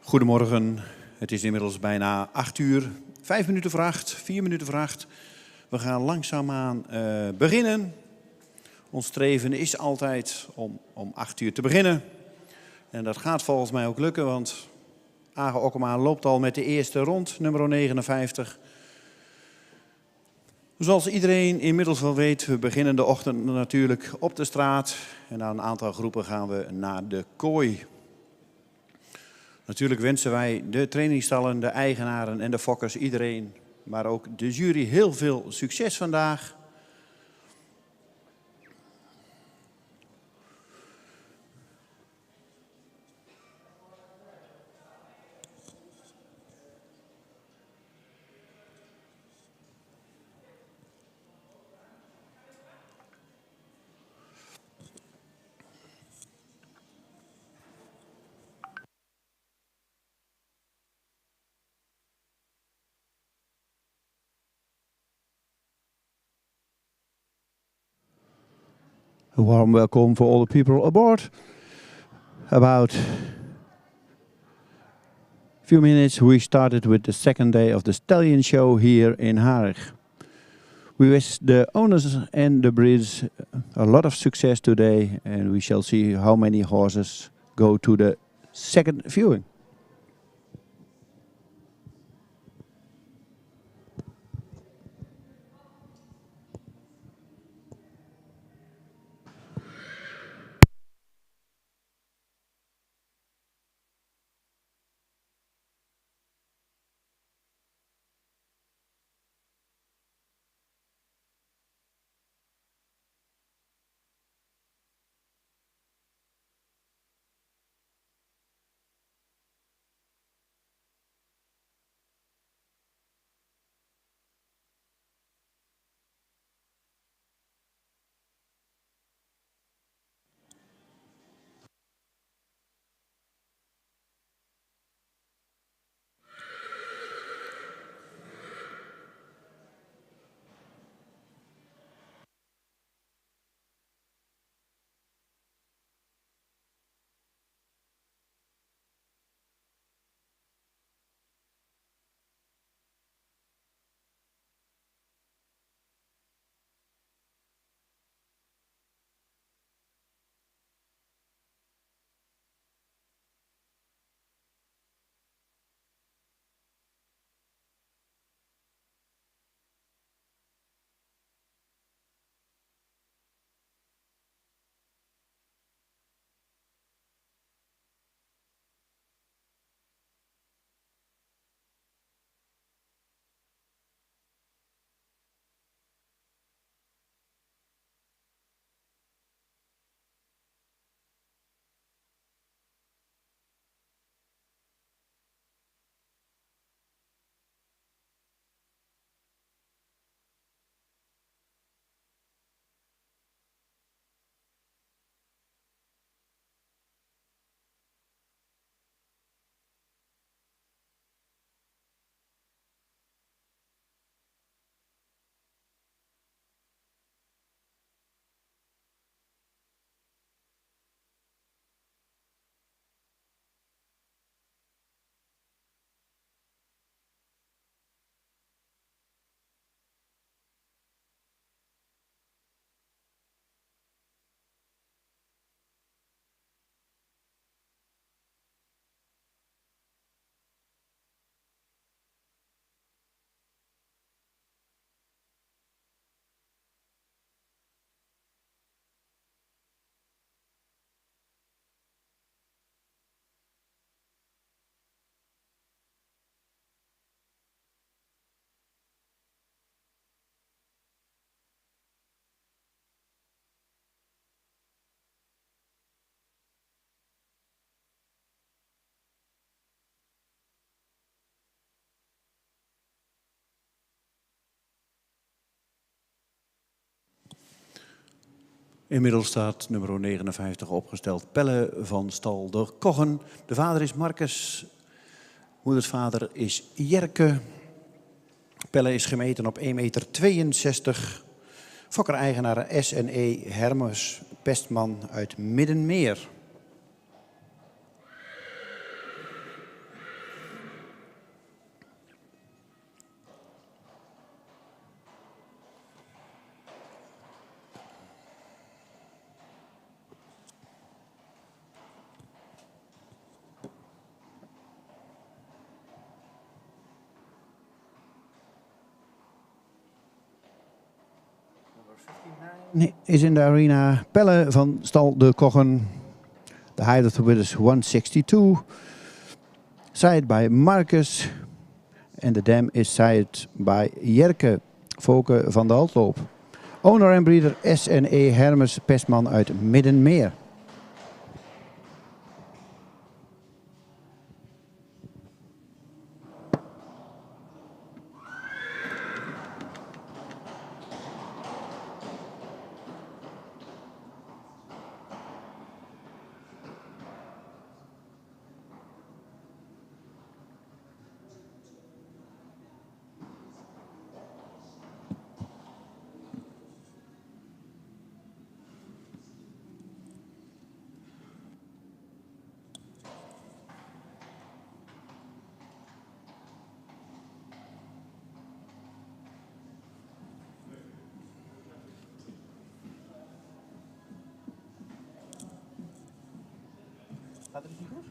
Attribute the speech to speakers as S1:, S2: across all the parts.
S1: Goedemorgen, het is inmiddels bijna 8 uur, 5 minuten voor 8, 4 minuten voor 8. We gaan langzaamaan beginnen. Ons streven is altijd om 8 uur te beginnen. En dat gaat volgens mij ook lukken, want Age Okkema loopt al met de eerste rond, nummer 59. Zoals iedereen inmiddels wel weet, we beginnen de ochtend natuurlijk op de straat. En na een aantal groepen gaan we naar de kooi. Natuurlijk wensen wij de trainingsstallen, de eigenaren en de fokkers, iedereen, maar ook de jury heel veel succes vandaag. A warm welcome for all the people aboard. About a few minutes we started with the second day of the Stallion Show here in Harig. We wish the owners and the breeders a lot of success today, and we shall see how many horses go to the second viewing. Inmiddels staat nummer 59 opgesteld, Pelle van Stal de Koggen. De vader is Marcus, moedersvader is Jerke. Pelle is gemeten op 1,62 meter. Fokker-eigenaar S&E Hermes Pestman uit Middenmeer. Is in de arena Pelle van stal De Koggen. The height of the width is 162. Side by Marcus. And the dam is side by Jerke Volke van de Altloop. Owner en breeder S&E Hermes Pestman uit Middenmeer. Gaat het niet goed?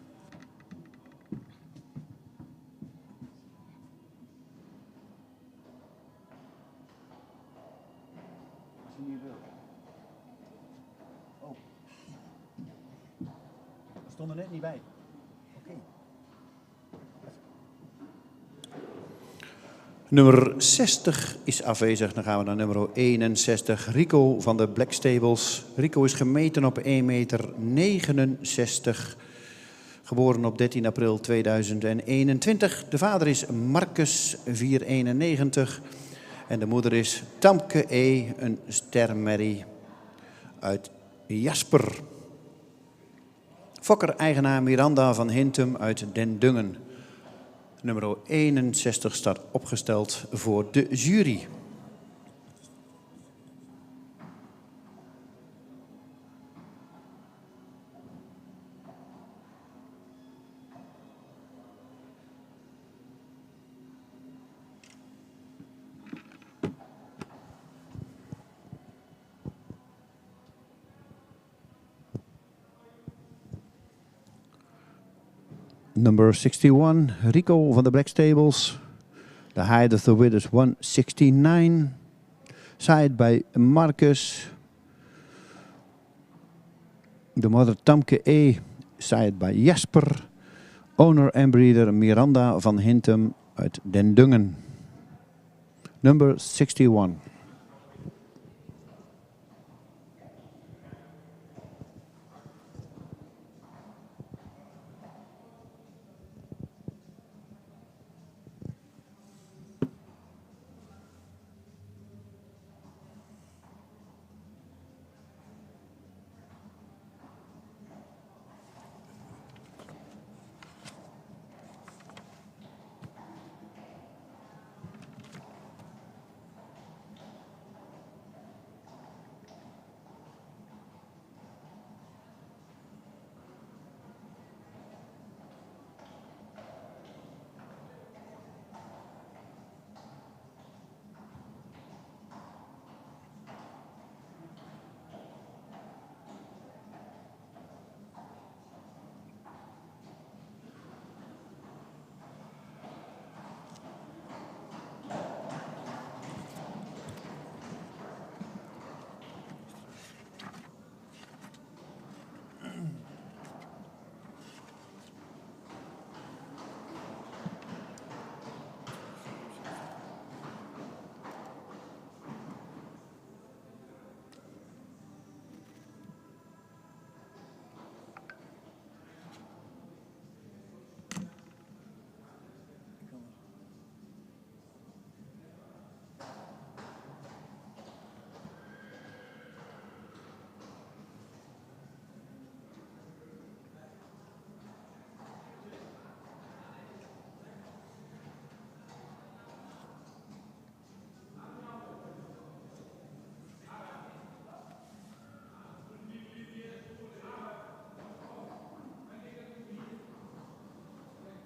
S1: Als je niet wil. Oh. We stonden net niet bij. Oké. Nummer 60 is afwezig. Dan gaan we naar nummer 61. Rico van de Black Stables. Rico is gemeten op 1,69 meter. Geboren op 13 april 2021. De vader is Marcus 491. En de moeder is Tamke E. een stermerrie uit Jasper. Fokker-eigenaar Miranda van Hintem uit Den Dungen. Nummer 61 staat opgesteld voor de jury. Number 61, Rico van de Black Stables. The height of the width is 169. Side by Marcus. De mother Tamke E. Side by Jasper. Owner en breeder Miranda van Hintem uit Den Dungen. Number 61.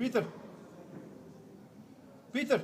S1: Pieter. Pieter.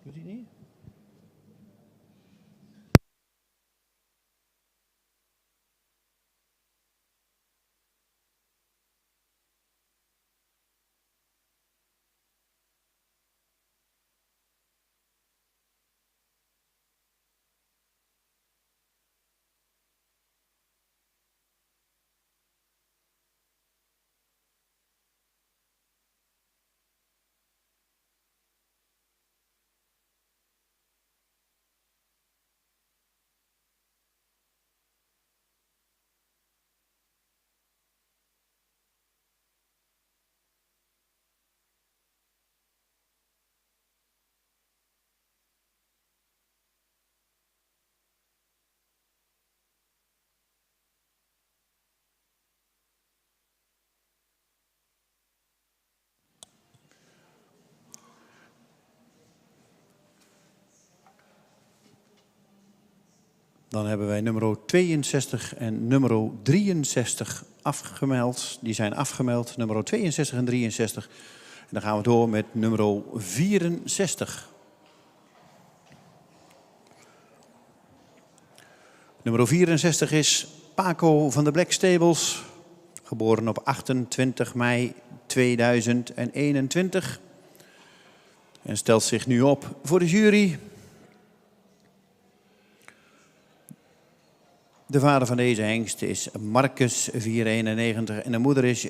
S1: Doet hij niet? Dan hebben wij nummer 62 en nummer 63 afgemeld. Die zijn afgemeld, nummer 62 en 63. En dan gaan we door met nummer 64. Nummer 64 is Paco van de Black Stables, geboren op 28 mei 2021. En stelt zich nu op voor de jury. De vader van deze hengst is Marcus 491 en de moeder is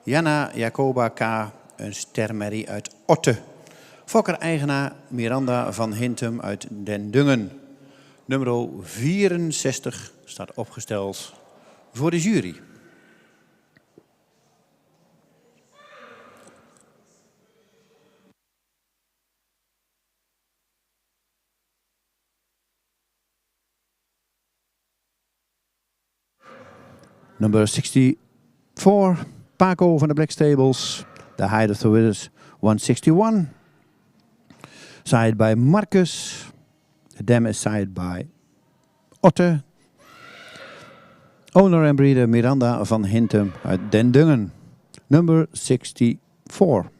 S1: Jana Jacoba K., een stermerrie uit Otte. Fokker-eigenaar Miranda van Hintem uit Den Dungen. Nummer 64 staat opgesteld voor de jury. Number 64, Paco van de Black Stables. The height of the Withers, 161. Sired by Marcus. The dam is sired by Otte. Owner and breeder Miranda van Hintem uit Den Dungen. Number 64.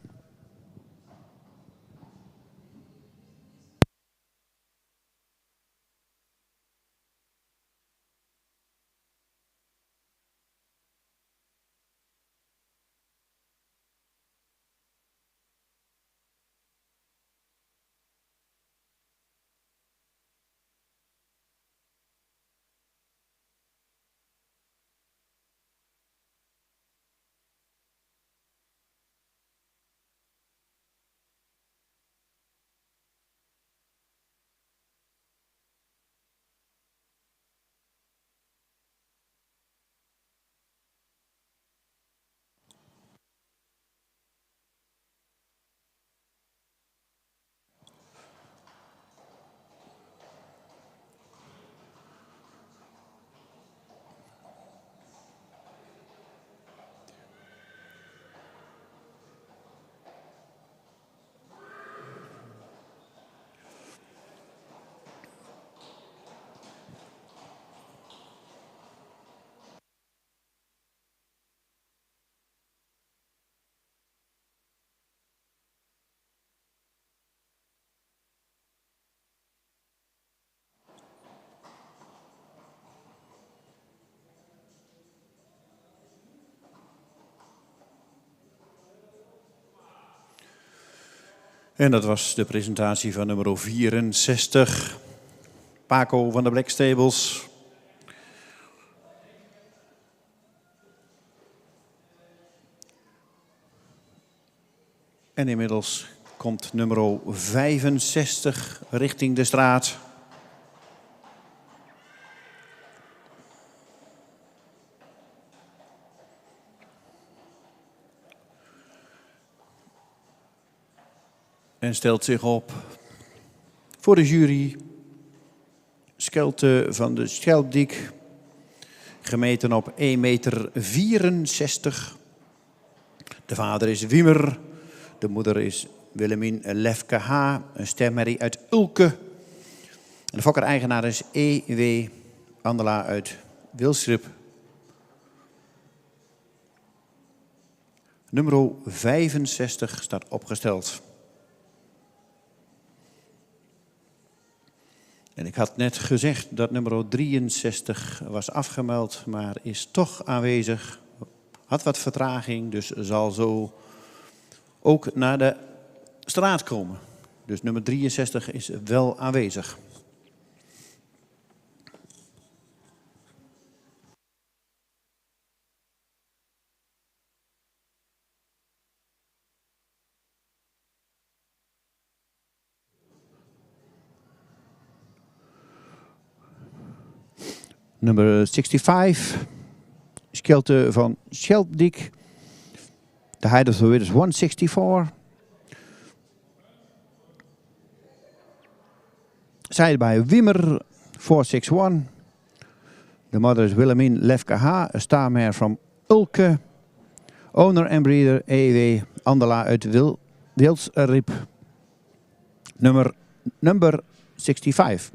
S1: En dat was de presentatie van nummer 64, Paco van de Black Stables. En inmiddels komt nummer 65 richting de straat. En stelt zich op voor de jury. Schelte van de Schelpdiek. Gemeten op 1,64 meter. De vader is Wiemer. De moeder is Willemien Lefke H. Een stemmerrie uit Ulke. En de fokker-eigenaar is E.W. Andela uit Wilstrip. Nummer 65 staat opgesteld. En ik had net gezegd dat nummer 63 was afgemeld, maar is toch aanwezig. Had wat vertraging, dus zal zo ook naar de straat komen. Dus nummer 63 is wel aanwezig. Nummer 65, Schelte van Schelpdiek. The height of the width is 164. Zij bij Wiemer 461. The mother is Willemien Lefke H. A star mare from Ulke. Owner and breeder E.W. Andela uit Wilsrip. Number 65.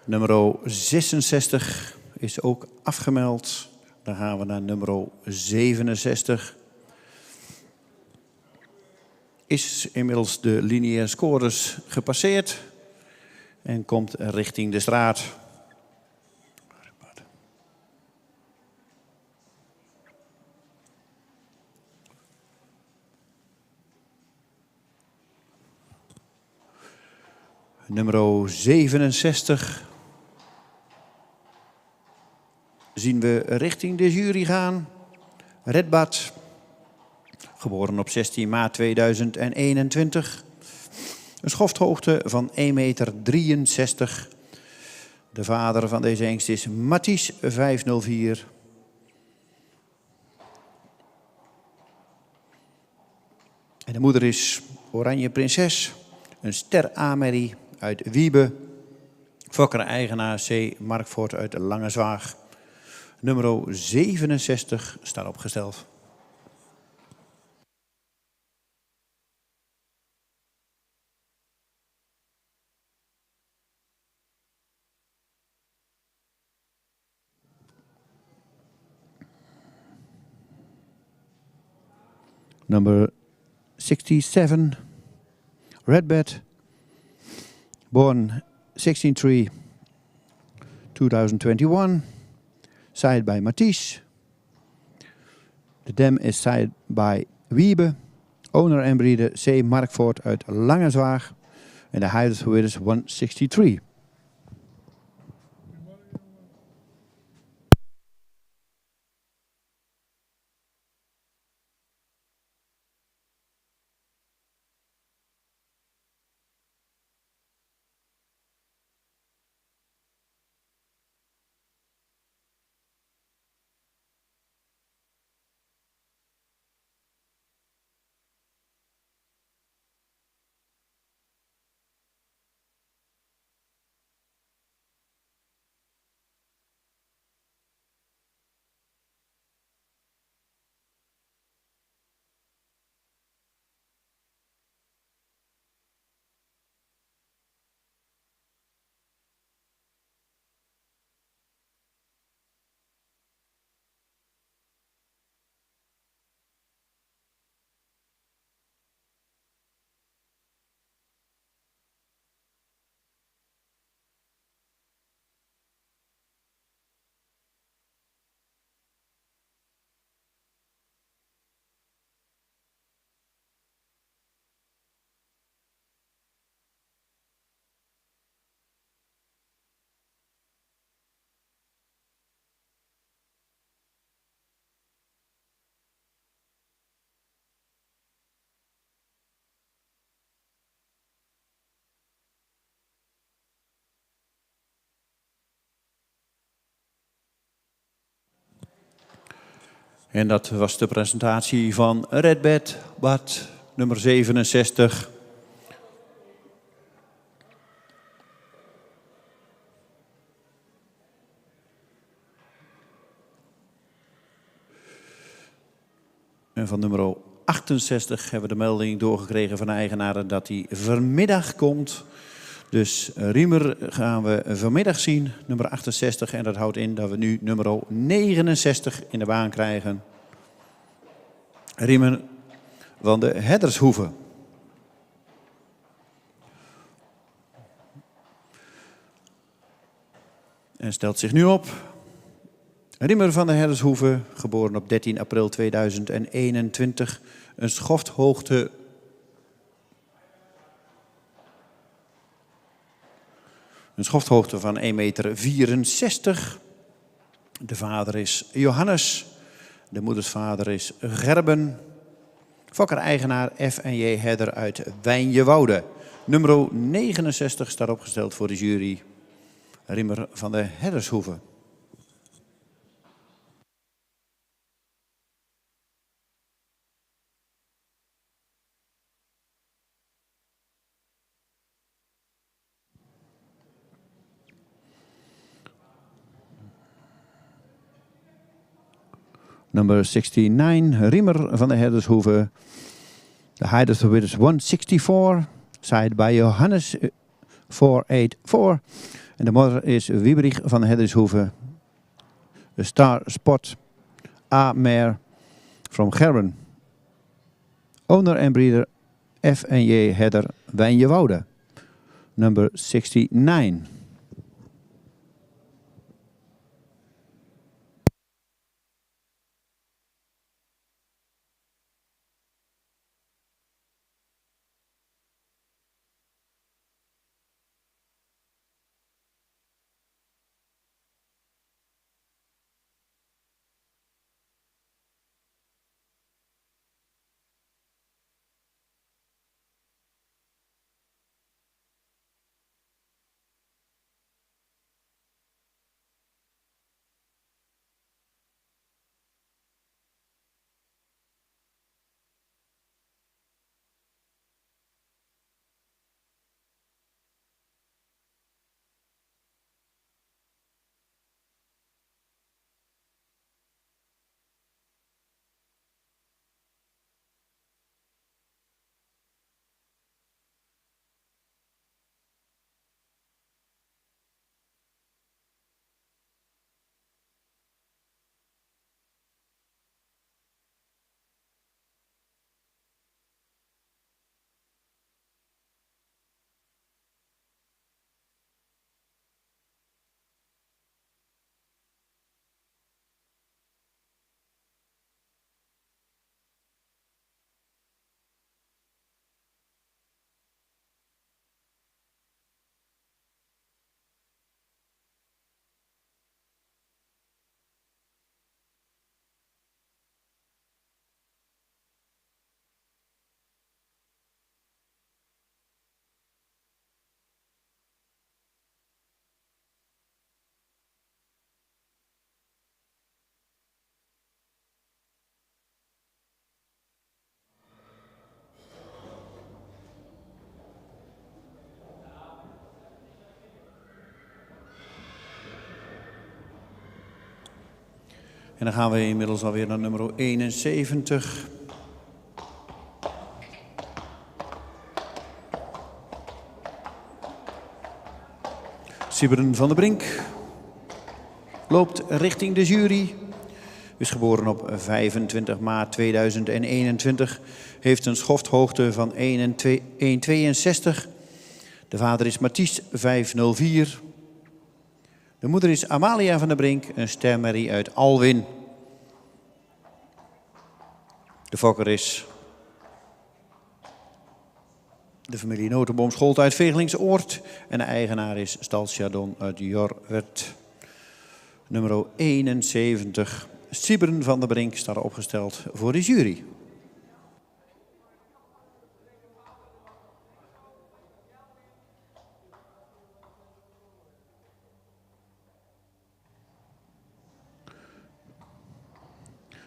S1: Nummer 66 is ook afgemeld. Dan gaan we naar nummer 67. Is inmiddels de lineaire scores gepasseerd en komt richting de straat. Nummer 67 zien we richting de jury gaan. Redbad, geboren op 16 maart 2021. Een schofthoogte van 1,63 meter. De vader van deze hengst is Mathies 504. En de moeder is Oranje Prinses, een ster Amerie uit Wiebe. Fokker-eigenaar C. Markvoort uit Langezwaag. Nummer 67 staat opgesteld. Number 67, Redbed, born 16/3/2021, signed by Matisse. De dam is signed by Wiebe, owner en breeder C. Markvoort uit Langenzwaag. En de height of the width is 163. En dat was de presentatie van Redbed, Bad, nummer 67. En van nummer 68 hebben we de melding doorgekregen van de eigenaren dat hij vanmiddag komt. Dus Riemer gaan we vanmiddag zien, nummer 68. En dat houdt in dat we nu nummer 69 in de baan krijgen. Riemer van de Heddershoeve. En stelt zich nu op. Riemer van de Heddershoeve, geboren op 13 april 2021. Een schofthoogte van 1,64 meter. De vader is Johannes. De moedersvader is Gerben. Fokker-eigenaar F&J Hedder uit Wijnjewoude. Nummer 69 staat opgesteld voor de jury. Riemer van de Heddershoeve. Number 69, Riemer van de Heddershoeve. The height of the width is 164. Signed by Johannes 484. En de mother is Wieberich van de Heddershoeve. A star spot A mare from Gerben. Owner and breeder F&J Hedder Wijnjewoude. Number 69. En dan gaan we inmiddels alweer naar nummer 71. Sybren van der Brink loopt richting de jury. Is geboren op 25 maart 2021. Heeft een schofthoogte van 1,62. De vader is Mathies 504. De moeder is Amalia van der Brink, een stermerrie uit Alwin. De fokker is de familie Notenboom Scholt uit Vegelingsoord. En de eigenaar is Stal Chardon uit Jorwert. Nummer 71. Sybren van der Brink staat opgesteld voor de jury.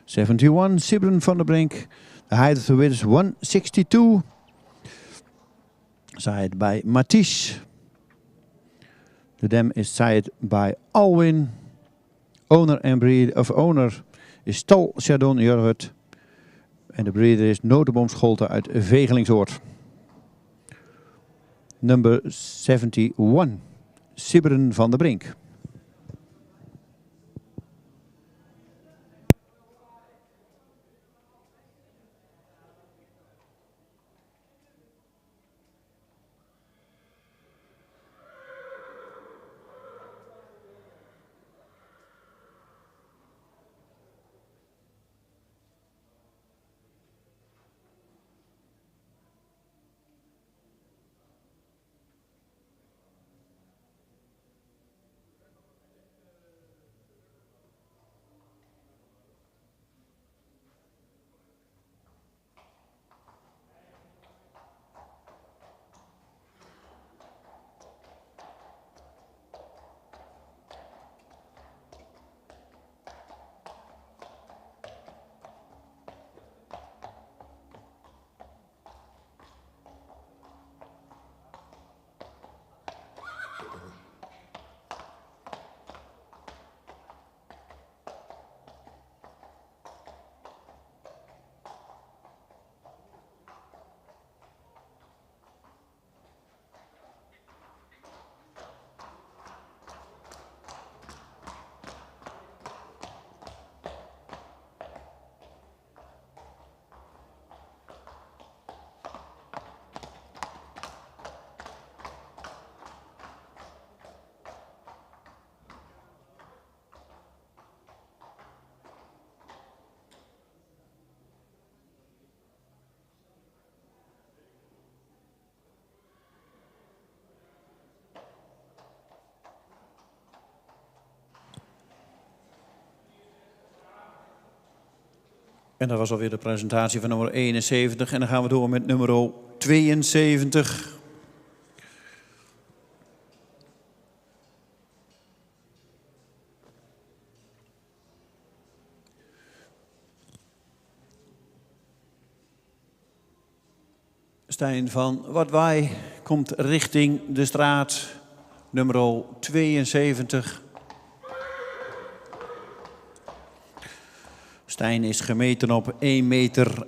S1: '71, Sybren van der Brink. The height of the width is 162. Sired by Mathies. The dam is sired by Alwin. Owner and breeder of owner is Stal Chardon Jorwert. En de breeder is Notenboom Scholte uit Vegelingsoord. Number 71, Sybren van der Brink. En dat was alweer de presentatie van nummer 71. En dan gaan we door met nummer 72. Stijn van Watwaai komt richting de straat. Nummer 72. Stijn is gemeten op 1,65 meter.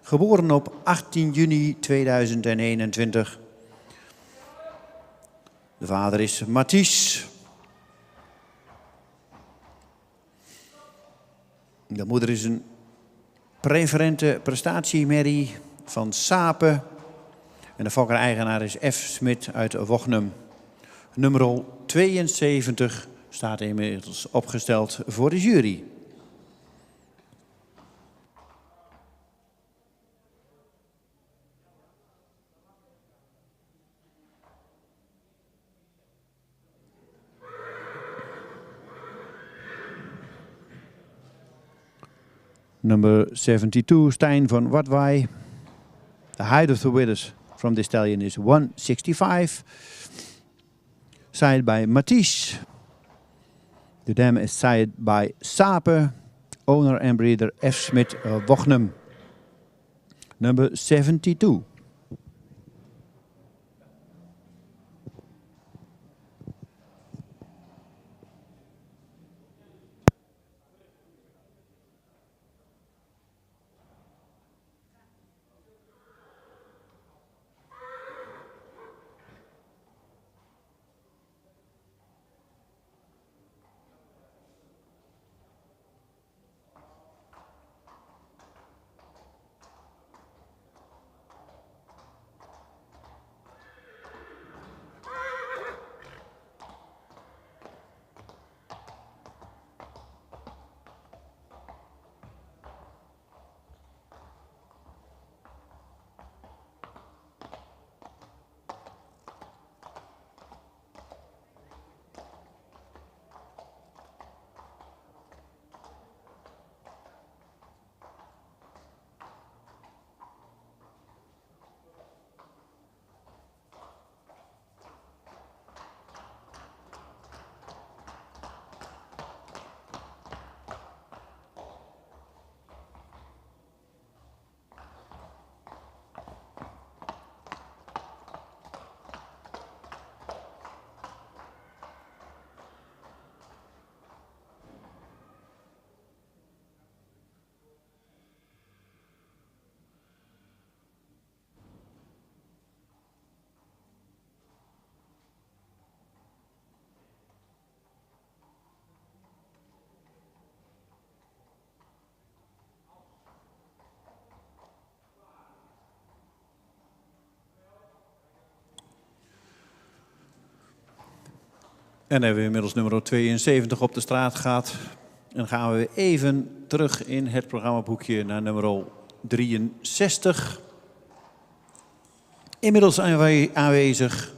S1: Geboren op 18 juni 2021. De vader is Mathies. De moeder is een preferente prestatiemerrie van Sapen. En de fokker-eigenaar is F. Smit uit Wochnum. Nummer 72 staat inmiddels opgesteld voor de jury. Number 72, Stijn van Watwaai. The height of the withers from this stallion is 165. Sired by Mathies. The dam is sired by Sape. Owner and breeder F. Smit Wochnum. Number 72. En hebben we inmiddels nummer 72 op de straat gehad. En dan gaan we even terug in het programmaboekje naar nummer 63. Inmiddels aanwezig.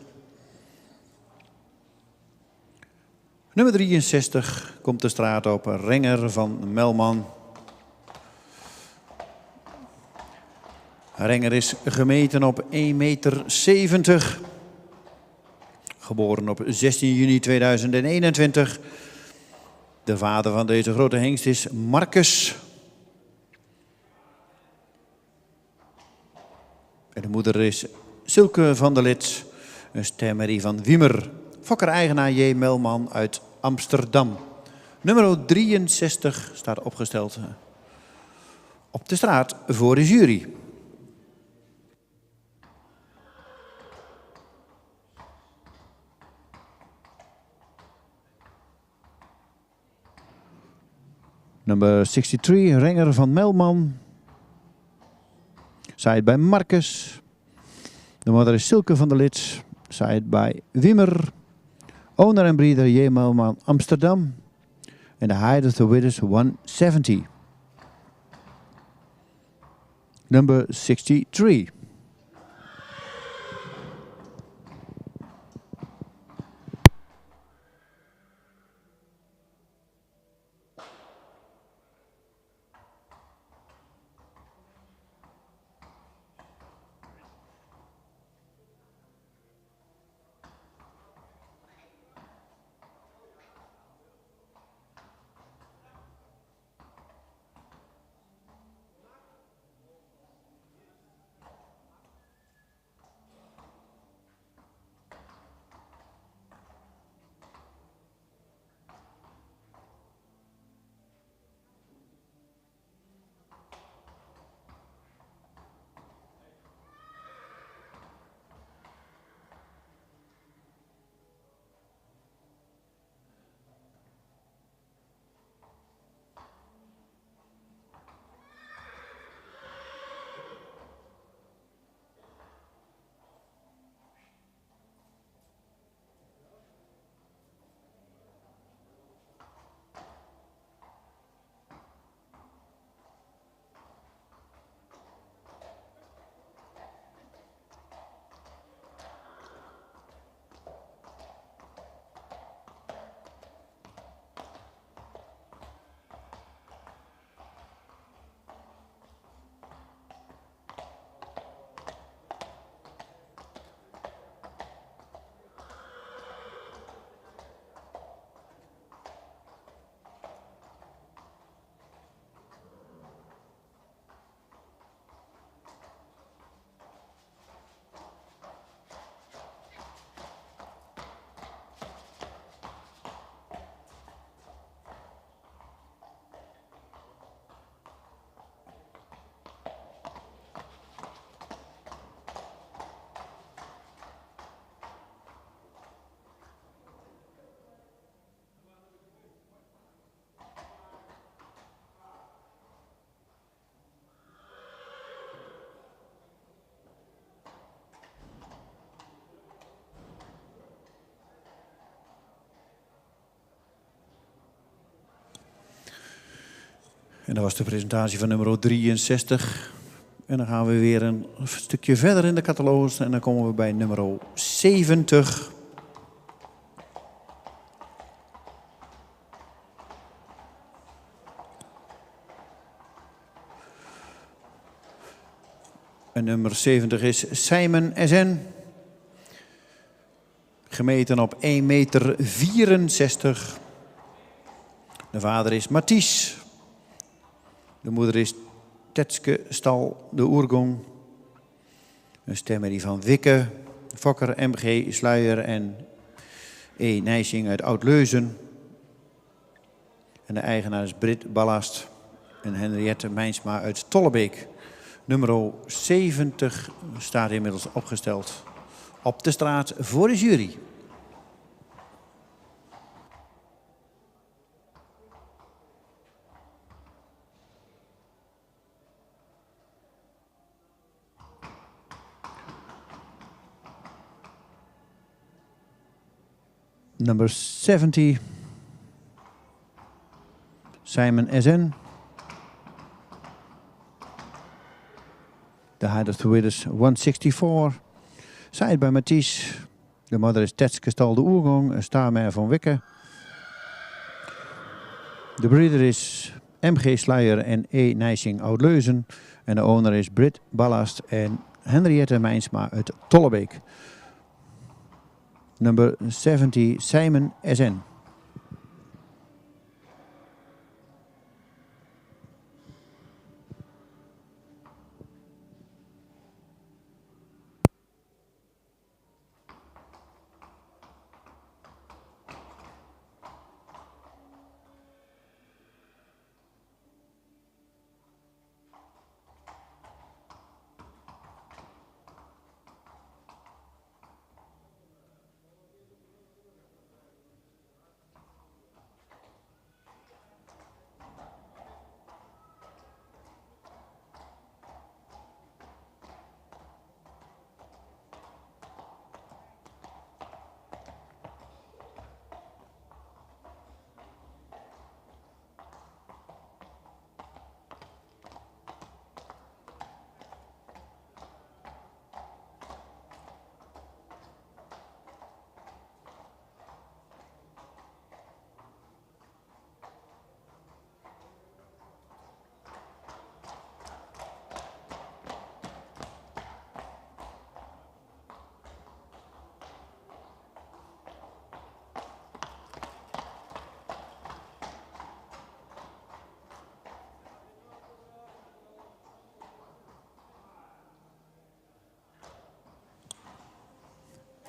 S1: Nummer 63 komt de straat op, Renger van Melman. Renger is gemeten op 1,70 meter. Geboren op 16 juni 2021. De vader van deze grote hengst is Marcus. En de moeder is Silke van der Lid, een stemmerie van Wiemer. Fokker-eigenaar J. Melman uit Amsterdam. Nummer 63 staat opgesteld op de straat voor de jury. Nummer 63, Renger van Melman. Side bij Marcus. De moeder is Silke van der Lid. Side bij Wiemer. Owner en breeder J. Melman Amsterdam. En de height of the width is 170. Number 63. En dat was de presentatie van nummer 63. En dan gaan we weer een stukje verder in de catalogus. En dan komen we bij nummer 70. En nummer 70 is Simon SN. Gemeten op 1,64 meter. De vader is Mathies. De moeder is Tetske Stal de Oergong. Een stemmerie van Wikke, Fokker, MG Sluier en E. Nijsing uit Oud-Leuzen. En de eigenaar is Brit Ballast en Henriette Mijnsma uit Tollebeek. Nummer 70 staat inmiddels opgesteld op de straat voor de jury. Number 70, Simon SN. The height of the width is 164. Side by Mathies. The mother is Tats Kestal de Oergong, een staarmare van Wikke. The breeder is MG Sluier en E. Nijsing Oud-Leuzen. En de owner is Britt Ballast en Henriette Mijnsma uit Tollebeek. Number 70, Simon SN.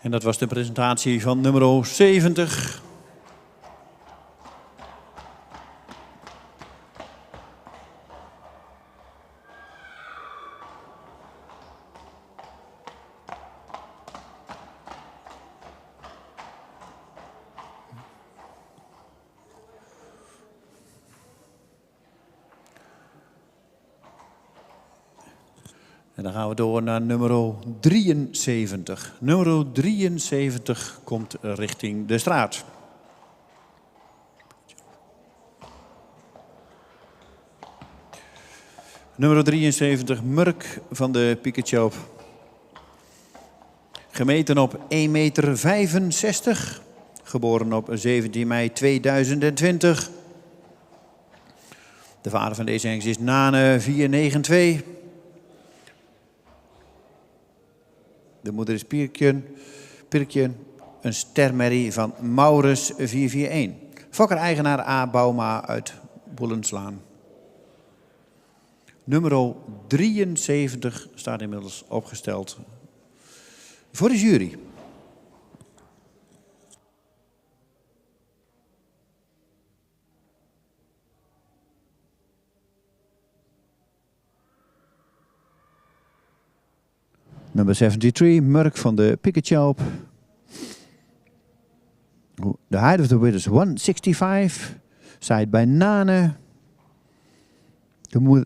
S1: En dat was de presentatie van nummer 70. En dan gaan we door naar nummer 73. Nummer 73 komt richting de straat. Nummer 73, Murk van de Piekertjoop. Gemeten op 1,65 meter. Geboren op 17 mei 2020. De vader van deze hengst is Nane 492. De moeder is Pirkje, een stermerrie van Maurus 441. Fokker-eigenaar A. Bauma uit Boelenslaan. Nummer 73 staat inmiddels opgesteld voor de jury. Number 73, Murk van de Piekertjoop. The height of the width is 165. Side by Nane.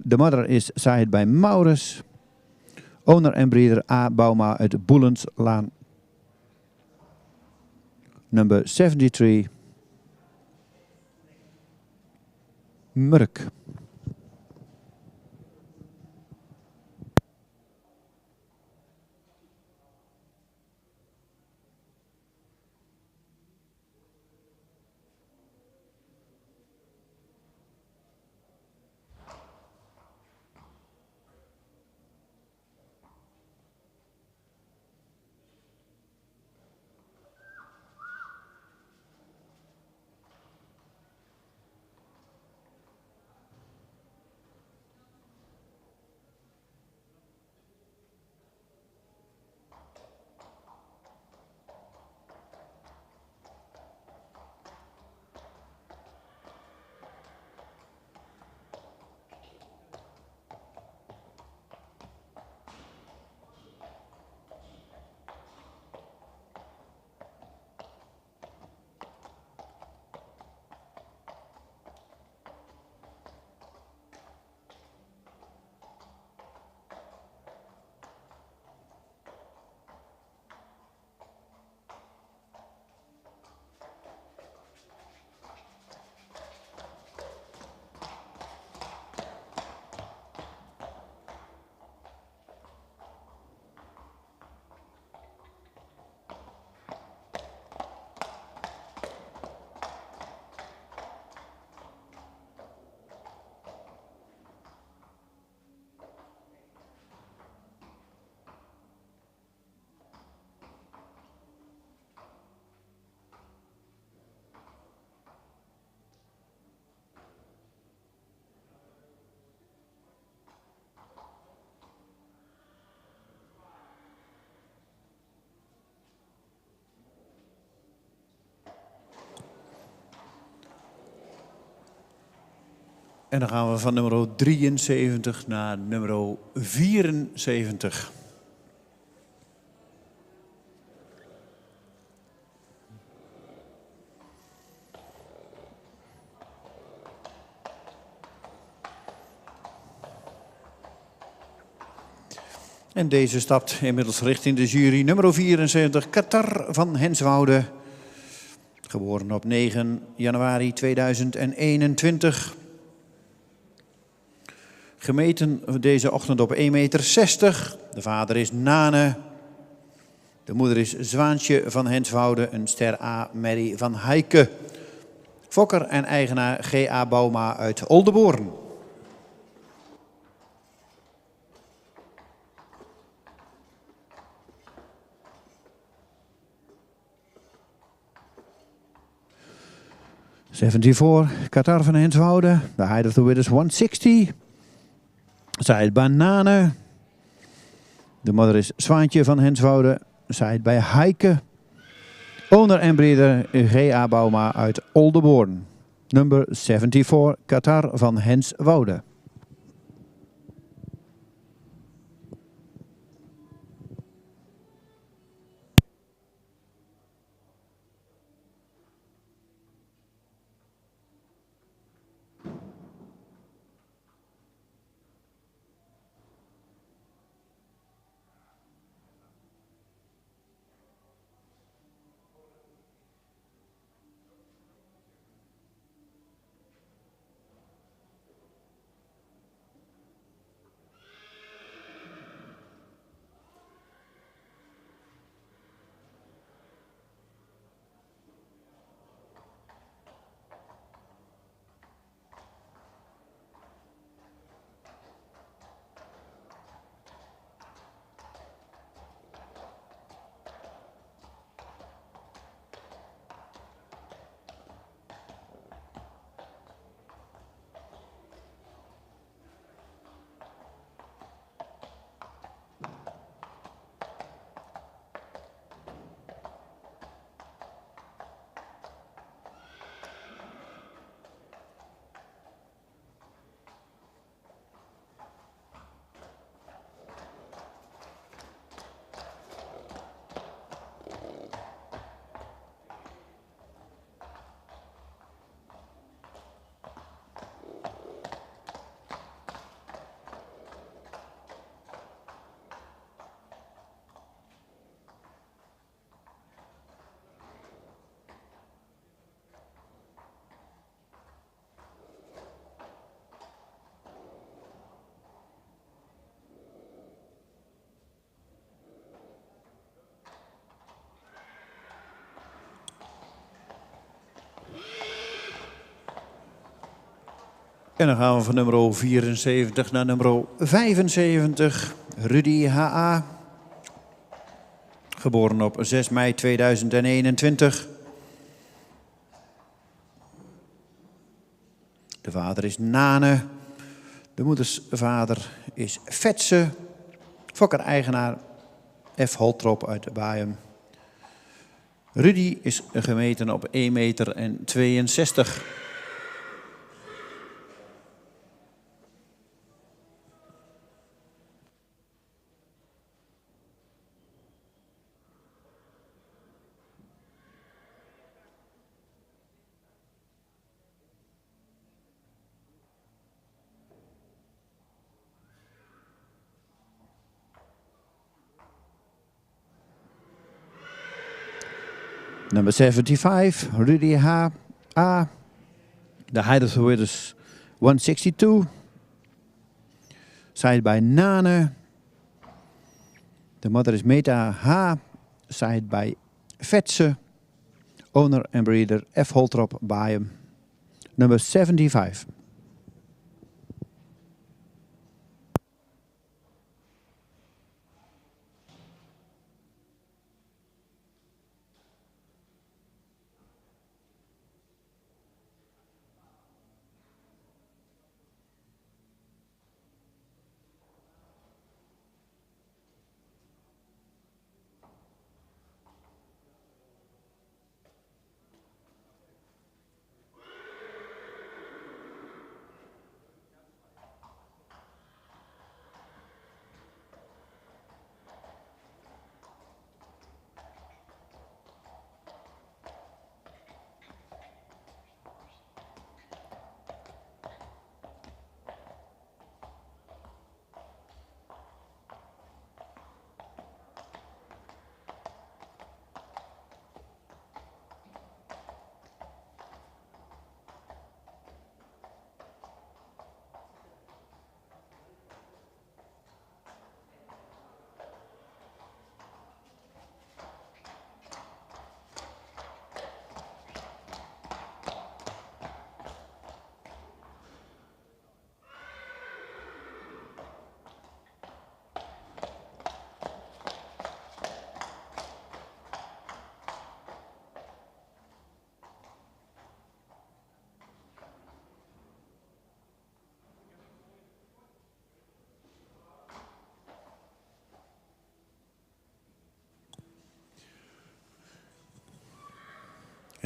S1: The mother is side by Maurus. Owner en breeder A. Bauma uit Boelenslaan. Number 73, Murk. En dan gaan we van nummer 73 naar nummer 74. En deze stapt inmiddels richting de jury. Nummer 74, Qatar van Henswoude. Geboren op 9 januari 2021. Gemeten deze ochtend op 1,60 meter. De vader is Nane. De moeder is Zwaantje van Henswoude. Een ster A, Mary van Heike. Fokker en eigenaar G.A. Bouma uit Oldenborn. '74, Qatar van Henswoude. The height of the width is 160. Side by Nane. De moeder is Zwaantje van Henswoude. Side bij Heike. Owner en breeder G.A. Bouma uit Oldenborn. Number 74, Qatar van Henswoude. En dan gaan we van nummer 74 naar nummer 75. Rudy H.A. Geboren op 6 mei 2021. De vader is Nane. De moedersvader is Vetse. Fokker-eigenaar F. Holtrop uit Baaium. Rudy is gemeten op 1,62 meter. Number 75, Rudy H.A. The height of the width is 162. Side by Nane. The mother is Meta H. Side by Vetse. Owner and breeder F. Holtrop, Baaium. Number 75.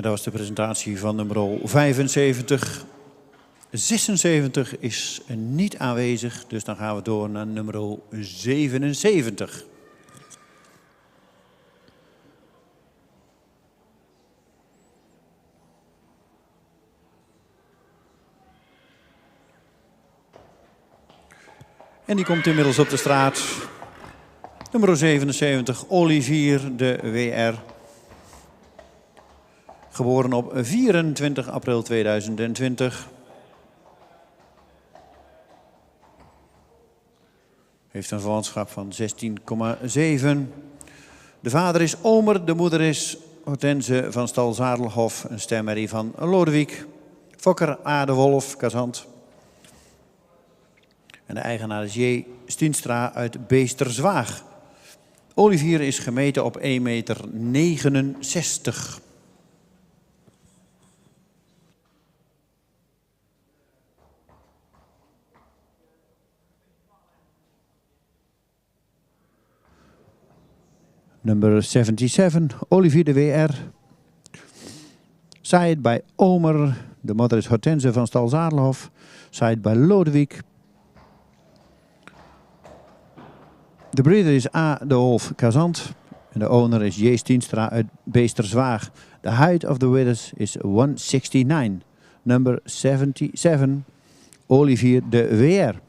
S1: En dat was de presentatie van nummer 75. 76 is niet aanwezig, dus dan gaan we door naar nummer 77. En die komt inmiddels op de straat. Nummer 77, Olivier de WR. Geboren op 24 april 2020. Heeft een verwantschap van 16,7. De vader is Omer, de moeder is Hortense van Stal-Zadelhof, een stemmerrie van Lodewijk. Fokker A. de Wolf, Kazant. En de eigenaar is J. Stienstra uit Beesterzwaag. Olivier is gemeten op 1,69 meter. Nummer 77, Olivier de WR. Side bij Omer. De moeder is Hortense van Stal-Zadelhof. Side bij Lodewijk. De breeder is A. de Wolf Kazant. En de owner is J. Stienstra uit Beesterzwaag. The height of the withers is 169. Number 77, Olivier de WR.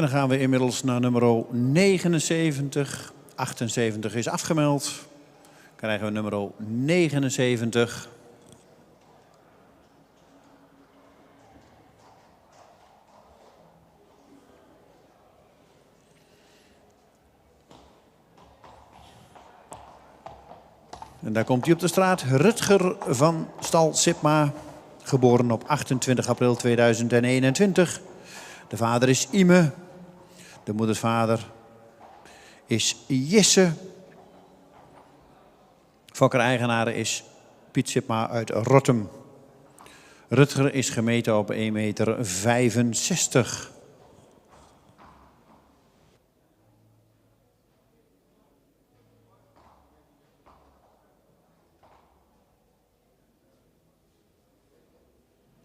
S1: En dan gaan we inmiddels naar nummer 79. 78 is afgemeld. Dan krijgen we nummer 79. En daar komt hij op de straat. Rutger van Stal-Sipma. Geboren op 28 april 2021. De vader is Ime. De moeders vader is Jesse. Fokker-eigenaar is Piet Sipma uit Rottum. Rutger is gemeten op 1,65 meter.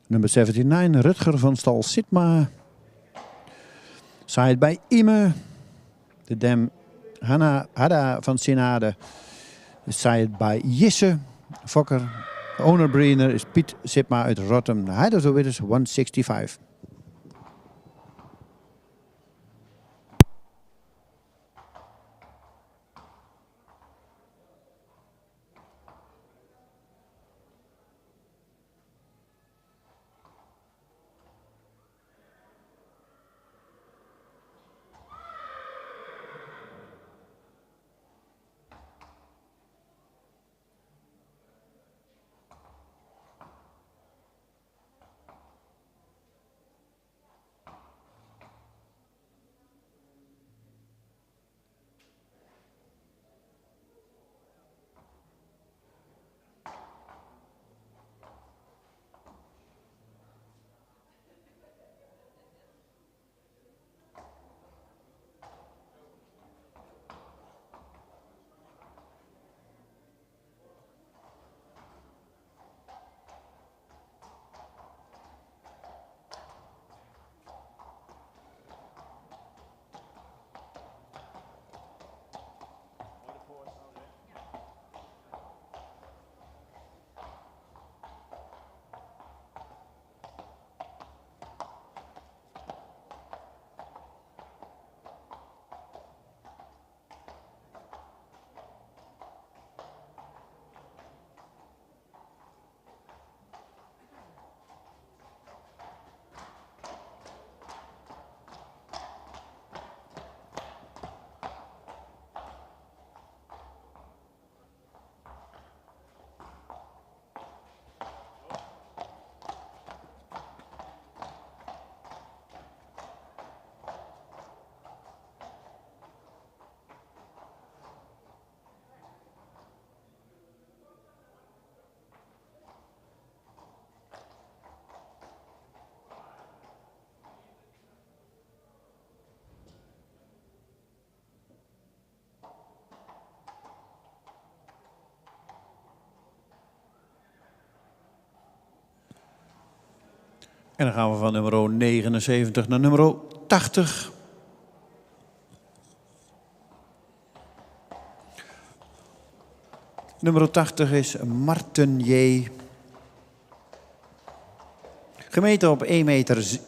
S1: Nummer 79, Rutger van Stal Sitma. Side bij Ime. De dam Hadda van Sinade. Side bij Jisse. Fokker. De owner breeder is Piet Sitma uit Rotterdam. De height of the winners 165. En dan gaan we van nummer 79 naar nummer 80. Nummer 80 is Marten J. Gemeten op 1,66 meter.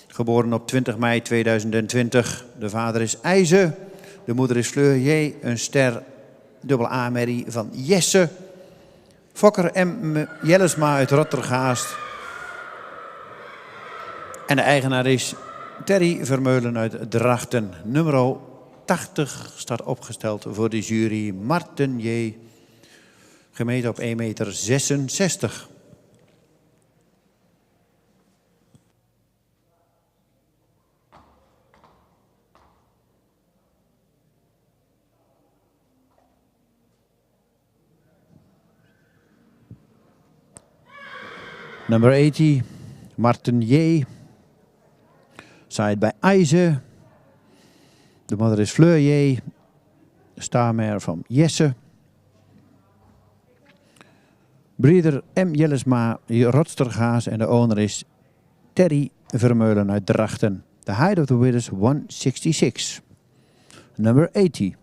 S1: Geboren op 20 mei 2020. De vader is IJze. De moeder is Fleur J. Een ster AA-merrie van Jesse. Fokker M. Jellesma uit Rottergaast. En de eigenaar is Terry Vermeulen uit Drachten. Nummer 80 staat opgesteld voor de jury Marten J. Gemeten op 1,66 meter. Nummer 80, Marten J. Side bij IJze. De moeder is Fleur J. Starmare van Jesse. Breeder M. Jellesma, Rotstergaas en de owner is Terry Vermeulen uit Drachten. The height of the width is 166. Number 80.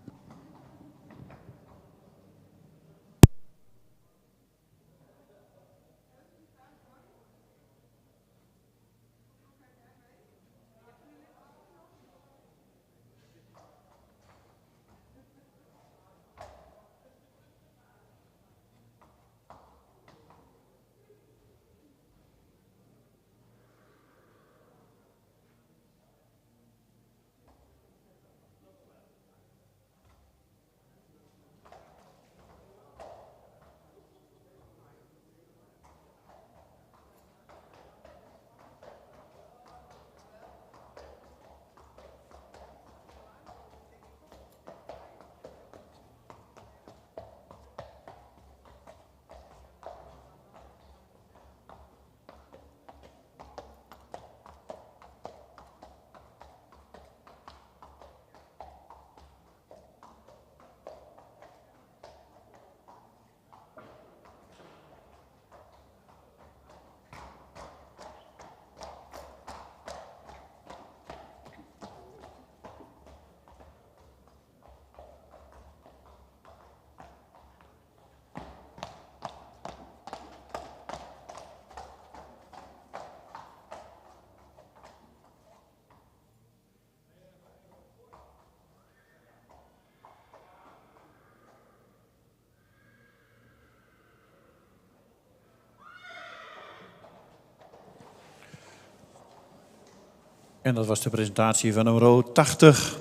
S1: En dat was de presentatie van nummer 80.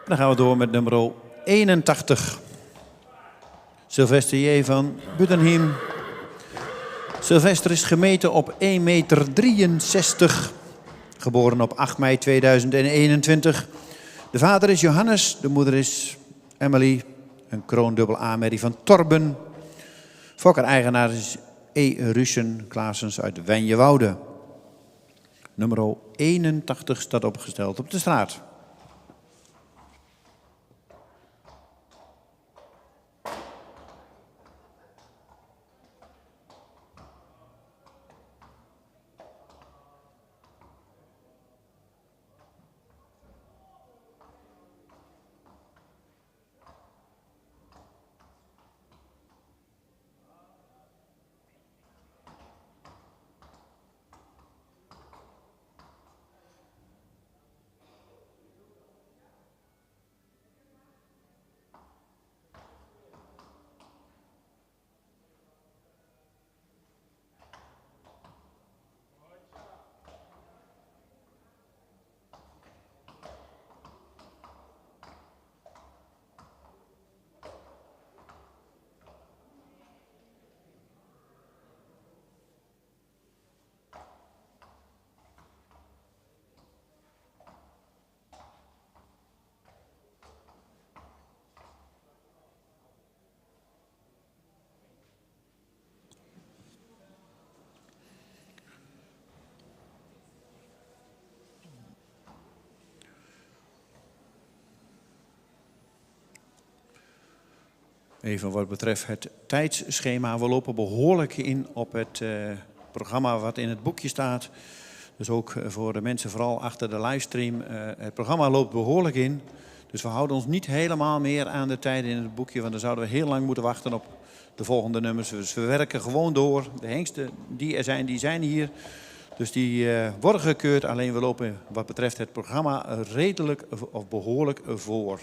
S1: Dan gaan we door met nummer 81. Sylvester J. van Buttenheim. Sylvester is gemeten op 1,63 meter. Geboren op 8 mei 2021. De vader is Johannes, de moeder is Emily. Een kroondubbel A-merrie van Torben. Fokker-eigenaar is E. Russen Klaasens uit Wenjewoude. Nummer 81 staat opgesteld op de straat. Even wat betreft het tijdsschema. We lopen behoorlijk in op het programma wat in het boekje staat. Dus ook voor de mensen vooral achter de livestream. Het programma loopt behoorlijk in. Dus we houden ons niet helemaal meer aan de tijden in het boekje. Want dan zouden we heel lang moeten wachten op de volgende nummers. Dus we werken gewoon door. De hengsten die er zijn, die zijn hier. Dus die worden gekeurd. Alleen we lopen wat betreft het programma redelijk of behoorlijk voor.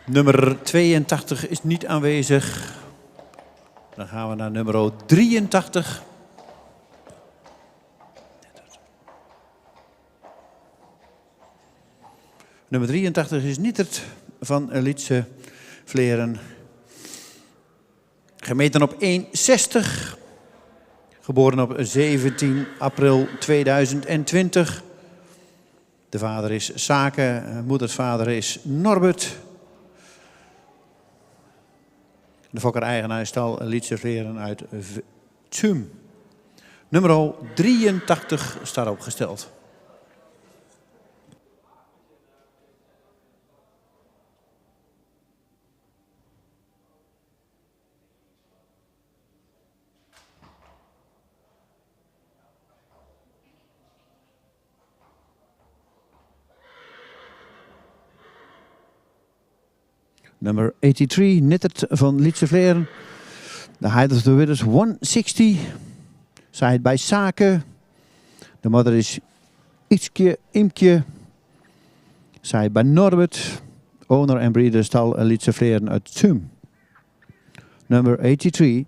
S1: Nummer 82 is niet aanwezig. Dan gaan we naar nummer 83. Nummer 83 is Nietert van Lietse Vleren. Gemeten op 1,60. Geboren op 17 april 2020. De vader is Sake, moeders vader is Norbert. De fokker-eigenaar is stal Lietse Vleren uit Tsum. Nummer 83 staat opgesteld. Nummer 83, Nittert van Lietse Vleren. The height of the width is 160. Side by Sake. The mother is Ietske Imke. Side by Norbert. Owner and breeder stal Lietse Vleren uit Tsum. Number 83.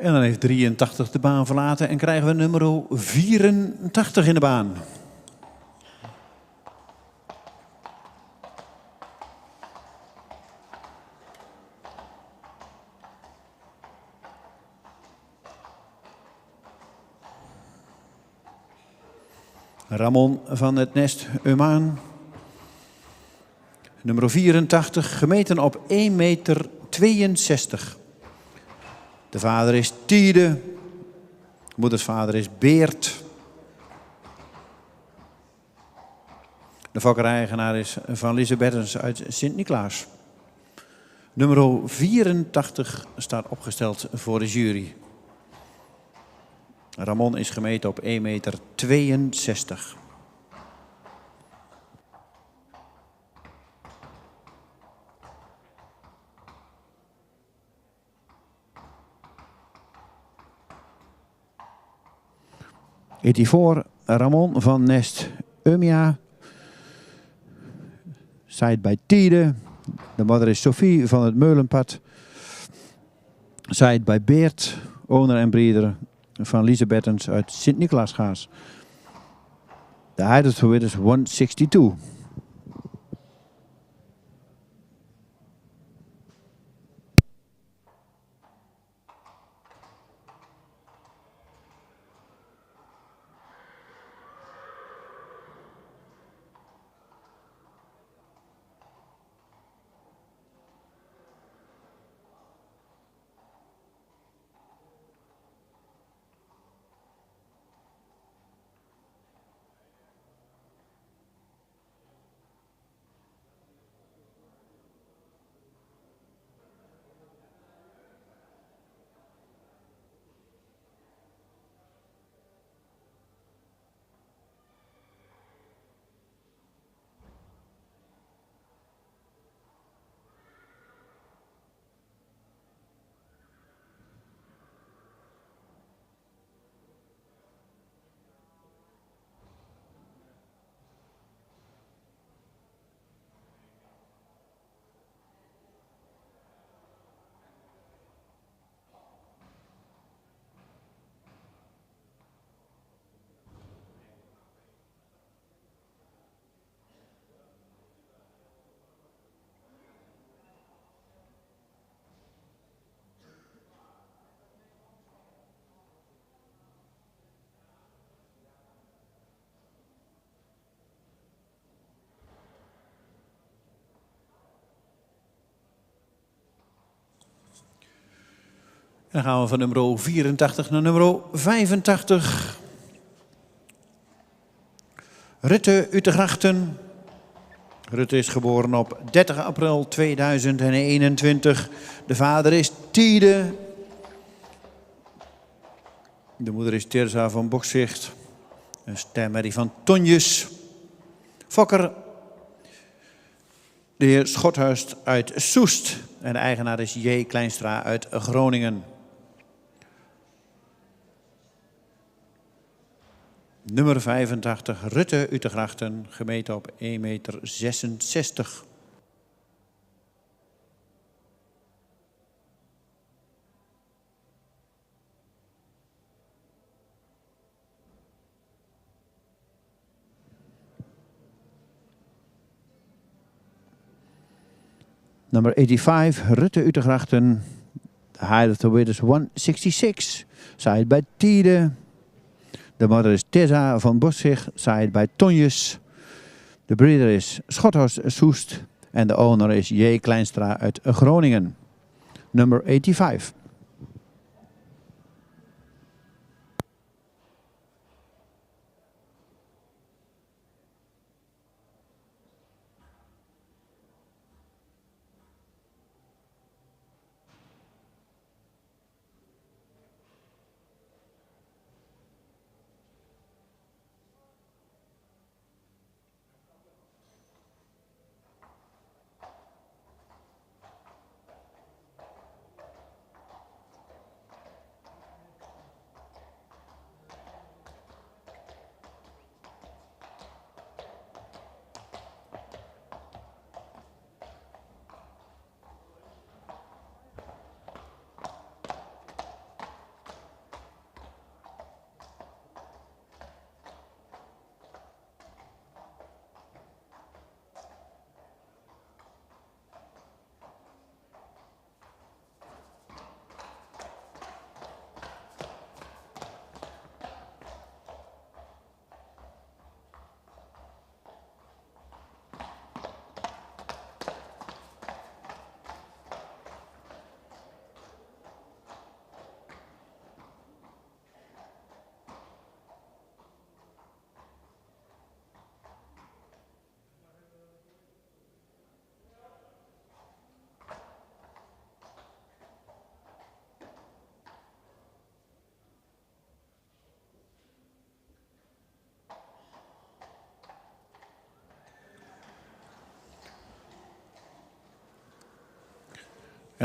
S1: En dan heeft 83 de baan verlaten en krijgen we nummer 84 in de baan. Ramon van het Nest Umaan. Nummer 84, gemeten op 1,62 meter. De vader is Tiede. Moeders vader is Beert. De fokker-eigenaar is Van Lisebettens uit Sint-Niklaas. Nummer 84 staat opgesteld voor de jury. Ramon is gemeten op 1,62 meter. voor Ramon van Nest Umia. Zijt bij Tiede. De moeder is Sophie van het Meulenpad. Zijt bij Beert, owner en breeder van Lisebettens uit Sint-Niklaasgaas. De height of the width is 162. Dan gaan we van nummer 84 naar nummer 85. Rutte Utegrachten. Rutte is geboren op 30 april 2021. De vader is Tiede. De moeder is Terza van Bokszicht. Een stemmerrie van Tonjes. Fokker. De heer Schothurst uit Soest. En de eigenaar is J. Kleinstra uit Groningen. Nummer 85, Rutte Utegrachten, gemeten op 1,66 meter. Nummer 85, Rutte Utegrachten. The height of the width is 166. Side by Tiede. De moeder is Tessa van Bossig, side bij Tonjes. De breeder is Schothorst Soest. En de owner is J. Kleinstra uit Groningen. Nummer 85.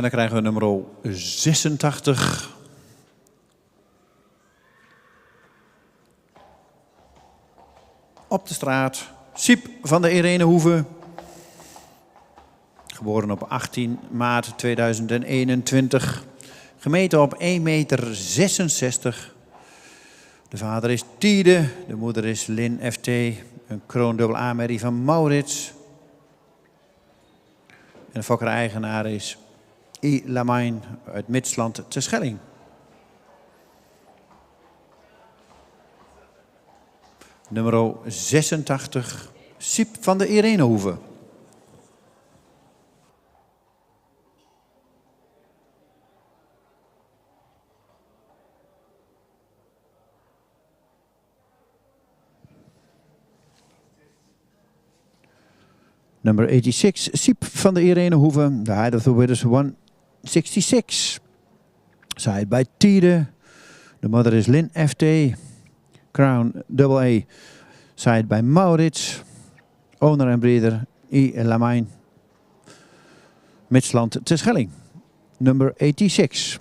S1: En dan krijgen we nummer 86. Op de straat, Siep van de Irenehoeve. Geboren op 18 maart 2021. Gemeten op 1,66 meter. De vader is Tiede, de moeder is Lin FT. Een kroondubbel A-merrie van Maurits. En de fokker-eigenaar is I. Lamijn uit Midsland te Schelling. Nummer 86, Siep van de Irenehoeve. Number 86, Siep van de Irenehoeve. The height of the width is 166. Side by Tiede. The mother is Lin FT. Crown double A. Side by Maurits. Owner en breeder I. Lamijn. Midsland te Schelling. Number 86.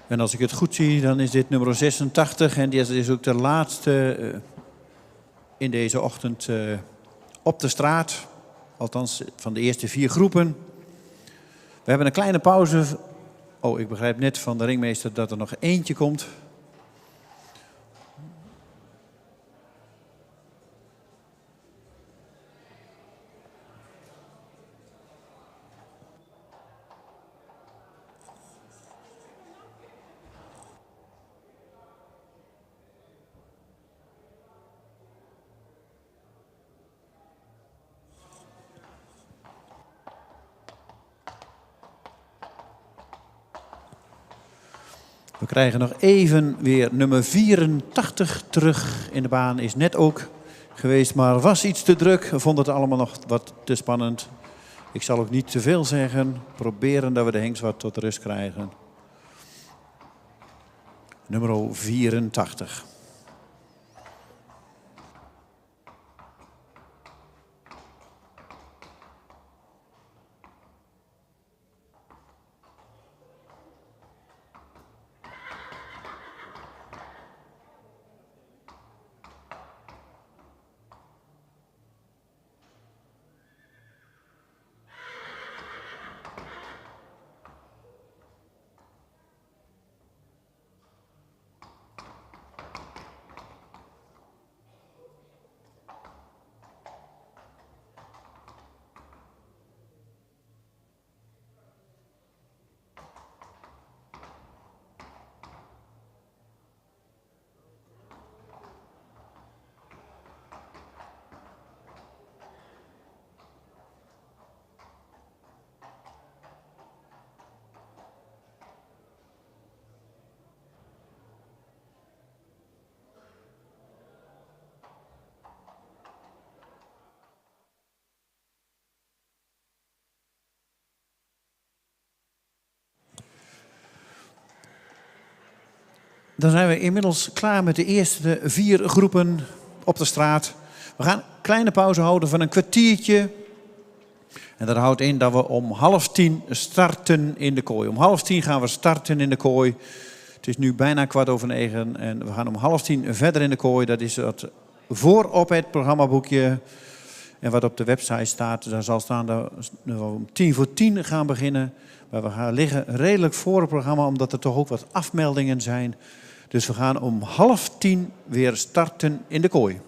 S1: En als ik het goed zie, dan is dit nummer 86. En dit is ook de laatste in deze ochtend op de straat. Althans, van de eerste 4 groepen. We hebben een kleine pauze. Oh, ik begrijp net van de ringmeester dat er nog eentje komt. We krijgen nog even weer nummer 84 terug in de baan. Is net ook geweest, maar was iets te druk. We vonden het allemaal nog wat te spannend. Ik zal ook niet te veel zeggen. Proberen dat we de hengst wat tot rust krijgen. Nummer 84. Dan zijn we inmiddels klaar met de eerste 4 groepen op de straat. We gaan kleine pauze houden van een kwartiertje. En dat houdt in dat we om 9:30 starten in de kooi. Om 9:30 gaan we starten in de kooi. Het is nu bijna 9:15 en we gaan om 9:30 verder in de kooi. Dat is wat voor op het programmaboekje. En wat op de website staat, daar zal staan dat we om 9:50 gaan beginnen. Maar we gaan liggen redelijk voor het programma, omdat er toch ook wat afmeldingen zijn. Dus we gaan om 9:30 weer starten in de kooi.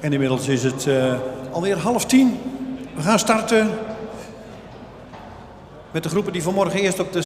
S1: En inmiddels is het alweer 9:30. We gaan starten met de groepen die vanmorgen eerst op de...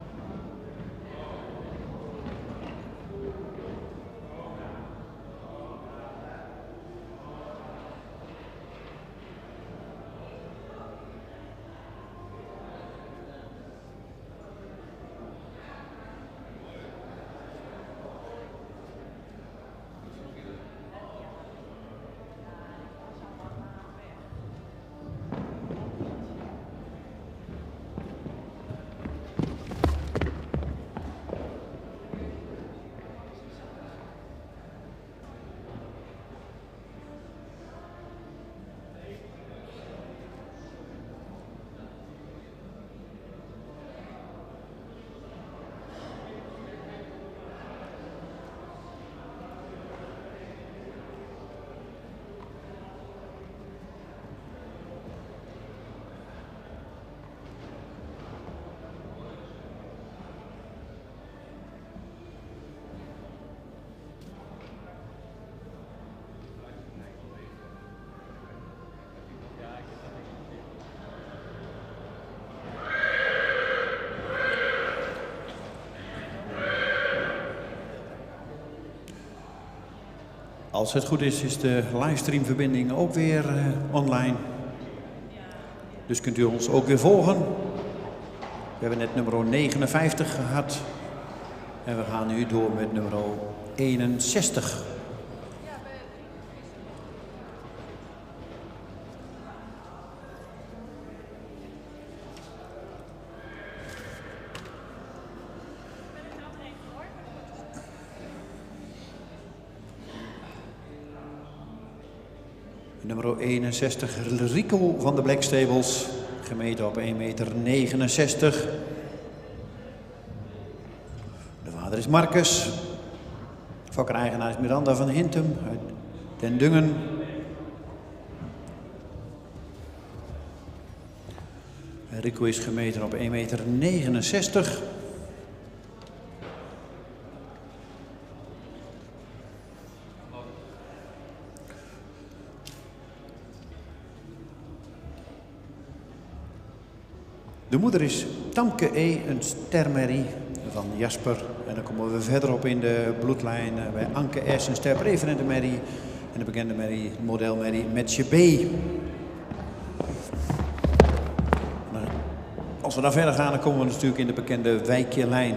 S1: Als het goed is, is de livestreamverbinding ook weer online. Dus kunt u ons ook weer volgen. We hebben net nummer 59 gehad. En we gaan nu door met nummer 61. Nummer 61, Rico van de Black Stables, gemeten op 1,69 meter. De vader is Marcus. Fokker-eigenaar is Miranda van Hintem uit Den Dungen. Rico is gemeten op 1,69 meter. De moeder is Tamke E, een stermerrie van Jasper. En dan komen we verderop in de bloedlijn bij Anke S, een sterpreferente merrie. En de bekende merrie, modelmerrie Metje B. Als we dan verder gaan, dan komen we natuurlijk in de bekende Wijkjelijn.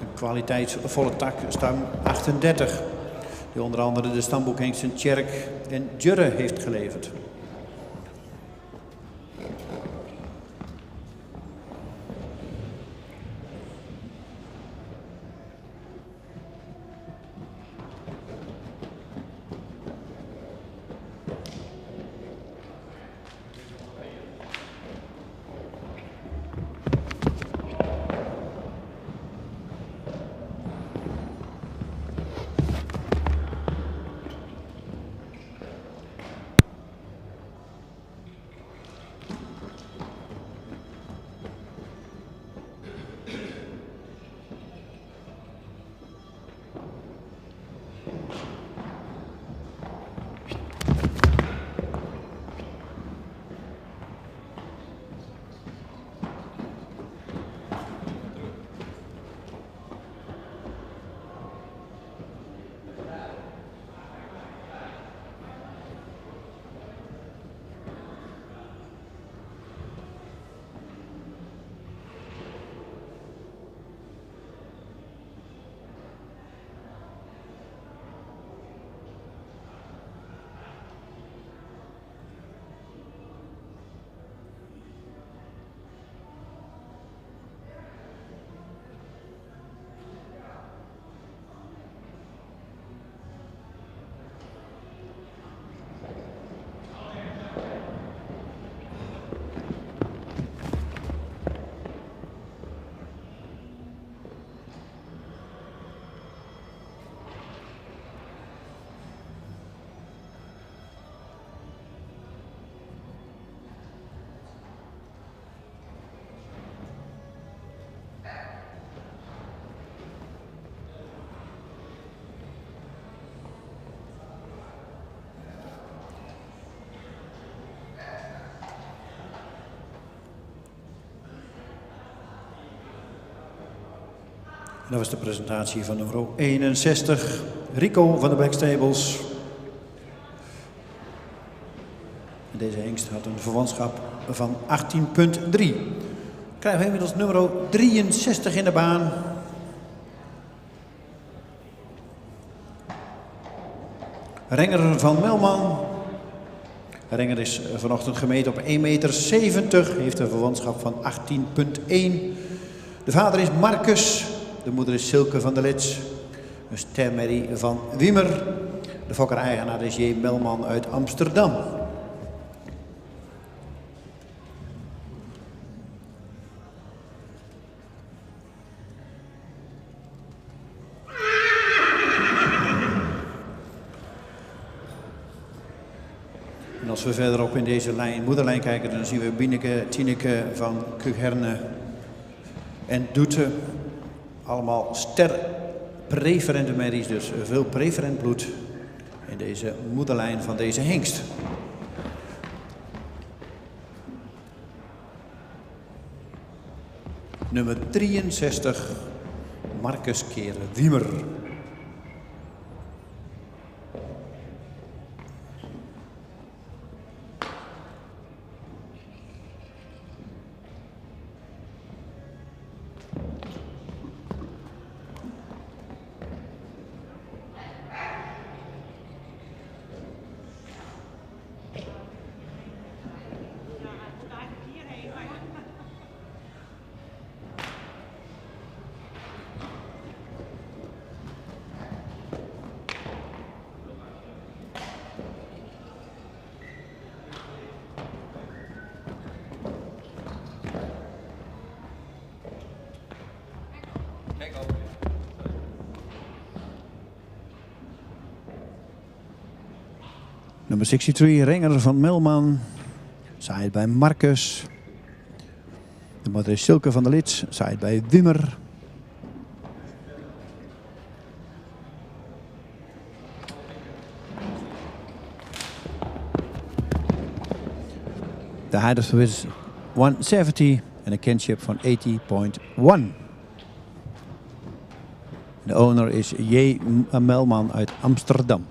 S1: Een kwaliteitsvolle tak, stang 38. Die onder andere de stamboek Hengsten Tjerk en Jurre heeft geleverd. Dat was de presentatie van nummer 61, Rico van de Blackstables. Deze hengst had een verwantschap van 18,3. Krijgen we inmiddels nummer 63 in de baan. Renger van Melman. Renger is vanochtend gemeten op 1,70 meter, heeft een verwantschap van 18,1. De vader is Marcus, de moeder is Silke van der Lits, een stermerrie van Wiemer. De fokker-eigenaar is J. Melman uit Amsterdam. En als we verderop in deze moederlijn kijken, dan zien we Bieneke, Tineke van Cugherne en Doete. Allemaal sterpreferente merries, dus veel preferent bloed in deze moederlijn van deze hengst. Nummer 63, Marcus Keren Wiemer. Nummer 63, Renger van Melman. Zaait bij Marcus. De moeder is Silke van der Lits. Zaait bij Wimmer. De height of the is 170 en een kinship van 80,1. De owner is J. Melman uit Amsterdam.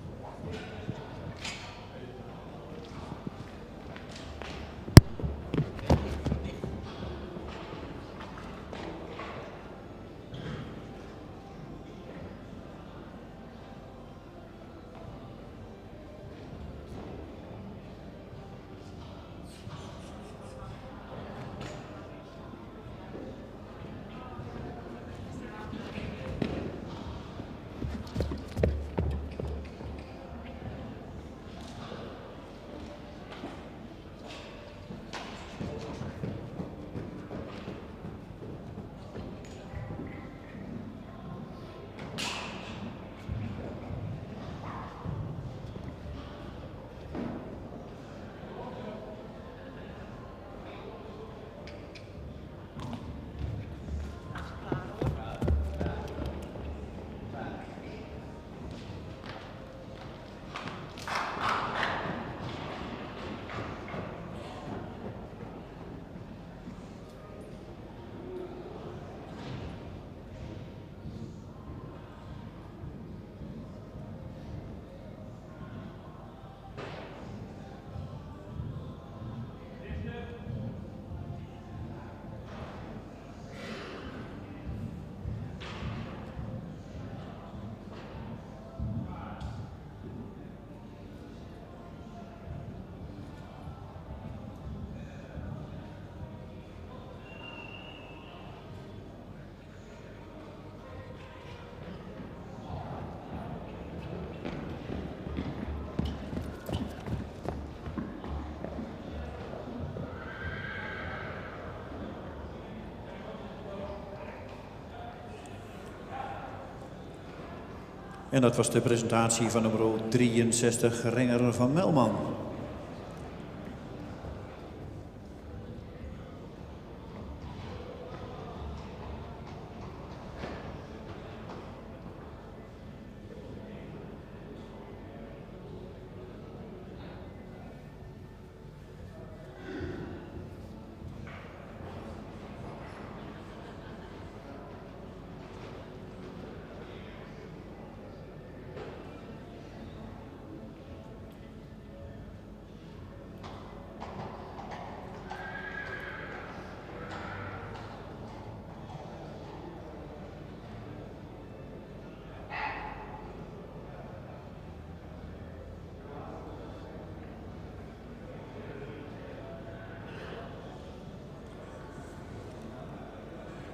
S1: En dat was de presentatie van nummer 63, Renger van Melman.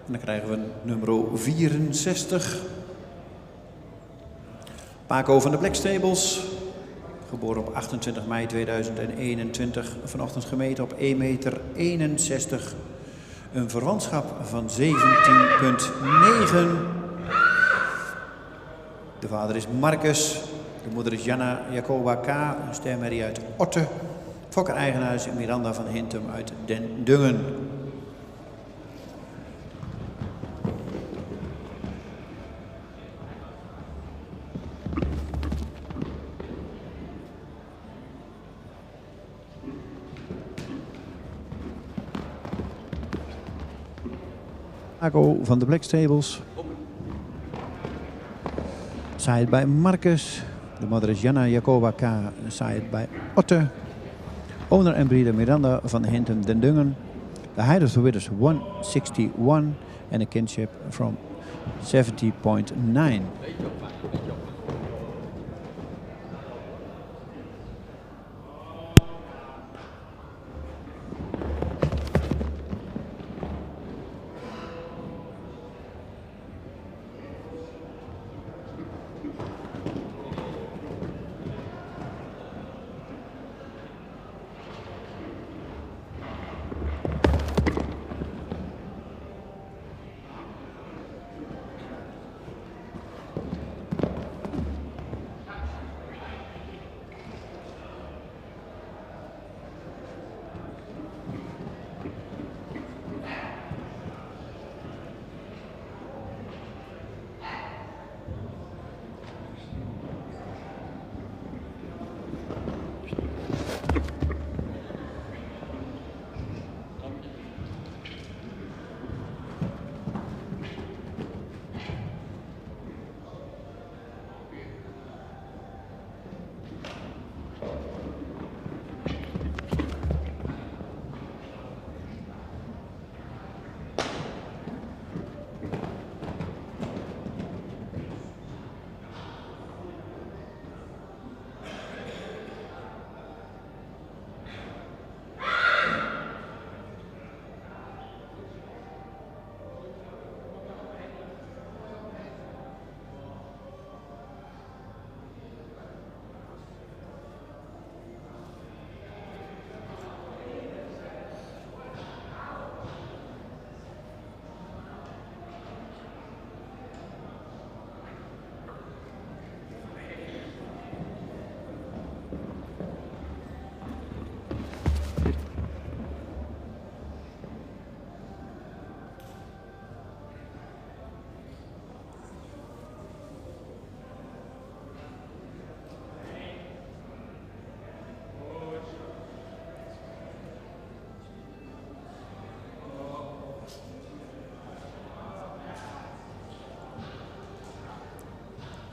S1: En dan krijgen we nummer 64. Paco van de Blackstables. Geboren op 28 mei 2021. Vanochtend gemeten op 1,61 meter. Een verwantschap van 17,9. De vader is Marcus. De moeder is Janna Jacoba K. Een stermerrie uit Otte. Fokker-eigenaar is Miranda van Hintem uit Den Dungen. Paco van de Blackstables. Side bij Marcus. De moeder is Janna Jacoba K. Side bij Otte. Owner en breeder Miranda van Hintem Den Dungen. The height of the width is 161 and a kinship from 70.9.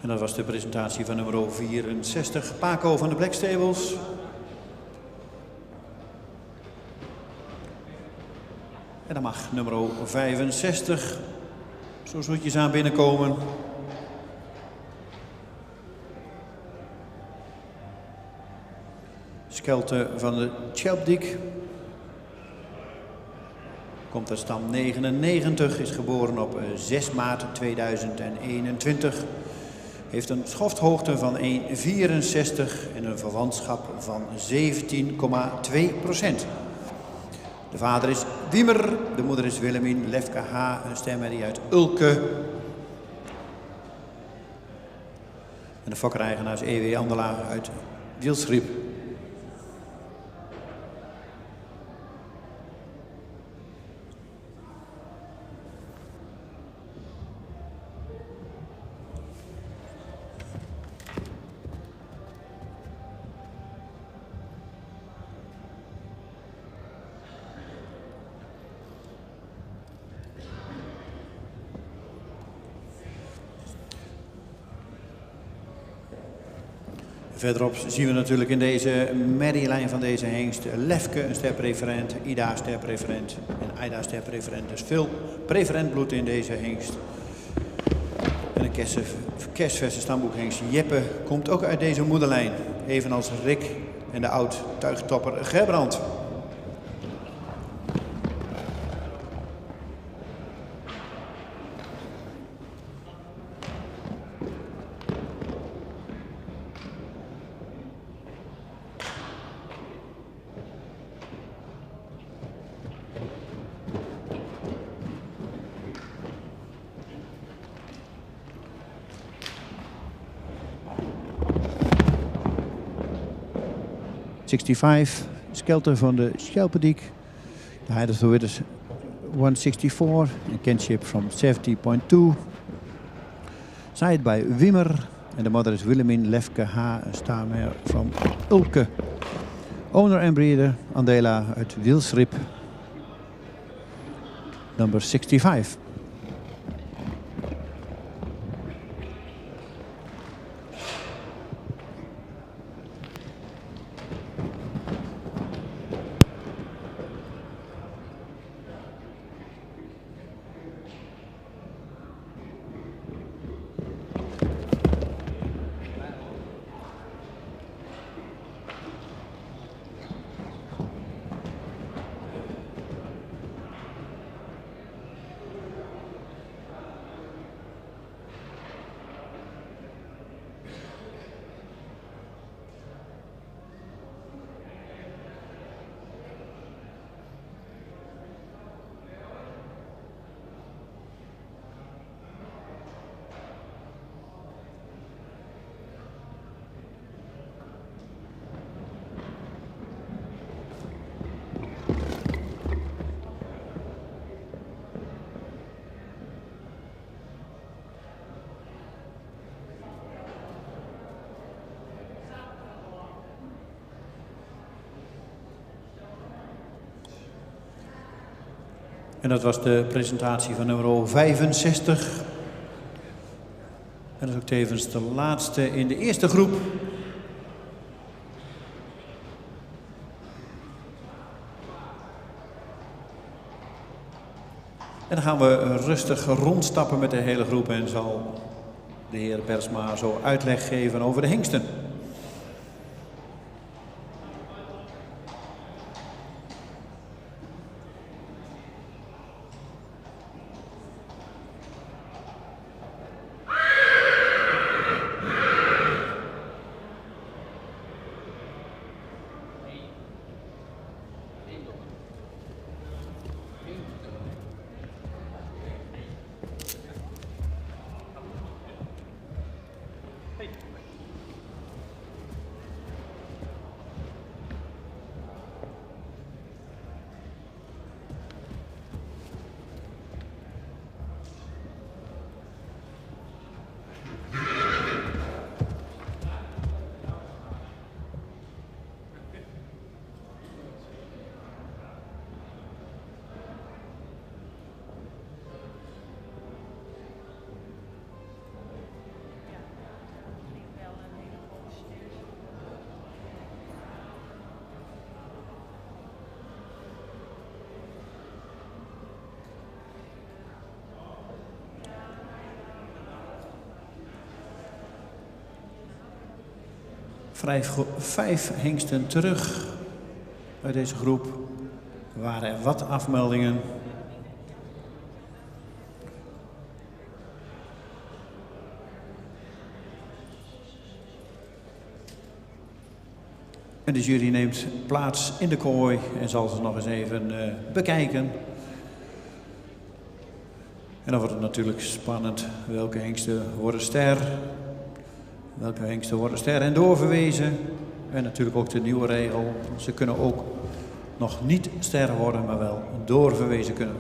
S1: En dat was de presentatie van nummer 64, Paco van de Blackstables. En dan mag nummer 65 zo zoetjes aan binnenkomen. Skelte van de Tjelpdik. Komt uit stam 99, is geboren op 6 maart 2021. Heeft een schofthoogte van 1,64 en een verwantschap van 17,2%. De vader is Wiemer, de moeder is Willemien Lefke H, een stermerrie uit Ulke. En de fokker-eigenaar is E.W. Andela uit Wielsriep. Verderop zien we natuurlijk in deze merrielijn van deze hengst Lefke, een sterpreferent, Ida sterpreferent en Aida sterpreferent. Dus veel preferent bloed in deze hengst. En een kerstverse stamboekhengst Jeppe komt ook uit deze moederlijn. Evenals Rick en de oud-tuigtopper Gerbrand. 65, Skelter van de Schelpendiek. The height of the width is 164, and kinship from 70.2. Side by Wimmer, and the mother is Willemien Lefke H. Stamer from Ulke. Owner and breeder Andela uit Wilsrip, number 65. En dat was de presentatie van nummer 65. En dat is ook tevens de laatste in de eerste groep. En dan gaan we rustig rondstappen met de hele groep en zal de heer Bersma zo uitleg geven over de hengsten. Vijf hengsten terug uit deze groep. Er waren er wat afmeldingen. En de jury neemt plaats in de kooi en zal ze nog eens even bekijken. En dan wordt het natuurlijk spannend. Welke hengsten worden ster? Welke hengsten worden ster en doorverwezen? En natuurlijk ook de nieuwe regel. Ze kunnen ook nog niet ster worden, maar wel doorverwezen kunnen.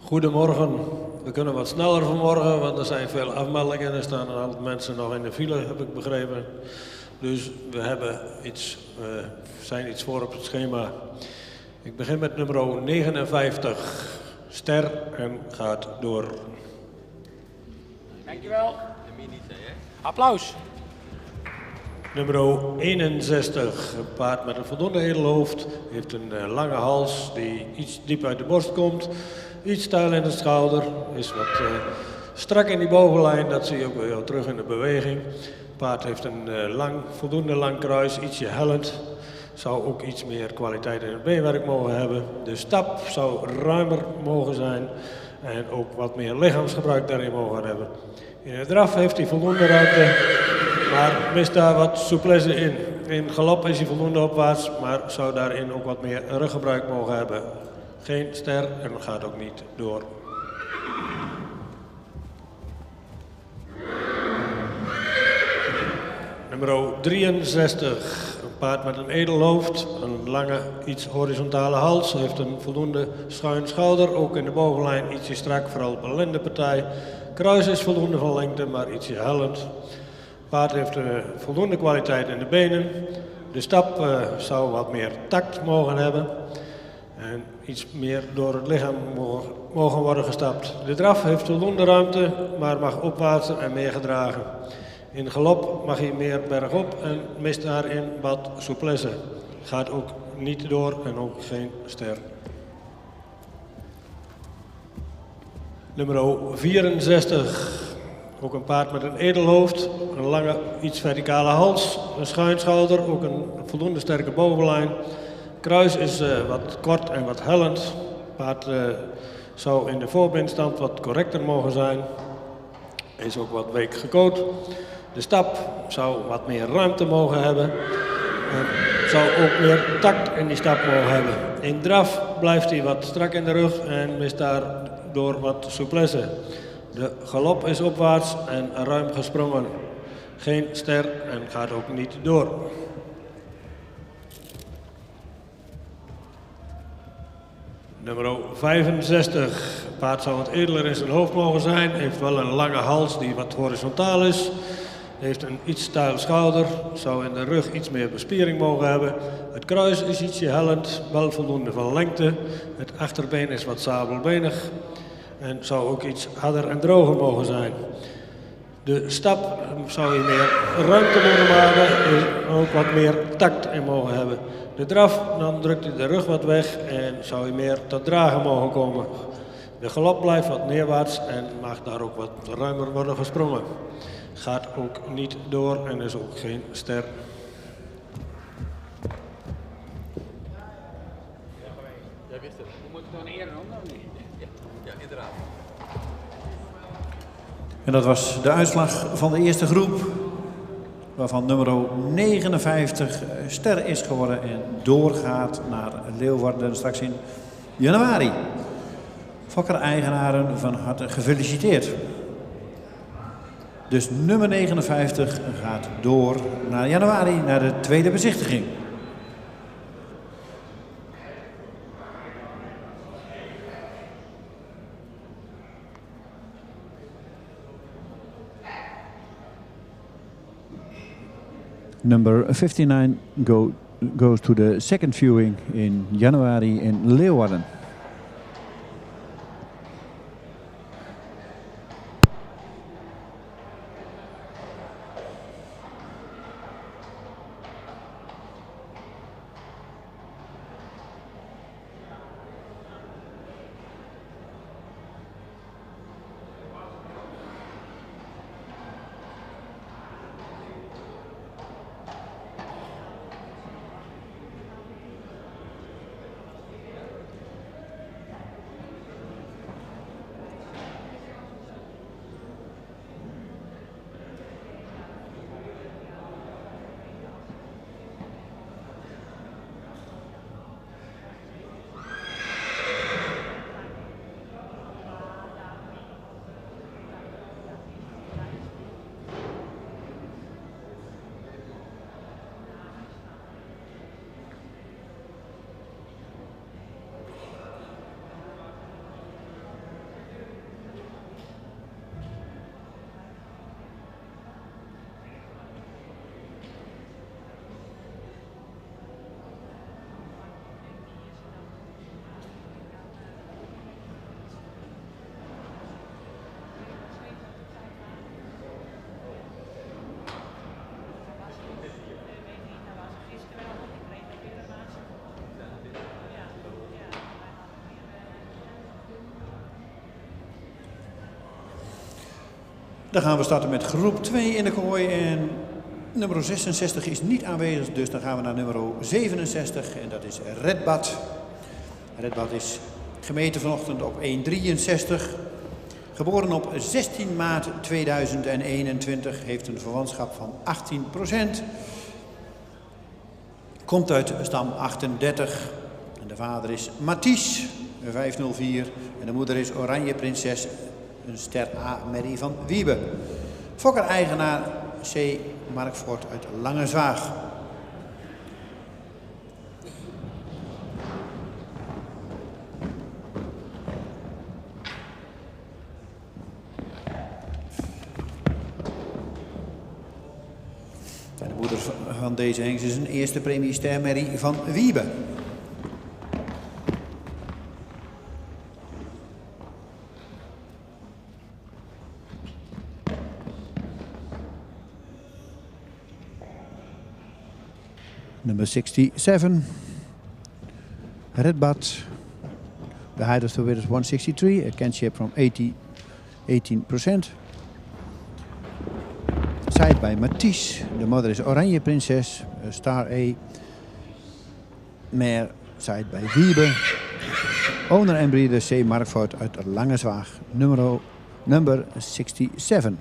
S2: Goedemorgen. We kunnen wat sneller vanmorgen, want er zijn veel afmeldingen. Er staan een aantal mensen nog in de file, heb ik begrepen. Dus we zijn iets voor op het schema. Ik begin met nummer 59, Ster, en gaat door.
S3: Dankjewel. Applaus.
S2: Nummer 61, een paard met een voldoende edelhoofd, heeft een lange hals die iets diep uit de borst komt, iets stijl in de schouder, is wat strak in die bovenlijn, dat zie je ook weer terug in de beweging. Het paard heeft een voldoende lang kruis, ietsje hellend, zou ook iets meer kwaliteit in het beenwerk mogen hebben. De stap zou ruimer mogen zijn en ook wat meer lichaamsgebruik daarin mogen hebben. In het draf heeft hij voldoende ruimte, maar mist daar wat souplesse in. In galop is hij voldoende opwaarts, maar zou daarin ook wat meer ruggebruik mogen hebben. Geen ster en gaat ook niet door. Nummer 63, een paard met een edel hoofd, een lange, iets horizontale hals, heeft een voldoende schuin schouder, ook in de bovenlijn ietsje strak, vooral op een lindenpartij. Kruis is voldoende van lengte, maar ietsje hellend. Het paard heeft voldoende kwaliteit in de benen. De stap zou wat meer tact mogen hebben en iets meer door het lichaam mogen worden gestapt. De draf heeft voldoende ruimte, maar mag opwaartsen en meer gedragen. In galop mag hij meer bergop en mist daarin wat souplesse. Gaat ook niet door en ook geen ster. Nummer 64, ook een paard met een edelhoofd, een lange, iets verticale hals, een schuin schouder, ook een voldoende sterke bovenlijn. Kruis is wat kort en wat hellend. Het paard zou in de voorbeenstand wat correcter mogen zijn. Is ook wat week gekoot. De stap zou wat meer ruimte mogen hebben. En zou ook meer tact in die stap mogen hebben. In draf blijft hij wat strak in de rug en mist daardoor wat souplesse. De galop is opwaarts en ruim gesprongen. Geen ster en gaat ook niet door. Nummer 65. Het paard zou wat edeler in zijn hoofd mogen zijn. Heeft wel een lange hals die wat horizontaal is. Heeft een iets steil schouder. Zou in de rug iets meer bespiering mogen hebben. Het kruis is ietsje hellend, wel voldoende van lengte. Het achterbeen is wat sabelbenig. En zou ook iets harder en droger mogen zijn. De stap zou je meer ruimte mogen maken en ook wat meer tact in mogen hebben. De draf, dan drukt hij de rug wat weg en zou je meer tot dragen mogen komen. De galop blijft wat neerwaarts en mag daar ook wat ruimer worden gesprongen. Gaat ook niet door en is ook geen ster.
S3: Jij wist het. We moeten dan eerder om, of niet? Ja, inderdaad.
S1: En dat was de uitslag van de eerste groep, waarvan nummer 59 ster is geworden en doorgaat naar Leeuwarden straks in januari. Fokker-eigenaren van harte gefeliciteerd. Dus nummer 59 gaat door naar januari, naar de tweede bezichtiging. Number 59 goes to the second viewing in January in Leeuwarden. Dan gaan we starten met groep 2 in de kooi en nummer 66 is niet aanwezig, dus dan gaan we naar nummer 67 en dat is Redbad. Redbad is gemeten vanochtend op 1,63. Geboren op 16 maart 2021, heeft een verwantschap van 18%. Komt uit stam 38 en de vader is Mathies, 504 en de moeder is Oranje Prinses, een ster A. Mary van Wiebe. Fokker-eigenaar C. Mark Voort uit Langezwaag. En de moeder van deze hengst is een eerste premie ster Mary van Wiebe. Number 67, Redbad. The height of the width is 163, a can shape from 18%. Side by Mathies, the mother is Oranje Prinses, star A. Mare, side by Wiebe. Owner en breeder C. Markvoort uit Langezwaag, number 67.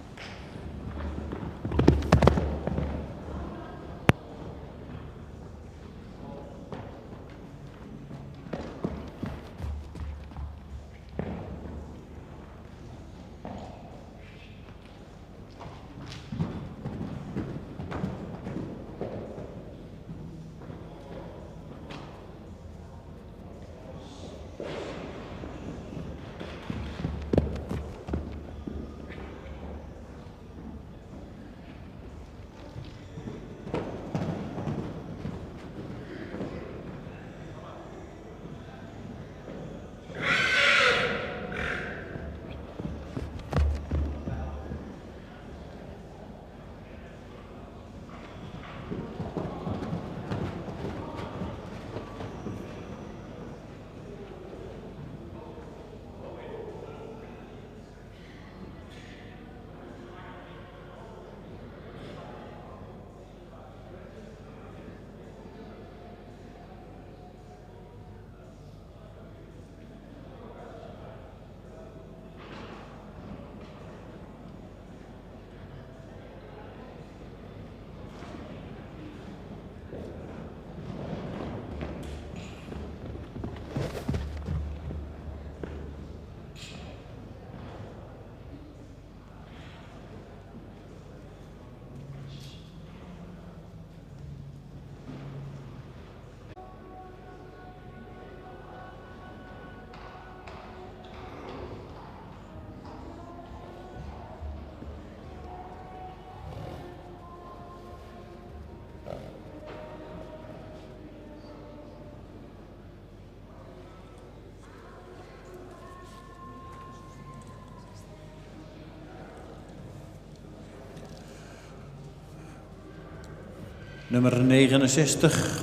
S1: Nummer 69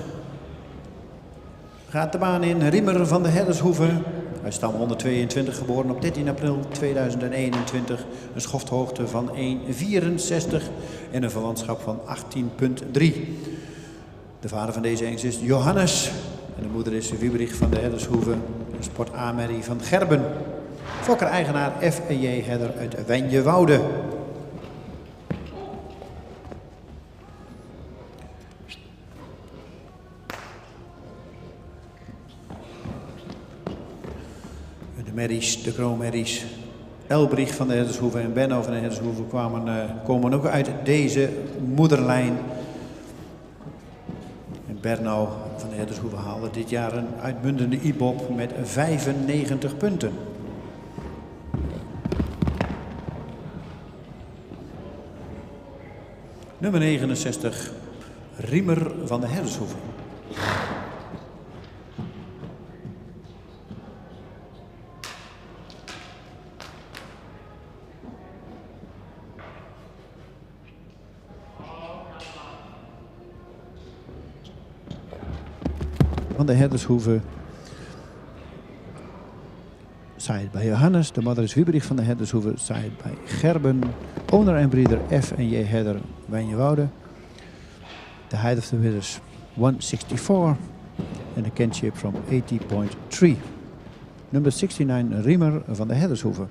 S1: gaat de baan in. Riemer van de Herdershoeve. Hij is stam 122, geboren op 13 april 2021. Een schofthoogte van 1,64 en een verwantschap van 18,3. De vader van deze hengst is Johannes. En de moeder is Wieberich van de Herdershoeve. Een sport A. Mary van Gerben. Fokker-eigenaar F.E.J. Herder uit Wenjewoude. De kroonmerries Elbrich van de Herdershoeve en Benno van de Herdershoeve komen ook uit deze moederlijn. En Benno van de Herdershoeve haalde dit jaar een uitmuntende IBOP met 95 punten. Nummer 69, Riemer van de Herdershoeve. Van de Herdershoeve side by Johannes. De mother is Wieberich van de Heddershoeve, side by Gerben. Owner and breeder F en J. Herder Wijnjewoude. The height of the winners 164 and a kinship from 80.3. Number 69 Riemer van de Heddershoeve.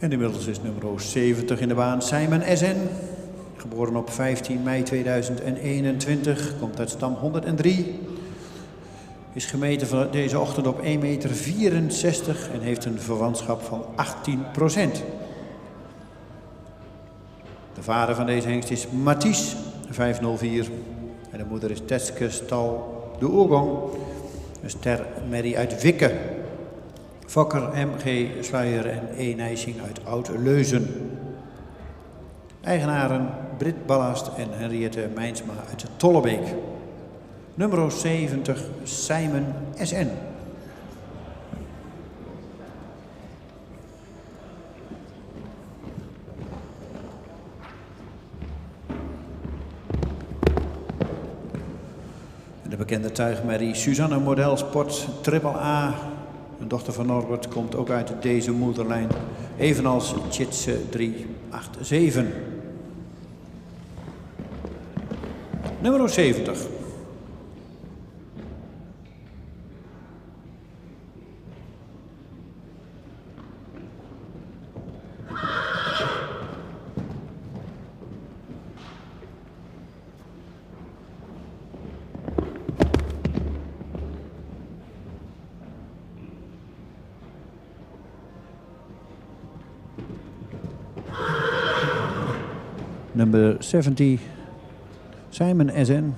S1: En inmiddels is nummer 70 in de baan Simon SN. Geboren op 15 mei 2021. Komt uit stam 103. Is gemeten van deze ochtend op 1,64 meter en heeft een verwantschap van 18%. De vader van deze hengst is Mathies, 504. En de moeder is Teske Stal de Oergong. Een stermerrie uit Wikke. Fokker, M.G. Sluijer en E. Nijsing uit Oud-Leuzen. Eigenaren Brit Ballast en Henriette Mijnsma uit Tollebeek. Nummer 70 Simon SN. De bekende tuigmerrie Suzanne Model Sport Triple A. Een dochter van Norbert komt ook uit deze moederlijn. Evenals Chitse 387. Nummer 70. Number 70, Simon SN.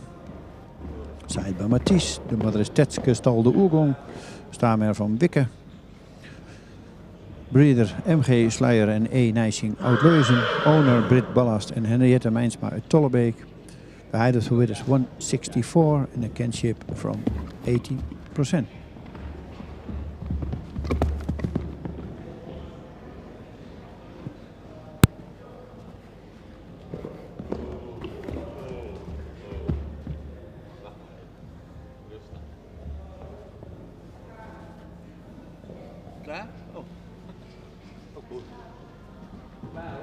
S1: Side by Mathies. De moeder is Tetske Stal de Oergong. Stamer van Wikke. Breeder M.G. Sluijer en E. Nijsing Oud-Leuzen. Owner Brit Ballast en Henriette Mijnsma uit Tollebeek. The height of the width is 164 and a kinship from 80%.
S3: Klaar? Oh. Oh, goed. Klaar.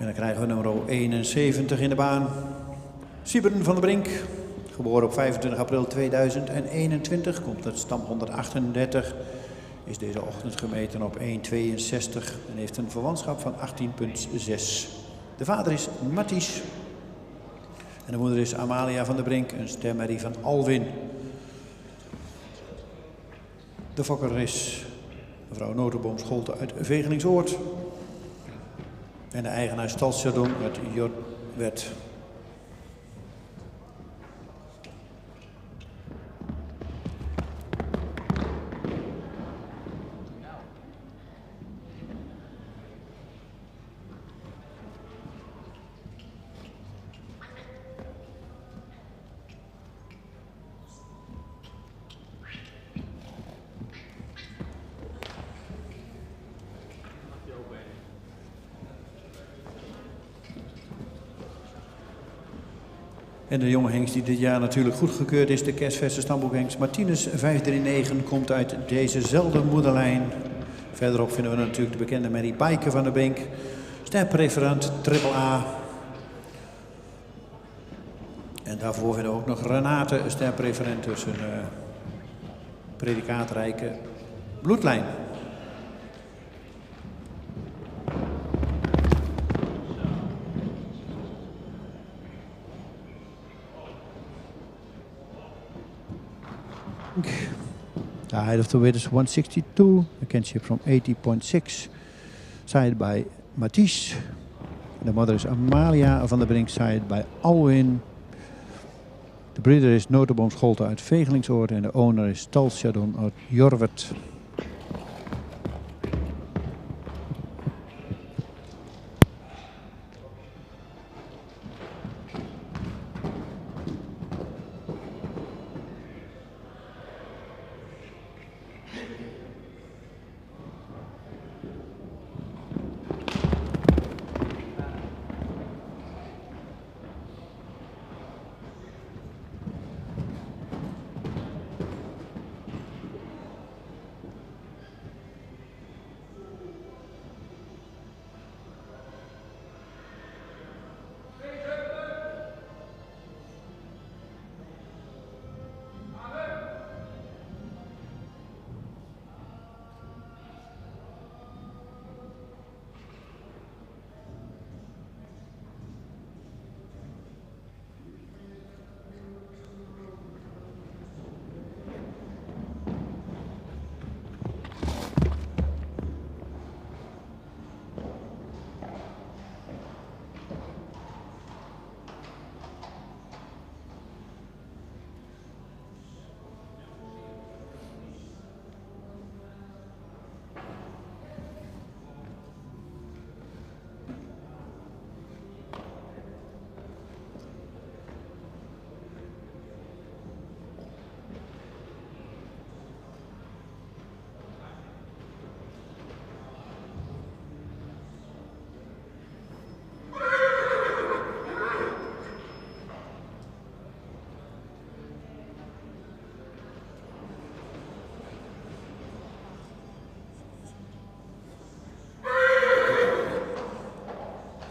S1: En dan krijgen we nummer 71 in de baan. Siebren van der Brink, geboren op 25 april 2021, komt uit stam 138. Is deze ochtend gemeten op 1,62 en heeft een verwantschap van 18,6. De vader is Mathies. En de moeder is Amalia van der Brink, een stemmerrie van Alwin. De fokker is mevrouw Notenboom Scholte uit Vegelingsoord. En de eigenaar Stalsjadon uit Jorwerd. En de jonge hengst die dit jaar natuurlijk goedgekeurd is, de kerstverse stamboekhengst Martinus 539, komt uit dezezelfde moederlijn. Verderop vinden we natuurlijk de bekende Mary Baaike van der Brink, sterpreferent AAA. En daarvoor vinden we ook nog Renate, sterpreferent, dus een predikaatrijke bloedlijn. The height of the weight is 162, a kinship from 80.6, sired by Mathies. The mother is Amalia van der Brink, sired by Alwin. De breeder is Notenboom Scholte uit Vegelingsoord en de owner is Stalsjadon uit Jorwerd.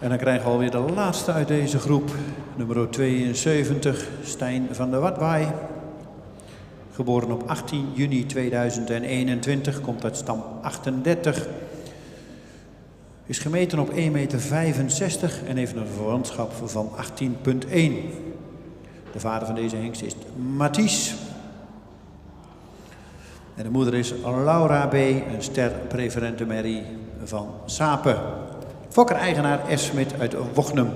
S1: En dan krijgen we alweer de laatste uit deze groep. Nummer 72, Stijn van der Watwaai. Geboren op 18 juni 2021, komt uit stam 38. Is gemeten op 1,65 meter en heeft een verwantschap van 18,1. De vader van deze hengst is Mathies. En de moeder is Laura B., een sterpreferente merrie van Sapen. Fokker-eigenaar S. Smit uit Wochnum.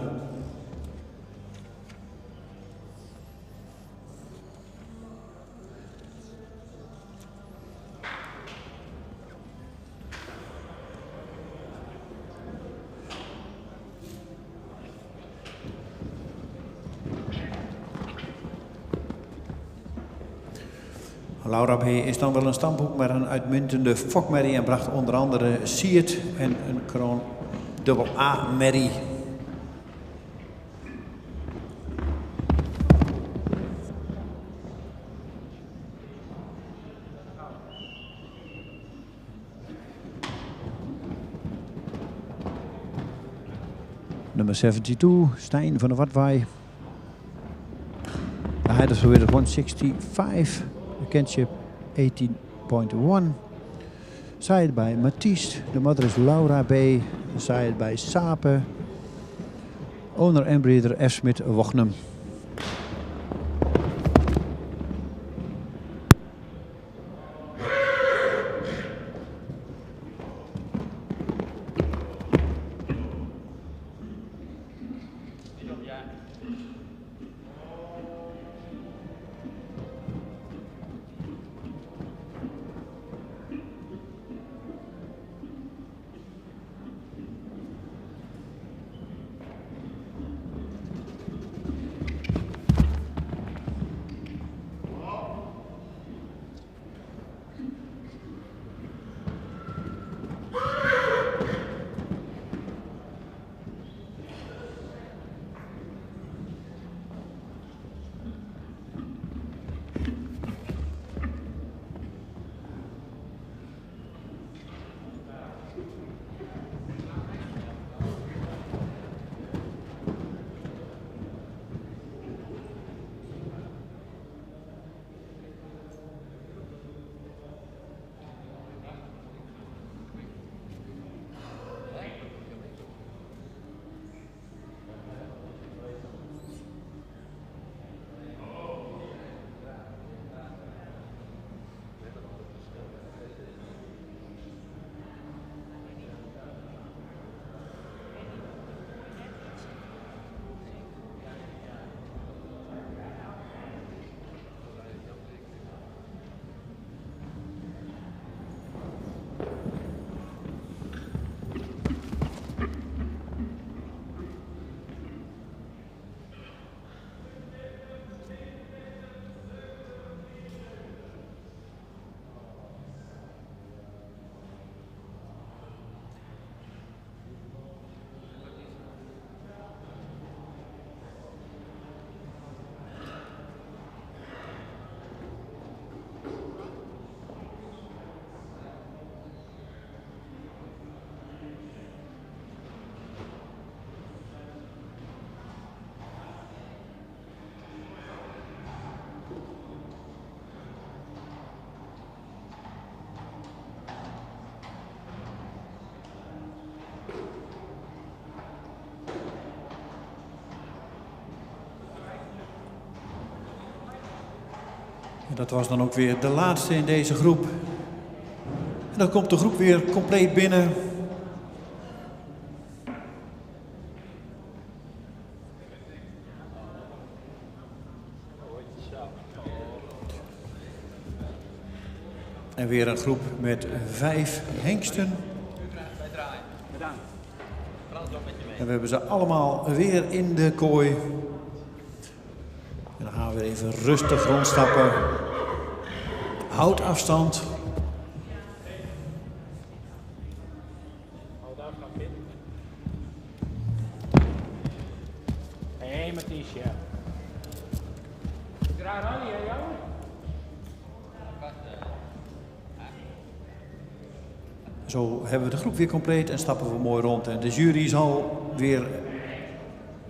S1: Laura B. is dan wel een stamboek, maar een uitmuntende fokmerrie en bracht onder andere Siert en een kroon AA merrie. Number 72, Stijn van der Watwaai. The height of the weight is 165. Championship 18.1. Sighted by Matisse. The mother is Laura B. Sighted by Sape. Owner and breeder F. Smit Wochnum. Dat was dan ook weer de laatste in deze groep. En dan komt de groep weer compleet binnen. En weer een groep met 5 hengsten. En we hebben ze allemaal weer in de kooi. En dan gaan we even rustig rondstappen. Houd afstand.
S3: Hé, Mathies, ja. Draai aan, hè, jou?
S1: Zo hebben we de groep weer compleet en stappen we mooi rond. En de jury zal weer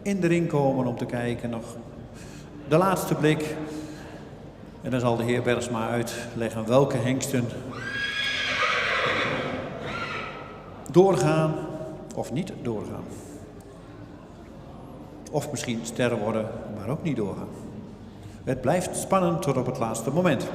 S1: in de ring komen om te kijken. Nog de laatste blik. En dan zal de heer Bergsma uitleggen welke hengsten doorgaan of niet doorgaan. Of misschien sterren worden, maar ook niet doorgaan. Het blijft spannend tot op het laatste moment.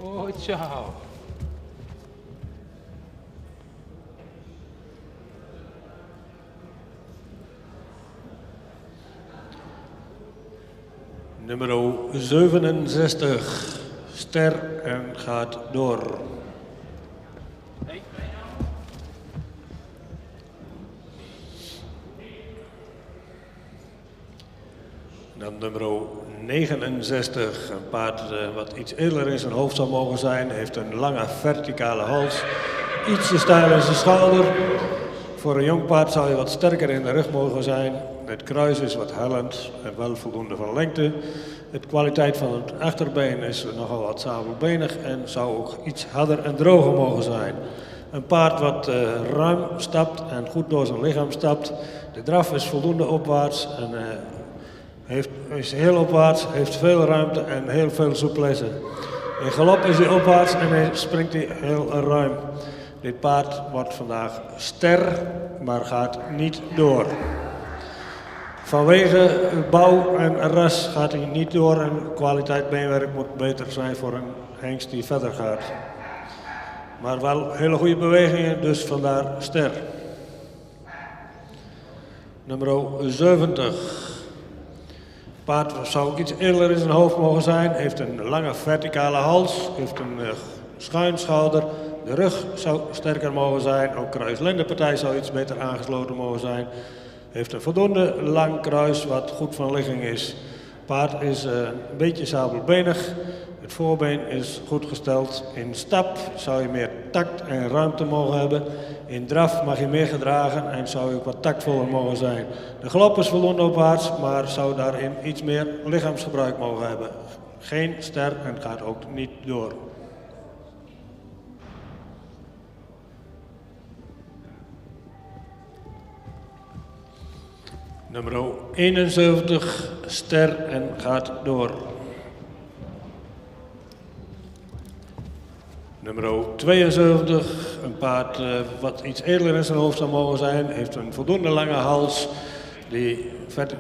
S3: Oh, ciao.
S2: Nummer 67, ster en gaat door. Dan nummer 69, een paard wat iets eerder in zijn hoofd zou mogen zijn, heeft een lange verticale hals, ietsje stijl in zijn schouder. Voor een jong paard zou je wat sterker in de rug mogen zijn. Het kruis is wat hellend en wel voldoende van lengte. De kwaliteit van het achterbeen is nogal wat sabelbenig en zou ook iets harder en droger mogen zijn. Een paard wat ruim stapt en goed door zijn lichaam stapt. De draf is voldoende opwaarts en is heel opwaarts, heeft veel ruimte en heel veel souplesse. In galop is hij opwaarts en springt hij heel ruim. Dit paard wordt vandaag ster, maar gaat niet door. Vanwege bouw en ras gaat hij niet door en kwaliteit beenwerk moet beter zijn voor een hengst die verder gaat. Maar wel hele goede bewegingen, dus vandaar ster. Nummer 70. Paard zou iets eerder in zijn hoofd mogen zijn, heeft een lange verticale hals, heeft een schuin schouder. De rug zou sterker mogen zijn, ook kruislendenpartij zou iets beter aangesloten mogen zijn. Heeft een voldoende lang kruis wat goed van ligging is. Paard is een beetje sabelbenig. Het voorbeen is goed gesteld. In stap zou je meer tact en ruimte mogen hebben. In draf mag je meer gedragen en zou je ook wat tactvoller mogen zijn. De galop is voldoende opwaarts, maar zou daarin iets meer lichaamsgebruik mogen hebben. Geen ster en gaat ook niet door. Nummer 71, ster en gaat door. Nummer 72, een paard wat iets eerder in zijn hoofd zou mogen zijn, heeft een voldoende lange hals die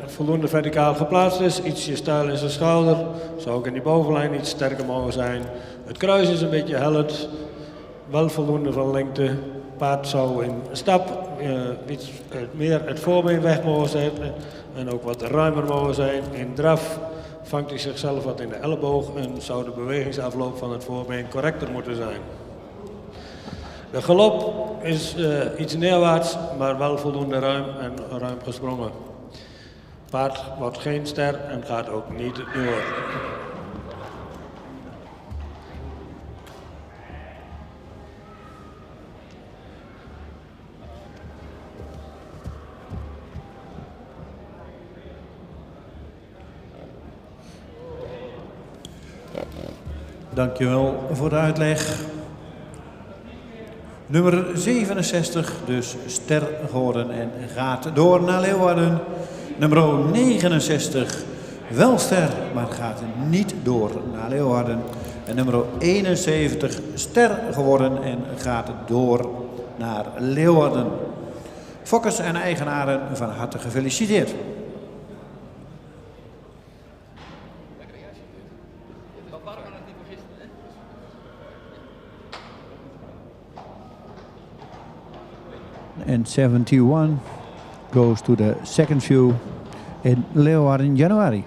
S2: voldoende verticaal geplaatst is, ietsje stijl in zijn schouder, zou ook in die bovenlijn iets sterker mogen zijn. Het kruis is een beetje hellend, wel voldoende van lengte. Paard zou in stap iets meer het voorbeen weg mogen zetten en ook wat ruimer mogen zijn. In draf vangt hij zichzelf wat in de elleboog en zou de bewegingsafloop van het voorbeen correcter moeten zijn. De galop is iets neerwaarts, maar wel voldoende ruim en ruim gesprongen. Paard wordt geen ster en gaat ook niet door.
S1: Dankjewel voor de uitleg. Nummer 67, dus ster geworden en gaat door naar Leeuwarden. Nummer 69, wel ster, maar gaat niet door naar Leeuwarden. En nummer 71, ster geworden en gaat door naar Leeuwarden. Fokkers en eigenaren van harte gefeliciteerd.
S4: And 71 goes to the second view in Leeuwarden, January.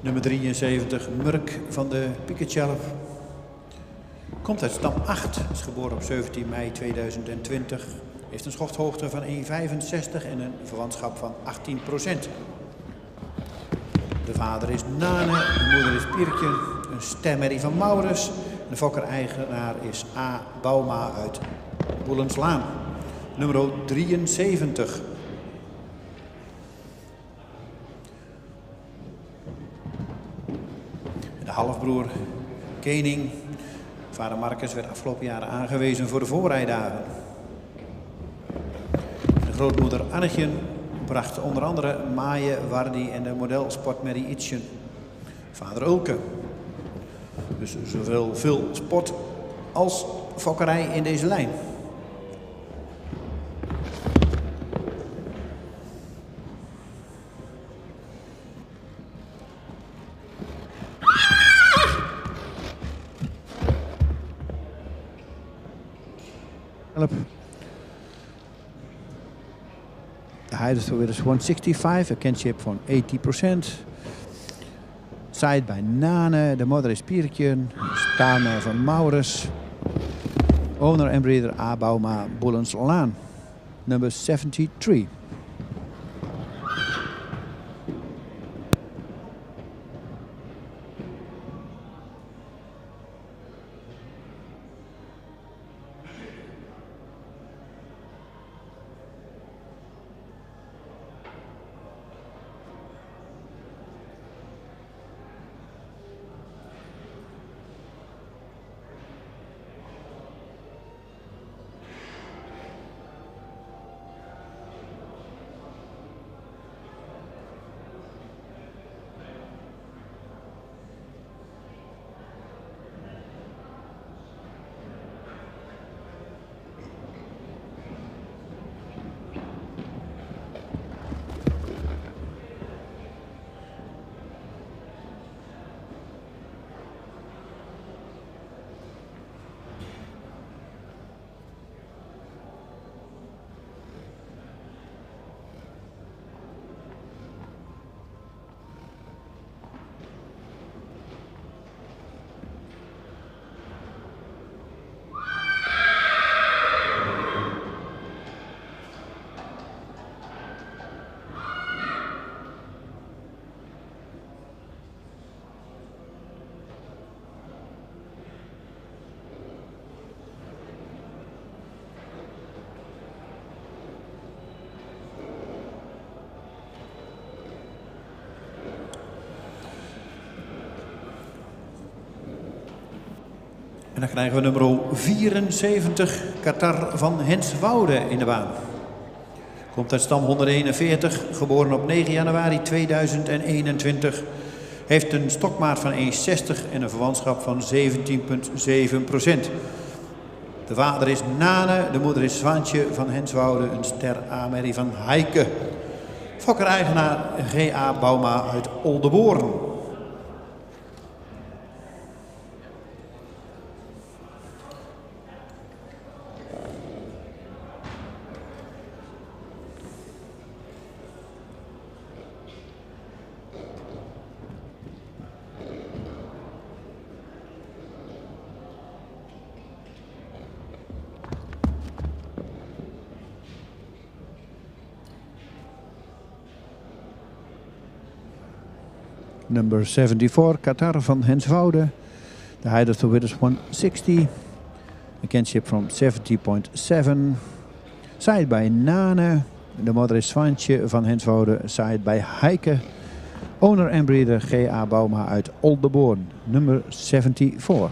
S1: Nummer 73, Murk van de Piekertjelp. Komt uit stam 8, is geboren op 17 mei 2020. Heeft een schochthoogte van 1,65 en een verwantschap van 18%. De vader is Nane, de moeder is Piertje, een stemmerrie van Maurus. De fokker-eigenaar is A. Bouma uit Boelenslaan. Nummer 73. De halfbroer Kening. Vader Marcus werd afgelopen jaren aangewezen voor de voorrijdagen. De grootmoeder Annetje bracht onder andere Maaie, Wardi en de modelsportmerrie Ietsjen. Vader Ulke. Dus zowel veel sport als fokkerij in deze lijn.
S4: The height of the width is 165, a kinship van 80%. Side by Nane, de moeder is Piertje, stamer van Maurus. Owner en breeder A. Bouma, Boelenslaan. Number 73.
S1: En dan krijgen we nummer 74, Qatar van Henswoude in de baan. Komt uit stam 141, geboren op 9 januari 2021. Heeft een stokmaat van 1,60 en een verwantschap van 17,7%. De vader is Nane, de moeder is Zwaantje van Henswoude, een ster A-merrie van Heike. Fokker-eigenaar G.A. Bouma uit Oldenboorn.
S4: Number 74, Qatar van Henswoude. The height of the width is 160. A kinship from 70.7. Side by Nane. De moeder is Zwaantje van Henswoude. Side by Heike. Owner en breeder G.A. Bouma uit Oldenboorn. Number 74.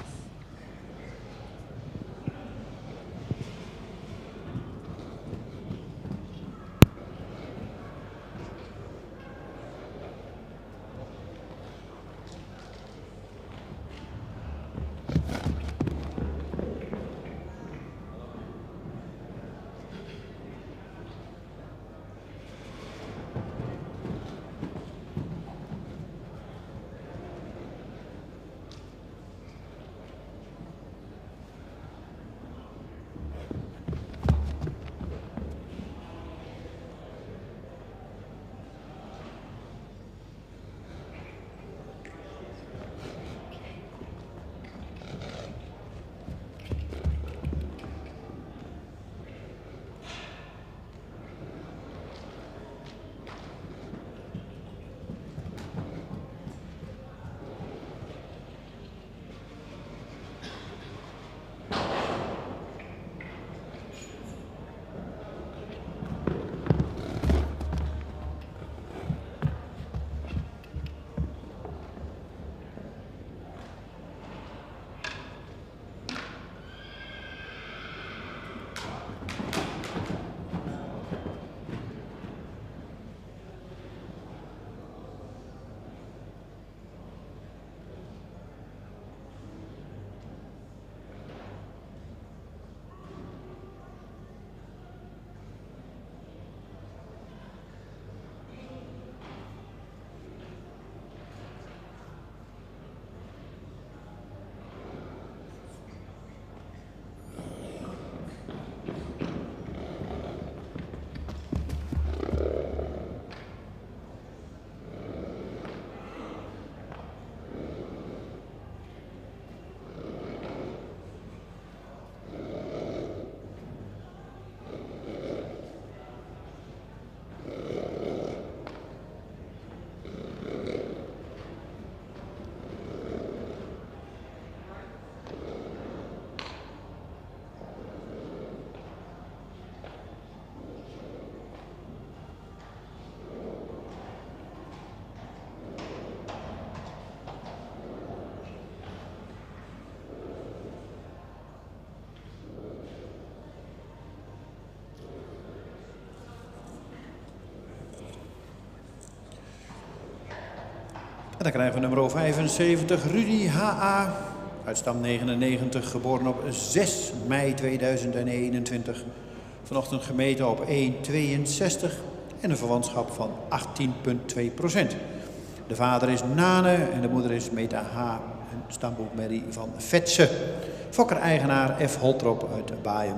S1: En dan krijgen we nummer 75, Rudy H.A. Uit stam 99, geboren op 6 mei 2021. Vanochtend gemeten op 1,62 en een verwantschap van 18,2%. De vader is Nane en de moeder is Meta H. Een stamboekmerrie van Vetse. Fokker-eigenaar F. Holtrop uit Baaien.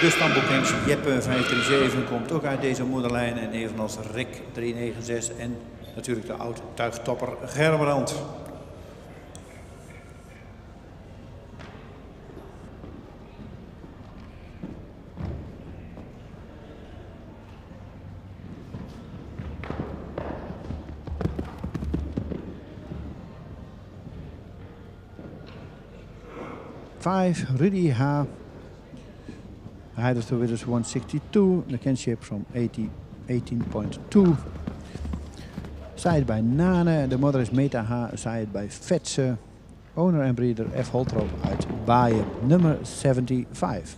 S1: De stamboekhengst Jeppe 537 komt ook uit deze moederlijn en evenals Rick 396 en natuurlijk de oud-tuigtopper Gerbrand.
S4: Five, Rudy H. Height of the Withers 162, the kinship from 18.2. Sighted by Nane, the mother is Meta H, sighted by Vetse. Owner and breeder F. Holtrop uit Baaien, nummer 75.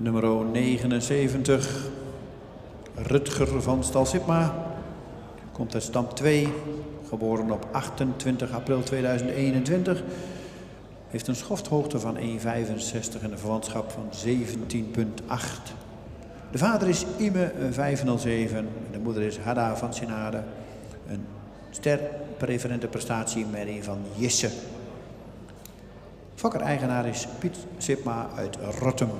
S1: Nummer 79, Rutger van Stalsipma. Komt uit stam 2, geboren op 28 april 2021. Heeft een schofthoogte van 1,65 en een verwantschap van 17,8. De vader is Ime 507 en de moeder is Hadda van Sinade. Een sterpreferente prestatie Mary van Jisse. Fokker-eigenaar is Piet Sipma uit Rottum.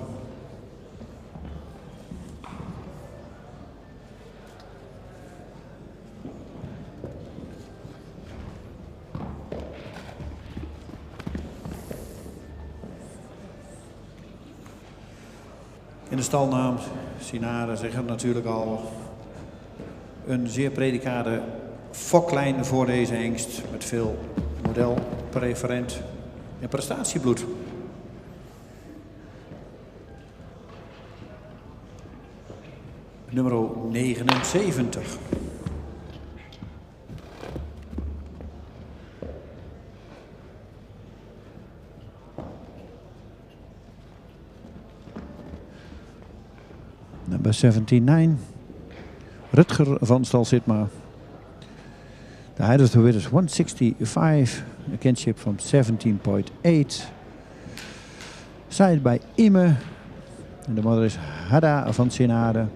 S1: In de stalnaam Sinade zeggen we natuurlijk al een zeer predikate foklijn voor deze hengst met veel modelpreferent en prestatiebloed. Nummer 79.
S4: Number 79. Rutger van Stal Sitma. The height of the width is 165. A kinship from 17.8. Sighted by Ime. And the mother is Hadda van Sinade.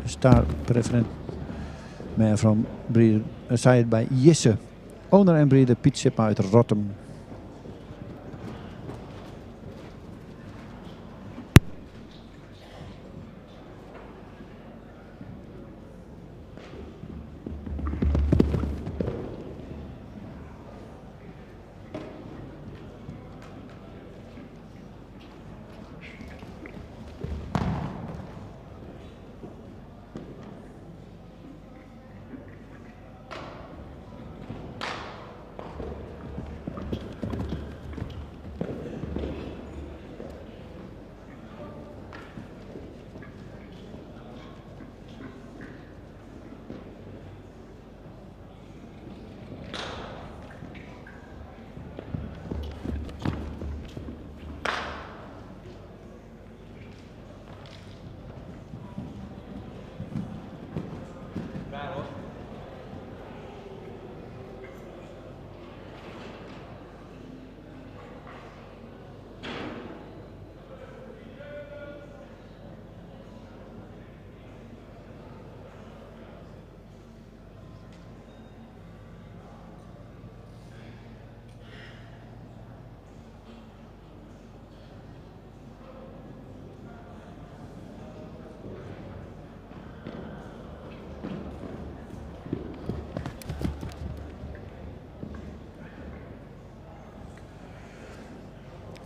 S4: Star preferent man from breeder. Sighted by Jisse. Owner en breeder Piet Sipma uit Rottum.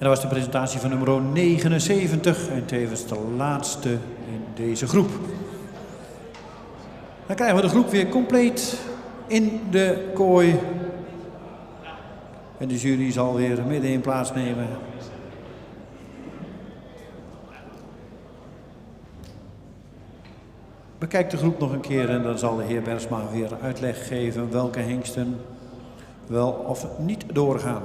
S1: En dat was de presentatie van nummer 79 en tevens de laatste in deze groep. Dan krijgen we de groep weer compleet in de kooi. En de jury zal weer middenin plaatsnemen. Bekijk de groep nog een keer en dan zal de heer Bergsma weer uitleg geven welke hengsten wel of niet doorgaan.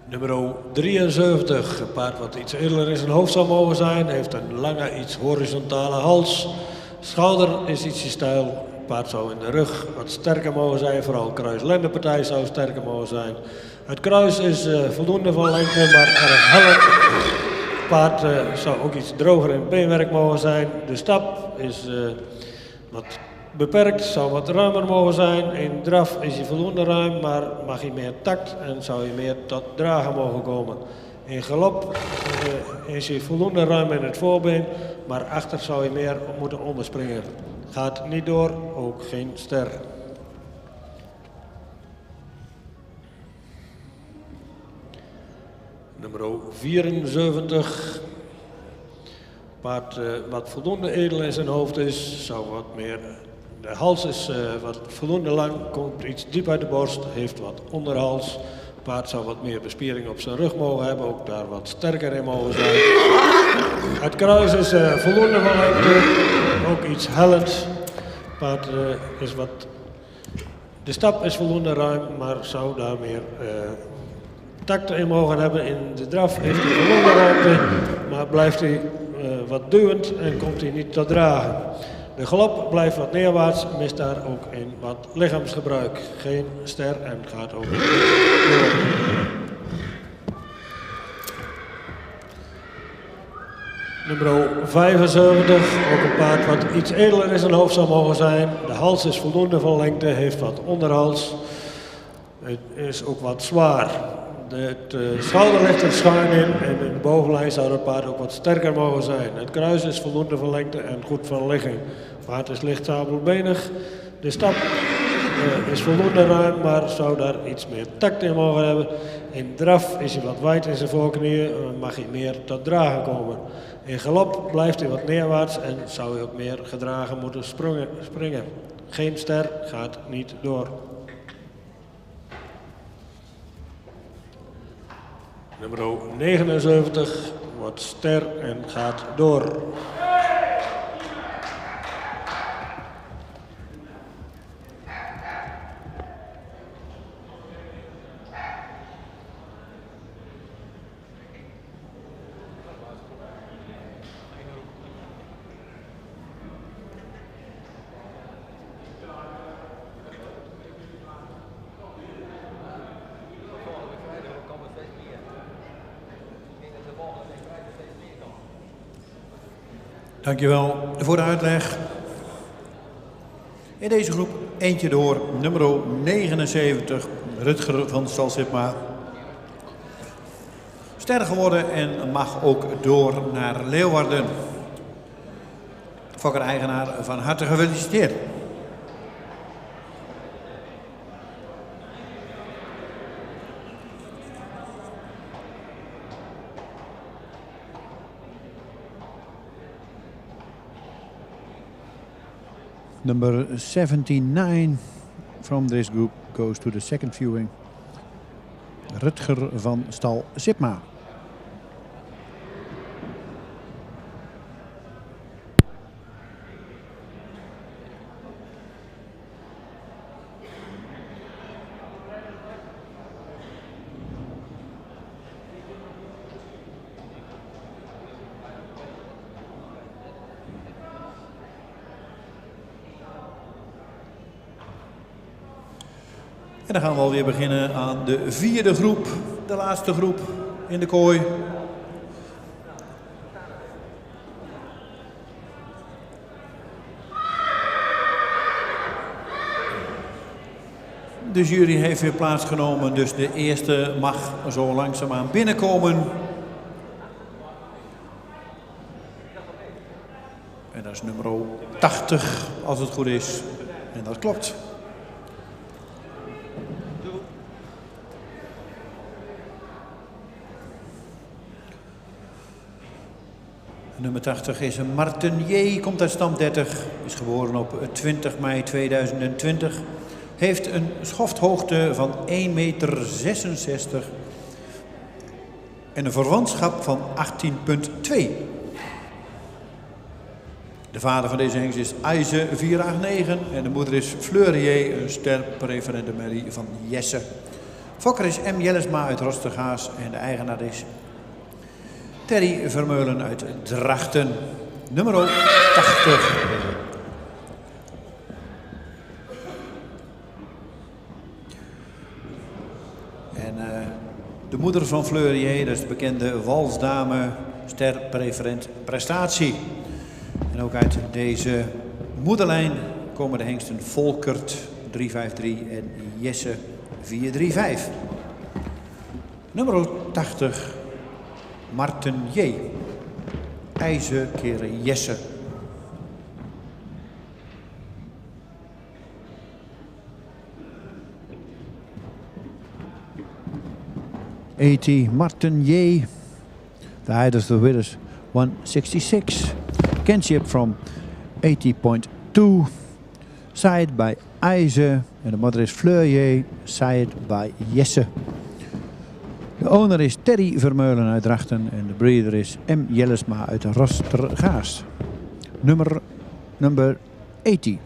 S2: Nummer 73, een paard wat iets edeler in zijn hoofd zou mogen zijn, heeft een lange, iets horizontale hals. Schouder is ietsje steil, het paard zou in de rug wat sterker mogen zijn, vooral kruis-lendenpartij zou sterker mogen zijn. Het kruis is voldoende van lengte, maar erg hellend. Het paard zou ook iets droger in het beenwerk mogen zijn. De stap is wat beperkt, zou wat ruimer mogen zijn. In draf is hij voldoende ruim, maar mag hij meer takt en zou hij meer tot dragen mogen komen. In galop is hij voldoende ruim in het voorbeen, maar achter zou hij meer moeten onderspringen. Gaat niet door, ook geen ster. Nummer 74. Paard wat voldoende edel in zijn hoofd is, zou wat meer. De hals is wat voldoende lang, komt iets diep uit de borst, heeft wat onderhals. Het paard zou wat meer bespiering op zijn rug mogen hebben, ook daar wat sterker in mogen zijn. Het kruis is voldoende van lengte, ook iets hellend. Het paard is wat. De stap is voldoende ruim, maar zou daar meer takt in mogen hebben. In de draf heeft hij voldoende ruimte, maar blijft hij wat duwend en komt hij niet tot dragen. De galop blijft wat neerwaarts, mist daar ook in wat lichaamsgebruik. Geen ster en gaat ook niet door. Nummer 75, ook een paard wat iets edeler in zijn hoofd zou mogen zijn. De hals is voldoende van lengte, heeft wat onderhals. Het is ook wat zwaar. Het schouder ligt er schuin in en in de bovenlijn zou het paard ook wat sterker mogen zijn. Het kruis is voldoende van lengte en goed van ligging. Het paard is licht sabelbenig. De stap is voldoende ruim, maar zou daar iets meer takt in mogen hebben. In draf is hij wat wijd in zijn voorknieën, mag hij meer tot dragen komen. In galop blijft hij wat neerwaarts en zou hij ook meer gedragen moeten springen. Geen ster, gaat niet door. Nummer 79 wordt ster en gaat door.
S1: Dankjewel voor de uitleg. In deze groep eentje door, nummer 79, Rutger van Stal Sipma. Ster geworden en mag ook door naar Leeuwarden. Fokker-eigenaar, van harte gefeliciteerd.
S4: Number 79 from this group goes to the second viewing. Rutger van Stal Sipma.
S1: En dan gaan we alweer beginnen aan de vierde groep, de laatste groep in de kooi. De jury heeft weer plaatsgenomen, dus de eerste mag zo langzaamaan binnenkomen. En dat is nummer 80, als het goed is. En dat klopt. Nummer 80 is een Martin J, komt uit stam 30, is geboren op 20 mei 2020. Heeft een schofthoogte van 1,66 meter en een verwantschap van 18,2. De vader van deze hengst is Eise 489 en de moeder is Fleurier, een sterpreferendemerrie van Jesse. Fokker is M. Jellesma uit Rostergaas en de eigenaar is Terry Vermeulen uit Drachten. Nummer 80. En de moeder van Fleurier, dat is de bekende walsdame, ster preferent prestatie. En ook uit deze moederlijn komen de hengsten Volkert 353 en Jesse 435. Nummer 80, Marten J. IJzer keer Jesse.
S4: Martin J. The height of the width is 166. Kinship from 80.2. Side by IJzer. And the mother is Fleurier. Side by Jesse. De owner is Terry Vermeulen uit Drachten. En de breeder is M. Jellesma uit Rostergaas. Number 80.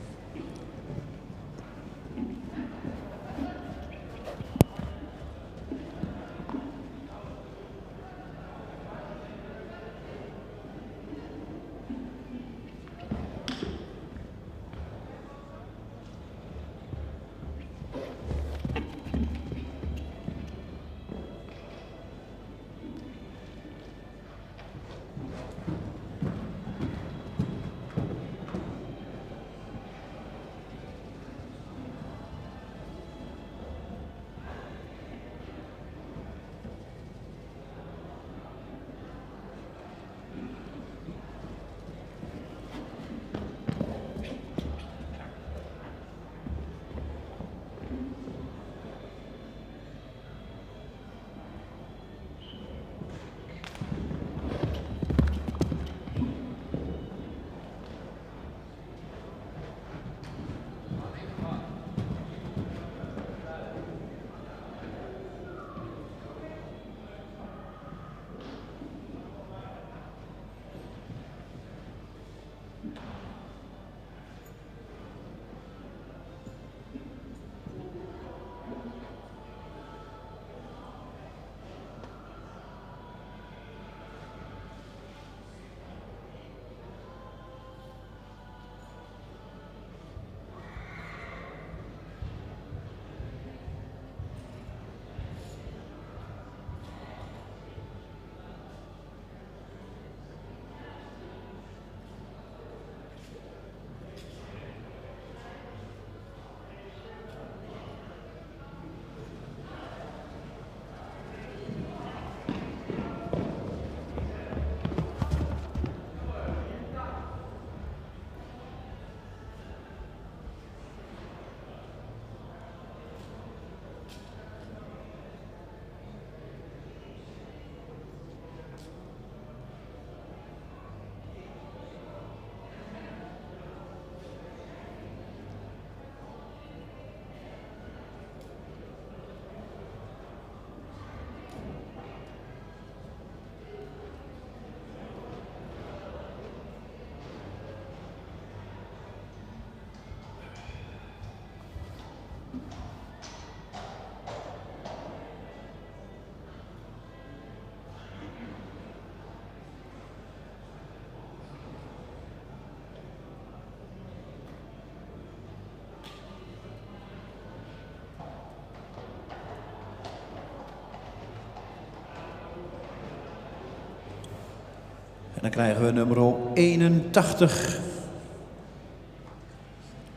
S1: En dan krijgen we nummer 81.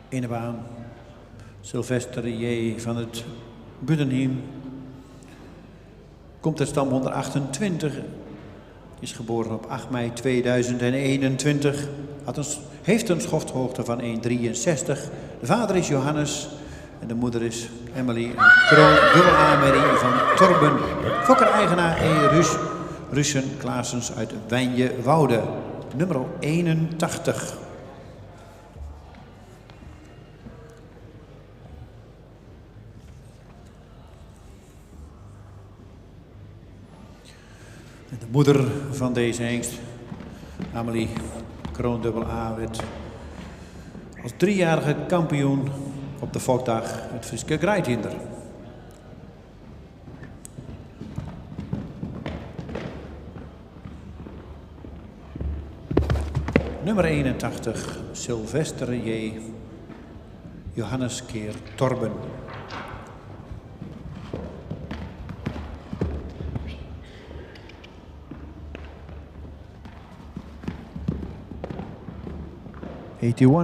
S1: In de baan. Sylvester J. van het Buddenheim. Komt uit stam 128. Is geboren op 8 mei 2021. Heeft een schofthoogte van 1,63. De vader is Johannes. En de moeder is Emily. Een kroon dubbel A-merrie van Torben. Fokker-eigenaar E. Russen Klaasens uit Wijnje-Woude. Nummer 81. De moeder van deze hengst, Amelie Kroondubbel A, werd als 3-jarige kampioen op de Fokdag het Friske Greithinder. Nummer 81, Sylvester J. Johannes keer Torben.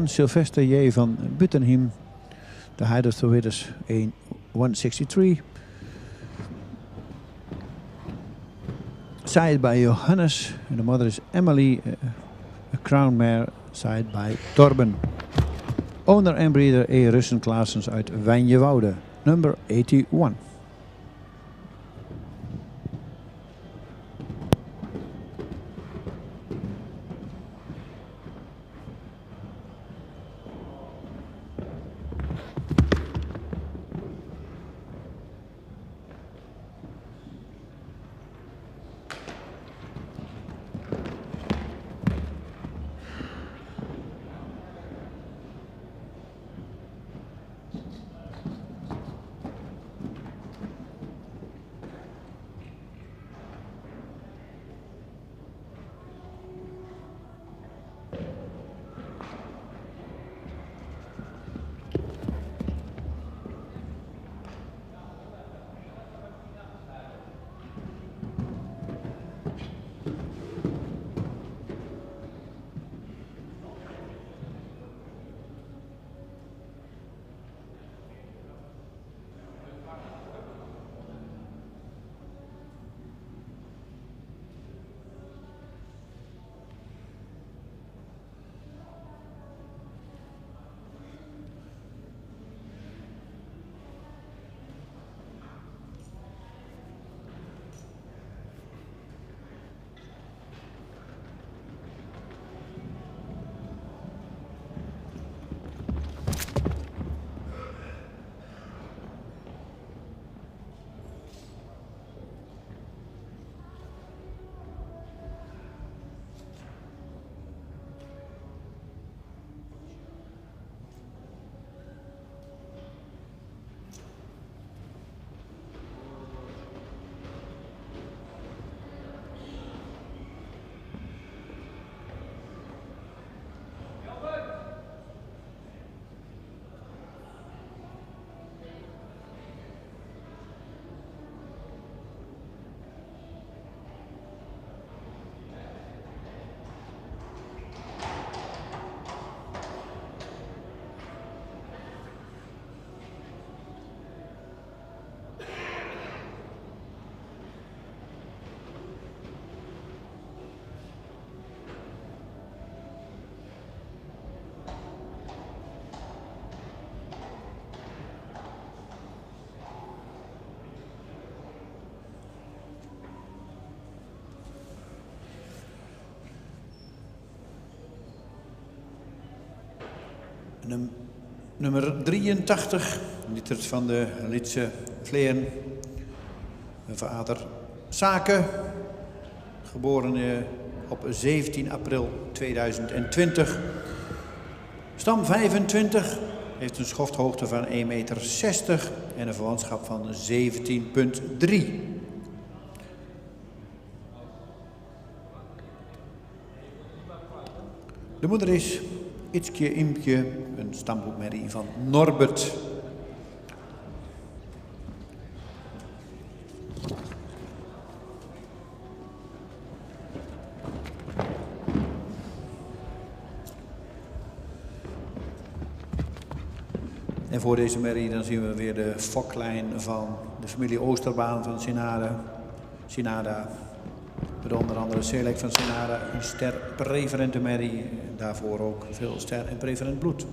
S4: Sylvester J. van Buttenheim. The height of the width is 163. Side by Johannes. And the mother is Emily, a crown mare, side by Torben. Owner en breeder E. Russen Claessens uit Wijnjewoude. Number 81.
S1: Nummer 83, littert van de Lidse Vleen. Vader Sake, geboren op 17 april 2020. Stam 25, heeft een schofthoogte van 1,60 meter en een verwantschap van 17,3. De moeder is Itske Imke, een stamboekmerrie van Norbert. En voor deze merrie dan zien we weer de foklijn van de familie Oosterbaan van Sinada. Met onder andere Select van Sinada, een ster preferente merrie. Daarvoor ook veel ster en preferent bloed.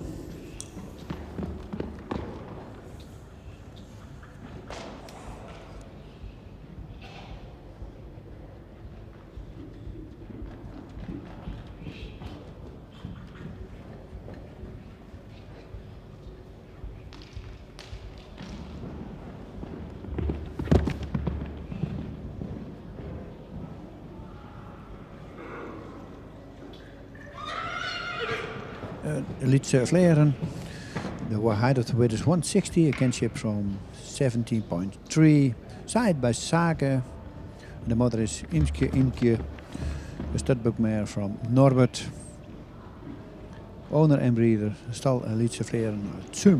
S4: Lidse Vleren. The height of the width is 160, a kinship from 17.3. Side by Sake. The mother is Imke, a studbook mare from Norbert. Owner en breeder, stal Lietse Vleren uit Zoom.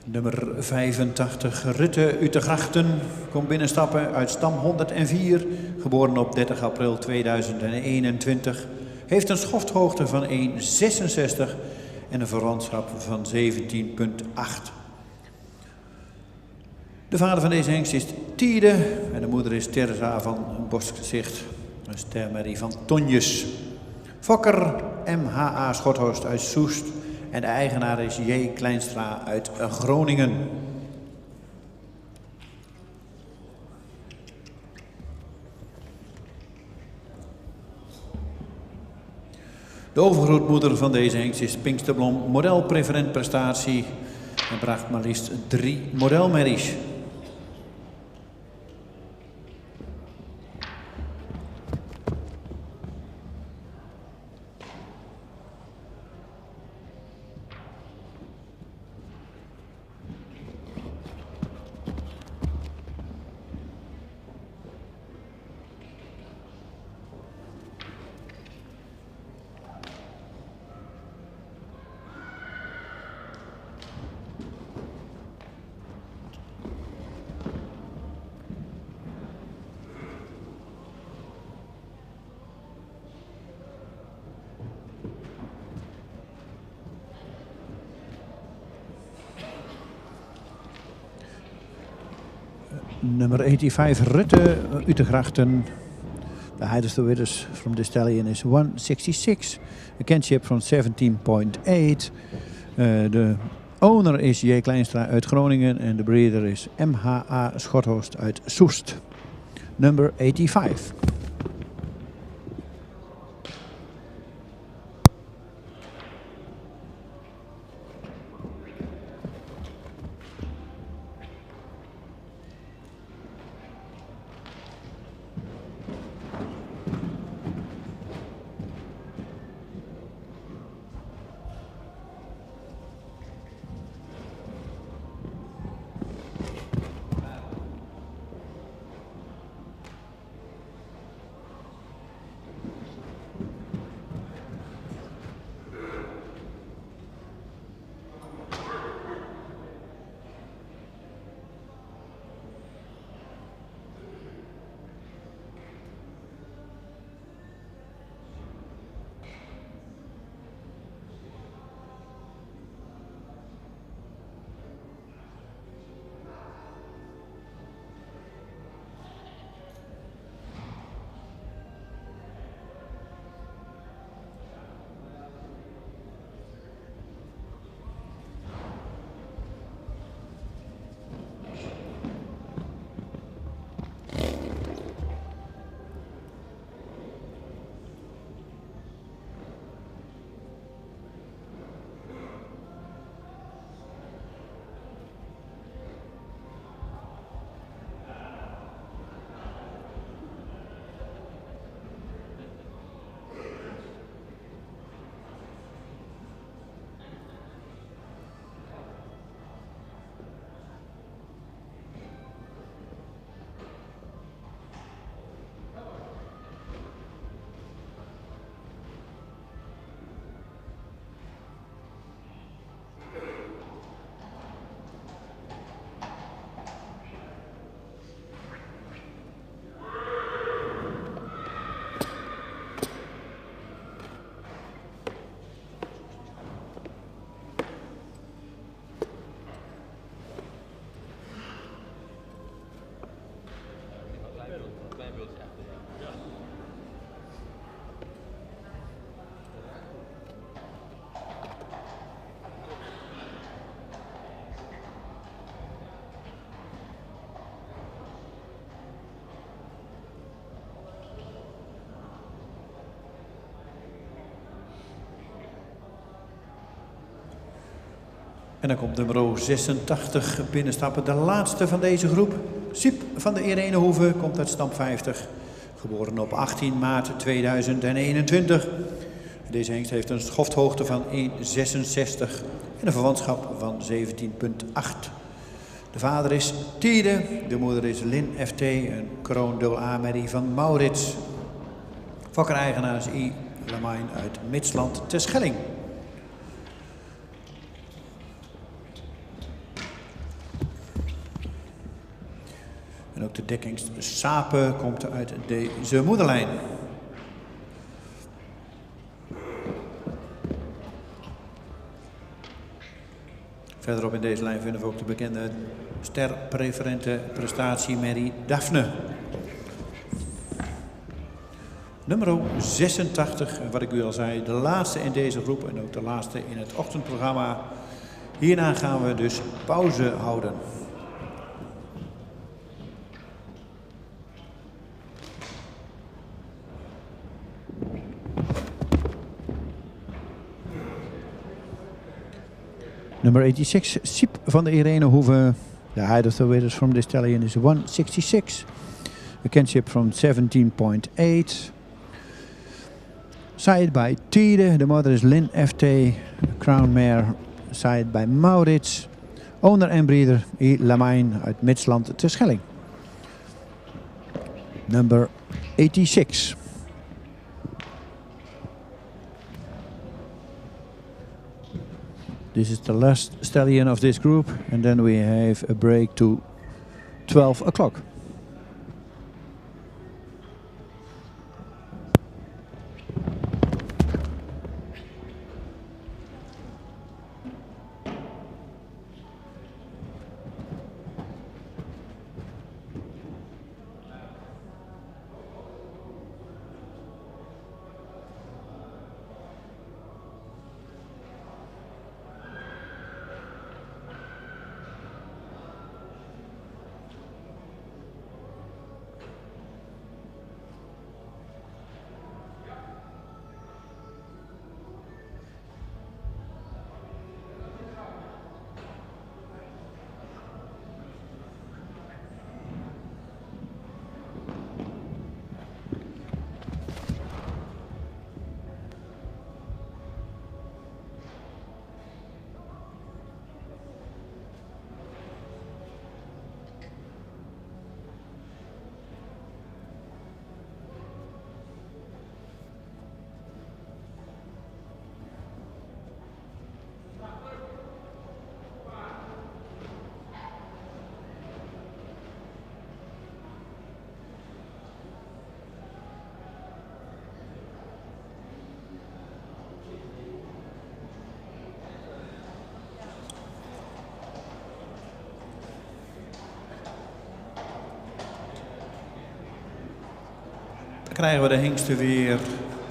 S1: Nummer 85, Rutte Utegrachten, komt binnenstappen uit stam 104, geboren op 30 april 2021. Heeft een schofthoogte van 1,66 en een verwantschap van 17,8. De vader van deze hengst is Tiede en de moeder is Teresa van Boskgezicht, een stermerrie van Tonjes. Fokker MHA Schothorst uit Soest. En de eigenaar is J. Kleinstra uit Groningen. De overgrootmoeder van deze hengst is Pinksterblom, model preferent prestatie. En bracht maar liefst 3 modelmerries.
S4: Number 85, Rutte Utegrachten. The height of the winners from this stallion is 166. A kinship from 17.8. De owner is J. Kleinstra uit Groningen en de breeder is MHA Schothorst uit Soest. Number 85.
S1: En dan komt nummer 86 binnenstappen, de laatste van deze groep. Siep van de Irenehoeve komt uit stam 50. Geboren op 18 maart 2021. Deze hengst heeft een schofthoogte van 1,66 en een verwantschap van 17,8. De vader is Tiede, de moeder is Lin FT, een kroon A-merrie van Maurits. Fokker-eigenaar is I. Lamijn uit Mitsland Terschelling. En ook de dekhengst Sapen komt uit deze moederlijn. Verderop in deze lijn vinden we ook de bekende sterpreferente prestatiemerrie Daphne. Nummer 86, wat ik u al zei, de laatste in deze groep en ook de laatste in het ochtendprogramma. Hierna gaan we dus pauze houden.
S4: Number 86, Siep van de Irenehoeve. The height of the winners from this stallion is 166. A kinship from 17.8. Sired by Tiede, the mother is Lin FT. Crown mare, sired by Maurits. Owner en breeder I. Lamijn uit Mitsland Terschelling. Number 86. This is the last stallion of this group, and then we have a break to 12 o'clock.
S1: Krijgen we de hengsten weer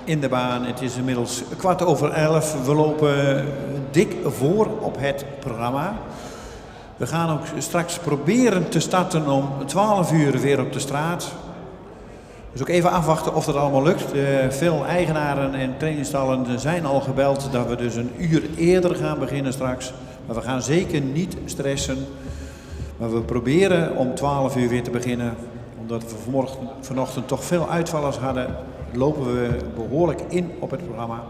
S1: in de baan. Het is inmiddels 11:15. We lopen dik voor op het programma. We gaan ook straks proberen te starten om 12 uur weer op de straat. Dus ook even afwachten of dat allemaal lukt. Veel eigenaren en trainingsstallen zijn al gebeld dat we dus een uur eerder gaan beginnen straks. Maar we gaan zeker niet stressen. Maar we proberen om 12 uur weer te beginnen. Omdat we vanochtend toch veel uitvallers hadden, lopen we behoorlijk in op het programma.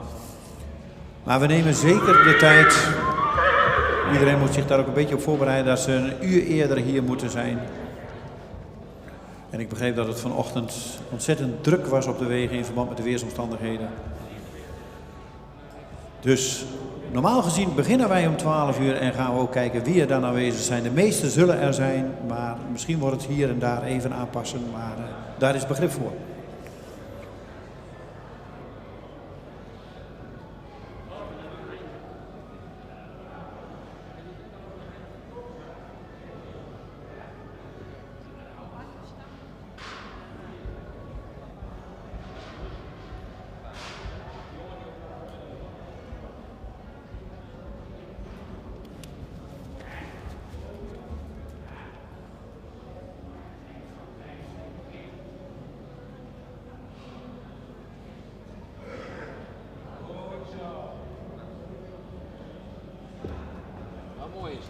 S1: Maar we nemen zeker de tijd. Iedereen moet zich daar ook een beetje op voorbereiden dat ze een uur eerder hier moeten zijn. En ik begreep dat het vanochtend ontzettend druk was op de wegen in verband met de weersomstandigheden. Dus normaal gezien beginnen wij om 12 uur en gaan we ook kijken wie er dan aanwezig zijn. De meeste zullen er zijn, maar misschien wordt het hier en daar even aanpassen, maar daar is begrip voor.
S3: mooi is.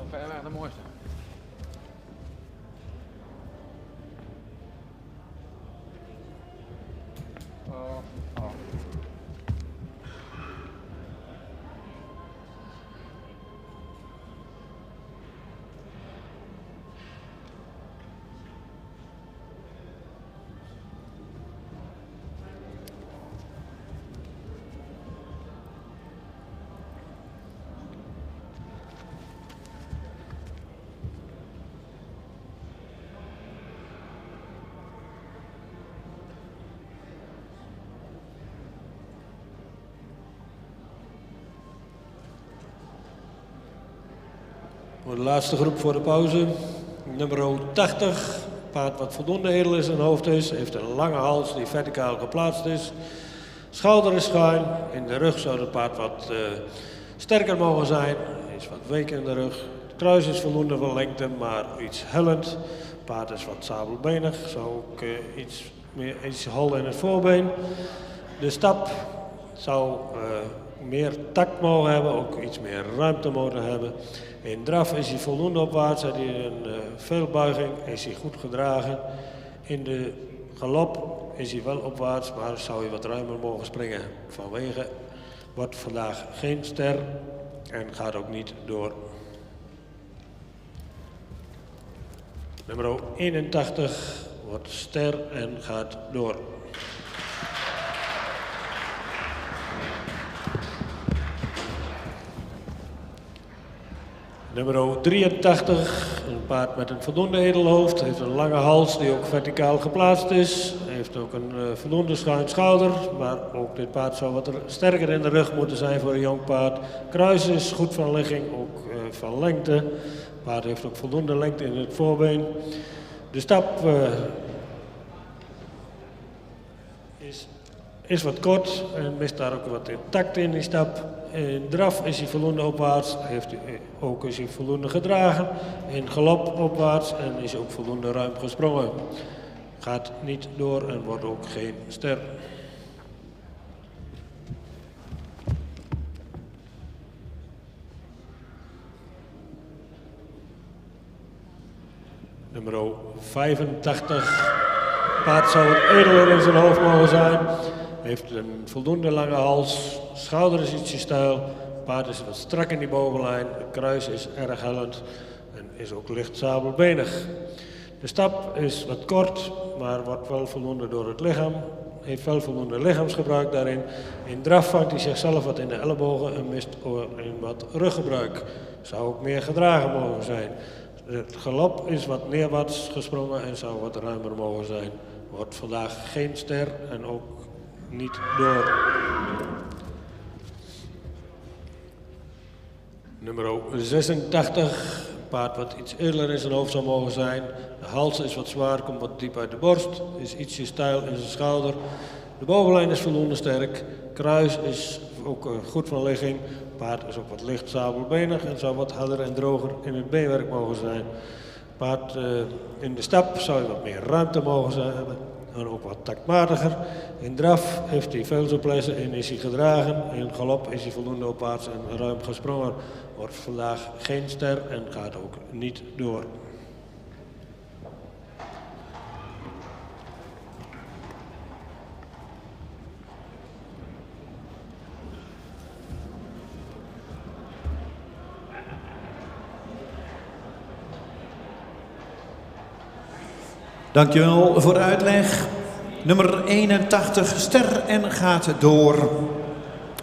S3: Ver weg de mooiste. Oh, oh.
S2: Voor de laatste groep voor de pauze. Nummer 80. Paard wat voldoende edel is en hoofd is. Heeft een lange hals die verticaal geplaatst is. Schouder is schuin. In de rug zou het paard wat sterker mogen zijn. Is wat week in de rug. Het kruis is voldoende van lengte, maar iets hellend. Het paard is wat sabelbenig. Zou ook iets hol in het voorbeen. De stap zou meer tact mogen hebben, ook iets meer ruimte mogen hebben. In draf is hij voldoende opwaarts, heeft hij een veelbuiging, is hij goed gedragen. In de galop is hij wel opwaarts, maar zou hij wat ruimer mogen springen. Vanwege wordt vandaag geen ster en gaat ook niet door. Nummer 81 wordt ster en gaat door. Nummer 83, een paard met een voldoende edelhoofd, heeft een lange hals die ook verticaal geplaatst is. Heeft ook een voldoende schuin schouder, maar ook dit paard zou wat sterker in de rug moeten zijn voor een jong paard. Kruis is goed van ligging, ook van lengte. Het paard heeft ook voldoende lengte in het voorbeen. De stap is wat kort en mist daar ook wat tact in die stap. In draf is hij voldoende opwaarts, is hij voldoende gedragen. In galop opwaarts en is ook voldoende ruim gesprongen. Gaat niet door en wordt ook geen ster. Nummer 85. Paard zou het edeler in zijn hoofd mogen zijn. heeft een voldoende lange hals, schouder is ietsje steil, paard is wat strak in die bovenlijn, het kruis is erg hellend en is ook licht sabelbenig. De stap is wat kort, maar wordt wel voldoende door het lichaam. Heeft wel voldoende lichaamsgebruik daarin. In draf vangt hij zichzelf wat in de ellebogen en mist in wat ruggebruik. Zou ook meer gedragen mogen zijn. Het galop is wat neerwaarts gesprongen en zou wat ruimer mogen zijn. Wordt vandaag geen ster en ook niet door. Nummer 86. Paard wat iets edeler in zijn hoofd zou mogen zijn. De hals is wat zwaar, komt wat diep uit de borst. Is ietsje steil in zijn schouder. De bovenlijn is voldoende sterk. Kruis is ook goed van ligging. Paard is ook wat licht sabelbenig en zou wat harder en droger in het beenwerk mogen zijn. Paard in de stap zou hij wat meer ruimte mogen zijn hebben. En ook wat taktmatiger. In draf heeft hij veel souplesse en is hij gedragen. In galop is hij voldoende opwaarts en ruim gesprongen. Wordt vandaag geen ster en gaat ook niet door.
S1: Dankjewel voor de uitleg. Nummer 81, ster en gaat door.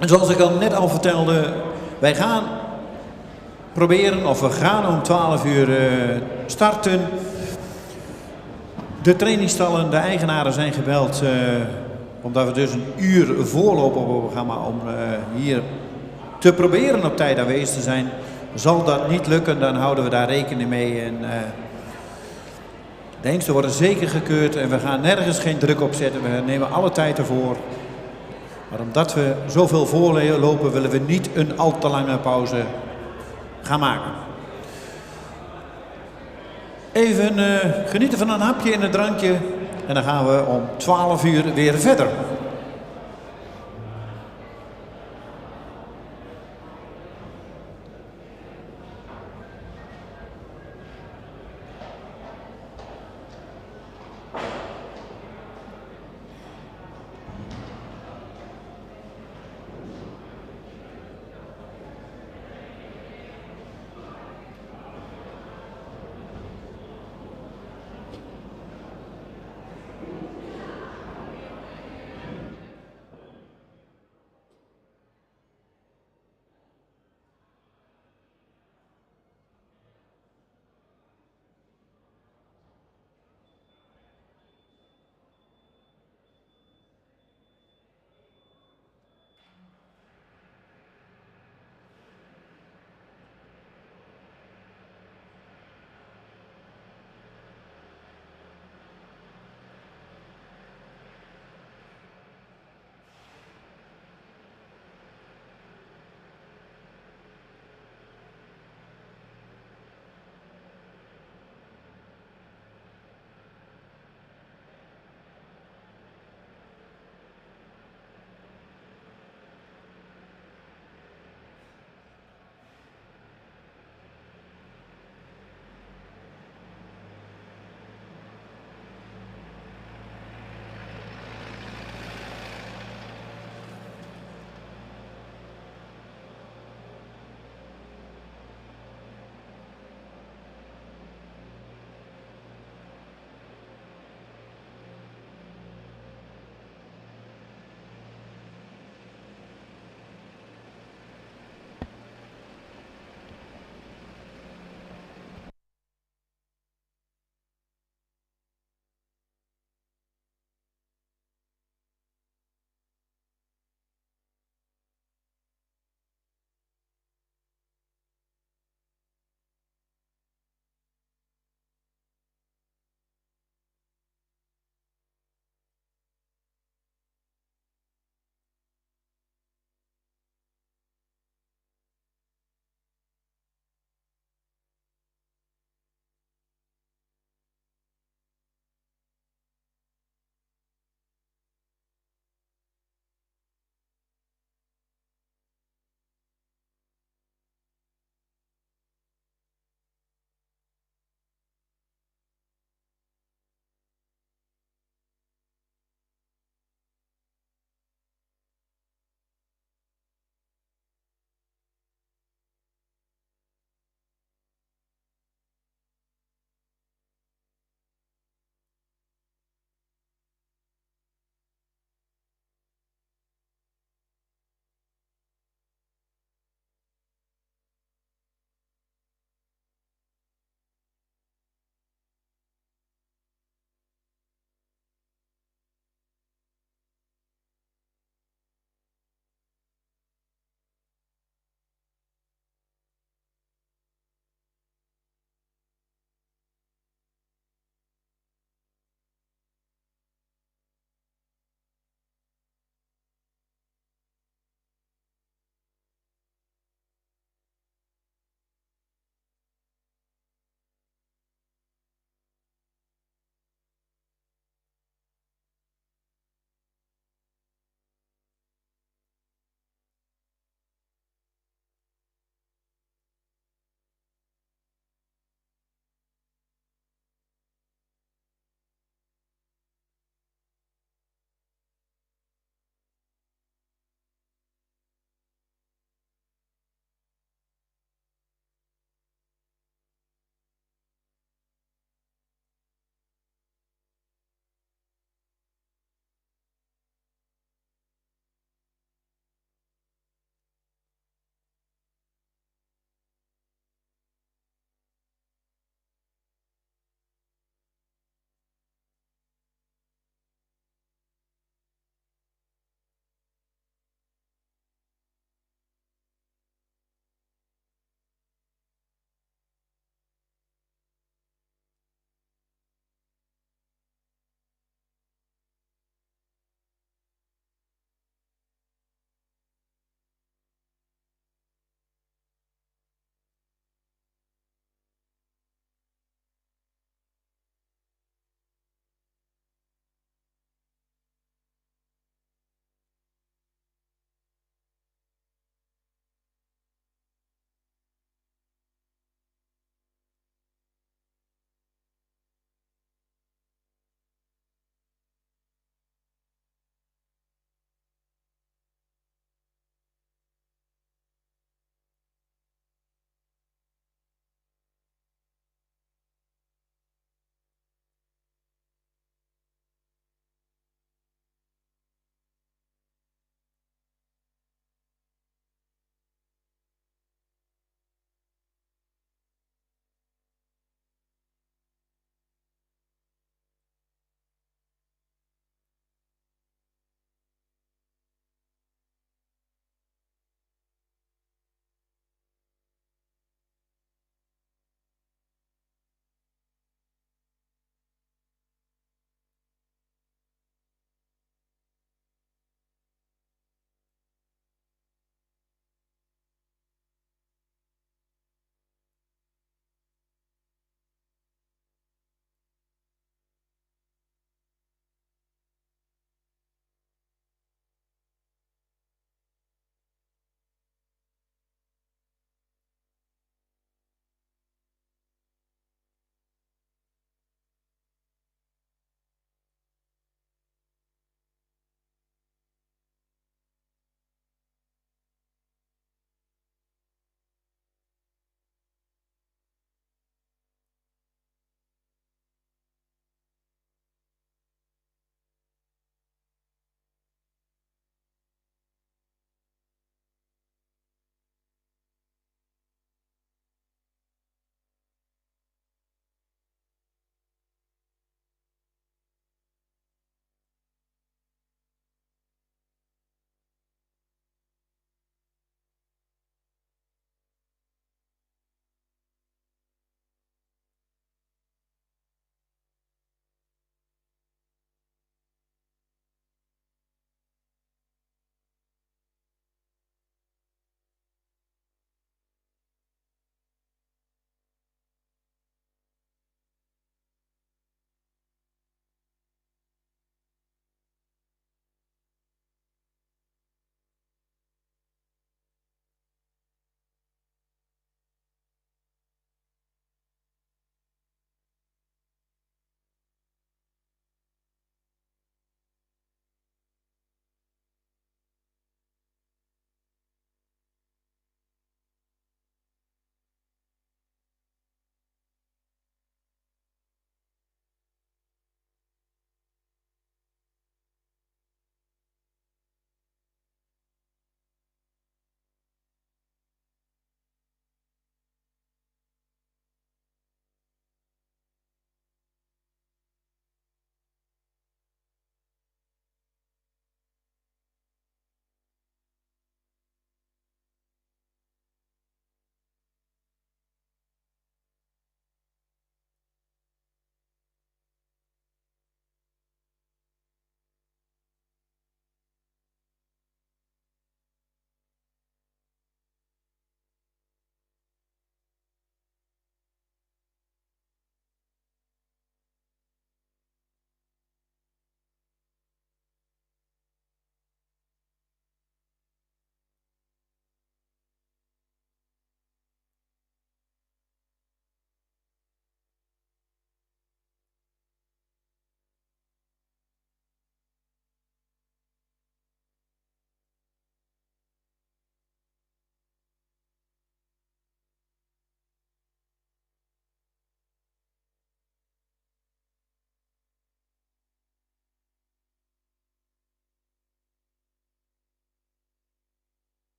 S1: En zoals ik al net al vertelde, wij gaan proberen, of we gaan om 12 uur starten. De trainingsstallen, de eigenaren zijn gebeld, omdat we dus een uur voorlopen op het programma om hier te proberen op tijd aanwezig te zijn. Zal dat niet lukken, dan houden we daar rekening mee. En, de hengsten worden zeker gekeurd en we gaan nergens geen druk op zetten. We nemen alle tijd ervoor. Maar omdat we zoveel voorlopen, willen we niet een al te lange pauze gaan maken. Even genieten van een hapje en een drankje. En dan gaan we om 12 uur weer verder.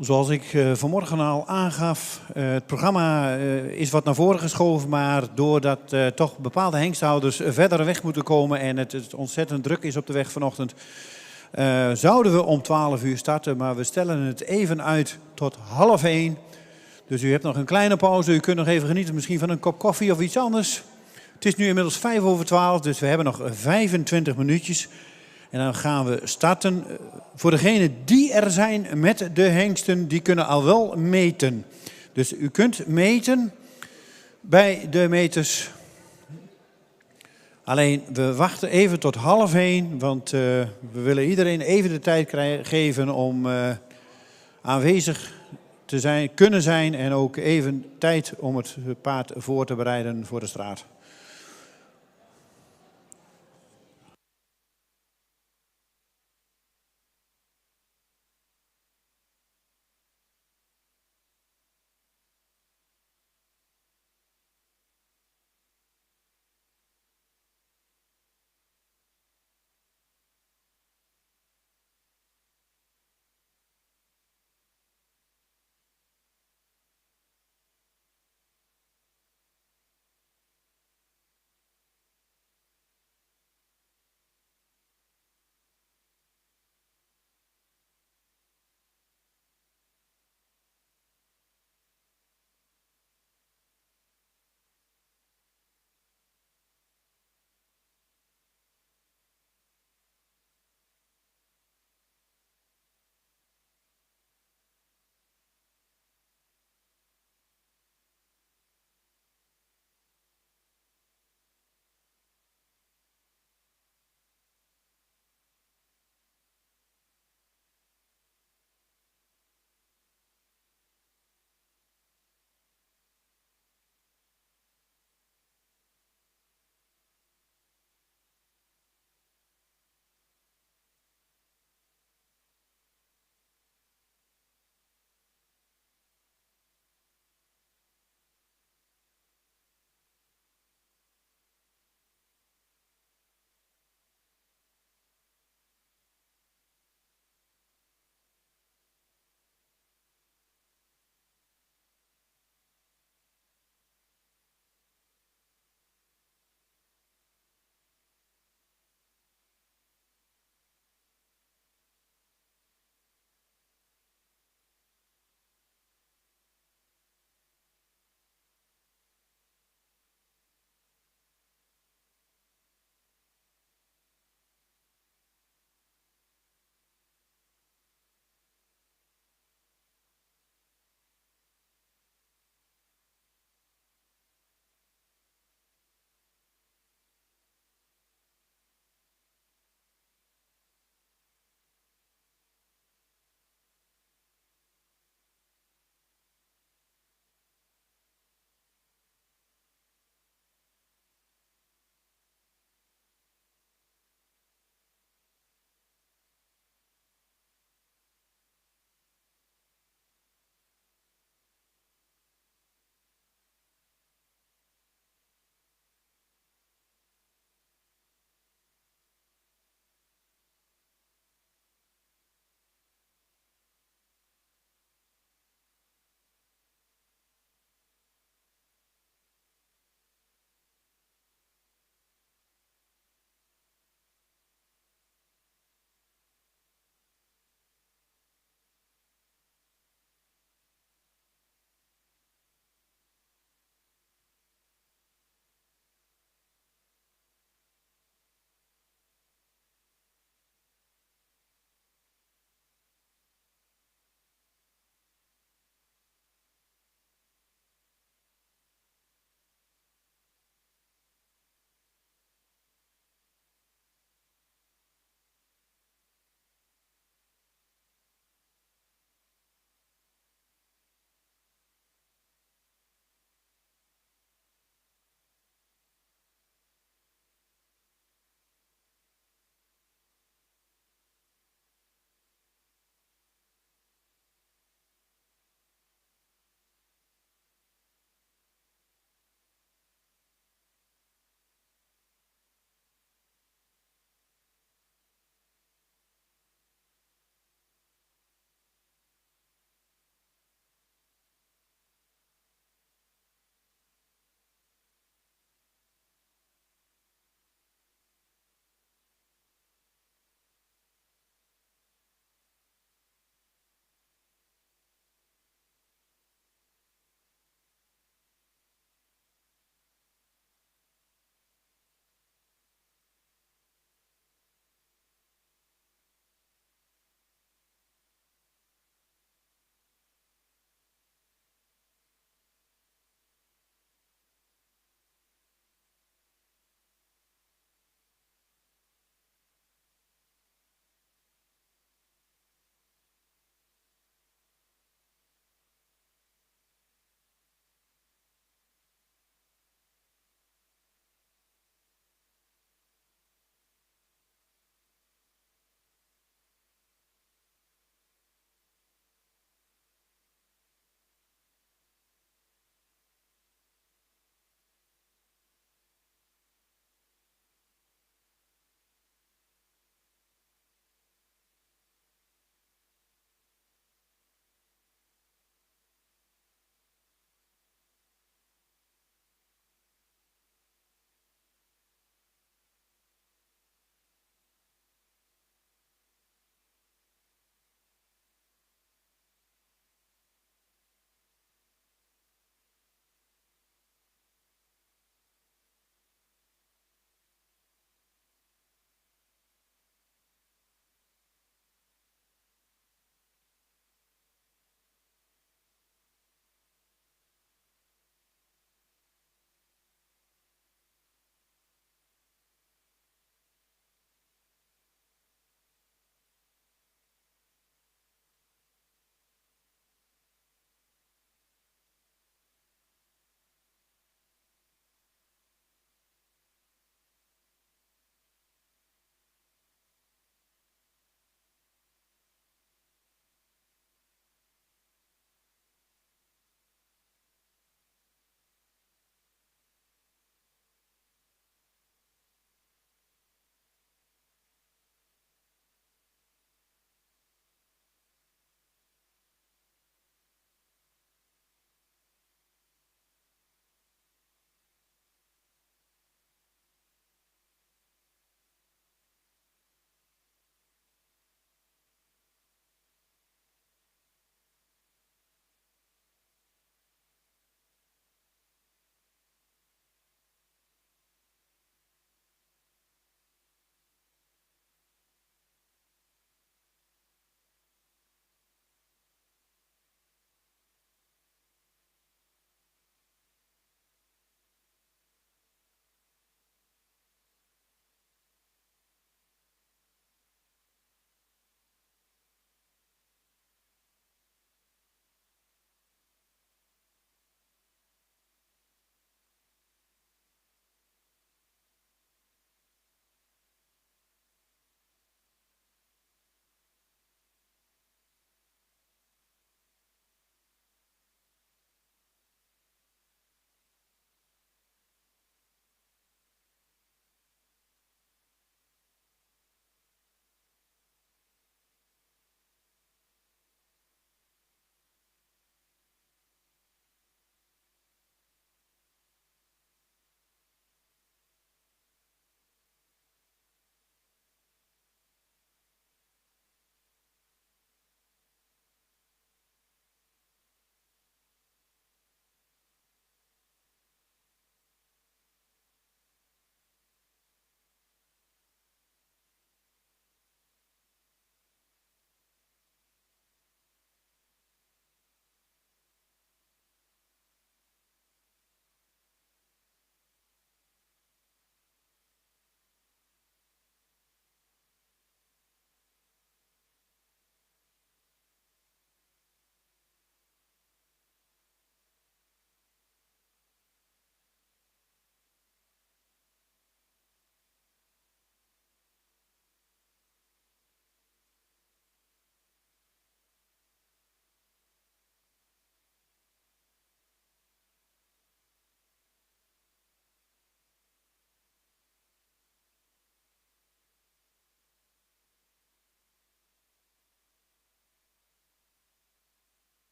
S1: Zoals ik vanmorgen al aangaf, het programma is wat naar voren geschoven, maar doordat toch bepaalde hengsthouders verder weg moeten komen en het ontzettend druk is op de weg vanochtend, zouden we om 12 uur starten, maar we stellen het even uit tot 12:30. Dus u hebt nog een kleine pauze, u kunt nog even genieten misschien van een kop koffie of iets anders. Het is nu inmiddels 11:05, dus we hebben nog 25 minuutjes. En dan gaan we starten. Voor degenen die er zijn met de hengsten, die kunnen al wel meten. Dus u kunt meten bij de meters. Alleen, we wachten even tot 12:30, want we willen iedereen even de tijd geven om aanwezig te zijn, kunnen zijn en ook even tijd om het paard voor te bereiden voor de straat.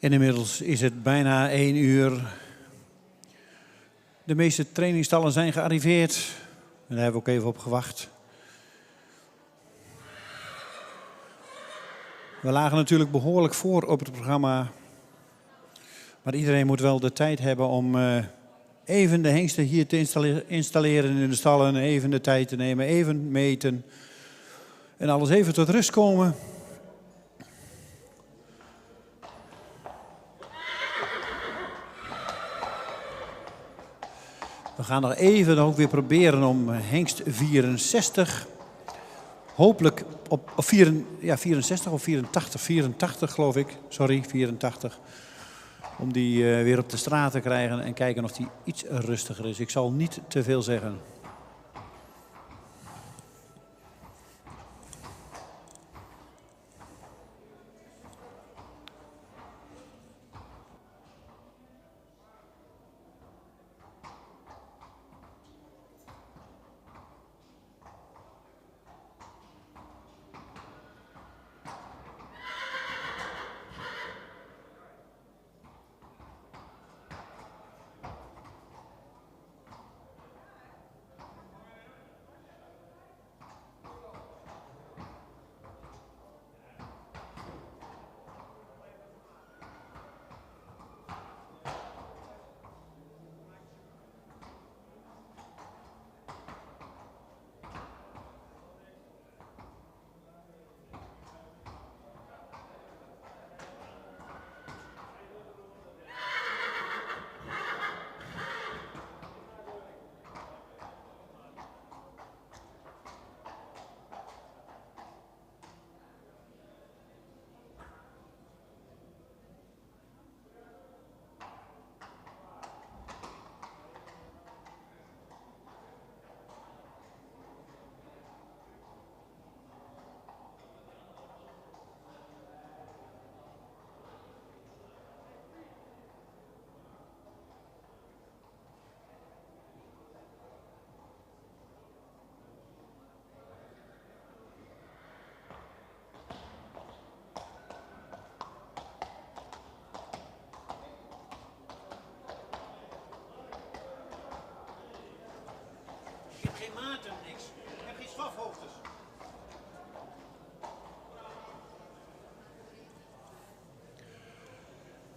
S1: En inmiddels is het bijna 1 uur. De meeste trainingstallen zijn gearriveerd. En daar hebben we ook even op gewacht. We lagen natuurlijk behoorlijk voor op het programma. Maar iedereen moet wel de tijd hebben om even de hengsten hier te installeren in de stallen. Even de tijd te nemen, even meten. En alles even tot rust komen. We gaan nog even ook weer proberen om hengst 64. Hopelijk op 64 of 84. 84 geloof ik. Sorry, 84. Om die weer op de straat te krijgen en kijken of die iets rustiger is. Ik zal niet te veel zeggen.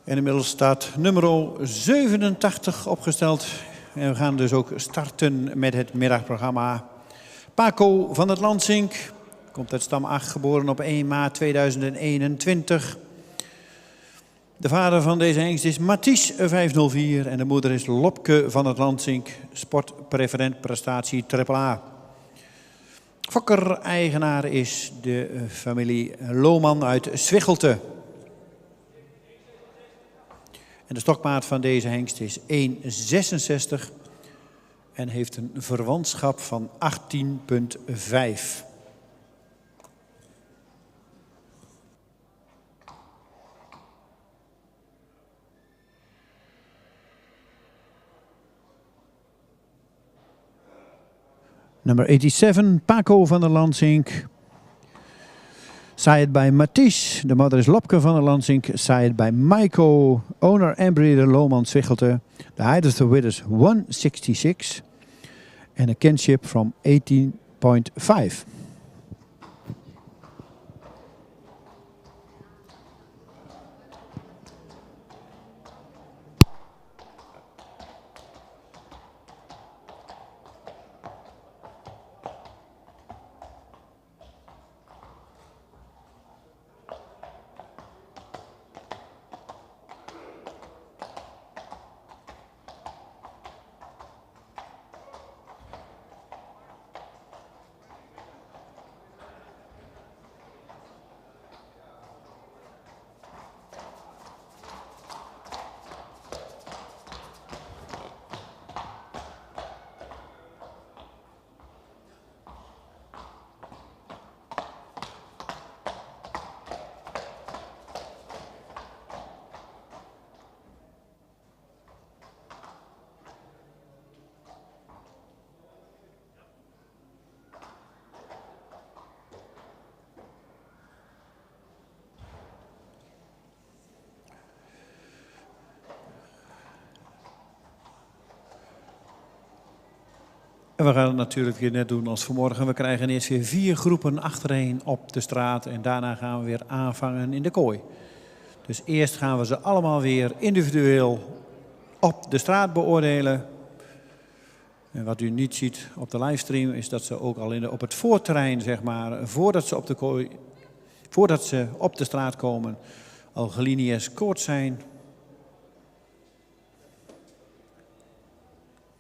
S1: En inmiddels staat nummer 87 opgesteld. En we gaan dus ook starten met het middagprogramma. Paco van het Lansink komt uit stam 8, geboren op 1 maart 2021. De vader van deze hengst is Mathies 504 en de moeder is Lopke van het Lansink, sportpreferent prestatie AAA. Fokker-eigenaar is de familie Lohman uit Zwichelte. En de stokmaat van deze hengst is 1,66 en heeft een verwantschap van 18,5. Nummer 87, Paco van der Lansink. Sired by Mathies. De moeder is Lopke van der Lansink. Sired by Maiko. Owner en breeder Lohman Zwichelte. The height of the width is 166. And a kinship from 18,5.
S4: En we gaan het natuurlijk weer net doen als vanmorgen. We krijgen eerst weer 4 groepen achtereen op de straat. En daarna gaan we weer aanvangen in de kooi. Dus eerst gaan we ze allemaal weer individueel op de straat beoordelen. En wat u niet ziet op de livestream is dat ze ook al op het voorterrein, zeg maar, voordat ze op de straat komen, al gelinieerd scoord zijn.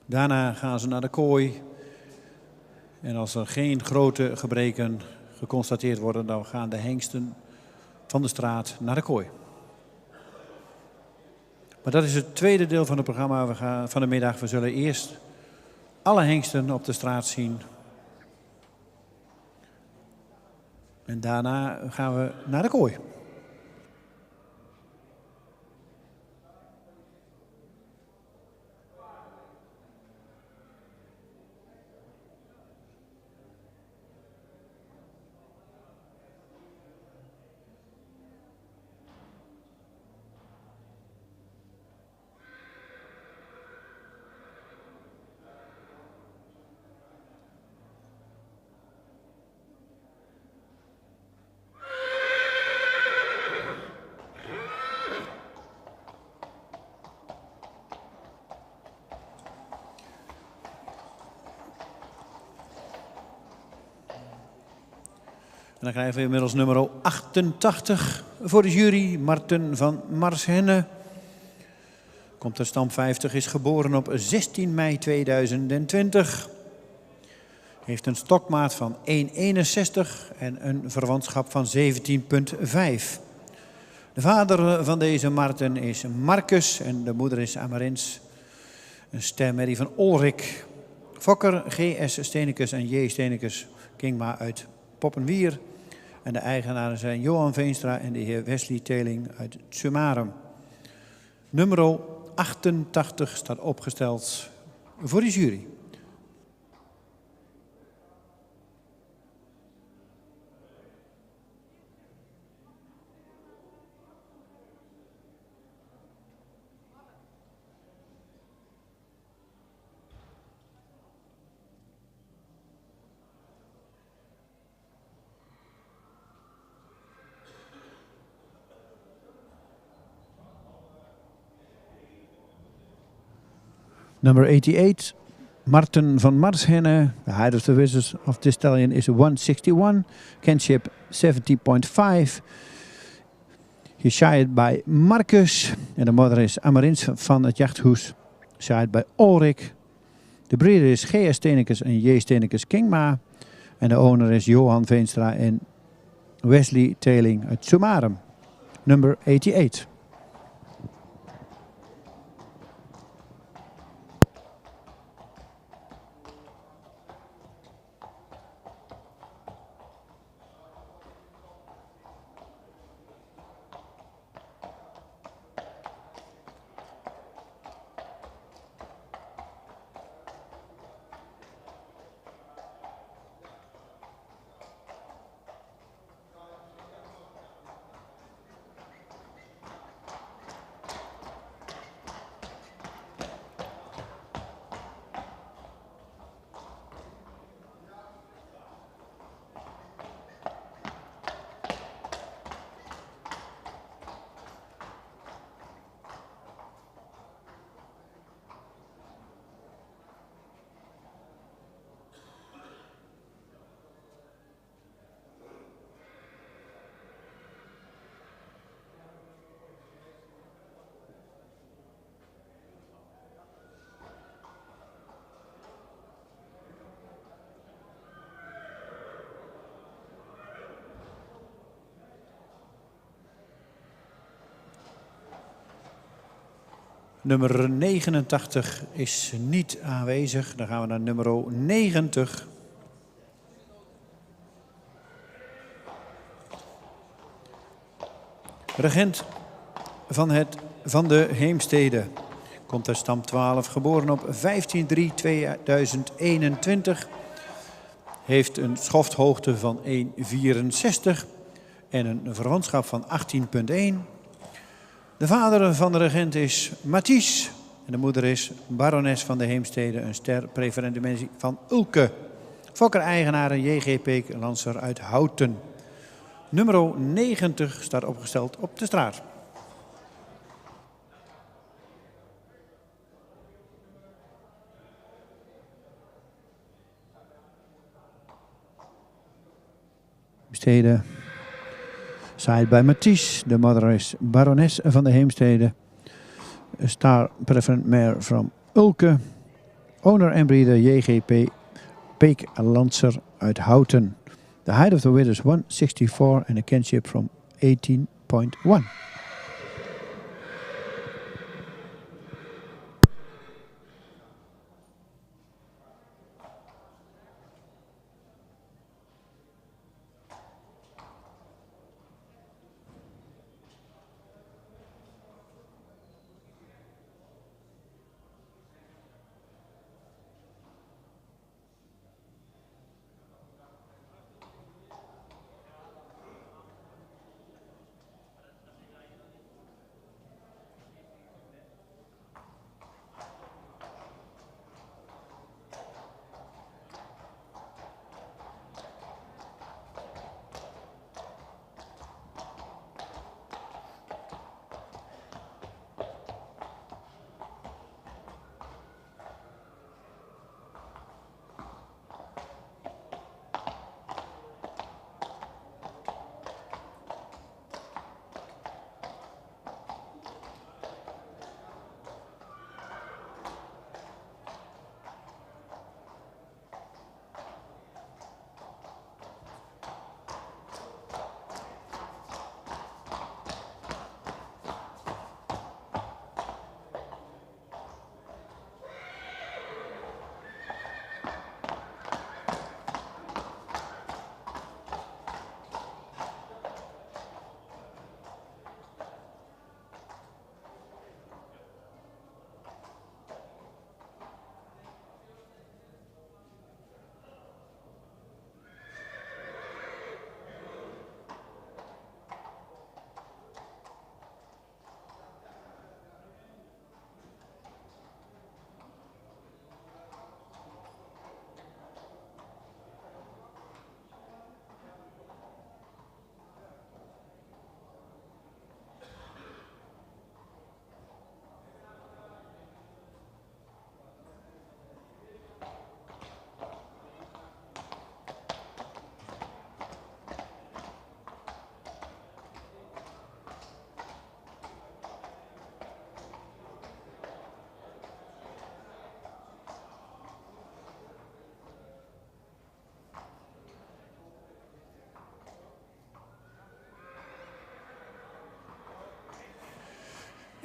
S4: Daarna gaan ze naar de kooi. En als er geen grote gebreken geconstateerd worden, dan gaan de hengsten van de straat naar de kooi. Maar dat is het tweede deel van het programma van de middag. We zullen eerst alle hengsten op de straat zien. En daarna gaan we naar de kooi. En dan krijgen we inmiddels nummer 88 voor de jury. Marten van Marshenne. Komt uit stam 50, is geboren op 16 mei 2020. Heeft een stokmaat van 1,61 en een verwantschap van 17,5. De vader van deze Marten is Marcus en de moeder is Amarins. Een stemmerrie van Olrik. Fokker, G.S. Steenekes en J. Steenekes Kingma uit Poppenwier. En de eigenaren zijn Johan Veenstra en de heer Wesley Teling uit Sumarum. Nummer 88 staat opgesteld voor de jury. Number 88, Marten van Marshenne. The height of the wizards of this stallion is 161. Kinship 70.5. He's shied by Marcus. En de moeder is Amarins van het jachthoes. Shied by Ulrik. De breeder is G.S. Steenekes en J. Steenekes Kingma. En de owner is Johan Veenstra en Wesley Teling uit Sumarum. Number 88. Nummer 89 is niet aanwezig. Dan gaan we naar nummer 90. Regent van de Heemstede. Komt uit stam 12, geboren op 15/3/2021. Heeft een schofthoogte van 1,64 en een verwantschap van 18,1. De vader van de regent is Mathies En de moeder is barones van de Heemstede, een ster preferent dimensie van Ulke. Fokker-eigenaar een JG Peek Lancer uit Houten. Nummer 90 staat opgesteld op de straat. Heemstede. Side bij Mathies. De moeder is barones van de Heemstede. Star preferent mare from Ulke. Owner en breeder JGP Peek Lancer uit Houten. The height of the width is 164 and a kinship from 18.1.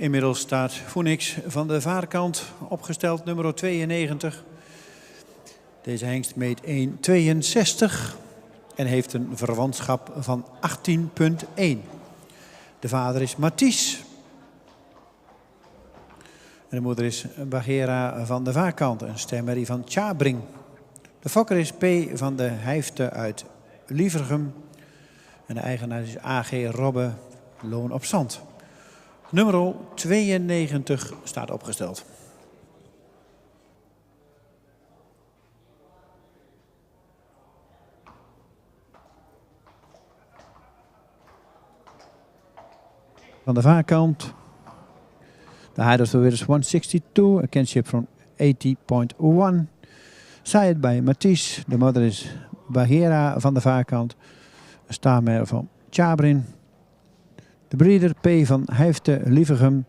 S4: Inmiddels staat Phoenix van de vaarkant opgesteld, nummer 92. Deze hengst meet 1,62 en heeft een verwantschap van 18,1. De vader is Mathies. En de moeder is Bagheera van de vaarkant, een stemmerrie van Tjabring. De fokker is P. van de Hijfte uit Lievergem. En de eigenaar is AG Robbe, Loon op Zand. Nummer 92 staat opgesteld. Van de vaarkant. The height of the width is 162, a kinship from 80.1. Side bij Mathies. De moeder is Bagheera van de vaarkant. Een staarmer van Tjabrin. De breeder P. van Hijfte Lievergem.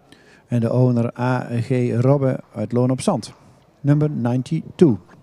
S4: En de owner A.G. Robbe uit Loon op Zand. Nummer 92.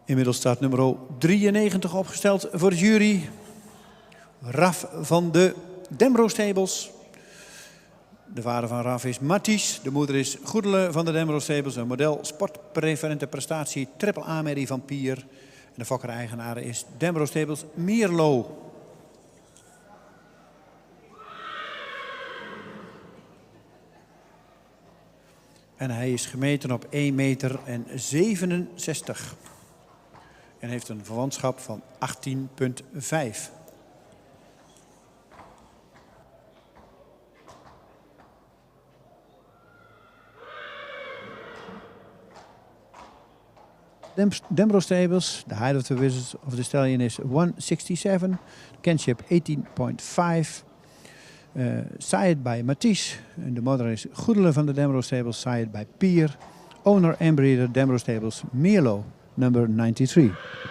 S1: Inmiddels staat nummer 93 opgesteld voor de jury. Raf van de Dembro Stables. De vader van Raf is Mathies. De moeder is Goedele van de Dembro Stables. Een model sportpreferente prestatie triple A-merrie van Pier. En de fokker-eigenaar is Dembro Stables Mierlo. En hij is gemeten op 1,67 meter. En heeft een verwantschap van 18,5.
S4: Dembro Stables, the height of the wizard of the stallion is 167, kinship 18.5. Sired by Mathies, and the mother is Goedele van de Dembro Stables, sired by Pier. Owner and breeder Dembro Stables Mierlo, number 93.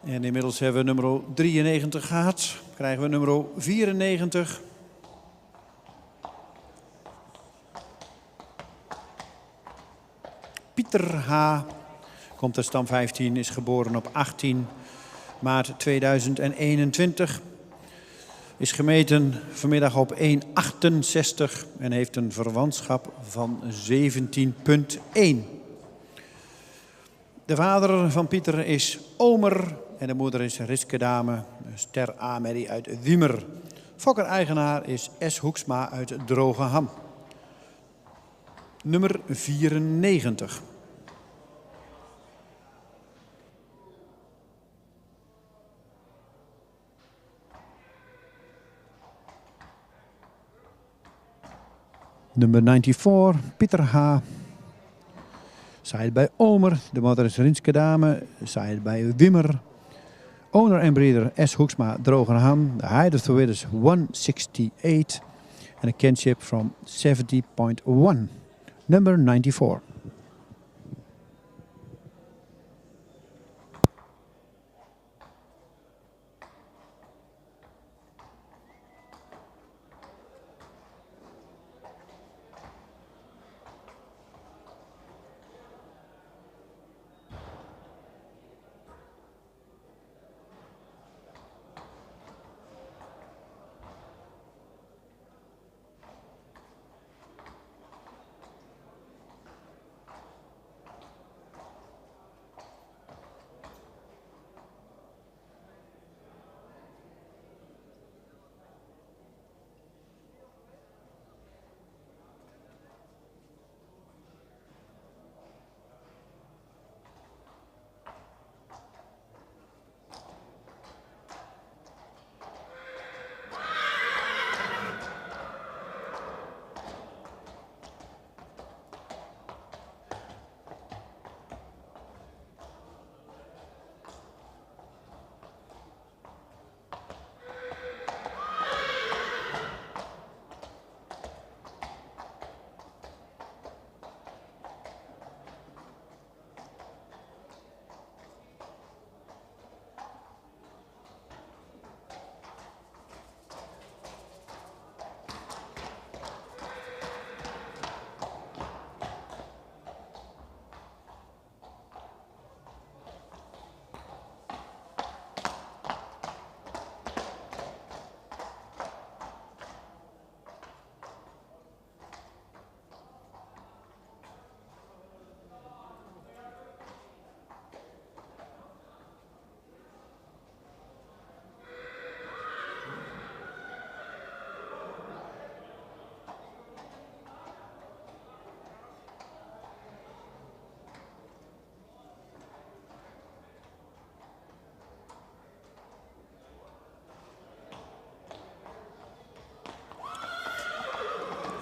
S1: En inmiddels hebben we nummer 93 gehad. Krijgen we nummer 94. Pieter H. Komt uit stam 15, is geboren op 18 maart 2021. Is gemeten vanmiddag op 1,68 en heeft een verwantschap van 17,1. De vader van Pieter is Omer en de moeder is Riske Dame, een ster A-merrie uit Wiemer. Fokker-eigenaar is S. Hoeksma uit Drogeham. Nummer 94.
S4: Number 94, Pieter H. Sired by Omer. De mother is Rinske Dame. Sired by Wimmer. Owner and breeder S. Hoeksma, Drogerham. The height of the width is 168. And a kinship from 70.1. Number 94.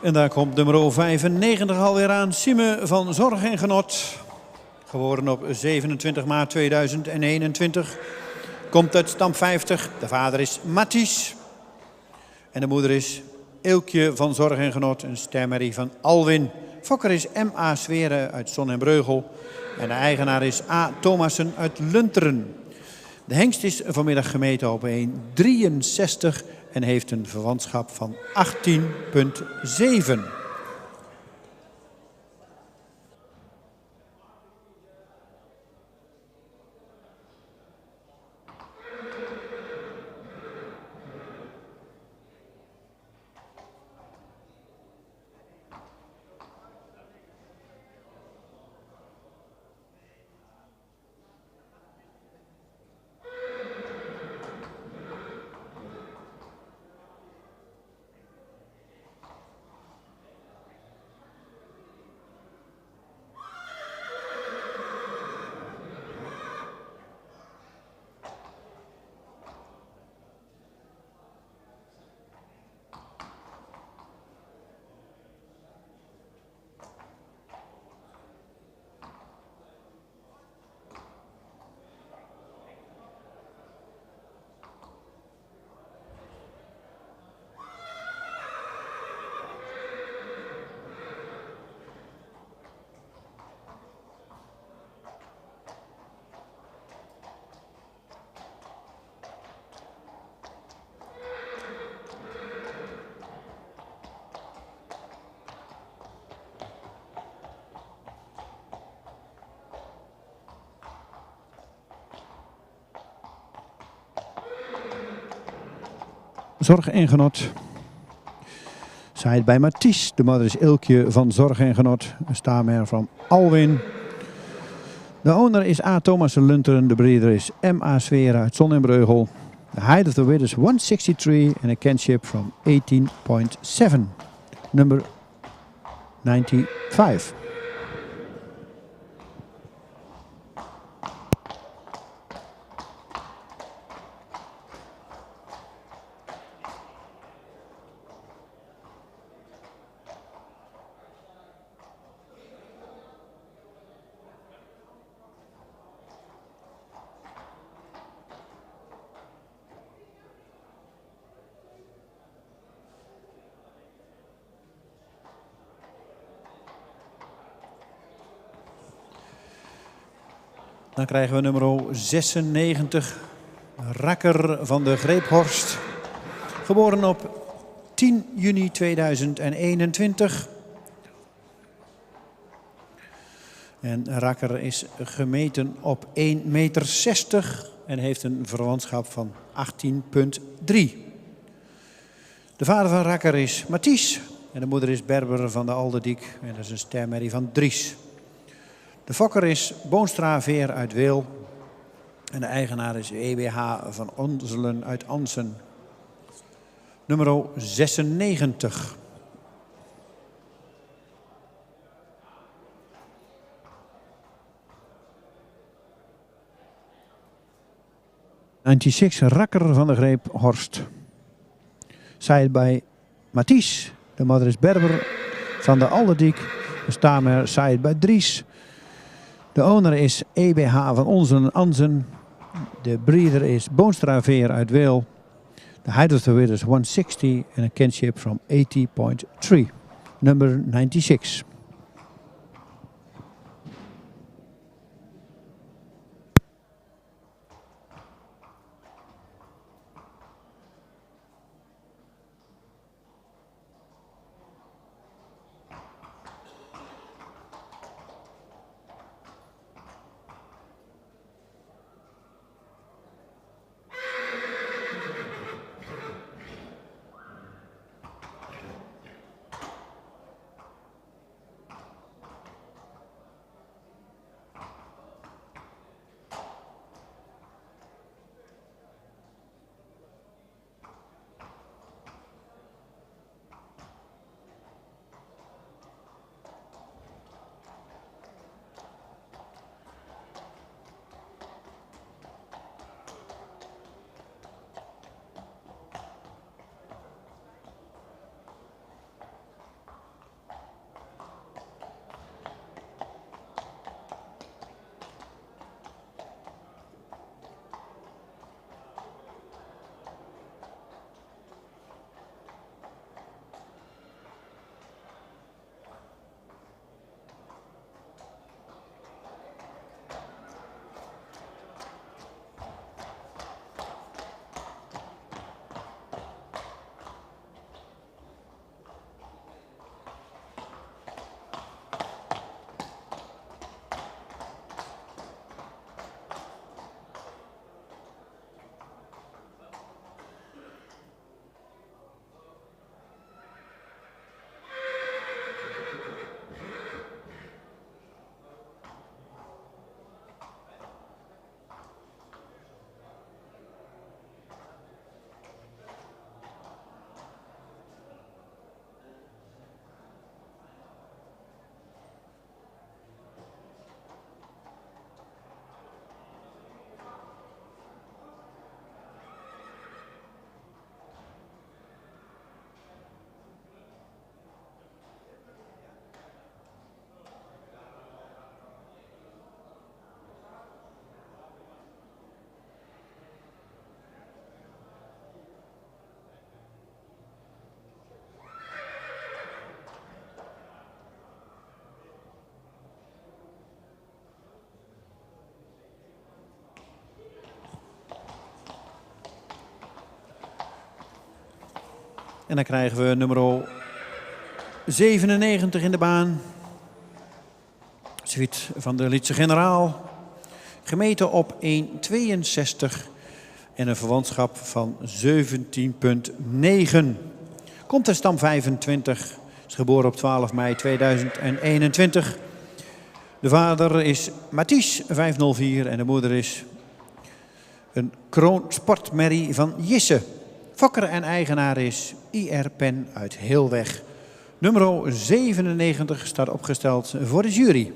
S1: En daar komt nummer 95 alweer aan. Sieme van Zorg en Genot. Geboren op 27 maart 2021. Komt uit stam 50. De vader is Mathies. En de moeder is Eelkje van Zorg en Genot. Een stemmerrie van Alwin. Fokker is M.A. Zweren uit Zon en Breugel. En de eigenaar is A. Thomassen uit Lunteren. De hengst is vanmiddag gemeten op 1,63 en heeft een verwantschap van 18,7.
S4: Zorg en Genot. Zij bij Mathies. De moeder is Eelkje van Zorg en Genot. Een stamer van Alwin. De owner is A. Thomassen Lunteren. De breeder is M.A. Zweren uit Zon en Breugel. The height of the width is 163 and a kinship from 18,7. Number 95.
S1: Dan krijgen we nummer 96, Rakker van de Greephorst. Geboren op 10 juni 2021. En Rakker is gemeten op 1,60 meter en heeft een verwantschap van 18,3. De vader van Rakker is Mathies en de moeder is Berber van de Alderdiek. En dat is een stemmerrie van Dries. De fokker is Boonstra Veer uit Weel. En de eigenaar is EBH van Onselen uit Ansen. Nummer 96. Rakker van de Greephorst. Zij bij Mathies. De moeder is Berber van de Alderdiek. De stamer zij bij Dries. De owner is EBH van Onselen Ansen. De breeder is Boonstra Veer uit Weel. The height of the width is 160 and a kinship from 80,3. Number 96. En dan krijgen we nummer 97 in de baan. Suite van de Lietse Generaal. Gemeten op 1,62 en een verwantschap van 17,9. Komt uit stam 25. Is geboren op 12 mei 2021. De vader is Mathies 504 en de moeder is een Kroon Sportmerrie van Jisse. Fokker en eigenaar is IR Pen uit Heelweg. Nummer 97 staat opgesteld voor de jury.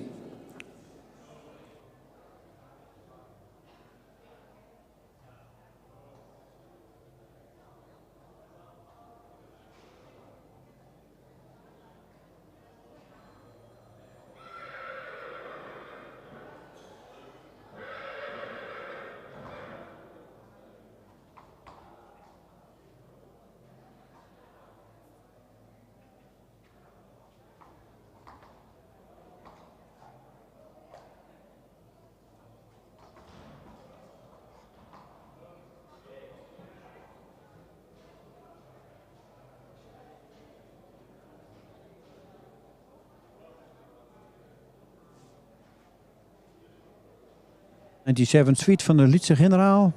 S1: '97 Suite van de Lietse Generaal.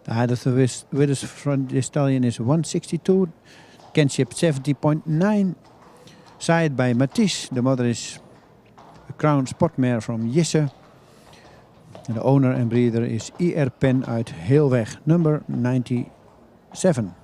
S1: The height of the widow's front stallion is 162. Kinship 70.9. Side by Mathies. The mother is a Crown Sportmare from Jisse. And the owner and breeder is IR Pen uit Heelweg. Number 97.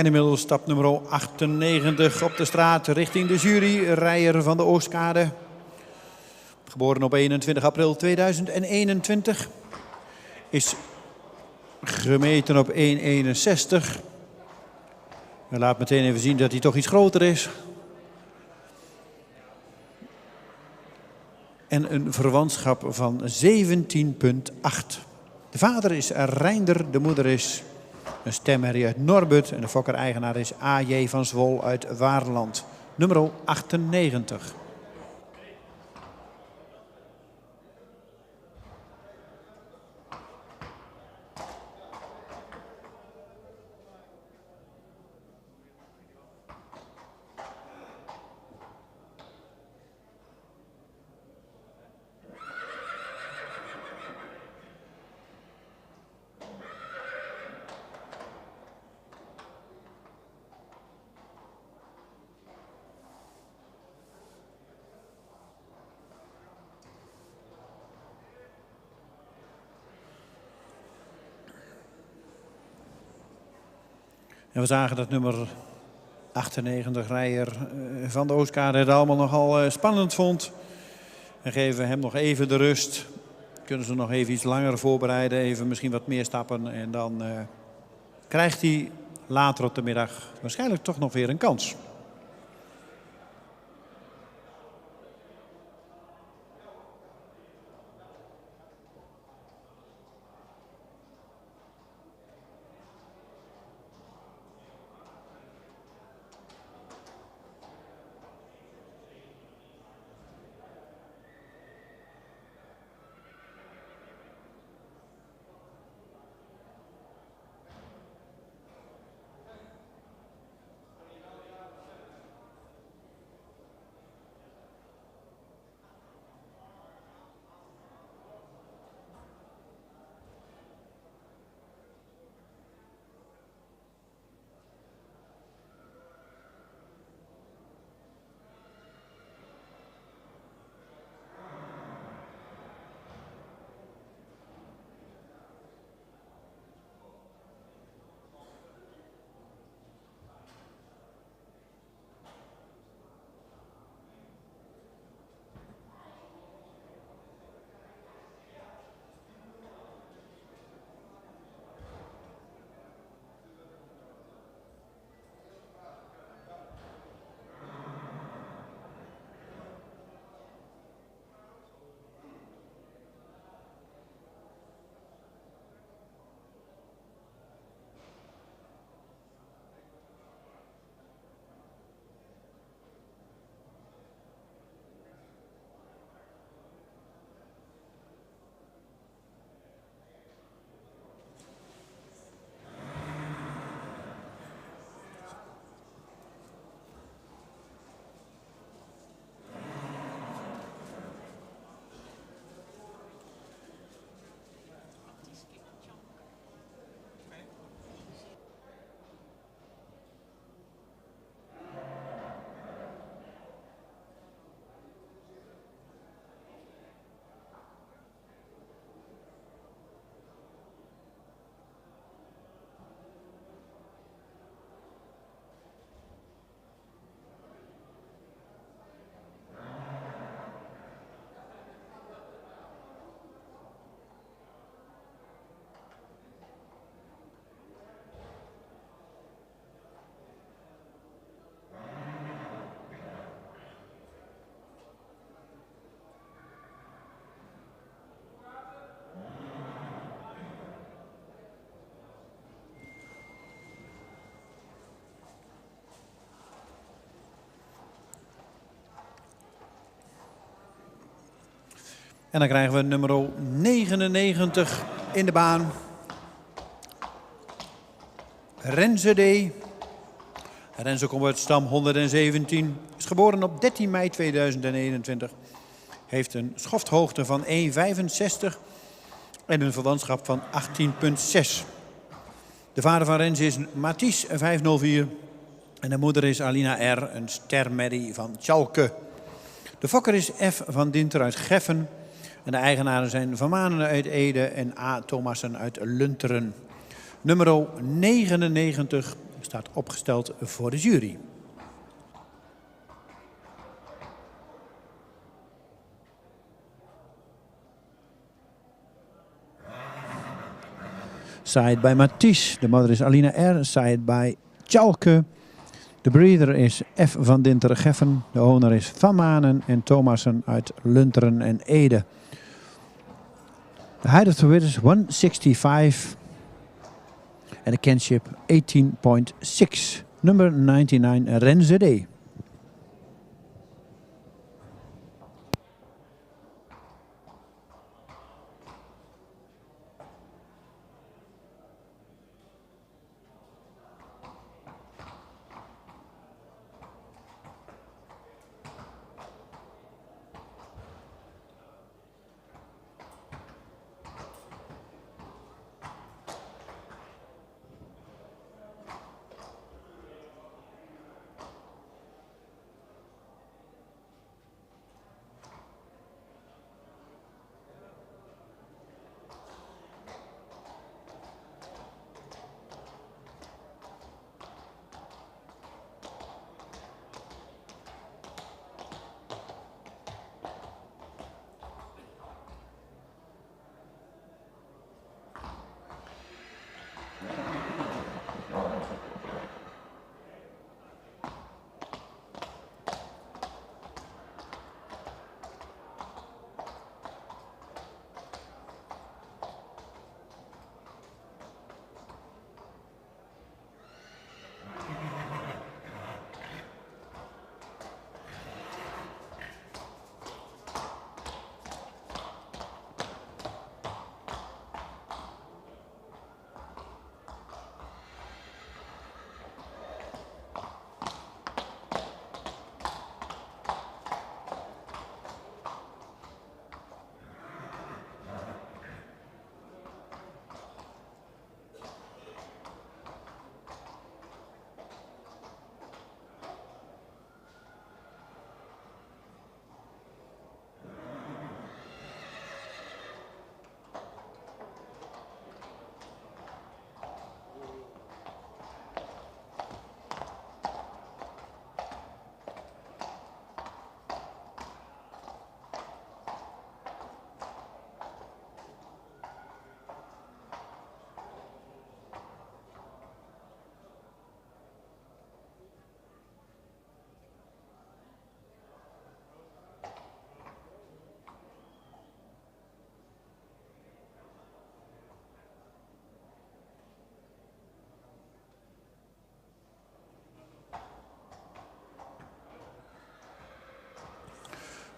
S1: En inmiddels stap nummer 98 op de straat richting de jury. Rijer van de Oostkade. Geboren op 21 april 2021. Is gemeten op 1,61. En laat meteen even zien dat hij toch iets groter is. En een verwantschap van 17,8. De vader is Reinder, de moeder is een stemherrie uit Norbut en de fokker-eigenaar is A.J. van Zwol uit Waarland. Nummer 98. En we zagen dat nummer 98 Rijer van de Oostkade het allemaal nogal spannend vond. En geven hem nog even de rust. Kunnen ze nog even iets langer voorbereiden. Even misschien wat meer stappen. En dan krijgt hij later op de middag waarschijnlijk toch nog weer een kans. En dan krijgen we nummer 99 in de baan. Renze D. Renze komt uit stam 117. Is geboren op 13 mei 2021. Heeft een schofthoogte van 1,65 en een verwantschap van 18,6. De vader van Renze is Mathies 504. En de moeder is Alina R., een stermerrie van Tjalke. De fokker is F. van Dinter uit Geffen. En de eigenaren zijn Van Manen uit Ede en A. Thomassen uit Lunteren. Nummer 99 staat opgesteld voor de jury. Side bij Mathies. De moeder is Alina R. Side bij Tjalke. De breeder is F. van Dinter Geffen. De owner is Van Manen en Thomassen uit Lunteren en Ede. The height of the width is 165 and the kinship 18.6. Number 99 Renze D.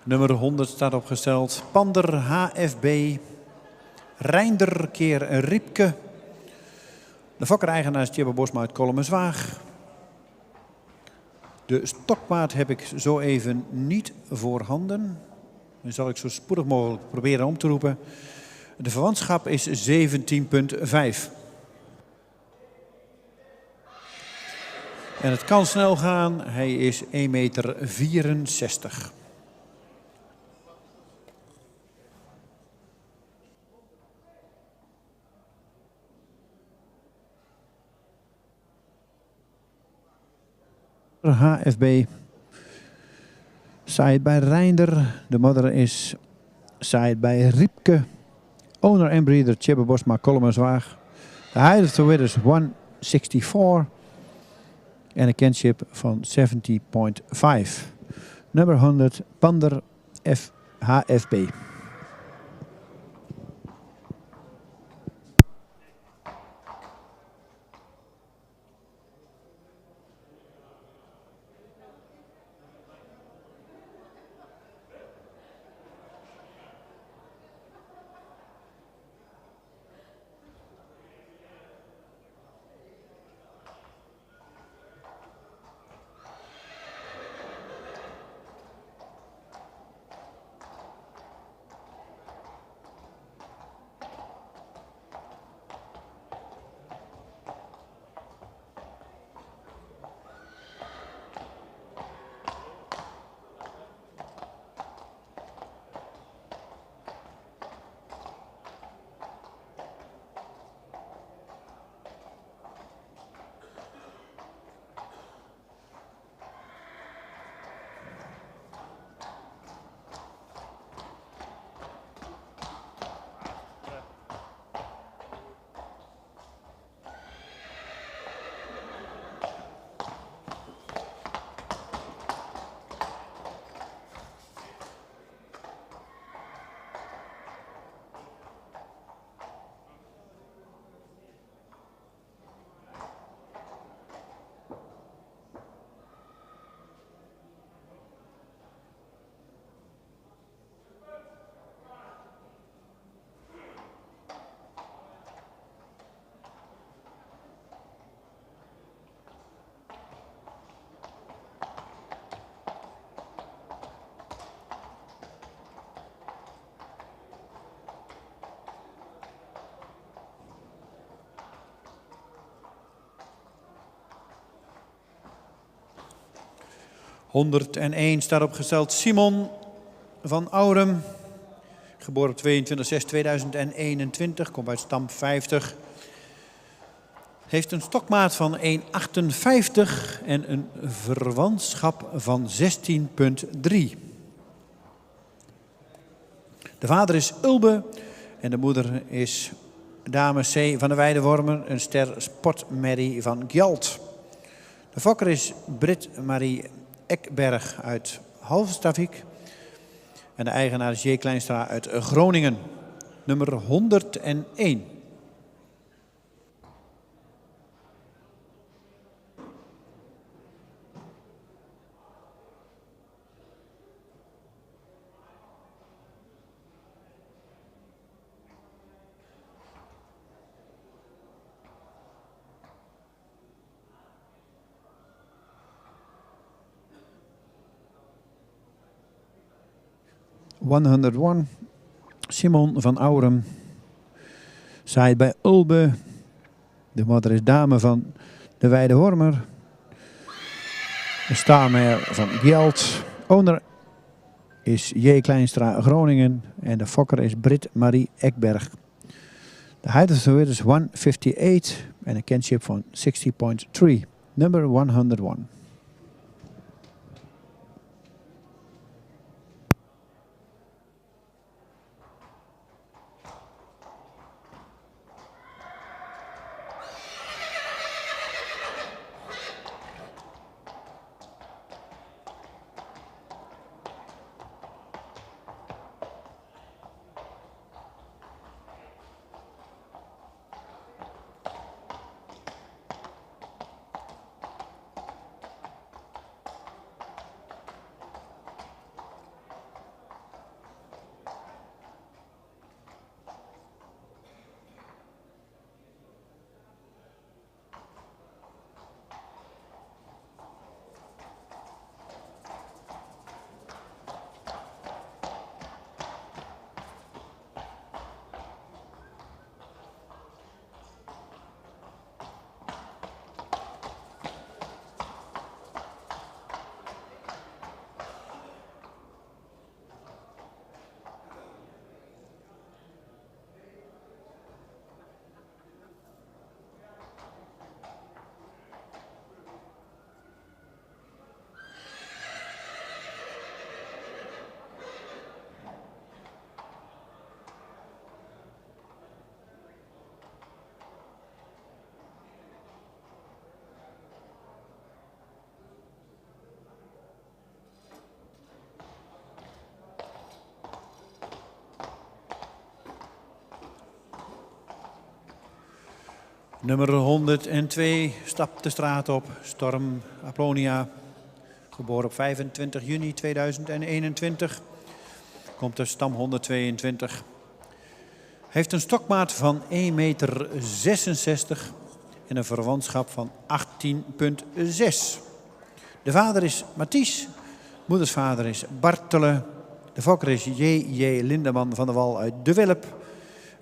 S1: Nummer 100 staat opgesteld. Pander HFB. Reinder keer Riepke. De fokker-eigenaar is Tjibbe Bosma uit Kolmenswaag. De stokmaat heb ik zo even niet voorhanden. Dan zal ik zo spoedig mogelijk proberen om te roepen. De verwantschap is 17,5. En het kan snel gaan. Hij is 1,64 meter. HFB. Side bij Reinder. De moeder is side bij Riepke. Owner en breeder Tjibbe Bosma Kolmenswaag. De height of the width is 164. En een kinship van 70,5. Nummer 100 Pander HFB. 101 staat opgesteld Simon van Aurum. Geboren op 22/6/2021, komt uit stam 50. Heeft een stokmaat van 1,58 en een verwantschap van 16,3. De vader is Ulbe en de moeder is dame C. van de Weidewormer, een ster sportmerrie van Gjalt. De fokker is Britt-Marie Ekberg uit Halverstavik. En de eigenaar is J. Kleinstra uit Groningen. Nummer 101.
S4: ...101, Simon van Aurum. Zaait bij Ulbe. De moeder is dame van de Weidewormer. Een staarmeer van Gjalt. Owner is J. Kleinstra Groningen. En de fokker is Britt-Marie Ekberg. De height of the wind is 158 en een kinship van 60.3. Number 101.
S1: Nummer 102 stapt de straat op. Storm Apollonia. Geboren op 25 juni 2021. Komt uit stam 122. Heeft een stokmaat van 1,66 meter en een verwantschap van 18,6. De vader is Mathies. Moeders vader is Bartele. De fokker is J. Lindeman van der Wal uit De Wilp.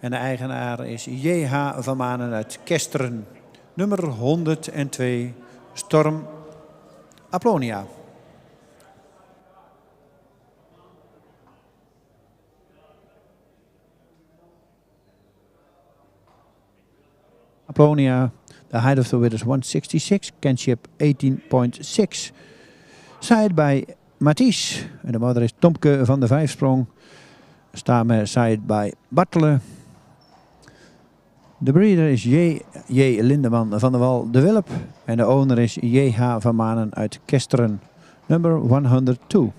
S1: En de eigenaar is J.H. van Manen uit Kesteren. Nummer 102, Storm Apollonia.
S4: Apollonia, the height of the wind is 166, kinship 18.6. Zaait bij Mathies. En de moeder is Tomke van de Vijfsprong. Staarmeer zaait bij Bartele. De breeder is J. Lindeman van der Wal De Wilp. En de owner is J.H. van Manen uit Kesteren. Number 102.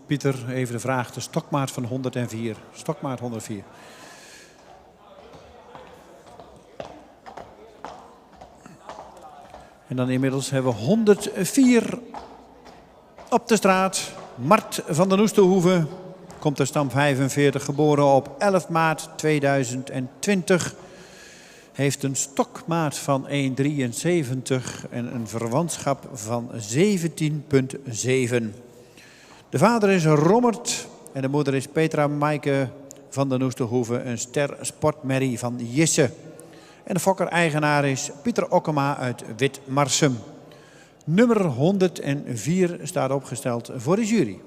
S1: Pieter, even de vraag. De stokmaat van 104. Stokmaat 104. En dan inmiddels hebben we 104 op de straat. Mart van den Oesterhoeve komt uit stam 45, geboren op 11 maart 2020. Heeft een stokmaat van 1,73 en een verwantschap van 17,7. De vader is Rommert en de moeder is Petra Maaike van den Oesterhoeve, een ster sportmerrie van Jisse. En de fokker-eigenaar is Pieter Okkema uit Witmarsum. Nummer 104 staat opgesteld voor de jury.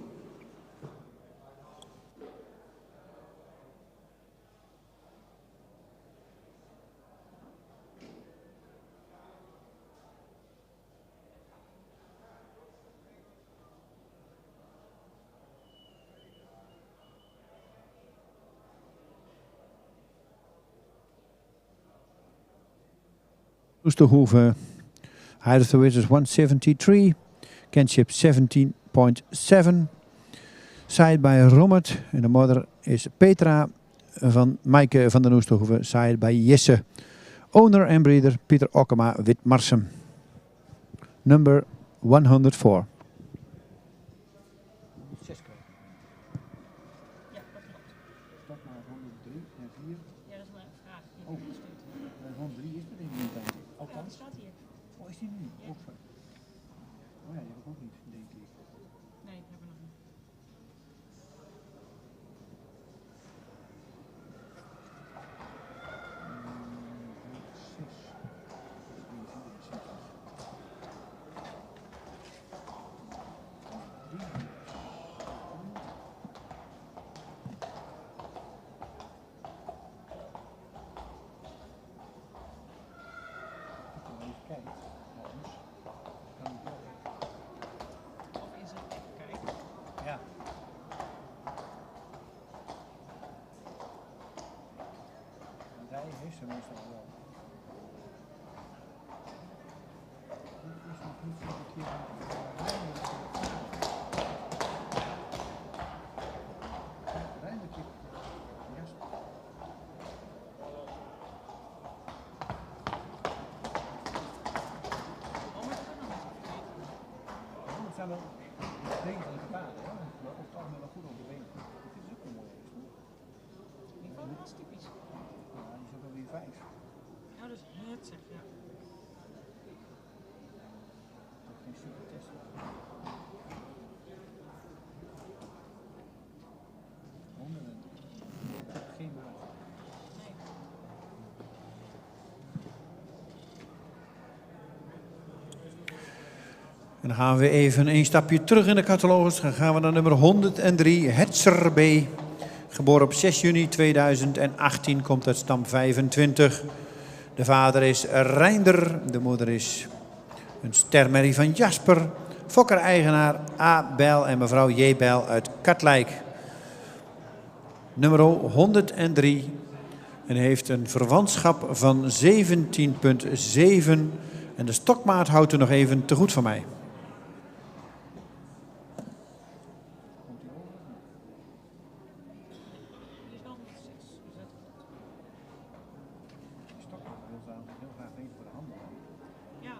S1: Oesterhoeve, height of the width is 173, kinship 17.7. Side by Rommert en de moeder is Petra van Maaike van den Oesterhoeve, side by Jesse. Owner en breeder Pieter Okkema, Witmarsum. Number 104.
S5: Ja, dat klopt.
S4: Stokmaat 103 en 4.
S5: Ja, dat is mijn vraag.
S4: Oh. 103 is er niet.
S5: Ja,
S4: Althans.
S5: dat staat hier.
S4: Oh, is die nu?
S5: Ja.
S4: Oh, oh ja, die heb ik ook niet, denk ik.
S5: Nee, ik heb er nog niet. Of is het even kijken?
S4: Ja. Hij heeft ze meestal wel. Dit is nog niet zo verkeerd. Rijndertje. Jasper.
S5: Oh, maar dat kan nog niet zo vergeten.
S4: Het zijn wel degelijke paarden, hè? Maar op het algemeen wel goed op de benen. Dit is ook een mooie race, hoor.
S5: Die van was typisch.
S4: Ja, die is ook alweer 5.
S5: Ja, dat is het zeg, ja.
S4: Dat is geen super test. Honderden. Geen maat.
S5: Nee.
S1: En dan gaan we even een stapje terug in de catalogus. Dan gaan we naar nummer 103, Hetzer B. Geboren op 6 juni 2018, komt uit stam 25. De vader is Reinder, de moeder is een stermerrie van Jasper. Fokker-eigenaar A. Bijl en mevrouw J. Bijl uit Katwijk. Nummer 103 en heeft een verwantschap van 17,7. En de stokmaat houdt er nog even te goed van mij.
S5: Die is wel 106, dus dat klopt.
S4: Die stokmaat wil ze heel graag weten voor de handelaar.
S5: Ja,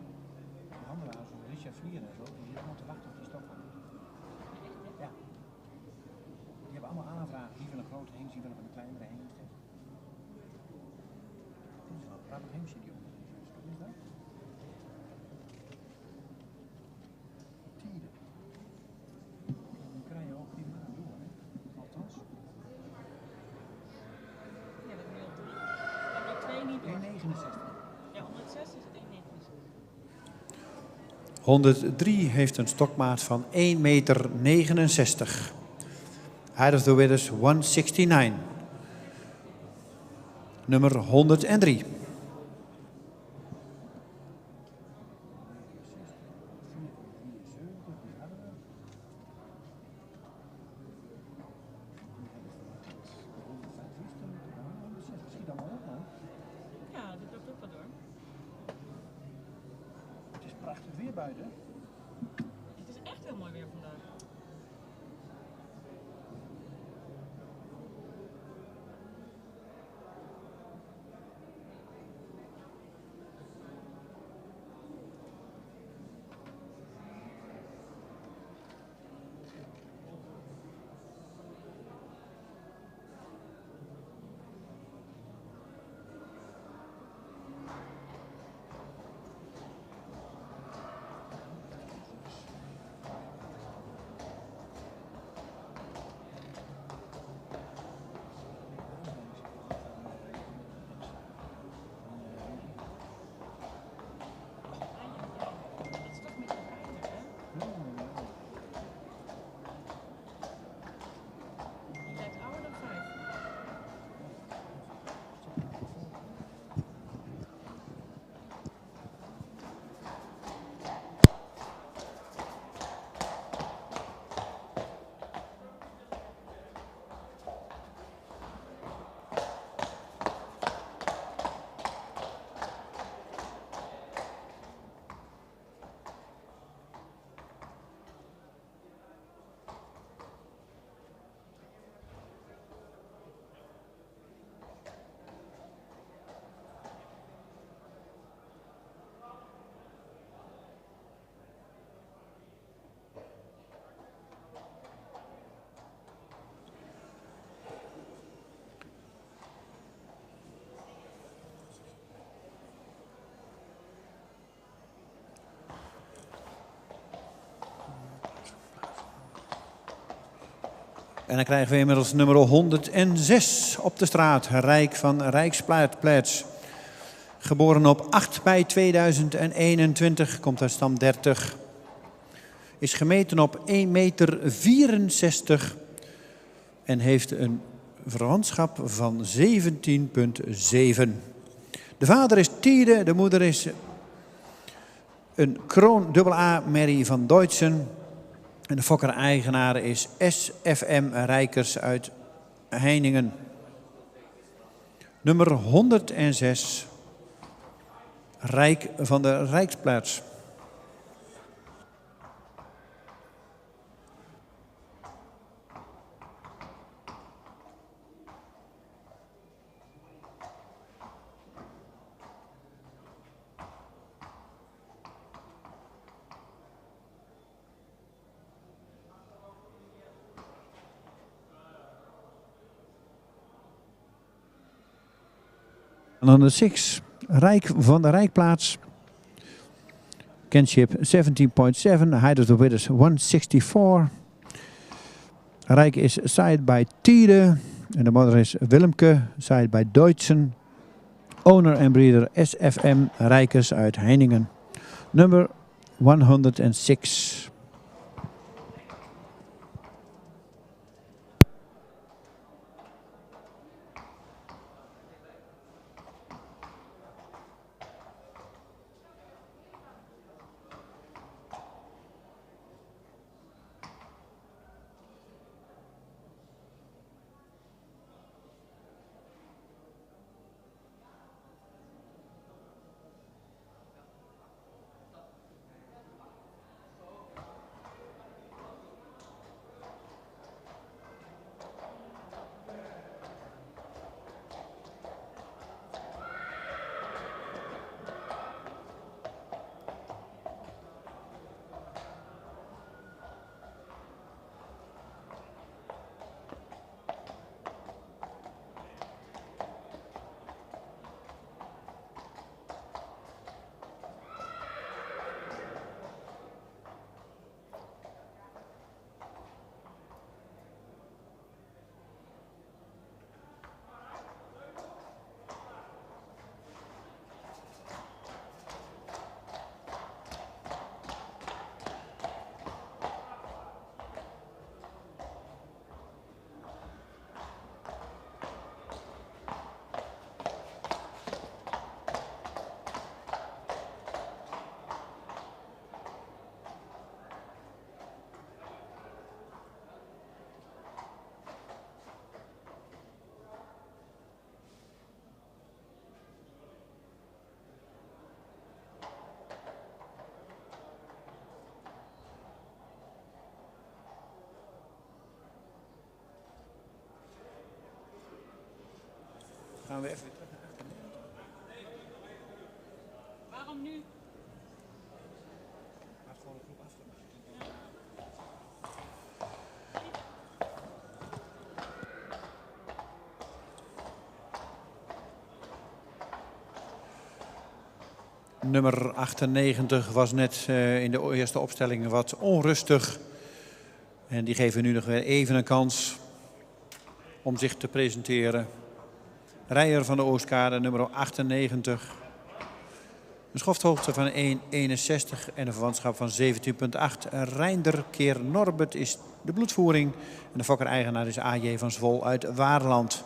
S4: De handelaar, zoals Richard Vlier en zo, die hebben allemaal te wachten op die stokmaat. Ja. Die hebben allemaal aanvragen. Die van een grote hengst, die van een kleinere hengst. Dit is wel een prachtig hengstje die onder is. Wat is dat? Tieren. Dan krijg je ook die maat door, hè? Althans.
S5: ja, dat is 103. Heb je 2 niet door?
S4: 1,69.
S5: Ja, 106 is het 169.
S1: 103 heeft een stokmaat van 1,69 meter. Height of the width is 169. Nummer 103.
S5: Ja, dat loopt ook wel door.
S4: Het is prachtig weer buiten.
S5: Het is echt heel mooi weer vandaag.
S1: En dan krijgen we inmiddels nummer 106 op de straat. Rijk van Rijksplaats. Geboren op 8 mei 2021. Komt uit stam 30. Is gemeten op 1,64 meter. En heeft een verwantschap van 17,7. De vader is Tiede. De moeder is een Kroon AA Mary van Deutschen. En de fokker-eigenaar is SFM Rijkers uit Heiningen. Nummer 106. Rijk van de Rijksplaats.
S4: Nummer 6, Rijk van de Rijkplaats. Kinship 17.7, height of the winners 164. Rijk is side by Tiede. En de moeder is Willemke, side by Deutschen. Owner en breeder SFM Rijkers uit Heiningen. Nummer 106.
S1: Gaan we even weer terug.
S5: Waarom nu?
S1: Nummer 98 was net in de eerste opstelling wat onrustig. En die geven nu nog weer even een kans om zich te presenteren. Rijer van de Oostkade, nummer 98. Een schofthoogte van 1,61 en een verwantschap van 17,8. Reinder keer Norbert is de bloedvoering. En de fokker-eigenaar is AJ van Zwol uit Waarland.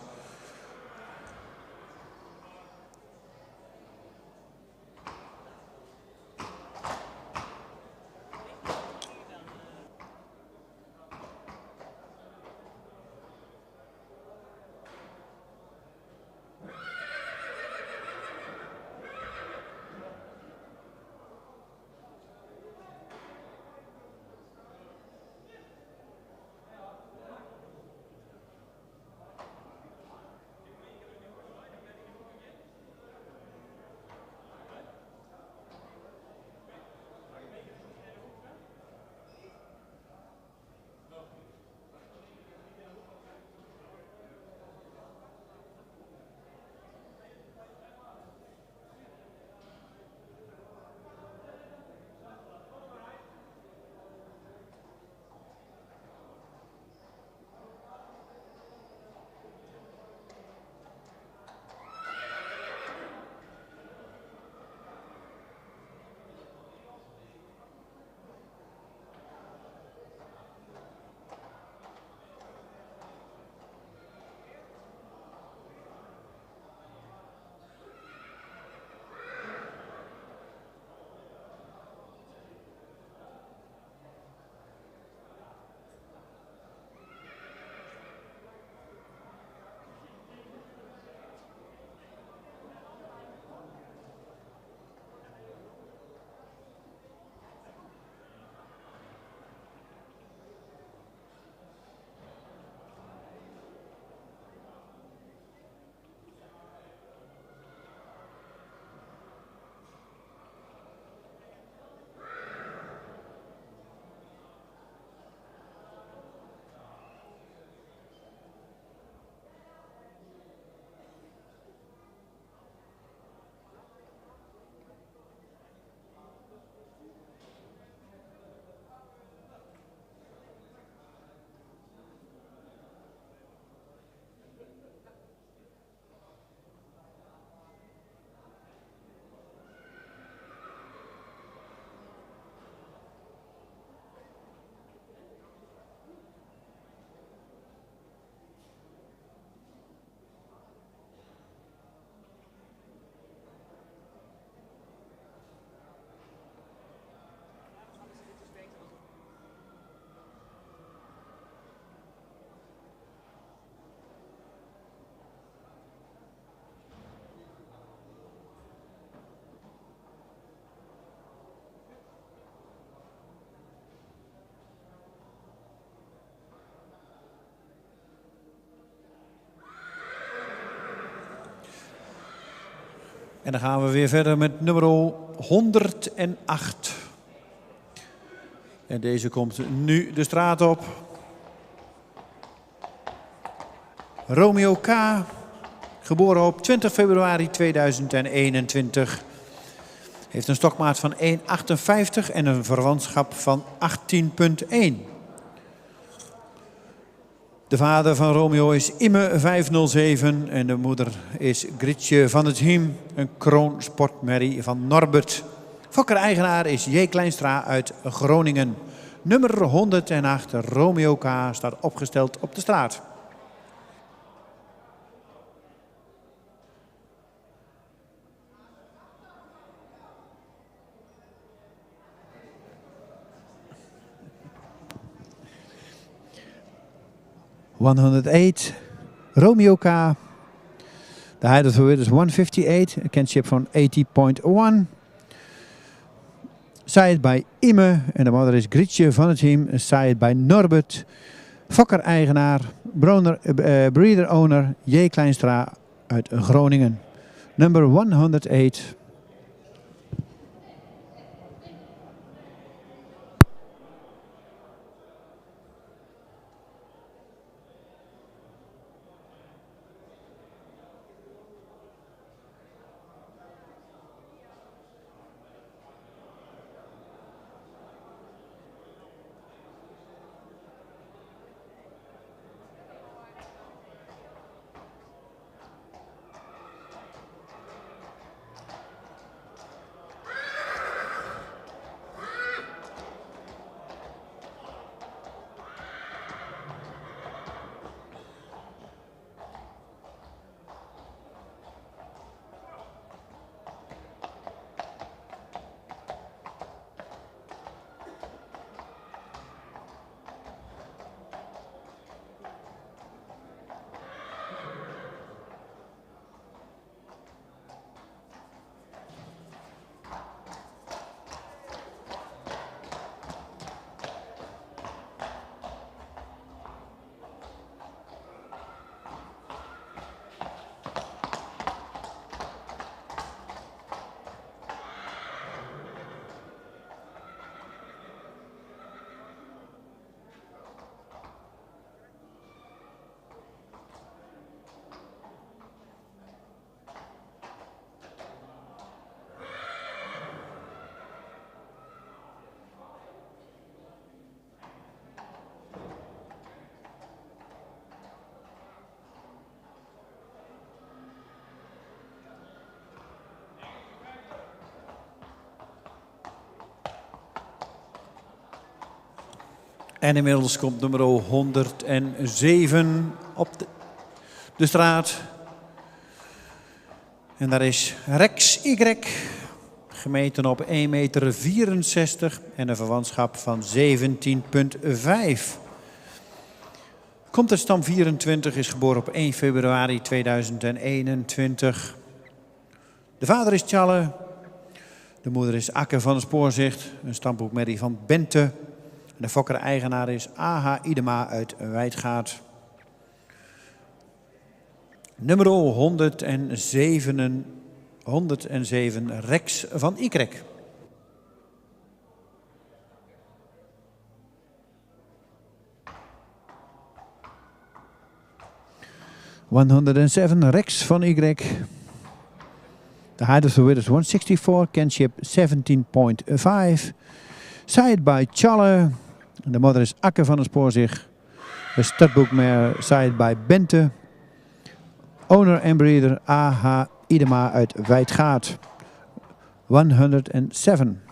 S1: En dan gaan we weer verder met nummer 108. En deze komt nu de straat op. Romeo K., geboren op 20 februari 2021. Heeft een stokmaat van 1,58 en een verwantschap van 18,1. De vader van Romeo is Imme 507 en de moeder is Grietje van het Hiem, een kroonsportmerrie van Norbert. Fokker-eigenaar is J. Kleinstra uit Groningen. Nummer 108, Romeo K., staat opgesteld op de straat.
S4: $108, Romeo K. The height of the width is 158, a kinship van 80.1. Side by Imme en de moeder is Grietje van het Hiem. Side by Norbert, fokker-eigenaar, breeder-owner J. Kleinstra uit Groningen. Number 108.
S1: En inmiddels komt nummer 107 op de straat. En daar is Rex Y, gemeten op 1,64 meter en een verwantschap van 17,5. Komt uit stam 24, is geboren op 1 februari 2021. De vader is Tjalle, de moeder is Akke van het Spoorzicht, een stamboekmerrie van Bente. De fokker-eigenaar is A.H. Idema uit Wijdgaard. Nummer 107, Rex van Ikrek.
S4: Rex van Y. The height of the width is 164, kinship 17.5. Side by Tjalle. De moeder is Akke van het Spoorzicht. De stadboekmer side by Bente. Owner en breeder A.H. Idema uit Wijdgaard. 107.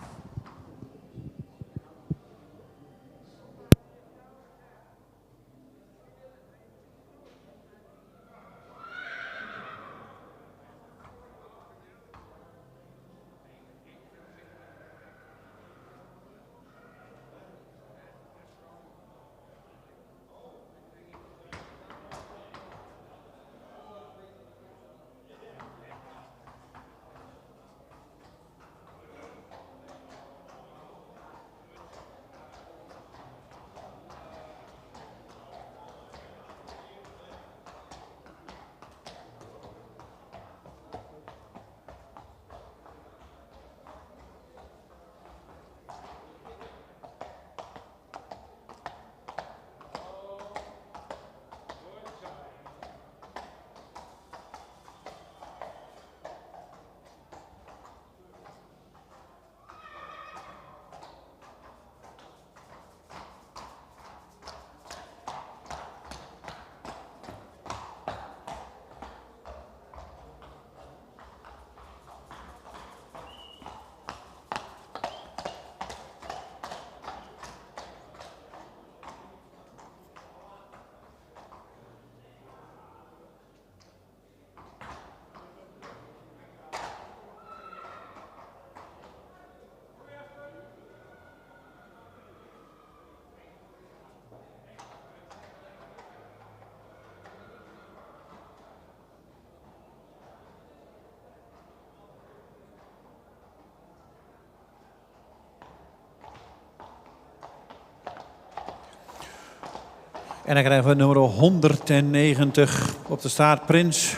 S4: En dan krijgen we nummer 190 op de staart Prins.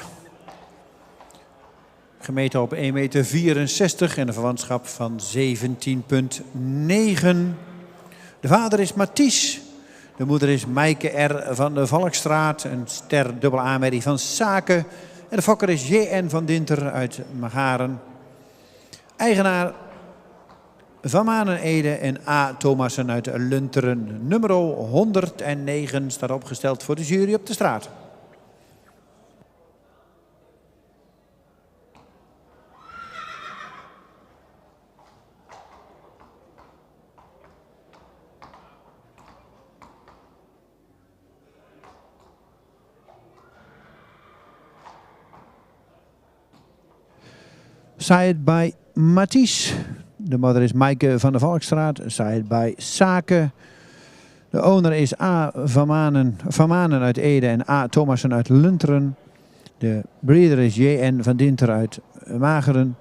S4: Gemeten op 1,64 meter en een verwantschap van 17,9. De vader is Mathies. De moeder is Maaike R. van de Valkstraat. Een ster dubbele aanmerrie van Saken. En de fokker is J.N. van Dinter uit Magaren. Eigenaar Van Manen Ede en A. Thomassen uit Lunteren. Nummer 109 staat opgesteld voor de jury op de straat. Side by Mathies. De moeder is Maaike van de Valkstraat. Side by Saken. De owner is A. Van Manen uit Ede en A. Thomassen uit Lunteren. De breeder is J.N. van Dinter uit Mageren.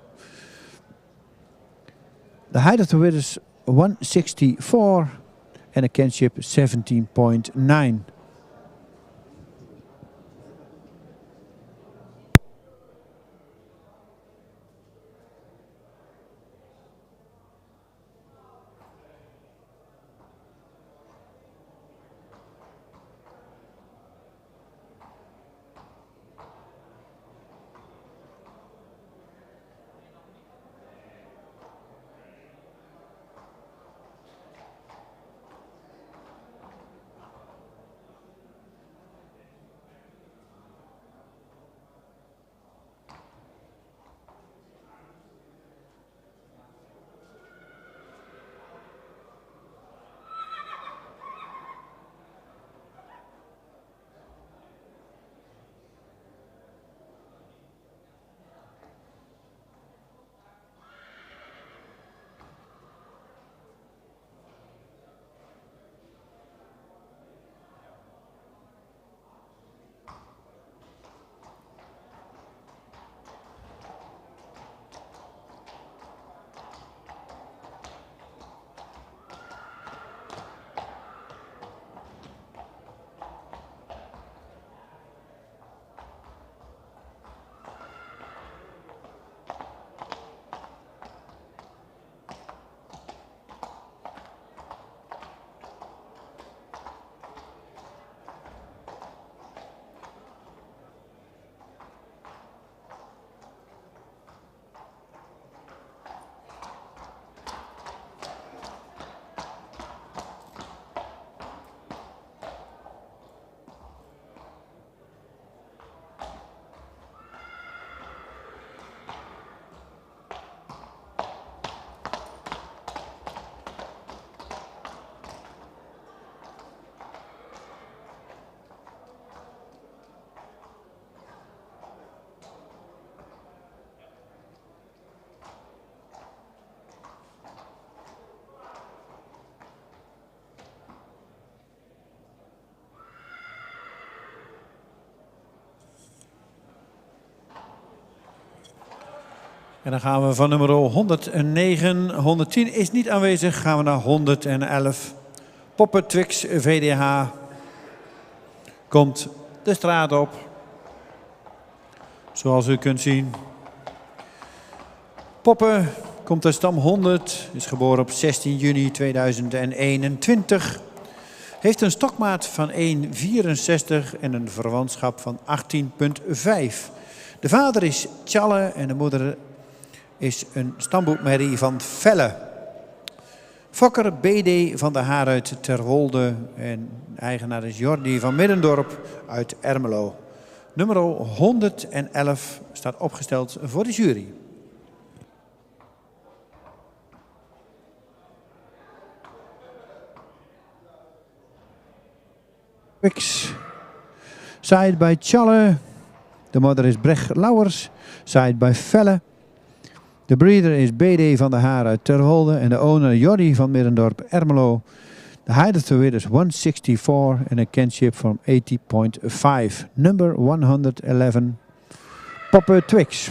S4: De height of the width is 164 en de kinship 17,9. En dan gaan we van nummer 109, 110 is niet aanwezig, gaan we naar 111. Poppen Twix VDH komt de straat op. Zoals u kunt zien. Poppen komt uit stam 100, is geboren op 16 juni 2021. Heeft een stokmaat van 1,64 en een verwantschap van 18,5. De vader is Tjalle en de moeder is een stamboekmerrie van Velle. Fokker BD van de Haar uit Terwolde en eigenaar is Jordi van Middendorp uit Ermelo. Nummer 111 staat opgesteld voor de jury. Side by Tjalle. De moeder is Brecht Lauwers. Side by Velle. De breeder is BD van de Haar uit Terwolde en de owner Jordi van Middendorp Ermelo. De height of the width is 164 en een kinship from 80,5. Number 111. Poppen Twix.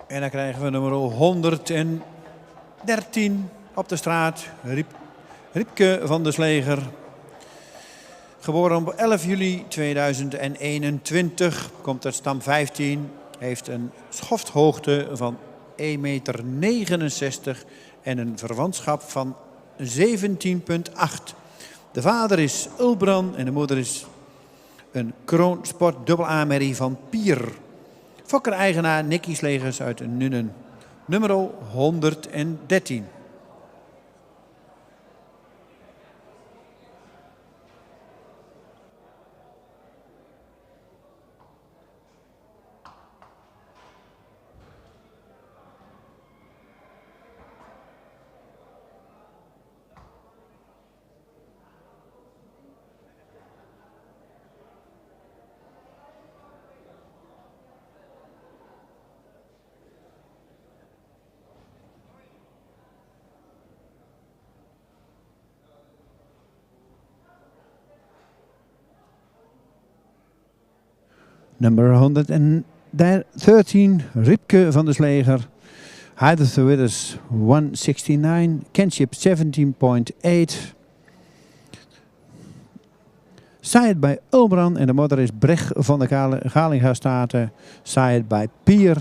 S1: En dan krijgen we nummer 113 op de straat. Riepke van der Sleger. Geboren op 11 juli 2021. Komt uit stam 15. Heeft een schofthoogte van 1,69 meter en een verwantschap van 17,8. De vader is Ulbran en de moeder is een Kroon Sport AA-merrie van Pier. Fokker-eigenaar Nicky Slegers uit Nuenen. Nummer 113.
S4: Number 113, Riepke van der Sleger. Height of the Winners 169, Kinship 17,8. Sired bij Ulbran en de moeder is Brecht van de Galinga Staten. Sired bij Pier.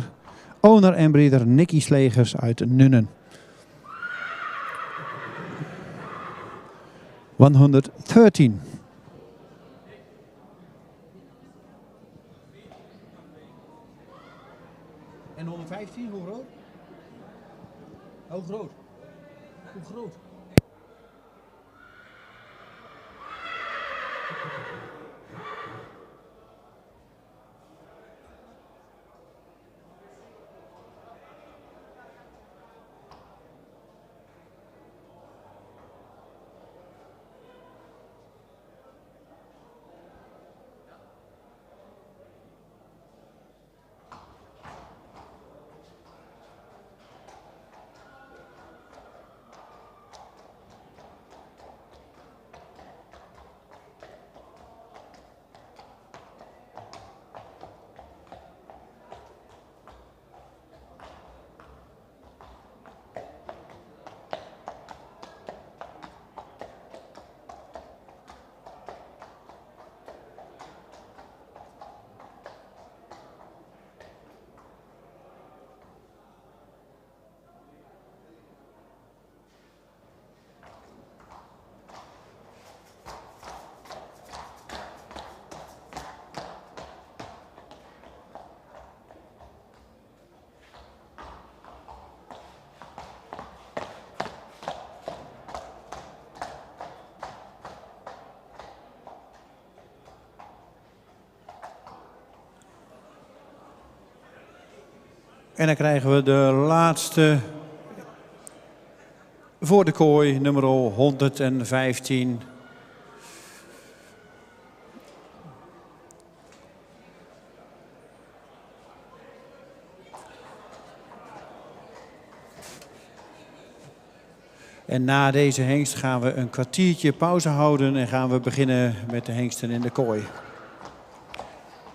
S4: Owner en breeder Nicky Slegers uit Nuenen. 113.
S1: En 115, hoe groot? Hoe groot? Hoe groot? En dan krijgen we de laatste voor de kooi, nummer 115. En na deze hengst gaan we een kwartiertje pauze houden en gaan we beginnen met de hengsten in de kooi.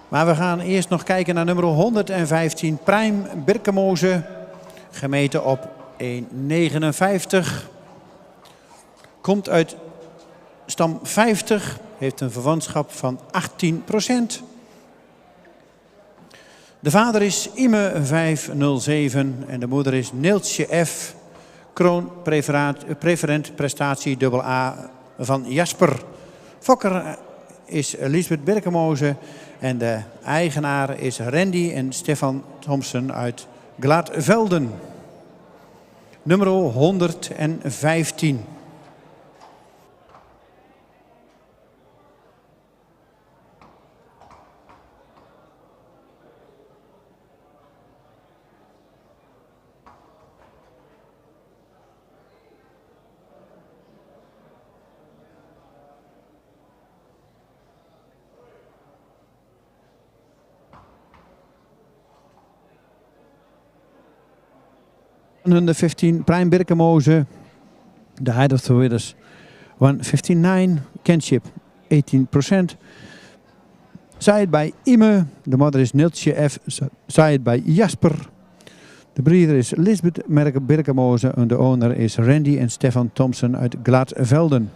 S1: Maar we gaan eerst nog kijken naar nummer 115, Prime Birkemoze, gemeten op 1,59. Komt uit stam 50, heeft een verwantschap van 18%. De vader is Ime 507 en de moeder is Neeltje F. Kroon preferent prestatie AA van Jasper. Fokker is Lisbeth Birkemoze en de eigenaar is Randy en Stefan Thompson uit Glaadvelden. Nummer 115. Number 15, Prime Birkemoze. The height of the winners 159, Kinship 18%. Sired by Ime, de moeder is Neeltje F. Sired by Jasper.
S4: De breeder is Lisbeth Birkemoze en de owner is Randy en Stefan Thompson uit Gladvelden.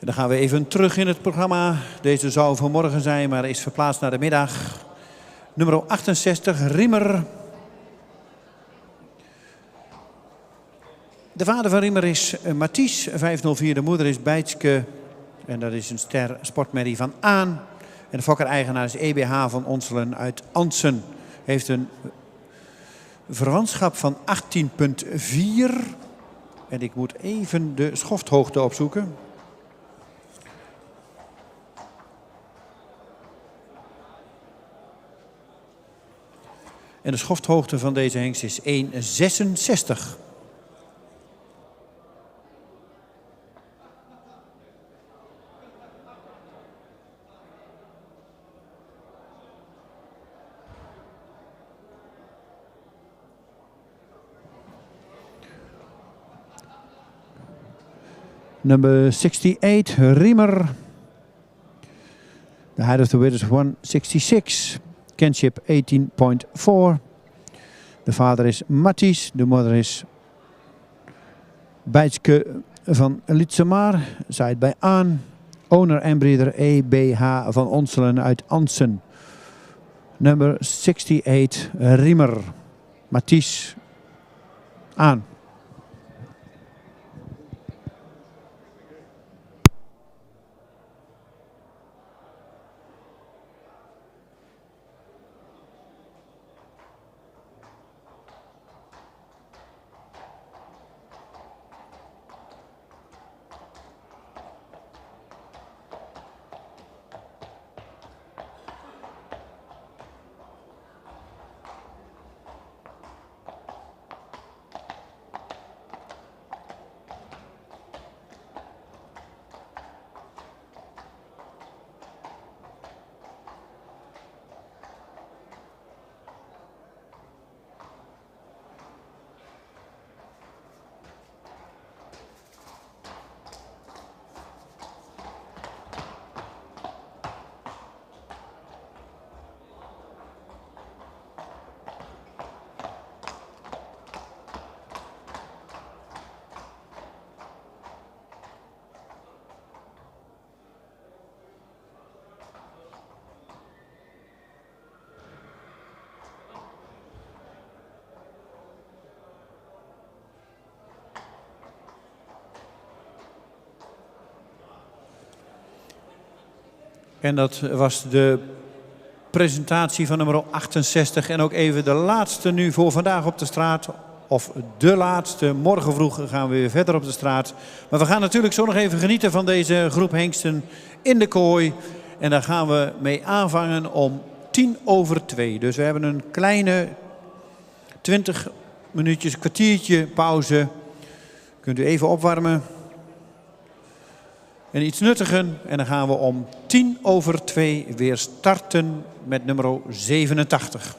S1: Dan gaan we even terug in het programma. Deze zou vanmorgen zijn, maar is verplaatst naar de middag. Nummer 68, Riemer. De vader van Riemer is Mathies, 504. De moeder is Bijtske. En dat is een ster sportmerrie van Aan. En de fokker-eigenaar is EBH van Onselen uit Ansen. Heeft een verwantschap van 18,4. En ik moet even de schofthoogte opzoeken. En de schofthoogte van deze hengst is 1,66.
S4: Number 68, Riemer. The height of the width is 166. Kinship 18,4. De vader is Mathies. De moeder is Bijtske van Lietsemaar. Zijt bij Aan. Owner en breeder EBH van Onselen uit Ansen. Number 68, Riemer. Mathies. Aan.
S1: En dat was de presentatie van nummer 68. En ook even de laatste nu voor vandaag op de straat. Of de laatste. Morgen vroeg gaan we weer verder op de straat. Maar we gaan natuurlijk zo nog even genieten van deze groep hengsten in de kooi. En daar gaan we mee aanvangen om 1:50. Dus we hebben een kleine 20 minuutjes, een kwartiertje pauze. Kunt u even opwarmen. En iets nuttigen. En dan gaan we om 1:50 weer starten met nummer 87.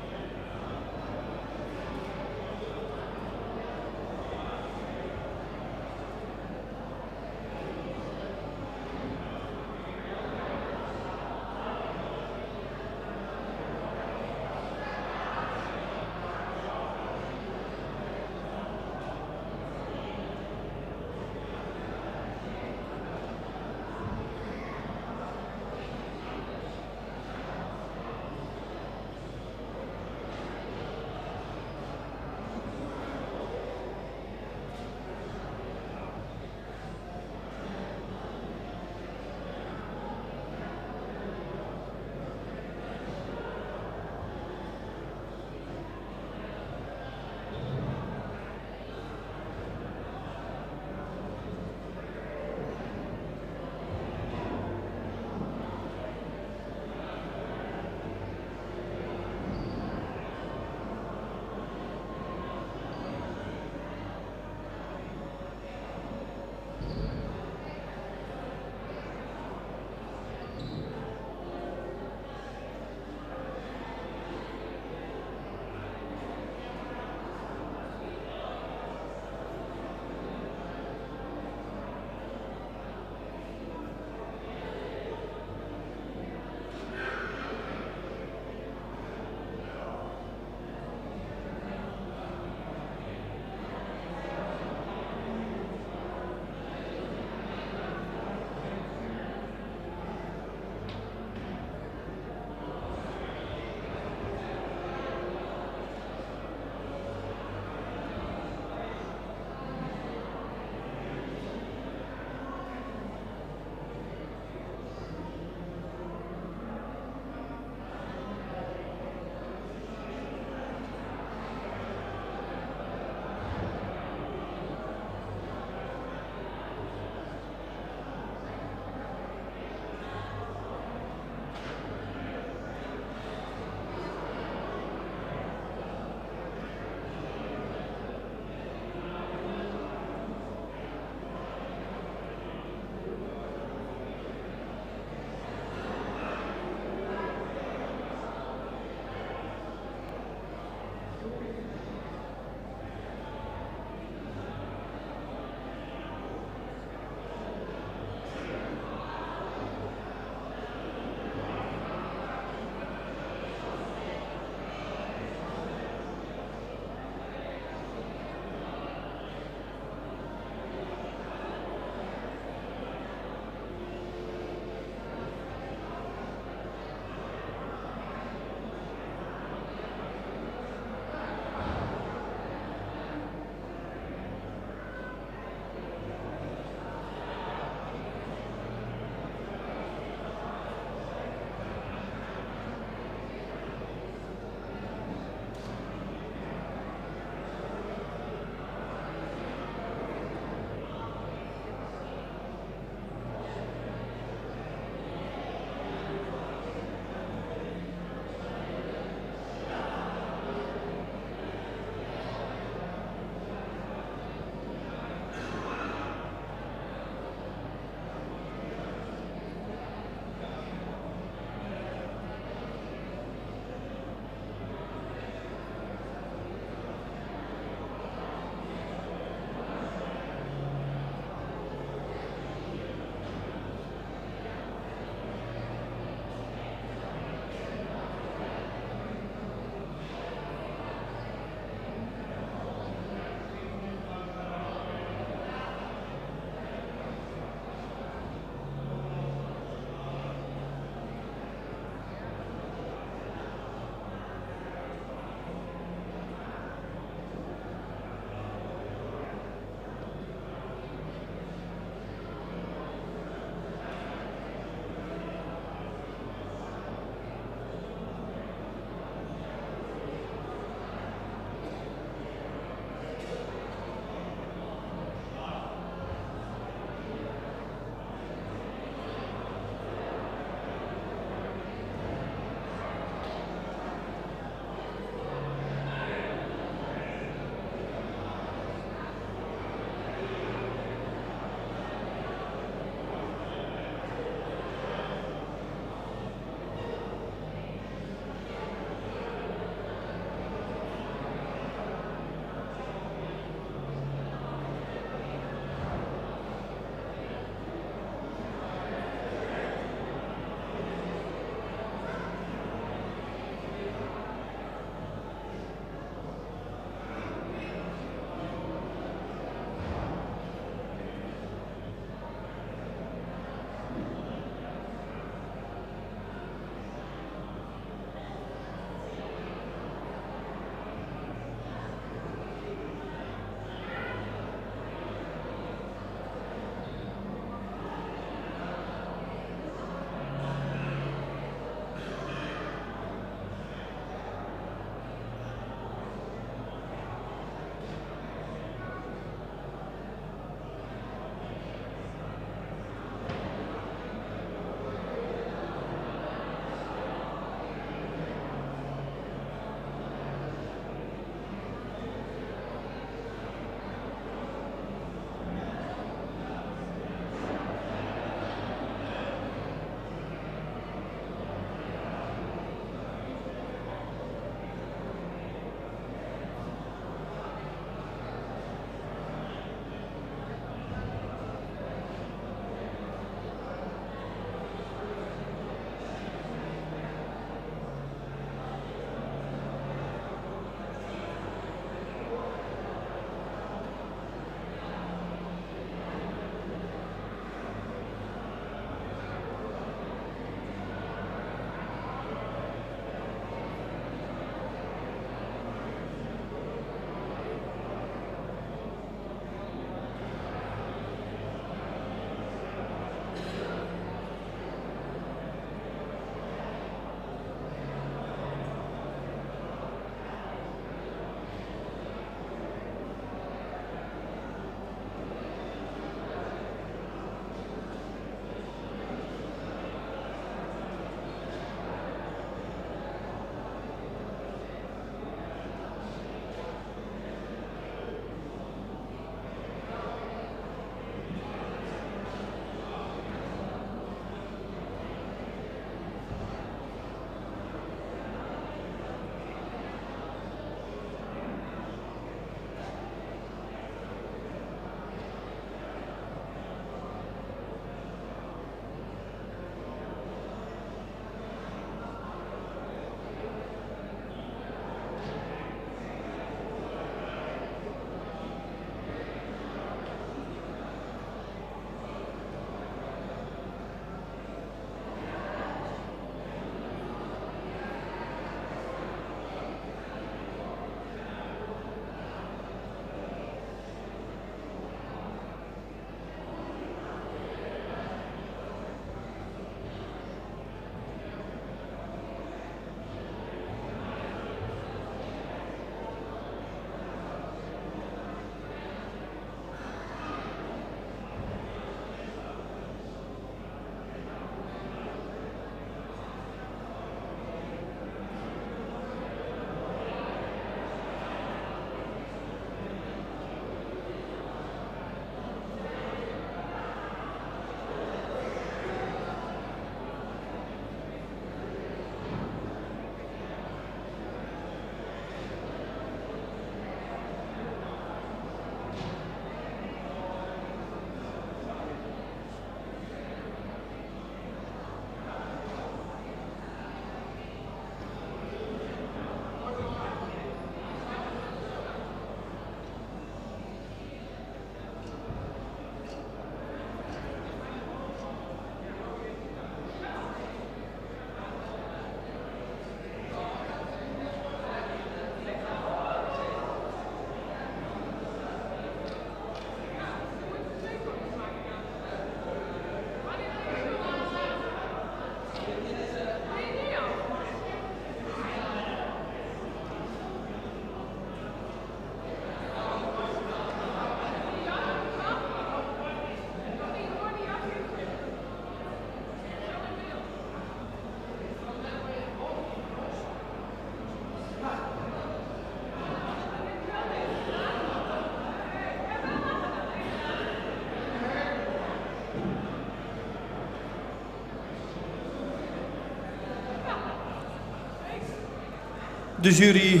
S1: De jury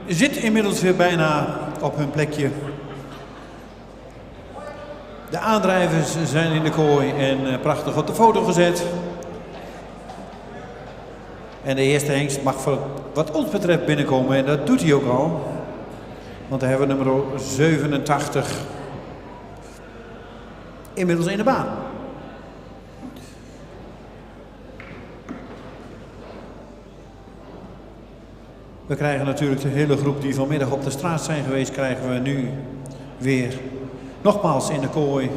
S1: zit inmiddels weer bijna op hun plekje. De aandrijvers zijn in de kooi en prachtig op de foto gezet. En de eerste hengst mag wat ons betreft binnenkomen en dat doet hij ook al. Want dan hebben we nummer 87 inmiddels in de baan. We krijgen natuurlijk de hele groep die vanmiddag op de straat zijn geweest, krijgen we nu weer nogmaals in de kooi.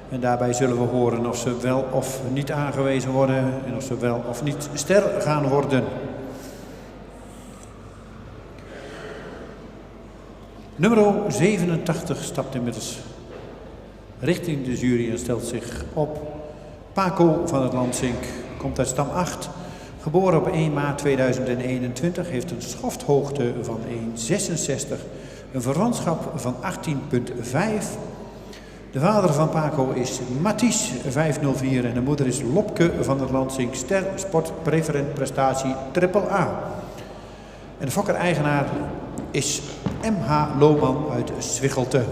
S1: En daarbij zullen we horen of ze wel of niet aangewezen worden en of ze wel of niet ster gaan worden. Nummer 87 stapt inmiddels richting de jury en stelt zich op. Paco van het Lansink komt uit stam 8. Geboren op 1 maart 2021, heeft een schofthoogte van 1,66, een verwantschap van 18,5. De vader van Paco is Mathies 504 en de moeder is Lopke van het Lansink, ster sport preferent prestatie AAA. En de fokker-eigenaar is M.H. Lohman uit Zwichelte.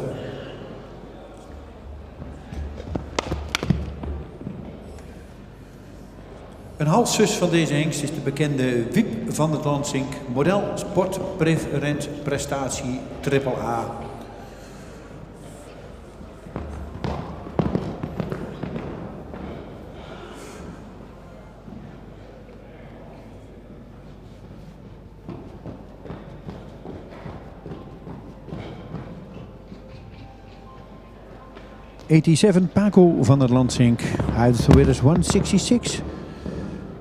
S1: Een halfzus van deze hengst is de bekende Wiep van het Lansink, model sport preferent prestatie AAA.
S4: '87 Paco van het Lansink. Uit de winners 166.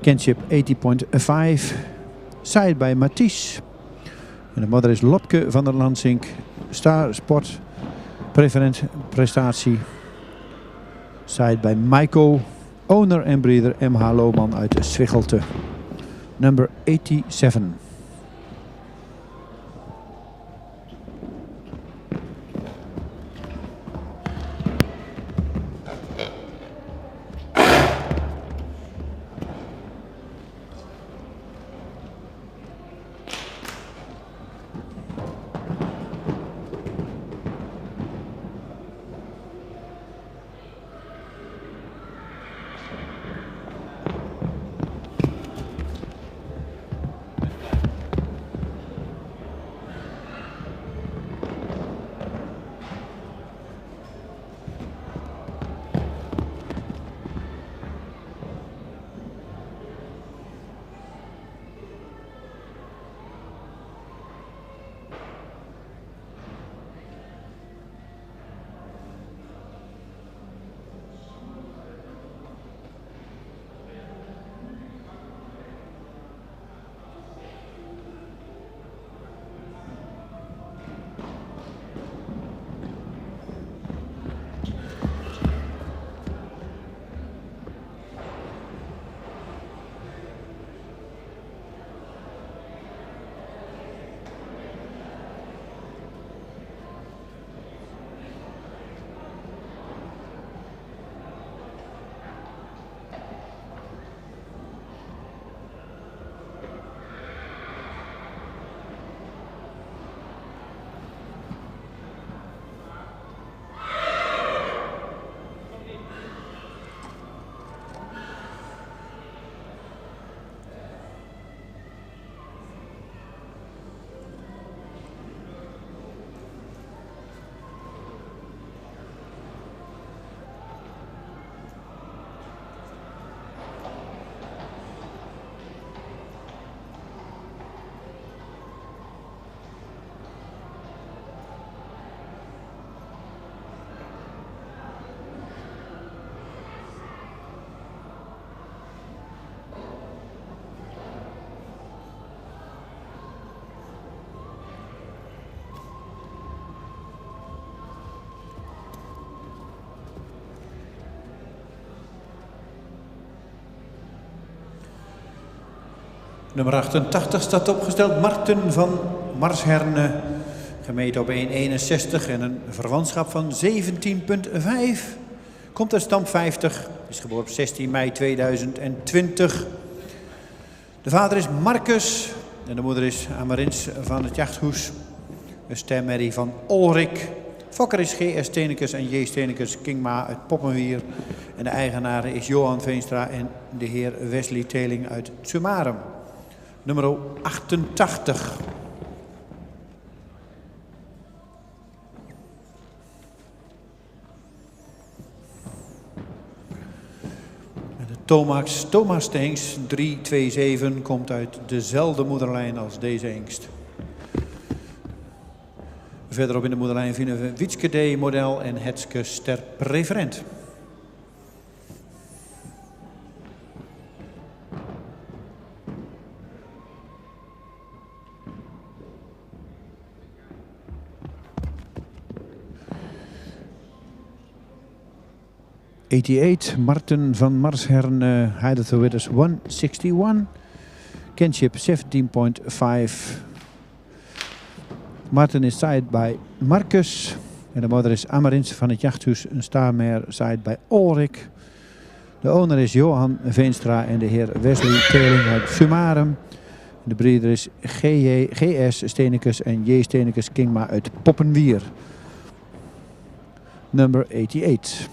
S4: Kinship 80.5. Side by Mathies. En de moeder is Lopke van het Lansink. Star Sport. Preferent prestatie. Side by Maiko. Owner en breeder M.H. Lohman uit Zwichelte. Number 87.
S1: Nummer 88 staat opgesteld Marten van Marsherne. Gemeten op 1,61 en een verwantschap van 17,5. Komt uit stam 50. Is geboren op 16 mei 2020. De vader is Marcus En de moeder is Amarins van het Jachthoes. Een stemmerrie van Olrik. Fokker is G.S. Steenekes en J. Steenekes Kingma uit Poppenwier. En de eigenaar is Johan Veenstra en de heer Wesley Teling uit Sumarum. Nummer 88. Thomas de hengst 327 komt uit dezelfde moederlijn als deze hengst. Verderop in de moederlijn vinden we Wietske D. model en Hetske Ster preferent.
S4: Martin van Marshern, Heider to Witters 161. Kinship 17.5. Martin is side bij Marcus. En de moeder is Amarins van het Jachthuis, een staarmare side bij Ulrik. De owner is Johan Veenstra en de heer Wesley Teling uit Sumarum. De breeder is G.S. Steenekes en J. Steenekes Kingma uit Poppenwier. Number 88.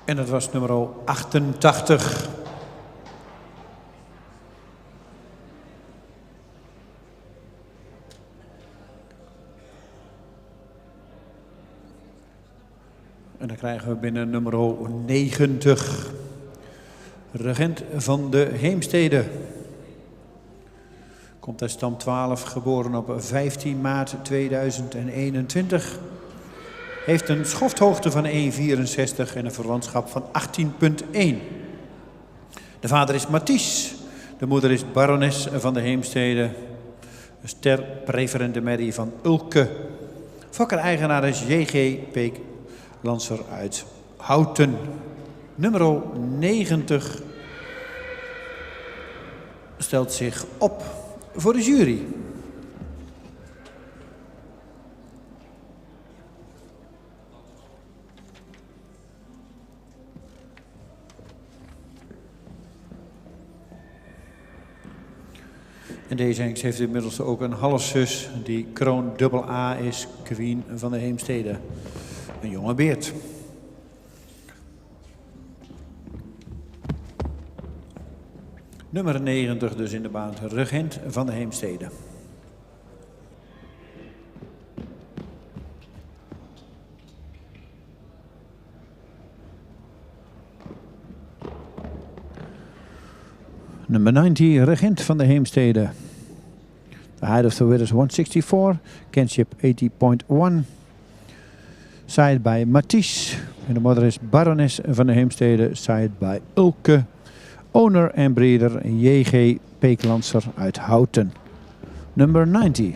S1: En dat was nummer 88. En dan krijgen we binnen nummer 90. Regent van de Heemstede. Komt uit stam 12, geboren op 15 maart 2021. Heeft een schofthoogte van 1,64 en een verwantschap van 18,1. De vader is Mathies. De moeder is barones van de Heemstede. Een ster preferente merrie van Ulke. Fokker-eigenaar is J.G. Peek Lanser uit Houten. Nummer 90 stelt zich op voor de jury. En deze hengst heeft inmiddels ook een halfzus die kroon AA is, Queen van de Heemstede. Een jonge beert. Nummer 90 dus in de baan, Regent van de Heemstede.
S4: Nummer 90, Regent van de Heemstede. The height of the width is 164, kinship 80.1. Side by Mathies. En de moeder is barones van de Heemstede, side by Ulke. Owner en breeder J.G. Peeklanser uit Houten. Number 90.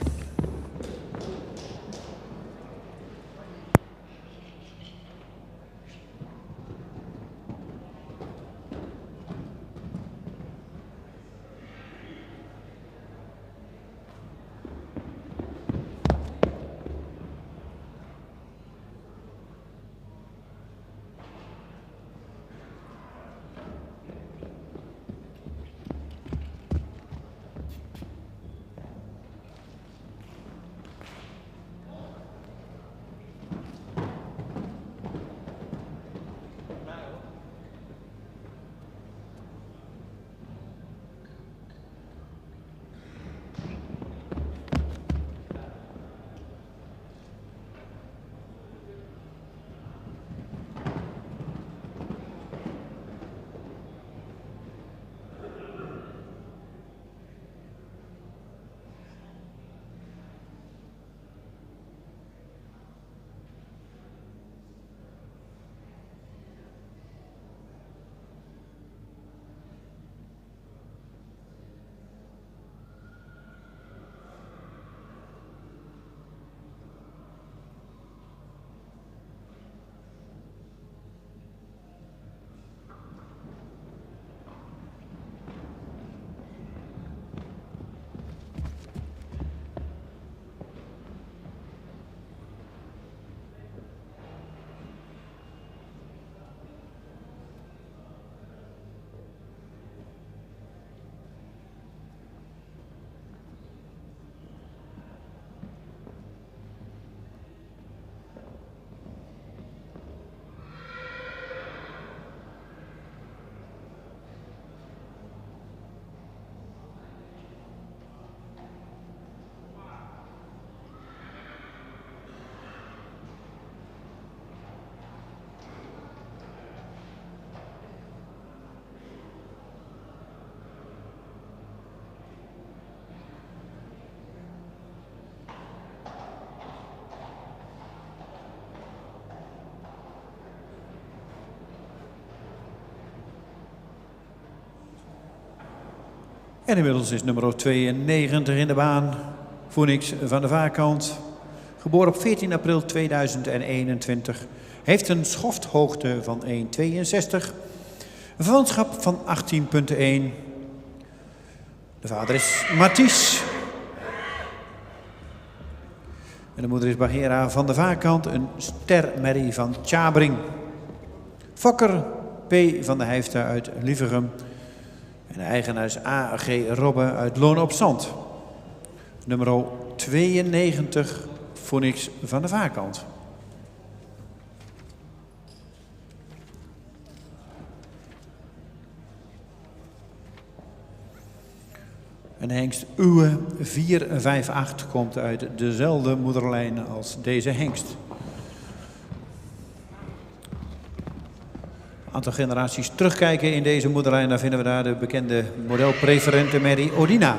S1: En inmiddels is nummer 92 in de baan. Phoenix van de Vaarkant. Geboren op 14 april 2021. Heeft een schofthoogte van 1,62. Een verwantschap van 18,1. De vader is Mathies. En de moeder is Bagheera van de Vaarkant. Een stermerrie van Tjabring. Fokker P. van de Hijfte uit Lievegem. En de eigenaar is A.G. Robbe uit Loon op Zand. Nummer 92, Phoenix van de Vaarkant. En de hengst Uwe 458 komt uit dezelfde moederlijn als deze hengst. Een aantal generaties terugkijken in deze moederlijn, dan vinden we daar de bekende modelpreferente Mary Odina.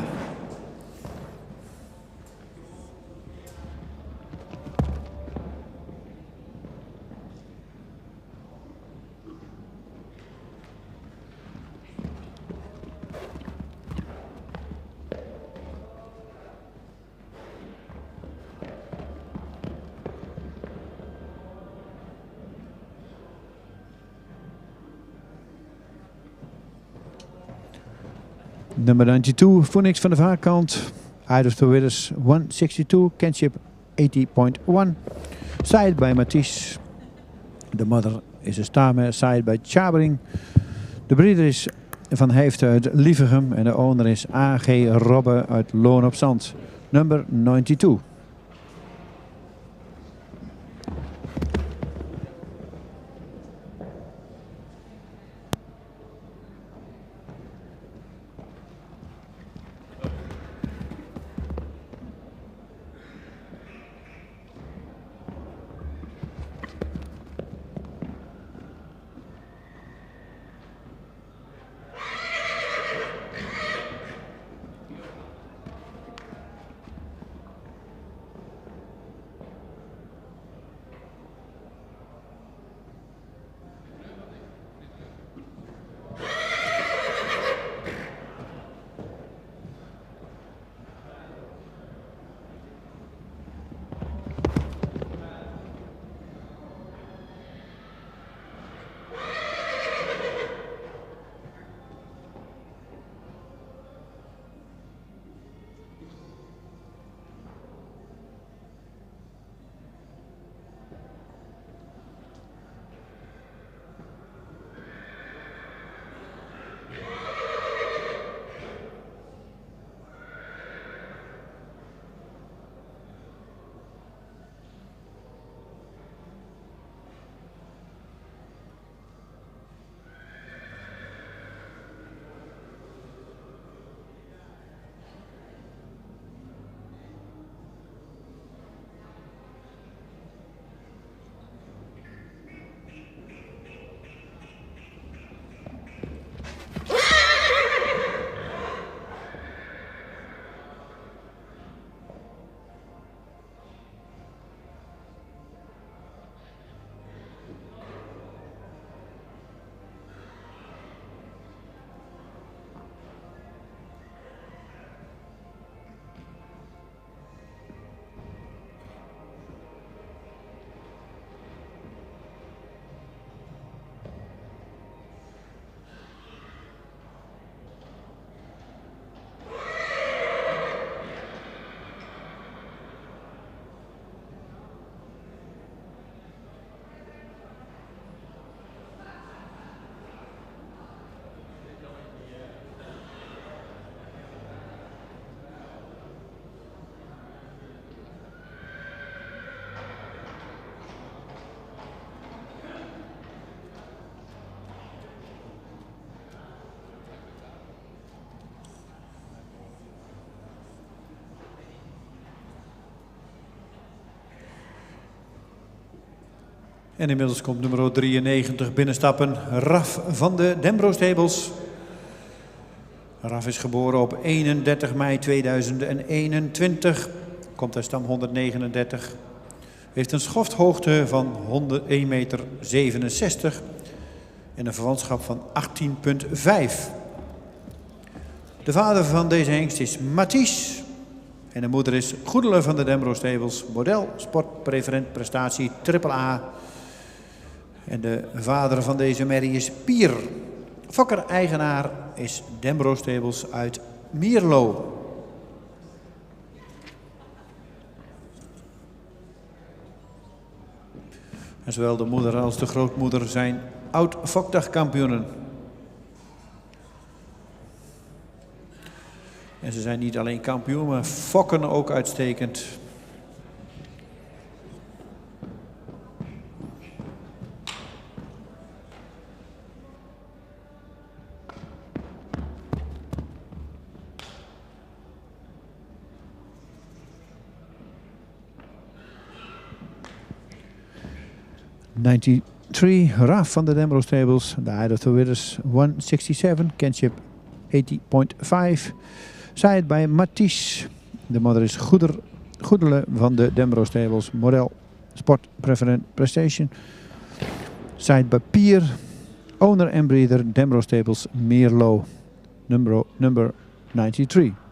S4: Number 92, Phoenix van de Vaarkant. Out of the Winners 162, Kinship 80.1. Side by Mathies. De mother is een Starmer, side by Tjabring. De breeder is van Hijfte uit Lievegem en de owner is A.G. Robbe uit Loon op Zand. Number 92.
S1: En inmiddels komt nummer 93 binnenstappen, Raf van de Dembro Stables. Raf is geboren op 31 mei 2021, komt uit stam 139. Heeft een schofthoogte van 101,67 meter en een verwantschap van 18,5. De vader van deze hengst is Mathies. En de moeder is Goedele van de Dembro Stables. Model, sport, preferent, prestatie, AAA. En de vader van deze merrie is Pier. Fokker-eigenaar is Dembro Stables uit Mierlo. En zowel de moeder als de grootmoeder zijn oud-fokdagkampioenen. En ze zijn niet alleen kampioen, maar fokken ook uitstekend.
S4: Raf van de Dembro Stables. The height of the winners 167. Kinship 80.5. Side by Mathies. De moeder is Goedele van de Dembro Stables. Model, sport, preferent, prestation. Side by Pier. Owner en breeder Dembro Stables Mierlo. Number 93.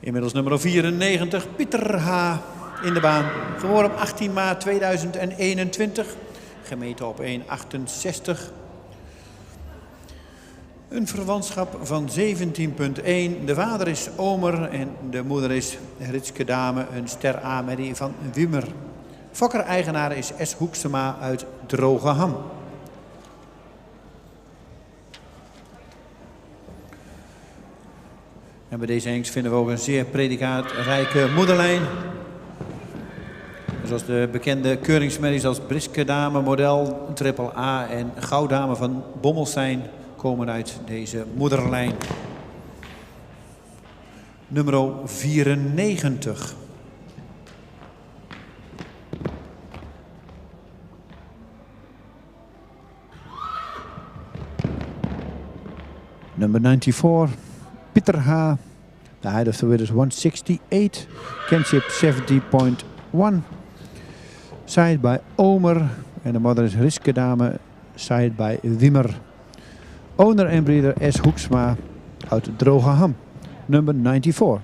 S1: Inmiddels nummer 94, Pieter H. in de baan. Geboren op 18 maart 2021. Gemeten op 1,68. Een verwantschap van 17,1. De vader is Omer en de moeder is Ritske Dame, een ster A-merrie van Wimmer. Fokker-eigenaar is S. Hoeksema uit Drogeham. En bij deze hengst vinden we ook een zeer predicaatrijke moederlijn. Zoals de bekende keuringsmerries als Briske Dame, Model, Triple A en Gouddame van Bommelstein komen uit deze moederlijn. Nummer 94.
S4: Number 94, Pieter H. The height of the width is 168, kinship 70.1. Side by Omer, and the mother is Riske Dame, side by Wimmer. Owner en breeder S. Hoeksma uit Drogeham, number 94.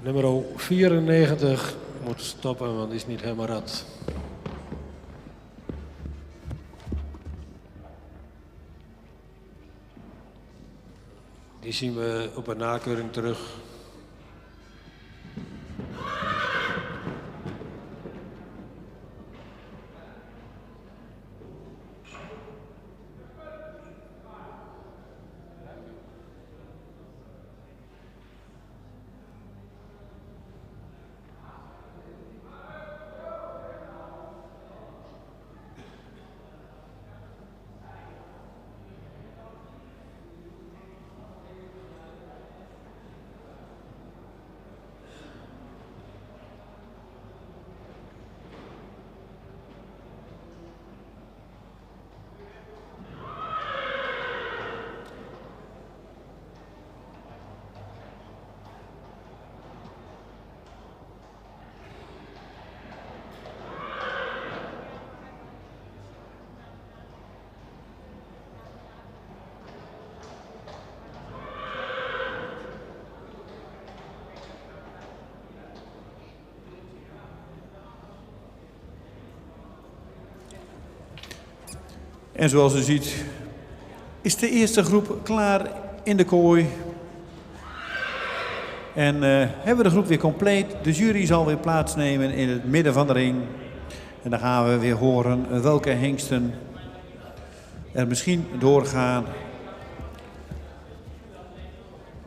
S2: Nummer 94 moet stoppen, want die is niet helemaal rad. Die zien we op een nakeuring terug.
S1: En zoals u ziet is de eerste groep klaar in de kooi. En hebben we de groep weer compleet. De jury zal weer plaatsnemen in het midden van de ring. En dan gaan we weer horen welke hengsten er misschien doorgaan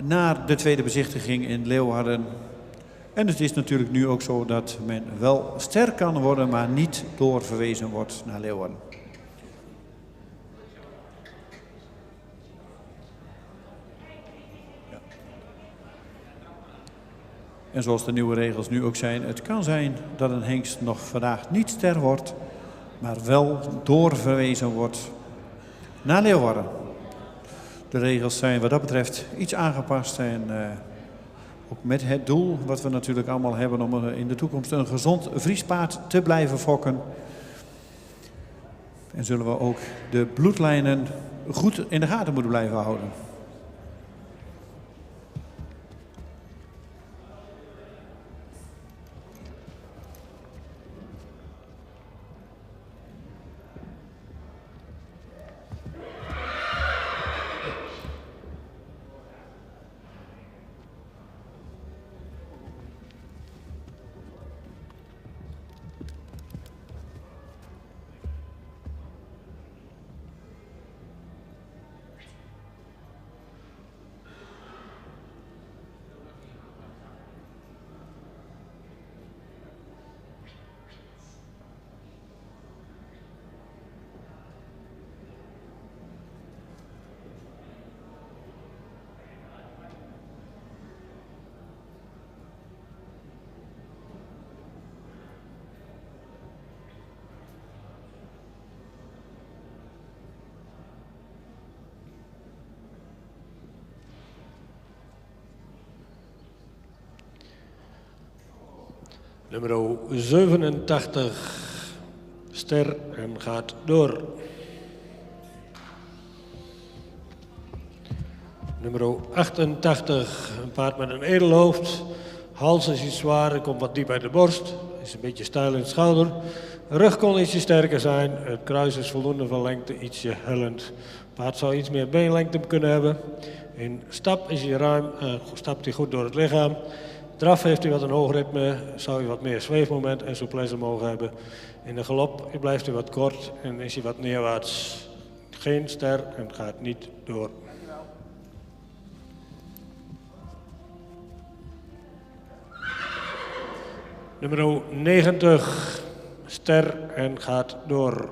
S1: naar de tweede bezichtiging in Leeuwarden. En het is natuurlijk nu ook zo dat men wel sterk kan worden, maar niet doorverwezen wordt naar Leeuwarden. En zoals de nieuwe regels nu ook zijn, het kan zijn dat een hengst nog vandaag niet ster wordt, maar wel doorverwezen wordt naar Leeuwarden. De regels zijn wat dat betreft iets aangepast en ook met het doel wat we natuurlijk allemaal hebben om in de toekomst een gezond vriespaard te blijven fokken. En zullen we ook de bloedlijnen goed in de gaten moeten blijven houden.
S2: Nummer 87, Ster en gaat door. Nummer 88, een paard met een edelhoofd. Hals is iets zwaar, komt wat diep bij de borst. Is een beetje steil in het schouder. Rug kon ietsje sterker zijn. Het kruis is voldoende van lengte, ietsje hellend. Paard zou iets meer beenlengte kunnen hebben. In stap is hij ruim, stapt hij goed door het lichaam. Draf heeft hij wat een hoog ritme, zou hij wat meer zweefmoment en souplesse mogen hebben. In de galop blijft hij wat kort en is hij wat neerwaarts. Geen ster en gaat niet door. Nummer 90, Ster en gaat door.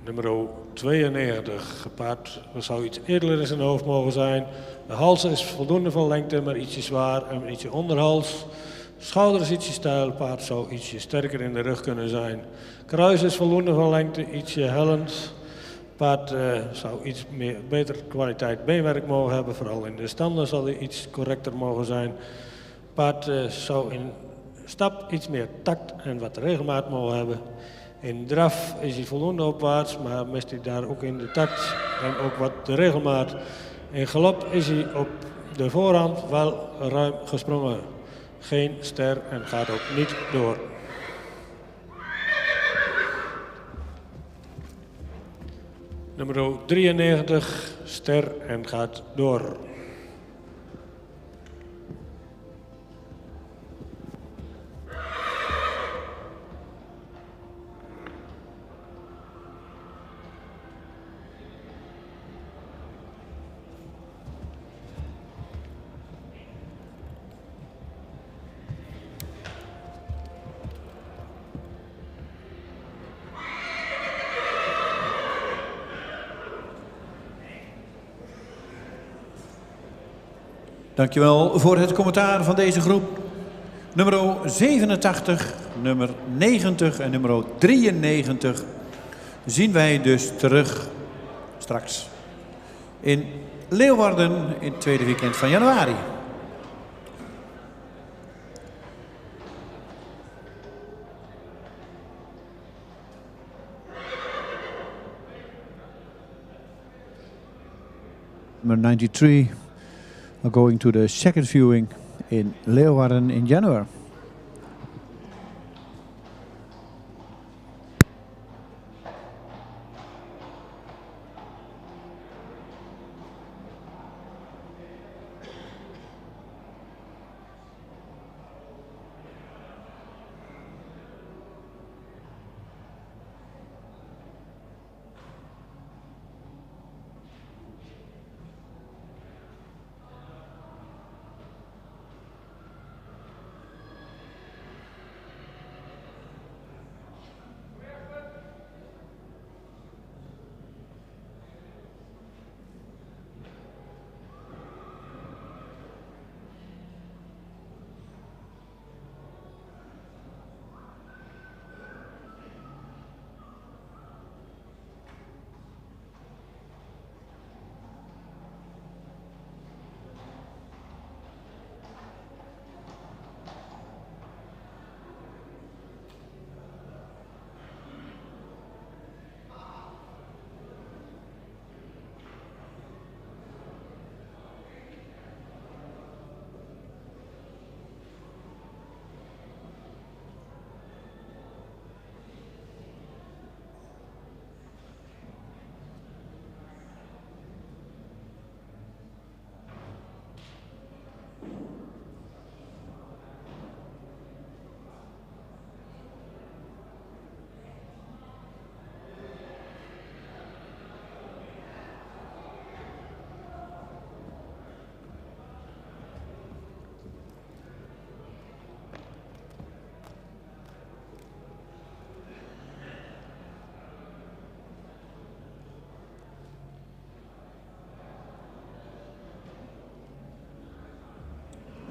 S2: Nummer 92, gepaard zou iets edeler in zijn hoofd mogen zijn. De hals is voldoende van lengte, maar ietsje zwaar en ietsje onderhals. Schouder is ietsje steil, paard zou ietsje sterker in de rug kunnen zijn. Kruis is voldoende van lengte, ietsje hellend. Paard zou iets beter kwaliteit beenwerk mogen hebben, vooral in de standen zal hij iets correcter mogen zijn. Paard zou in stap iets meer tact en wat regelmaat mogen hebben. In draf is hij voldoende opwaarts, maar mist hij daar ook in de tact en ook wat de regelmaat. In galop is hij op de voorhand wel ruim gesprongen. Geen ster en gaat ook niet door. Nummer 93, Ster en gaat door.
S1: Dankjewel voor het commentaar van deze groep. Nummer 87, nummer 90 en nummer 93 zien wij dus terug straks in Leeuwarden in het tweede weekend van januari.
S4: Number 93 are going to the second viewing in Leeuwarden in January.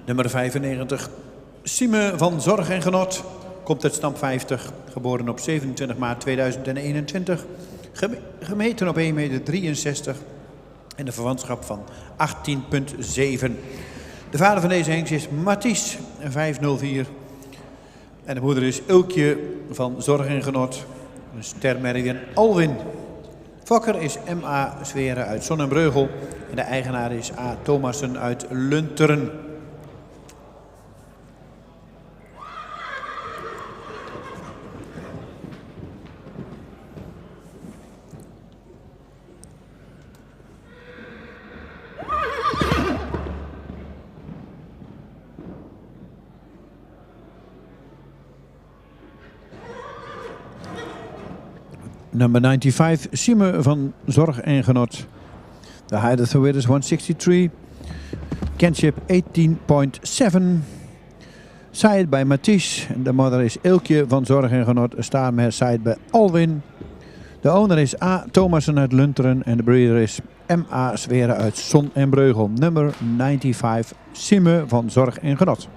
S1: Nummer 95, Sime van Zorg en Genot, komt uit stam 50, geboren op 27 maart 2021, gemeten op 1,63 meter En de verwantschap van 18,7. De vader van deze hengst is Mathies, 504. En de moeder is Ulkje van Zorg en Genot. Een stermerrie Alwin. Fokker is M.A. Zweren uit Zon en Breugel. En de eigenaar is A. Thomassen uit Lunteren.
S4: Number 95, Sime van Zorg en Genot. The height of the width is 163. Kinship 18.7. Side by Mathies. De mother is Ilkje van Zorg en Genot. A star side by Alwin. De owner is A. Thomassen uit Lunteren. En de breeder is M.A. Zweren uit Zon en Breugel. Nummer 95, Sime van Zorg en Genot.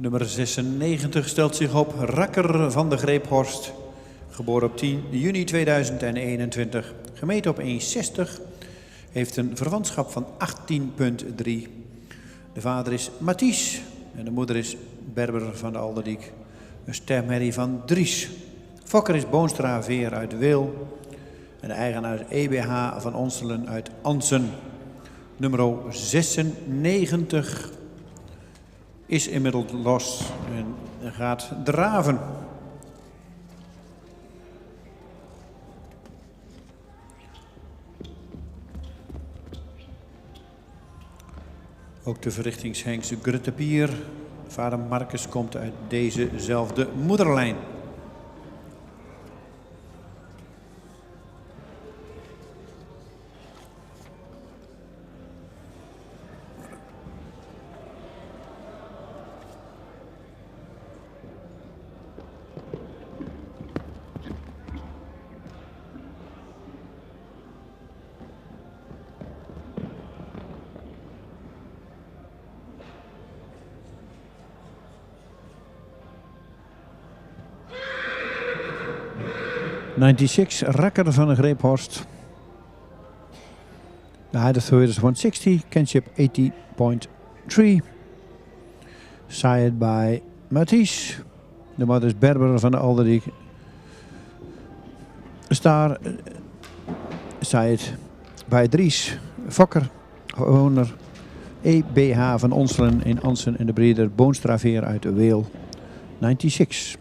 S1: Nummer 96 stelt zich op. Rakker van de Greephorst. Geboren op 10 juni 2021. Gemeten op 1,60. Heeft een verwantschap van 18,3. De vader is Mathies. En de moeder is Berber van de Alderdiek. Een stermerrie van Dries. Fokker is Boonstra Veer uit Weel. En de eigenaar is EBH van Onselen uit Ansen. Nummer 96 is inmiddels los en gaat draven. Ook de verrichtingshengst Gruttepier. Vader Marcus komt uit dezezelfde moederlijn. Rakker van de Greephorst. The height of the width is 160. Kinship 80.3. Sired by Mathies. De moeder is Berber van de Alderdiek. Star. Sired by Dries. Fokker. Owner. EBH van Onselen in Ansen en de breeder Boonstra Veer uit Weel. 96.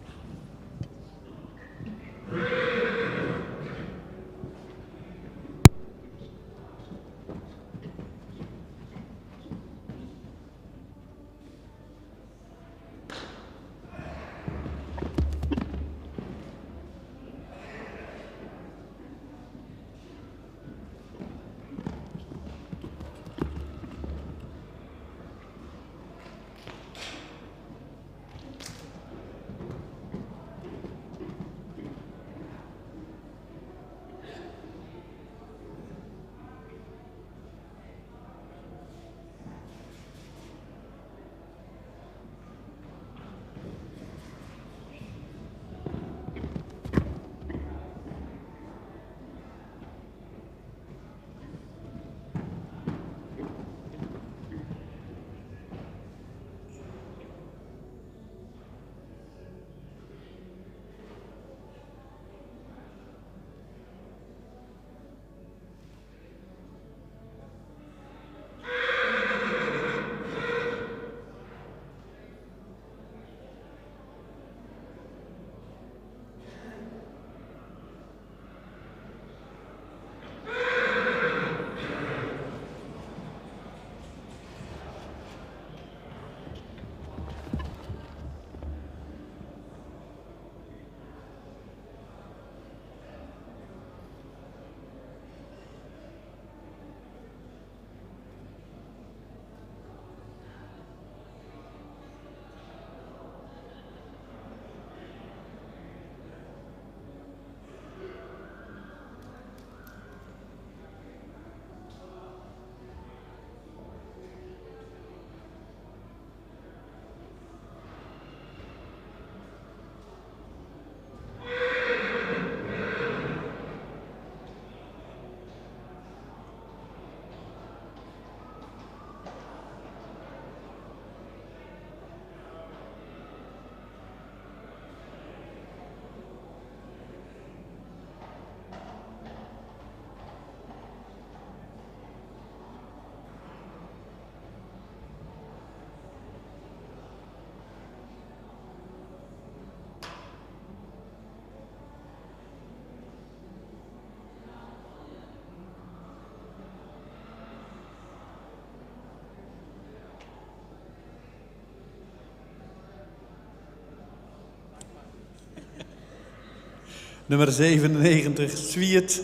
S1: Nummer 97, Zwiert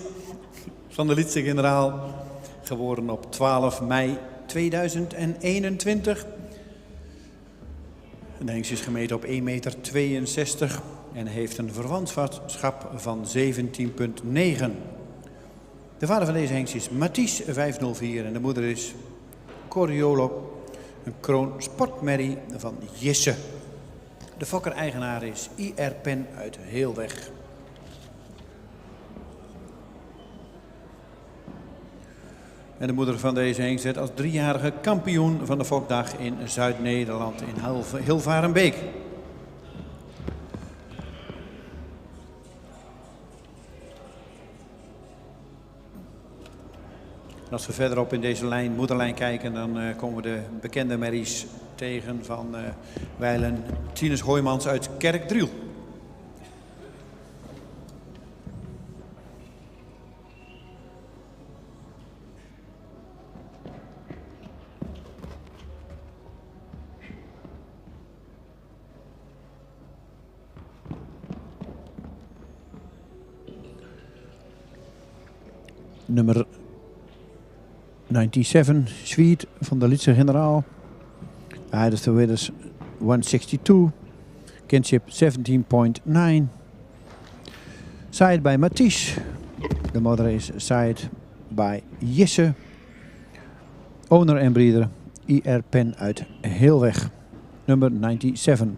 S1: van de Lietse Generaal. Geboren op 12 mei 2021. De hengst is gemeten op 1,62 meter en heeft een verwantschap van 17,9. De vader van deze hengst is Mathies 504 en de moeder is Coriolo, een kroon sportmerrie van Jisse. De fokker-eigenaar is IR Pen uit Heelweg. En de moeder van deze hengst werd als 3-jarige kampioen van de Fokdag in Zuid-Nederland in Hilvarenbeek. En als we verderop in deze moederlijn kijken, dan komen we de bekende merries tegen van wijlen Tinus Hoijmans uit Kerkdriel.
S4: Nummer 97, Zwiert van de Lietse Generaal. Height of the Widders 162. Kinship 17,9. Side by Mathies. De moeder is side by Jisse. Owner en breeder IR Pen uit Heelweg. Nummer 97.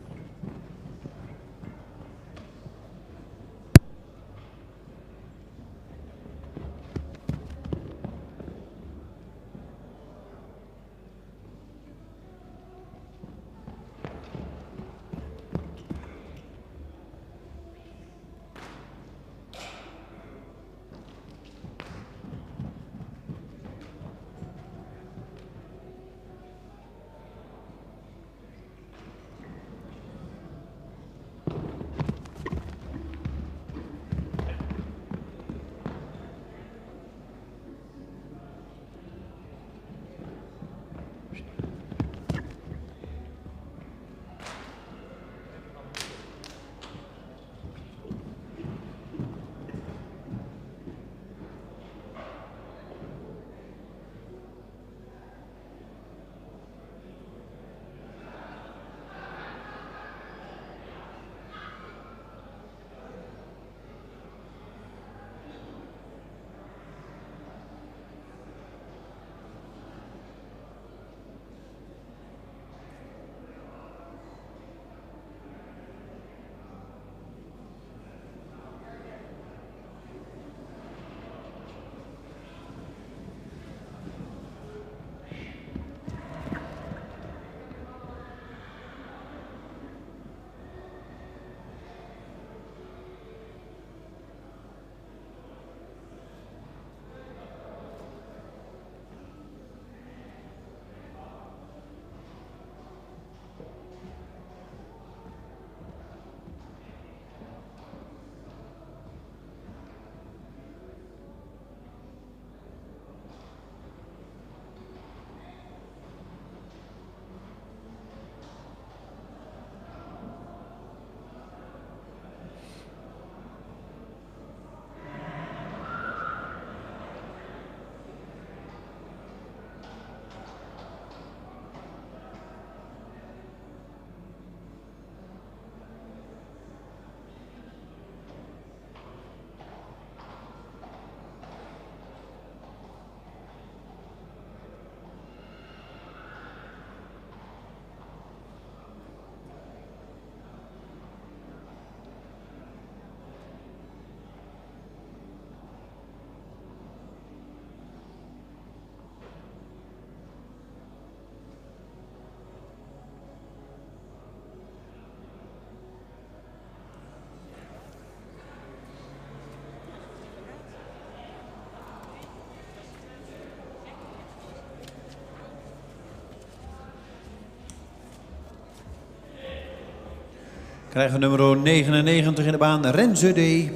S1: Krijgen we nummer 99 in de baan, Renze D.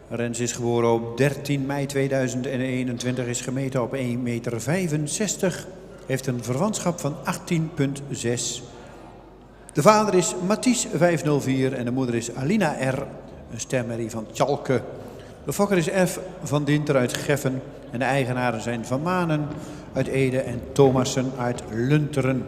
S1: Rens is geboren op 13 mei 2021, is gemeten op 1,65 meter. Heeft een verwantschap van 18,6. De vader is Mathies 504 en de moeder is Alina R. een stemmerrie van Tjalke. De fokker is F. van Dinter uit Geffen en de eigenaren zijn Van Manen uit Ede en Thomassen uit Lunteren.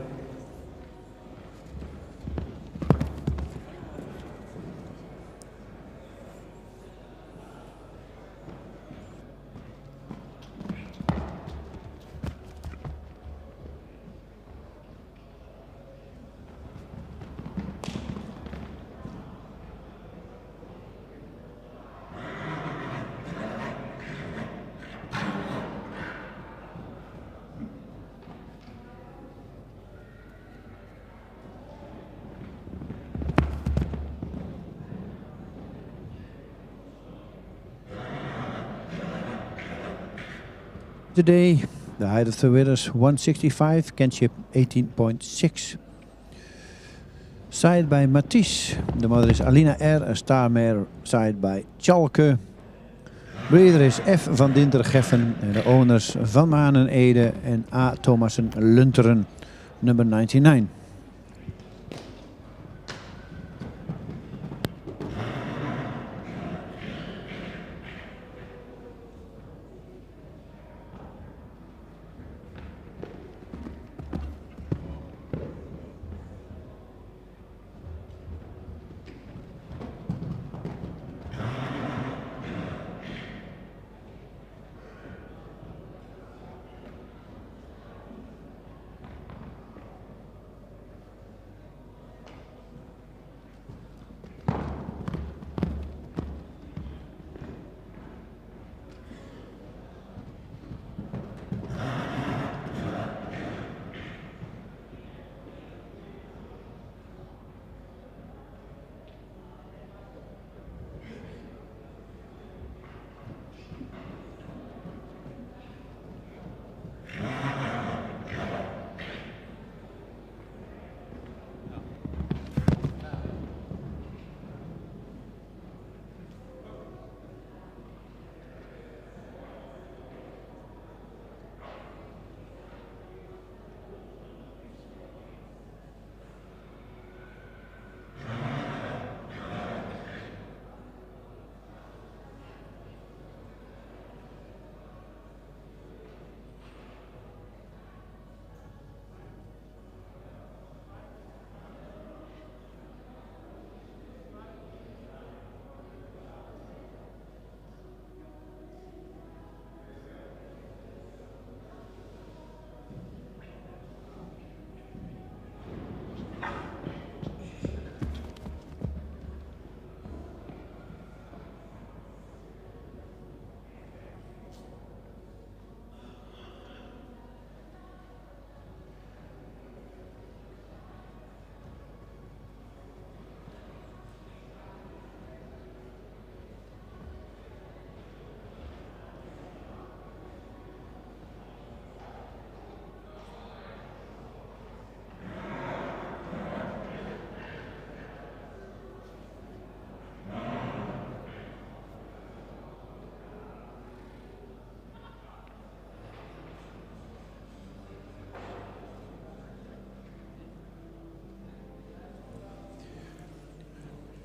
S4: Today, the height of the winners 165, Kenship 18.6. Side by Matisse. De mother is Alina R. A star mare side by Tjalke. Breeder is F. van Dinter Geffen. En de owners Van Manen Ede en A. Thomassen Lunteren. Number 99.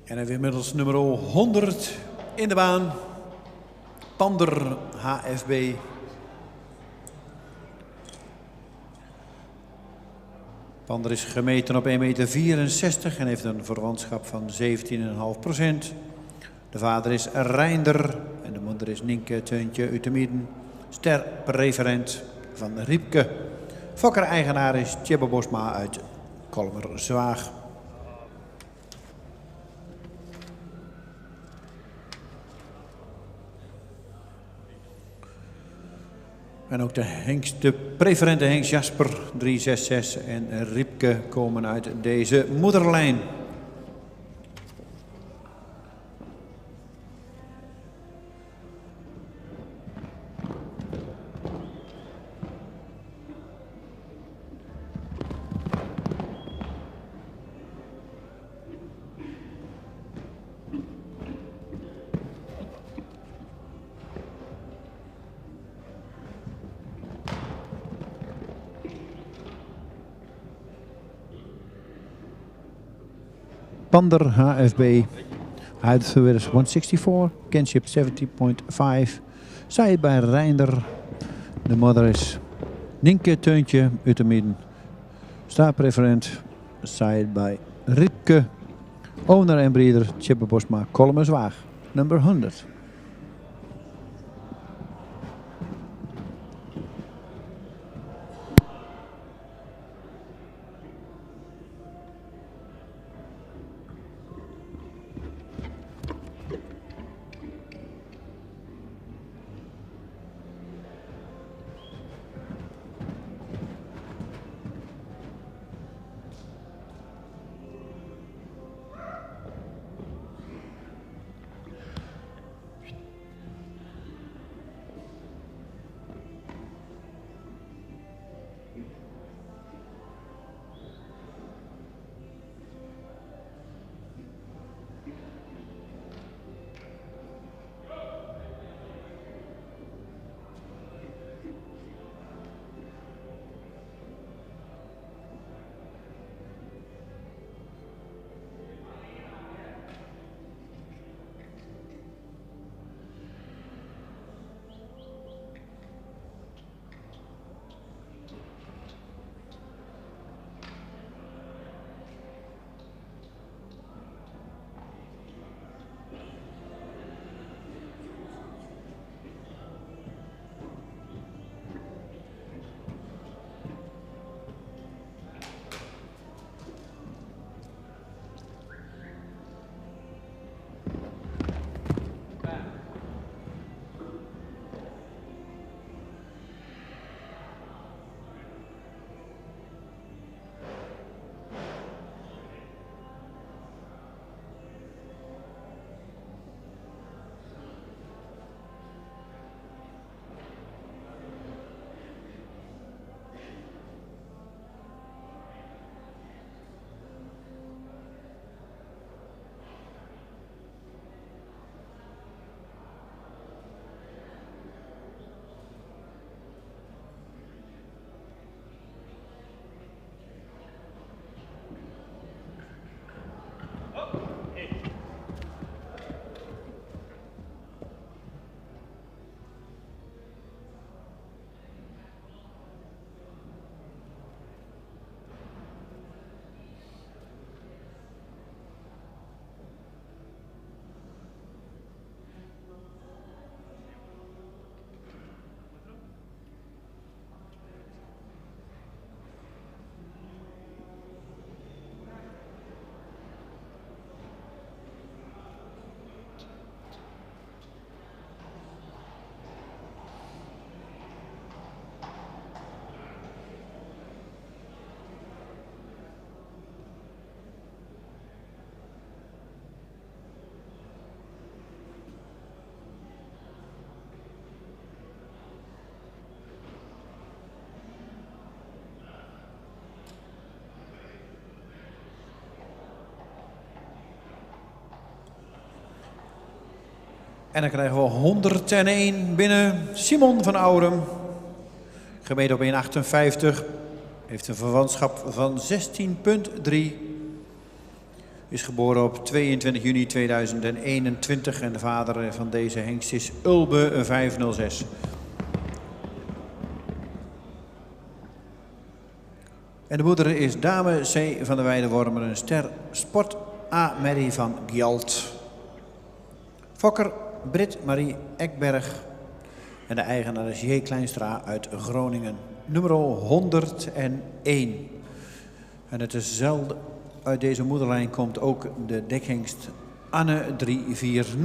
S1: En dan weer inmiddels nummer 100 in de baan. Pander HFB. Pander is gemeten op 1,64 meter en heeft een verwantschap van 17,5%. De vader is Reinder en de moeder is Nienke Teuntje Utemiden. Sterpreferent van Riepke. Fokker-eigenaar is Tjebbe Bosma uit Kolmer-Zwaag. En ook de preferente Henks Jasper 366 en Riepke komen uit deze moederlijn.
S4: Pander HFB Height of the width is 164. Kinship 70.5. Side bij Reinder. De mother is Nienke Teuntje uit de midden. Startpreferent. Side bij Riepke. Owner en breeder Tjeppe Bosma Kolmenswaag. Number 100.
S1: En dan krijgen we 101 binnen. Simon van Ourum. Gemeten op 1,58. Heeft een verwantschap van 16,3. Is geboren op 22 juni 2021. En de vader van deze hengst is Ulbe 506. En de moeder is dame C. van der Weidewormer. Een ster Sport A. Merrie van Gjalt. Fokker Britt-Marie Ekberg. En de eigenaar is J. Kleinstra uit Groningen. Nummer 101. En het is zelden uit deze moederlijn komt ook de dekhengst Anne 340.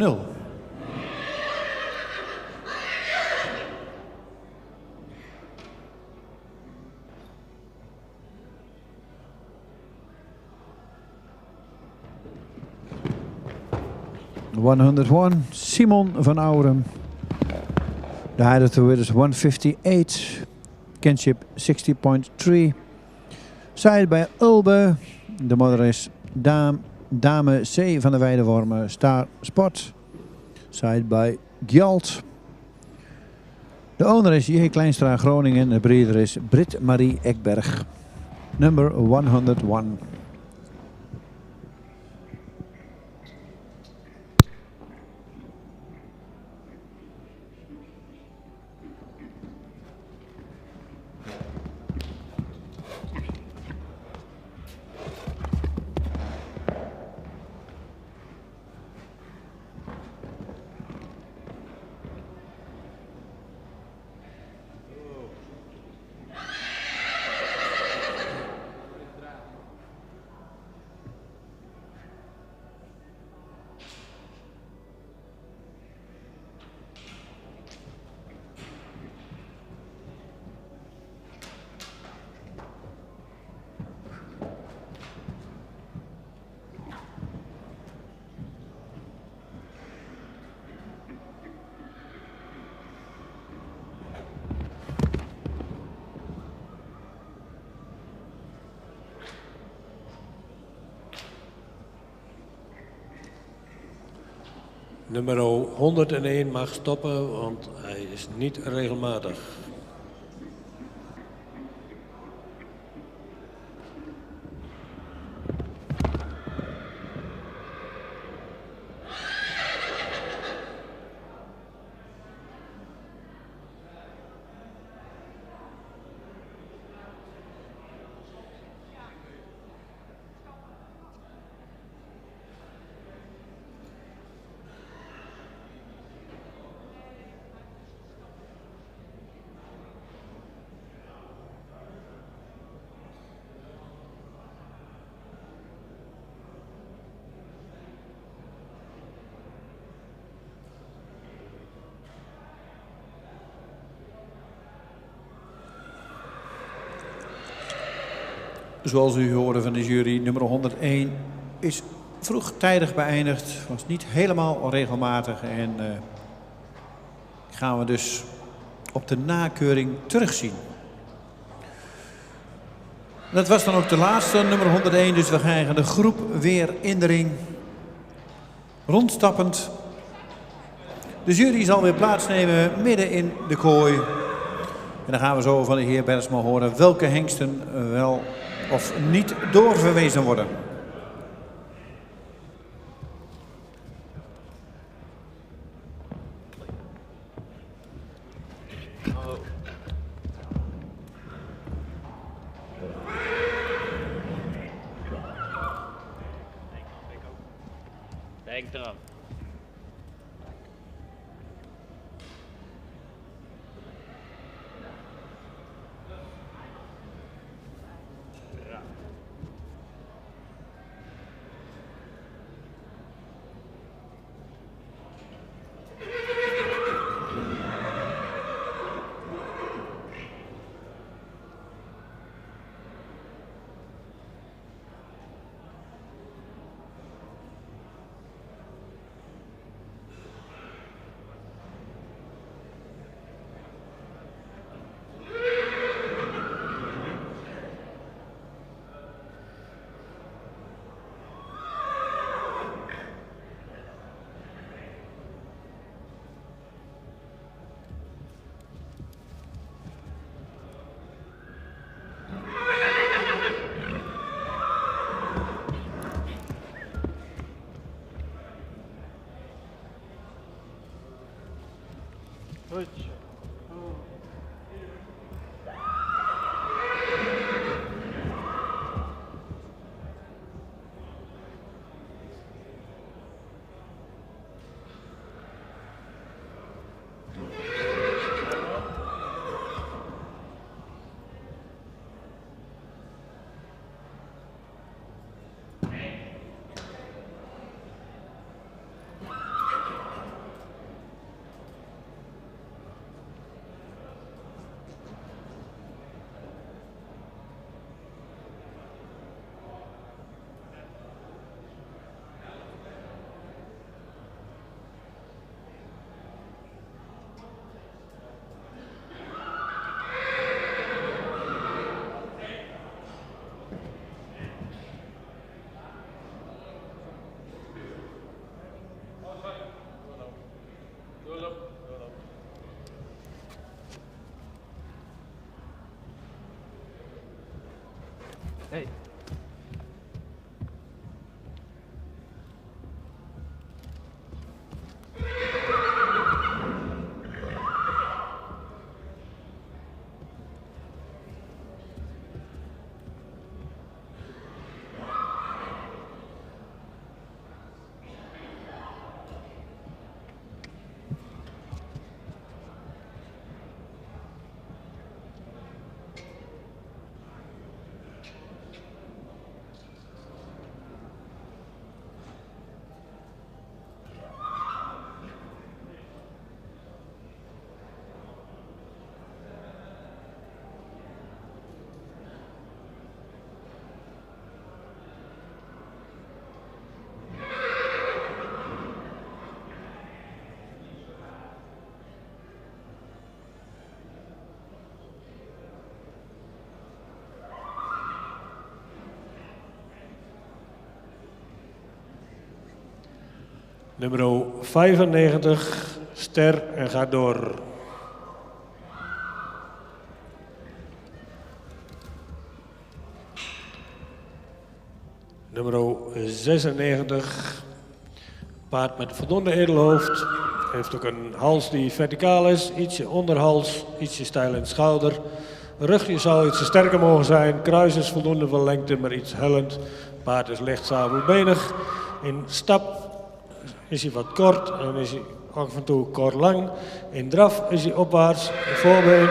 S4: ...101, Simon van Ourum. The height of the width is 158. Kinship 60.3. Side bij Ulbe. De mother is dame C. van der Weidewormer. Star Sport. Side bij Gjalt. De owner is J. Kleinstra Groningen. De breeder is Britt-Marie Ekberg. Number 101.
S2: Nummer 101 mag stoppen, want hij is niet regelmatig.
S1: Zoals u hoorde van de jury, nummer 101 is vroegtijdig beëindigd. Was niet helemaal regelmatig en gaan we dus op de nakeuring terugzien. Dat was dan ook de laatste, nummer 101, dus we krijgen de groep weer in de ring. Rondstappend. De jury zal weer plaatsnemen midden in de kooi. En dan gaan we zo van de heer Bergsma horen welke hengsten wel of niet doorverwezen worden.
S3: Denk eraan.
S6: Hey.
S2: Nummer 95, Ster en gaat door. Nummer 96, paard met voldoende edelhoofd. Heeft ook een hals die verticaal is, ietsje onderhals, ietsje stijl in het schouder. Rugje zou iets sterker mogen zijn, kruis is voldoende van lengte, maar iets hellend. Paard is licht sabelbenig. In stap is hij wat kort en is hij af en toe kort lang. In draf is hij opwaarts. De voorbeen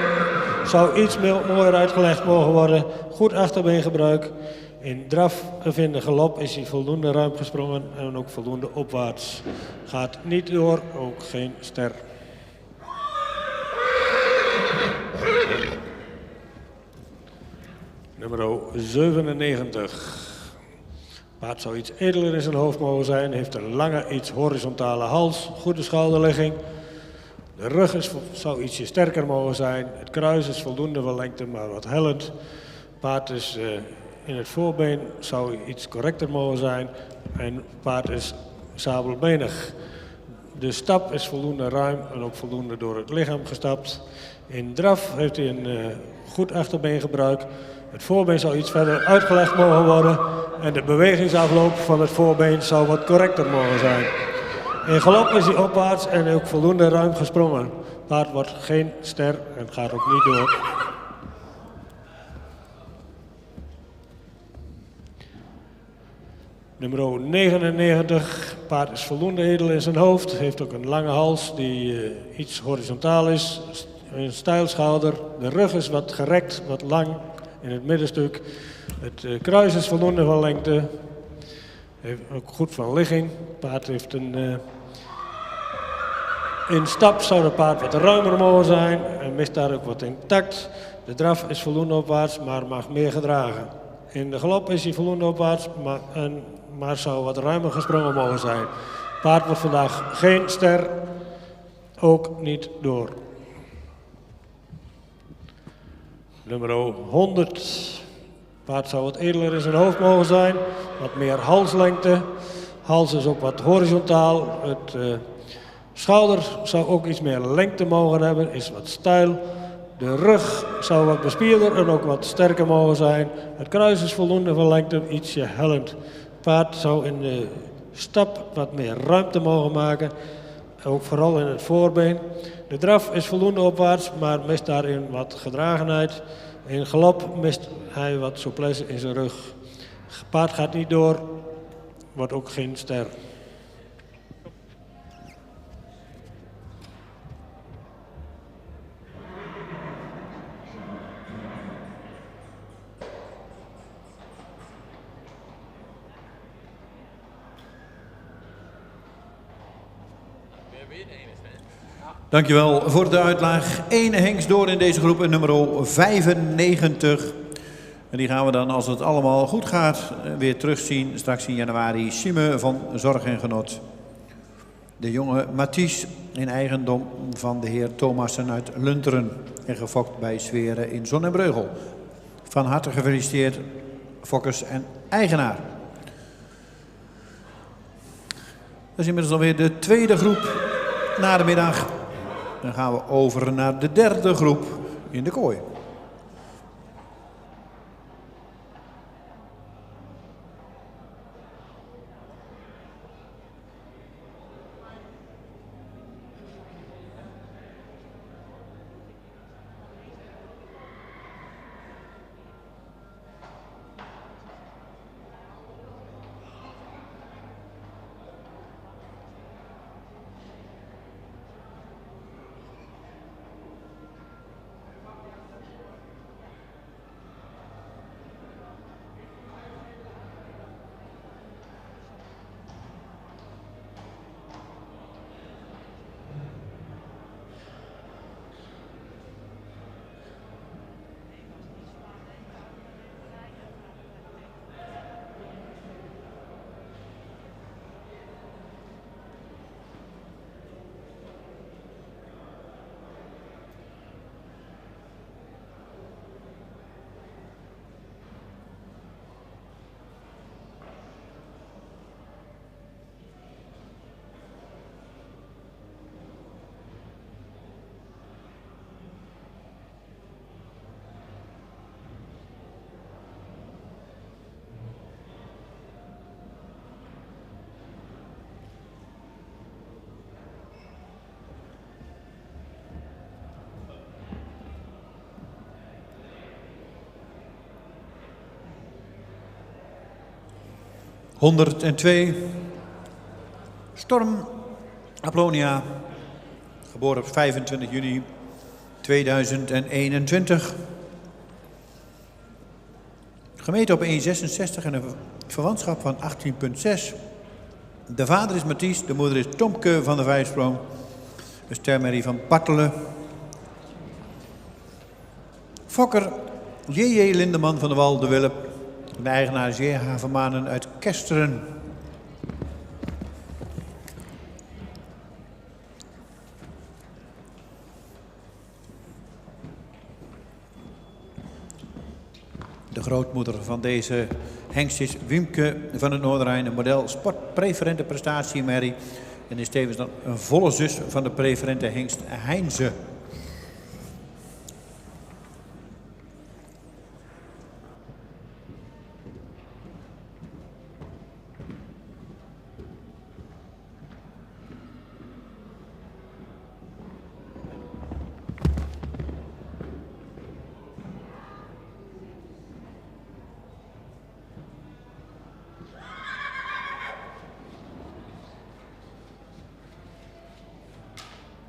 S2: zou iets mooier uitgelegd mogen worden. Goed achterbeengebruik. In draf of in de galop is hij voldoende ruim gesprongen en ook voldoende opwaarts. Gaat niet door, ook geen ster. Nummer 97. Paard zou iets edeler in zijn hoofd mogen zijn. Heeft een lange, iets horizontale hals. Goede schouderligging. De rug zou ietsje sterker mogen zijn. Het kruis is voldoende van lengte, maar wat hellend. Paard is in het voorbeen zou iets correcter mogen zijn. En paard is sabelbenig. De stap is voldoende ruim en ook voldoende door het lichaam gestapt. In draf heeft hij een goed achterbeengebruik. Het voorbeen zou iets verder uitgelegd mogen worden. En de bewegingsafloop van het voorbeen zou wat correcter mogen zijn. In galop is hij opwaarts en ook voldoende ruim gesprongen. Paard wordt geen ster en gaat ook niet door. Nummer 99, paard is voldoende edel in zijn hoofd. Heeft ook een lange hals die iets horizontaal is. Een stijl schouder. De rug is wat gerekt, wat lang in het middenstuk. Het kruis is voldoende van lengte. Heeft ook goed van ligging. Paard heeft een... in stap zou het paard wat ruimer mogen zijn. En mist daar ook wat in tact. De draf is voldoende opwaarts, maar mag meer gedragen. In de galop is hij voldoende opwaarts, maar zou wat ruimer gesprongen mogen zijn. Paard wordt vandaag geen ster, ook niet door. Nummer 100. Paard zou wat edeler in zijn hoofd mogen zijn, wat meer halslengte. Hals is ook wat horizontaal. Het schouder zou ook iets meer lengte mogen hebben, is wat stijl. De rug zou wat bespierder en ook wat sterker mogen zijn. Het kruis is voldoende van lengte, ietsje hellend. Paard zou in de stap wat meer ruimte mogen maken, ook vooral in het voorbeen. De draf is voldoende opwaarts, maar mist daarin wat gedragenheid. In galop mist hij wat souplesse in zijn rug. Paard gaat niet door, wordt ook geen ster.
S1: Dankjewel voor de uitleg. 1 hengst door in deze groep, nummer 95. En die gaan we dan, als het allemaal goed gaat, weer terugzien. Straks in januari. Sime van Zorg en Genot. De jonge Mathies in eigendom van de heer Thomassen uit Lunteren. En gefokt bij Zweren in Zon en Breugel. Van harte gefeliciteerd, fokkers en eigenaar. Dat is inmiddels alweer de tweede groep na de middag. Dan gaan we over naar de derde groep in de kooi. 102. Storm Apollonia, geboren op 25 juni 2021. Gemeten op 1,66 en een verwantschap van 18,6. De vader is Mathies, de moeder is Tomke van de Vijfsprong. Een stermerrie van Bartelen. Fokker J.J. Lindeman van de Wal de Wulp. De eigenaar is J.H. Vermanen uit Kesteren. De grootmoeder van deze hengst is Wimke van het Noorderrijn, een model sportpreferente prestatiemerrie. En is tevens dan een volle zus van de preferente hengst Heinze.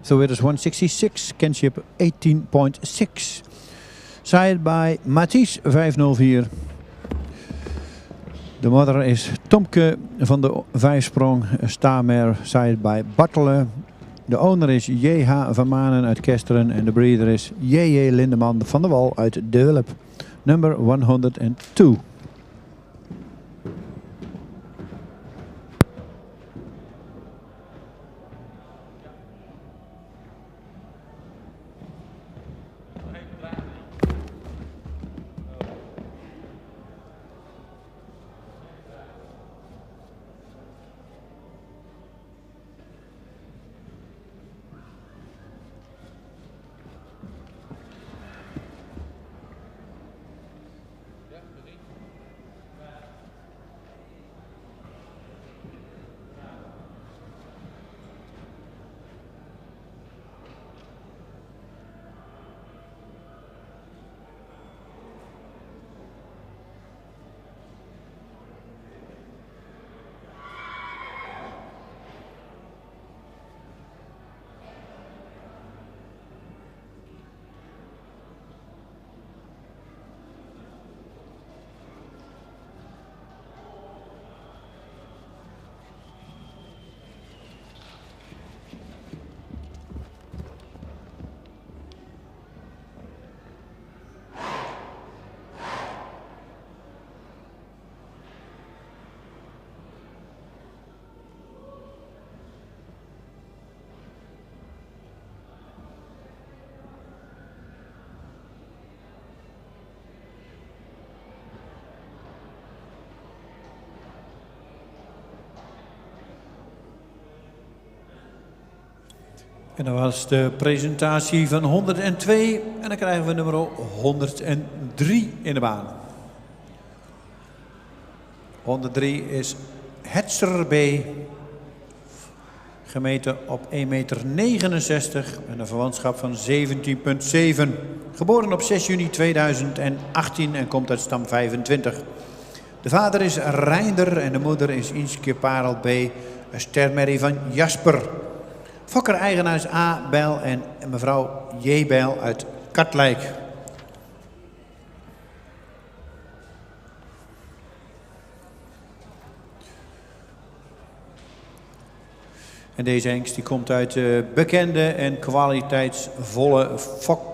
S4: So it is 166, kinship 18.6. Side by Mathies 504. De moeder is Tomke van de Vijfsprong, Stamer, side by Bartelen. De owner is J.H. van Manen uit Kesteren en de breeder is J.J. Lindeman van de Wal uit De Wulp. Number 102.
S1: En dat was de presentatie van 102 en dan krijgen we nummer 103 in de baan. 103 is Hetzer B. Gemeten op 1,69 meter en een verwantschap van 17,7. Geboren op 6 juni 2018 en komt uit stam 25. De vader is Reinder en de moeder is Inske Parel B. Een stermerrie van Jasper. Fokker-eigenaar is A. Bijl en mevrouw J. Bijl uit Katwijk. En deze hengst die komt uit de bekende en kwaliteitsvolle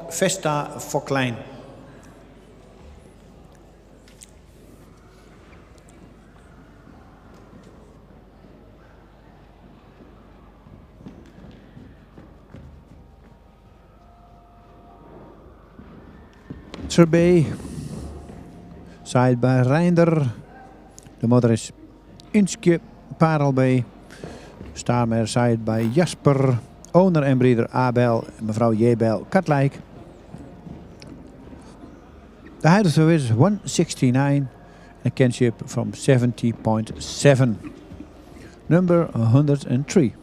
S1: Vesta Foklijn.
S4: B. Side by Reinder. De moeder is Inske Parel B. Stamer side by Jasper. Owner en breeder Abel. Mevrouw J.Bel Katwijk. De huidige is 169. A kinship from 70.7. Number 103.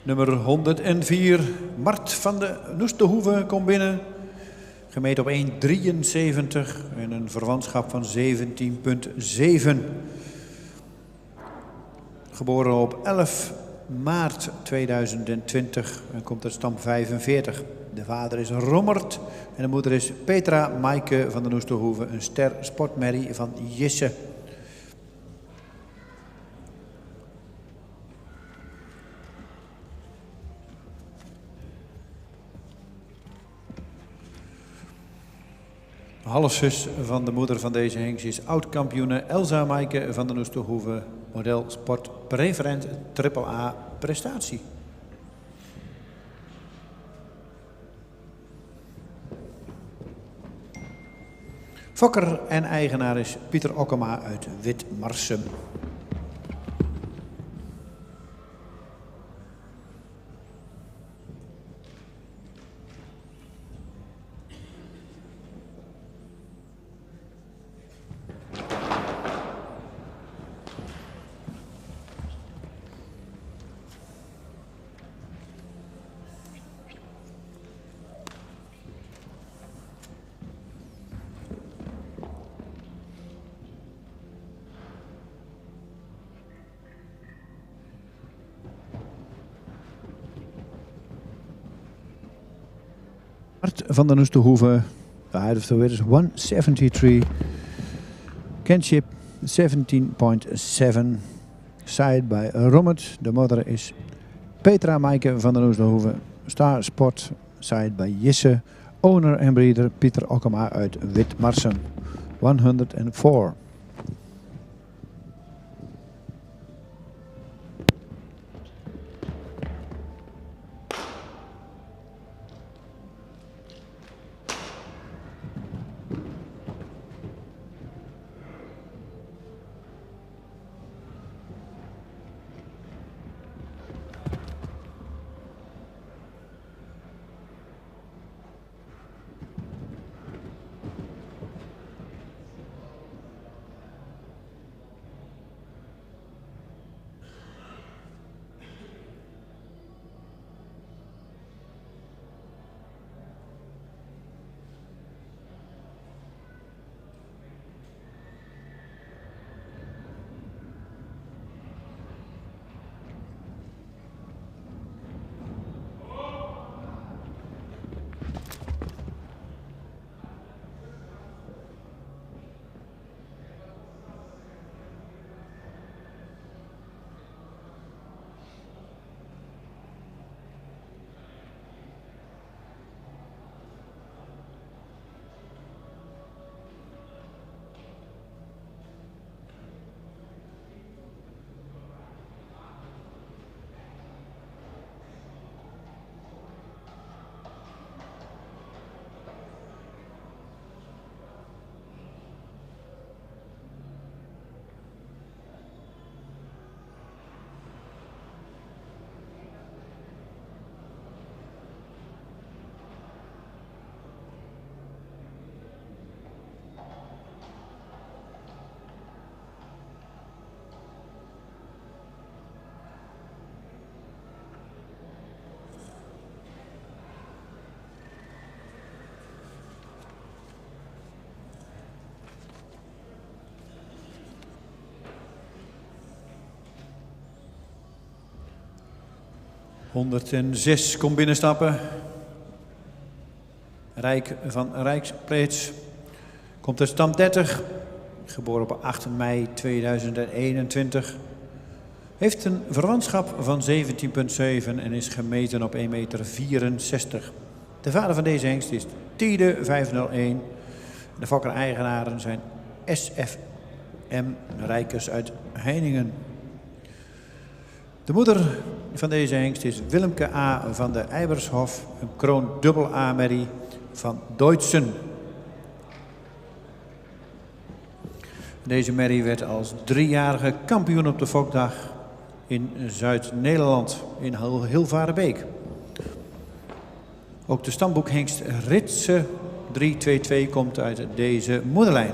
S1: Nummer 104, Mart van de Noesterhoeve komt binnen. Gemeten op 1,73 en een verwantschap van 17,7. Geboren op 11 maart 2020 en komt uit stam 45. De vader is Rommert en de moeder is Petra Maaike van de Noesterhoeve, een ster sportmerrie van Jisse. Halfzus van de moeder van deze hengst is oud-kampioene Elsa Maaike van de Noesterhoeve, model sport preferent AAA prestatie. Fokker en eigenaar is Pieter Okkema uit Witmarsum.
S4: Mart van de Noesterhoeve, the height of the weight is 173. Kinship 17.7. Side by Rommert. De moeder is Petra Maaike van de Noesterhoeve. Star Sport. Side by Jisse. Owner en breeder Pieter Okkema uit Witmarsum. 104. ...106 komt binnenstappen. Rijk van Rijkspreets. Komt uit stam 30. Geboren op 8 mei 2021. Heeft een verwantschap van 17,7 en is gemeten op 1,64 meter. De vader van deze hengst is Tiede 501. De fokker-eigenaren zijn SFM Rijkers uit Heiningen. De moeder van deze hengst is Willemke A. van de Eibershof, een kroon dubbel A-merrie van Deutschen. Deze merrie werd als 3-jarige kampioen op de Fokdag in Zuid-Nederland, in Hilvarenbeek. Ook de stamboekhengst Ritse 322 komt uit deze moederlijn.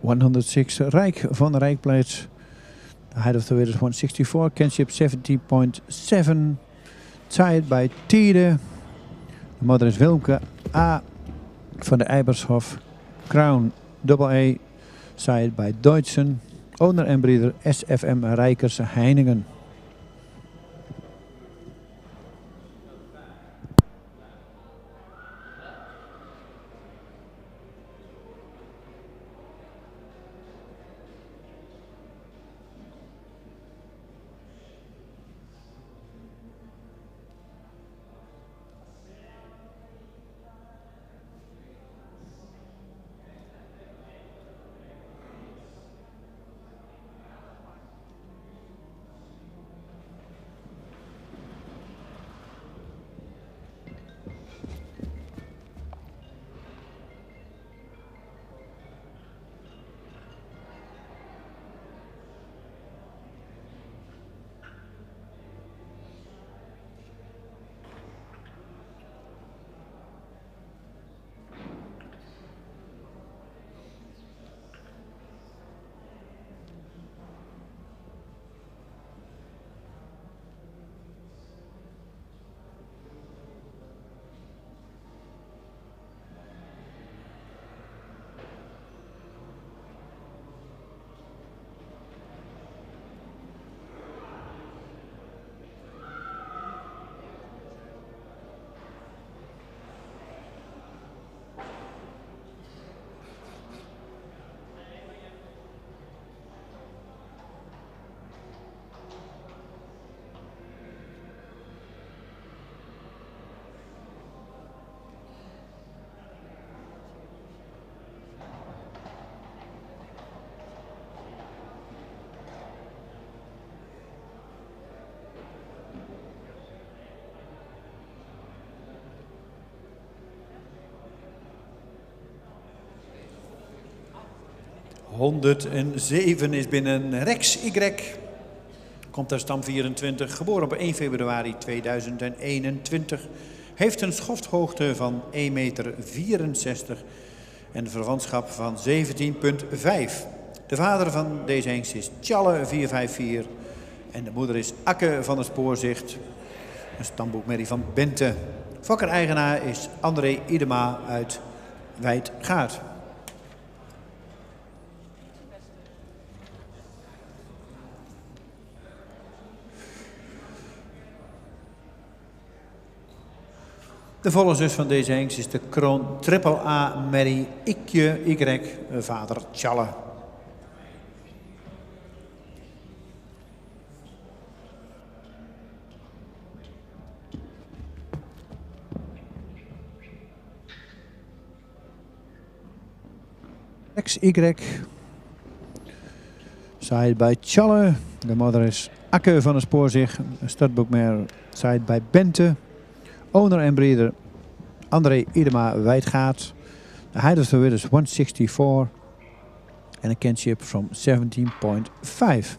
S4: 106, Rijk van Rijkplaats. The height of the weight is 164. Kinship 70.7. Tied by Tiede. De mother is Wilmke A. van de Eibershof. Crown AA. Tied by Deutschen. Owner en breeder SFM Rijkers Heiningen.
S1: ...107 is binnen Rex Y. Komt uit stam 24, geboren op 1 februari 2021. Heeft een schofthoogte van 1,64 meter en een verwantschap van 17,5. De vader van deze hengst is Tjalle 454 en de moeder is Akke van het Spoorzicht. Een stamboekmerrie van Bente. Fokker-eigenaar is André Idema uit Wijdgaard. De volle zus van deze hengst is de kroon Triple A Merrie Ikje Y, vader Tjalle.
S4: XY. Side by Tjalle. De mother is Akke van het Spoorzicht. Een startboekmer side by Bente. Owner en breeder André Idema Wijdgaard. The height of the width is 164 and a kinship from 17.5.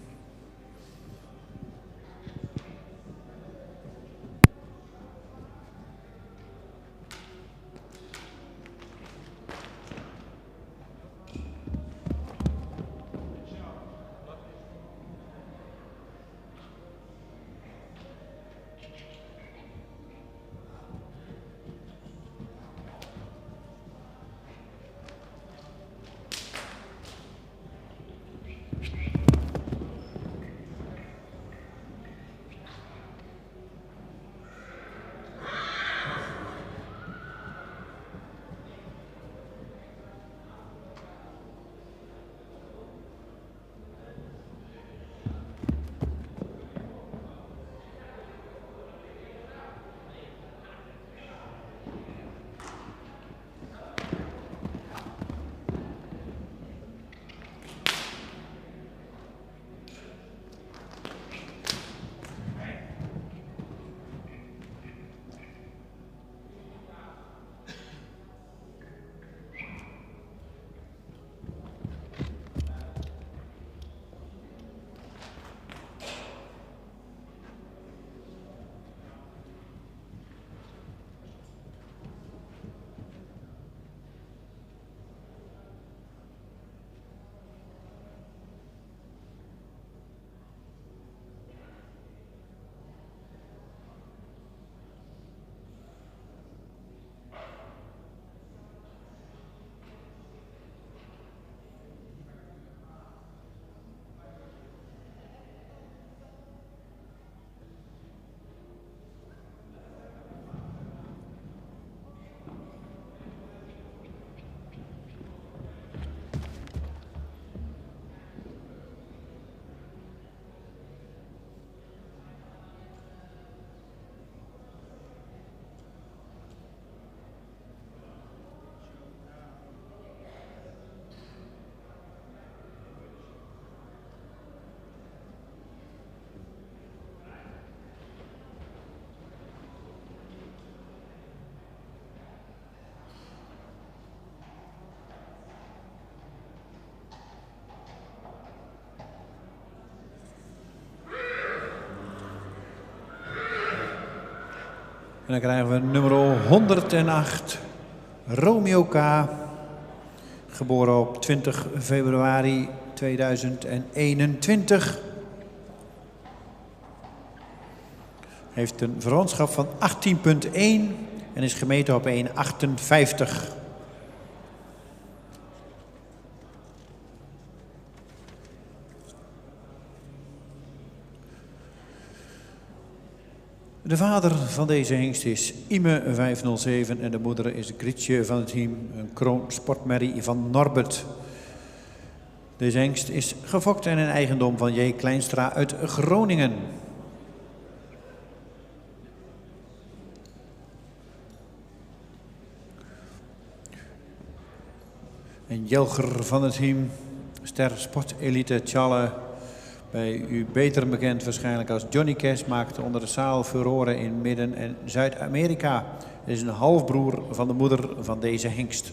S4: En dan krijgen we nummer 108, Romeo K. Geboren op 20 februari 2021. Heeft een verwantschap van 18,1 en is gemeten op 1,58. De vader van deze hengst is Ime 507 en de moeder is Grietje van het team, een kroon sportmerrie van Norbert. Deze hengst is gefokt en een eigendom van J. Kleinstra uit Groningen. En Jelger van het team, Ster Sport Elite Tjalle. Bij u beter bekend waarschijnlijk als Johnny Cash, maakte onder de zaal furoren in Midden- en Zuid-Amerika. Hij is een halfbroer van de moeder van deze hengst.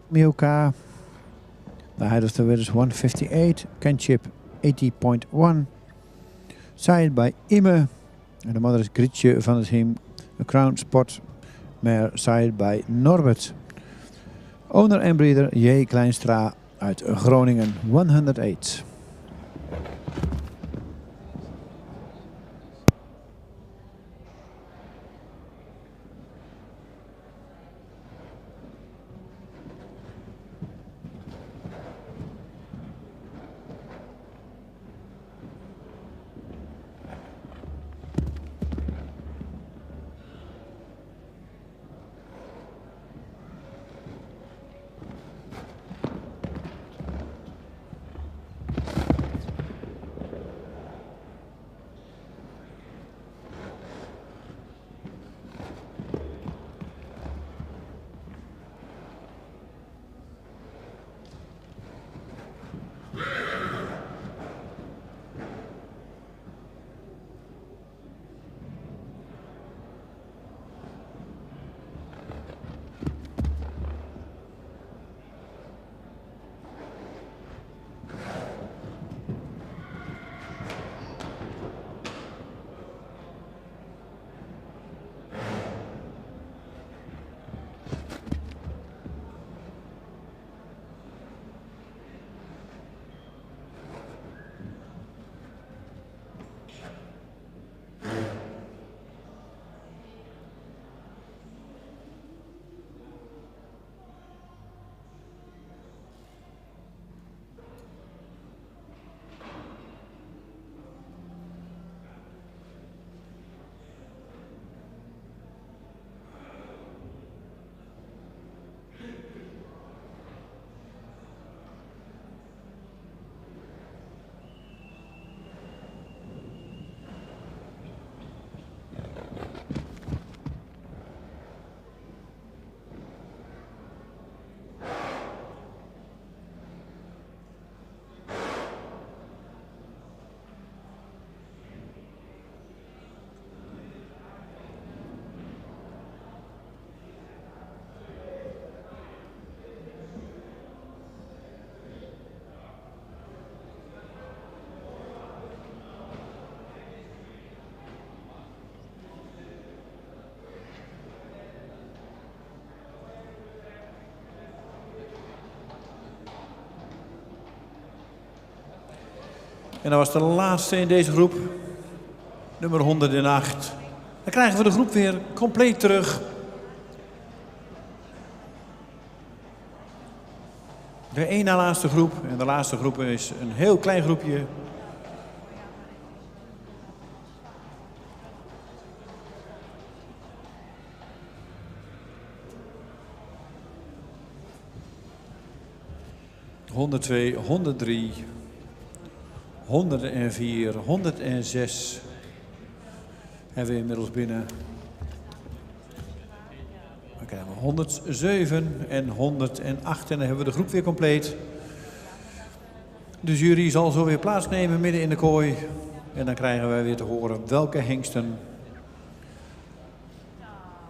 S4: Mioka, the height of the wit is 158, kinship 80.1. Signed by Ime. En de moeder is Grietje van het team. A crown spot mare signed by Norbert. Owner en breeder J. Kleinstra uit Groningen. 108. En dat was de laatste in deze groep, nummer 108. Dan krijgen we de groep weer compleet terug. De één na laatste groep. En de laatste groep is een heel klein groepje. ...102, 103... 104, 106 hebben we inmiddels binnen. Dan krijgen we 107 en 108 en dan hebben we de groep weer compleet. De jury zal zo weer plaatsnemen midden in de kooi. En dan krijgen wij weer te horen welke hengsten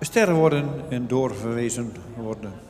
S1: sterren worden en doorverwezen worden.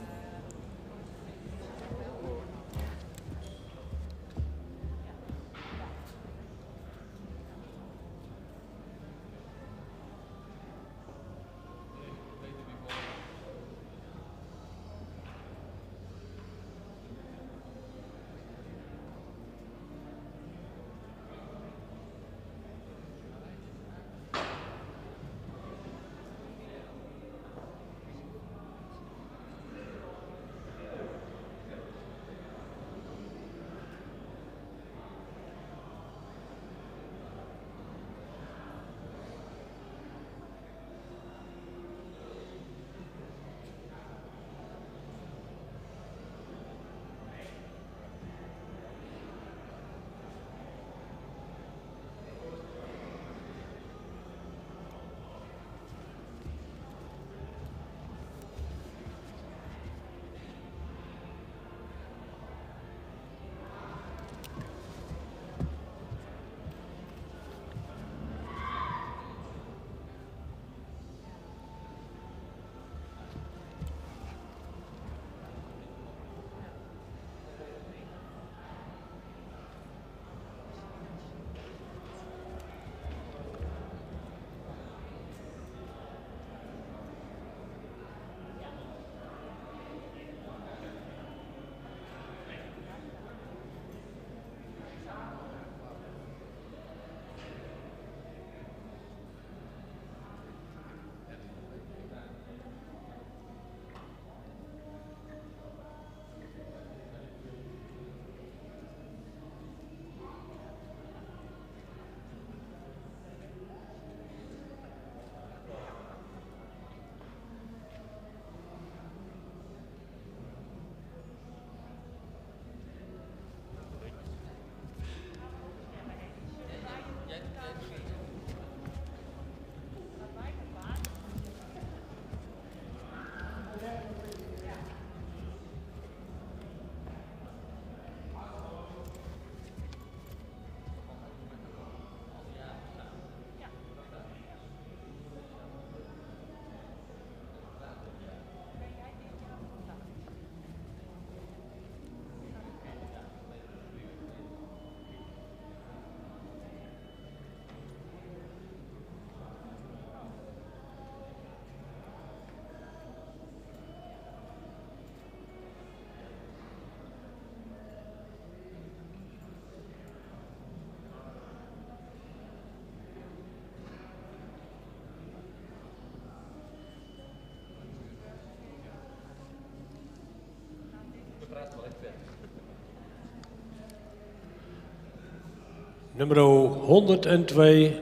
S2: Nummer 102,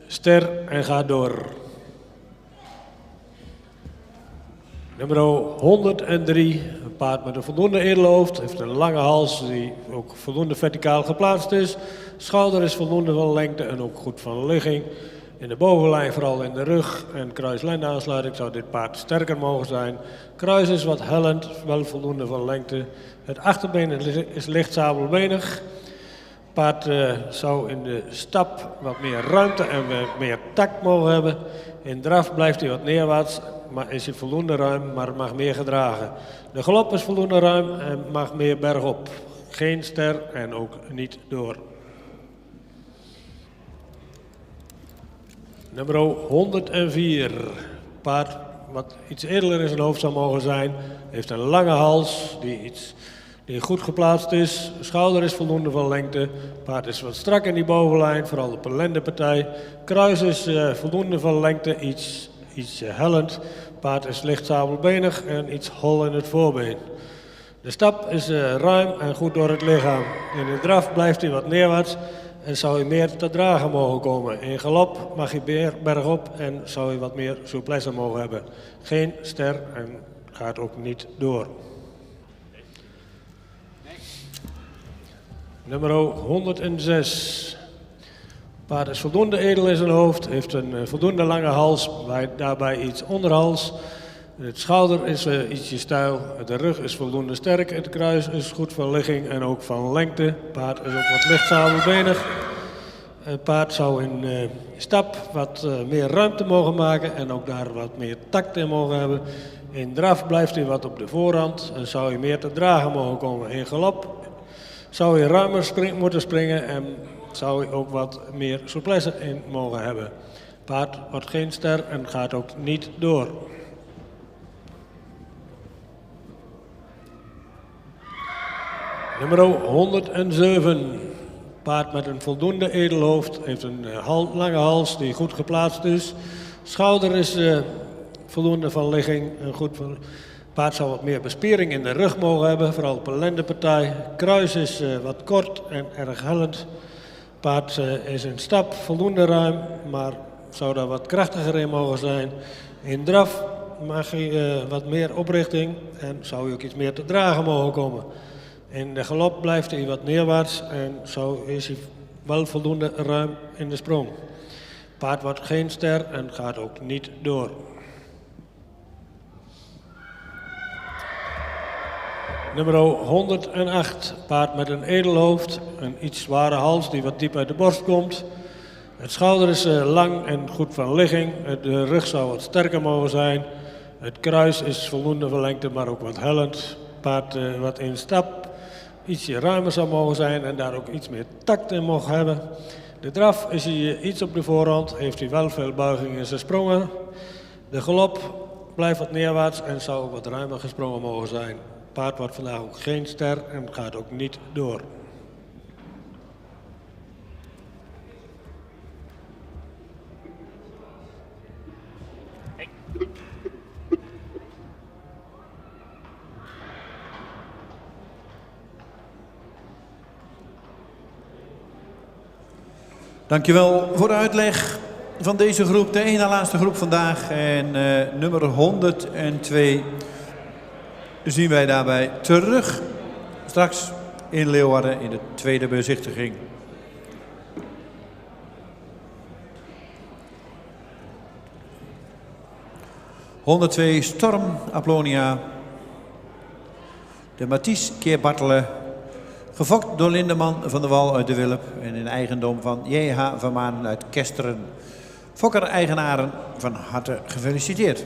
S2: Ster en ga door. Nummer 103, een paard met een voldoende edelhoofd, heeft een lange hals die ook voldoende verticaal geplaatst is. Schouder is voldoende van lengte en ook goed van ligging. In de bovenlijn, vooral in de rug en kruislijnaansluiting, zou dit paard sterker mogen zijn. Kruis is wat hellend, wel voldoende van lengte. Het achterbeen is licht sabelbenig. Het paard zou in de stap wat meer ruimte en meer tact mogen hebben. In draf blijft hij wat neerwaarts, maar is hij voldoende ruim, maar mag meer gedragen. De galop is voldoende ruim en mag meer bergop. Geen ster en ook niet door. Nummer 104, paard wat iets edeler in zijn hoofd zou mogen zijn, heeft een lange hals die goed geplaatst is. Schouder is voldoende van lengte, paard is wat strak in die bovenlijn, vooral op een lendenpartij. Kruis is voldoende van lengte, iets hellend. Paard is licht sabelbenig en iets hol in het voorbeen. De stap is ruim en goed door het lichaam. In de draf blijft hij wat neerwaarts en zou hij meer te dragen mogen komen. In galop mag hij meer bergop en zou hij wat meer souplesse mogen hebben. Geen ster en gaat ook niet door. Nummer 106. Paard is voldoende edel in zijn hoofd, heeft een voldoende lange hals, daarbij iets onderhals. Het schouder is ietsje steil, de rug is voldoende sterk, het kruis is goed van ligging en ook van lengte. Paard is ook wat licht sabelbenig. Het paard zou in stap wat meer ruimte mogen maken en ook daar wat meer tact in mogen hebben. In draf blijft hij wat op de voorhand en zou hij meer te dragen mogen komen. In galop zou hij ruimer moeten springen en zou hij ook wat meer souplesse in mogen hebben. Het paard wordt geen ster en gaat ook niet door. Nummer 107. Paard met een voldoende edelhoofd. Heeft een lange hals die goed geplaatst is. Schouder is voldoende van ligging. Paard zou wat meer bespiering in de rug mogen hebben. Vooral op een lendenpartij. Kruis is wat kort en erg hellend. Paard is in stap voldoende ruim. Maar zou daar wat krachtiger in mogen zijn. In draf mag hij wat meer oprichting. En zou hij ook iets meer te dragen mogen komen. In de galop blijft hij wat neerwaarts en zo is hij wel voldoende ruim in de sprong. Paard wordt geen ster en gaat ook niet door. Nummer 108. Paard met een edelhoofd, een iets zware hals die wat diep uit de borst komt. Het schouder is lang en goed van ligging. De rug zou wat sterker mogen zijn. Het kruis is voldoende van lengte, maar ook wat hellend. Paard wat in stap. Ietsje ruimer zou mogen zijn en daar ook iets meer tact in mogen hebben. De draf is hij iets op de voorhand, heeft hij wel veel buiging in zijn sprongen. De galop blijft wat neerwaarts en zou ook wat ruimer gesprongen mogen zijn. Paard wordt vandaag ook geen ster en gaat ook niet door.
S1: Dankjewel voor de uitleg van deze groep, de ene laatste groep vandaag. En nummer 102 zien wij daarbij terug. Straks in Leeuwarden in de tweede bezichtiging. ...102 Storm Aplonia. De Mathies Keerbartelen. Gefokt door Lindeman van de Wal uit de Wilp en in eigendom van J.H. van Maan uit Kesteren. Fokker-eigenaren, van harte gefeliciteerd.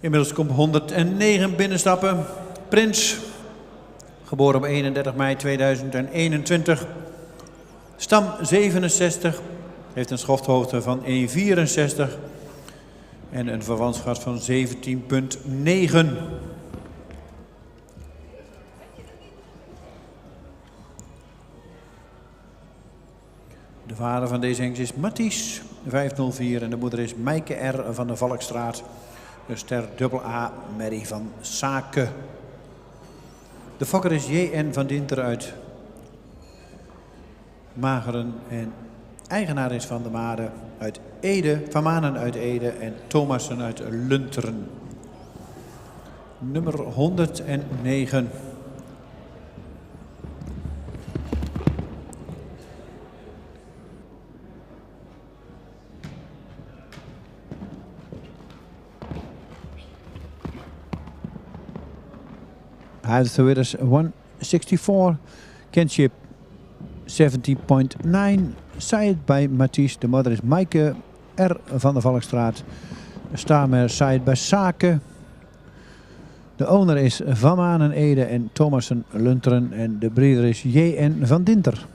S1: Inmiddels komt 109 binnenstappen. Prins, geboren op 31 mei 2021. Stam 67, heeft een schofthoogte van 1,64 en een verwantschap van 17,9. De vader van deze hengst is Mathies, 504, en de moeder is Mijke R. van de Valkstraat. De ster AA Merrie van Sake. De fokker is J.N. van Dinter uit Mageren en
S4: eigenaar is van de Maden uit Ede, Van Manen uit Ede en Thomassen uit Lunteren. Nummer 109. Hij is de winners 164, Kinship 70.9, side bij Mathies. De mother is Maaike R. van der Valkstraat. Starmer side bij Sake. De owner is Van Manen Ede en Thomassen Lunteren. En de breeder is J.N. van Dinter.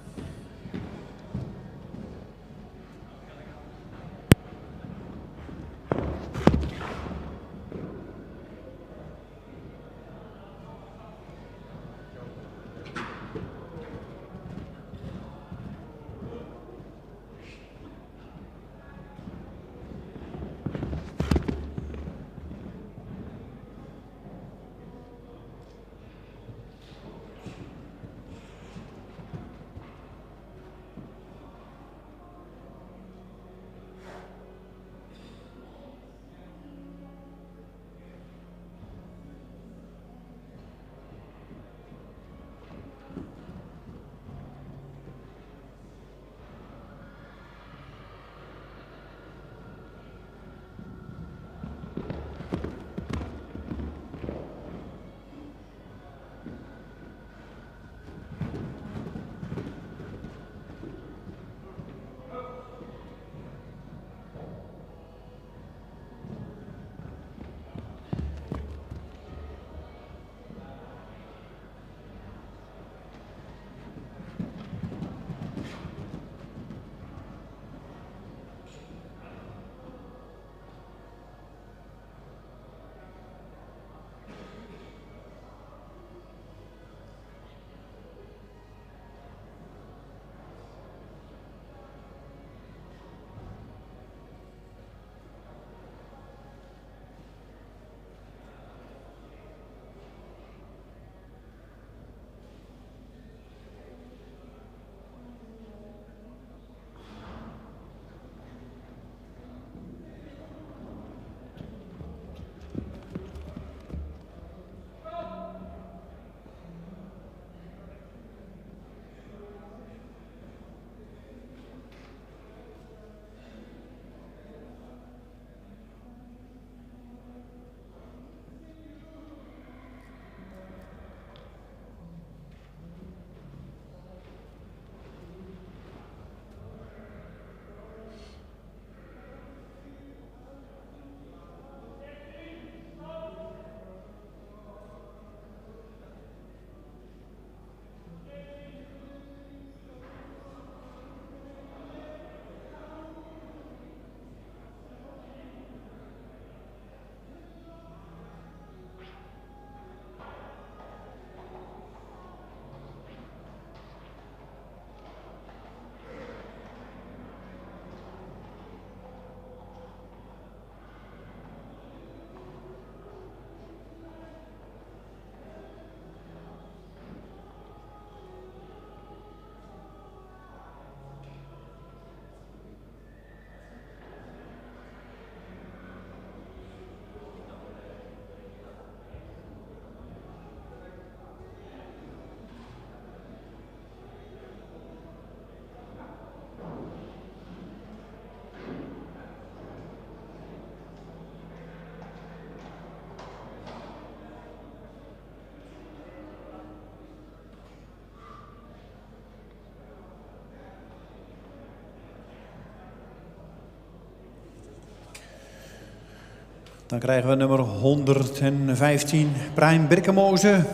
S1: Dan krijgen we nummer 115, Prime Birkemoze.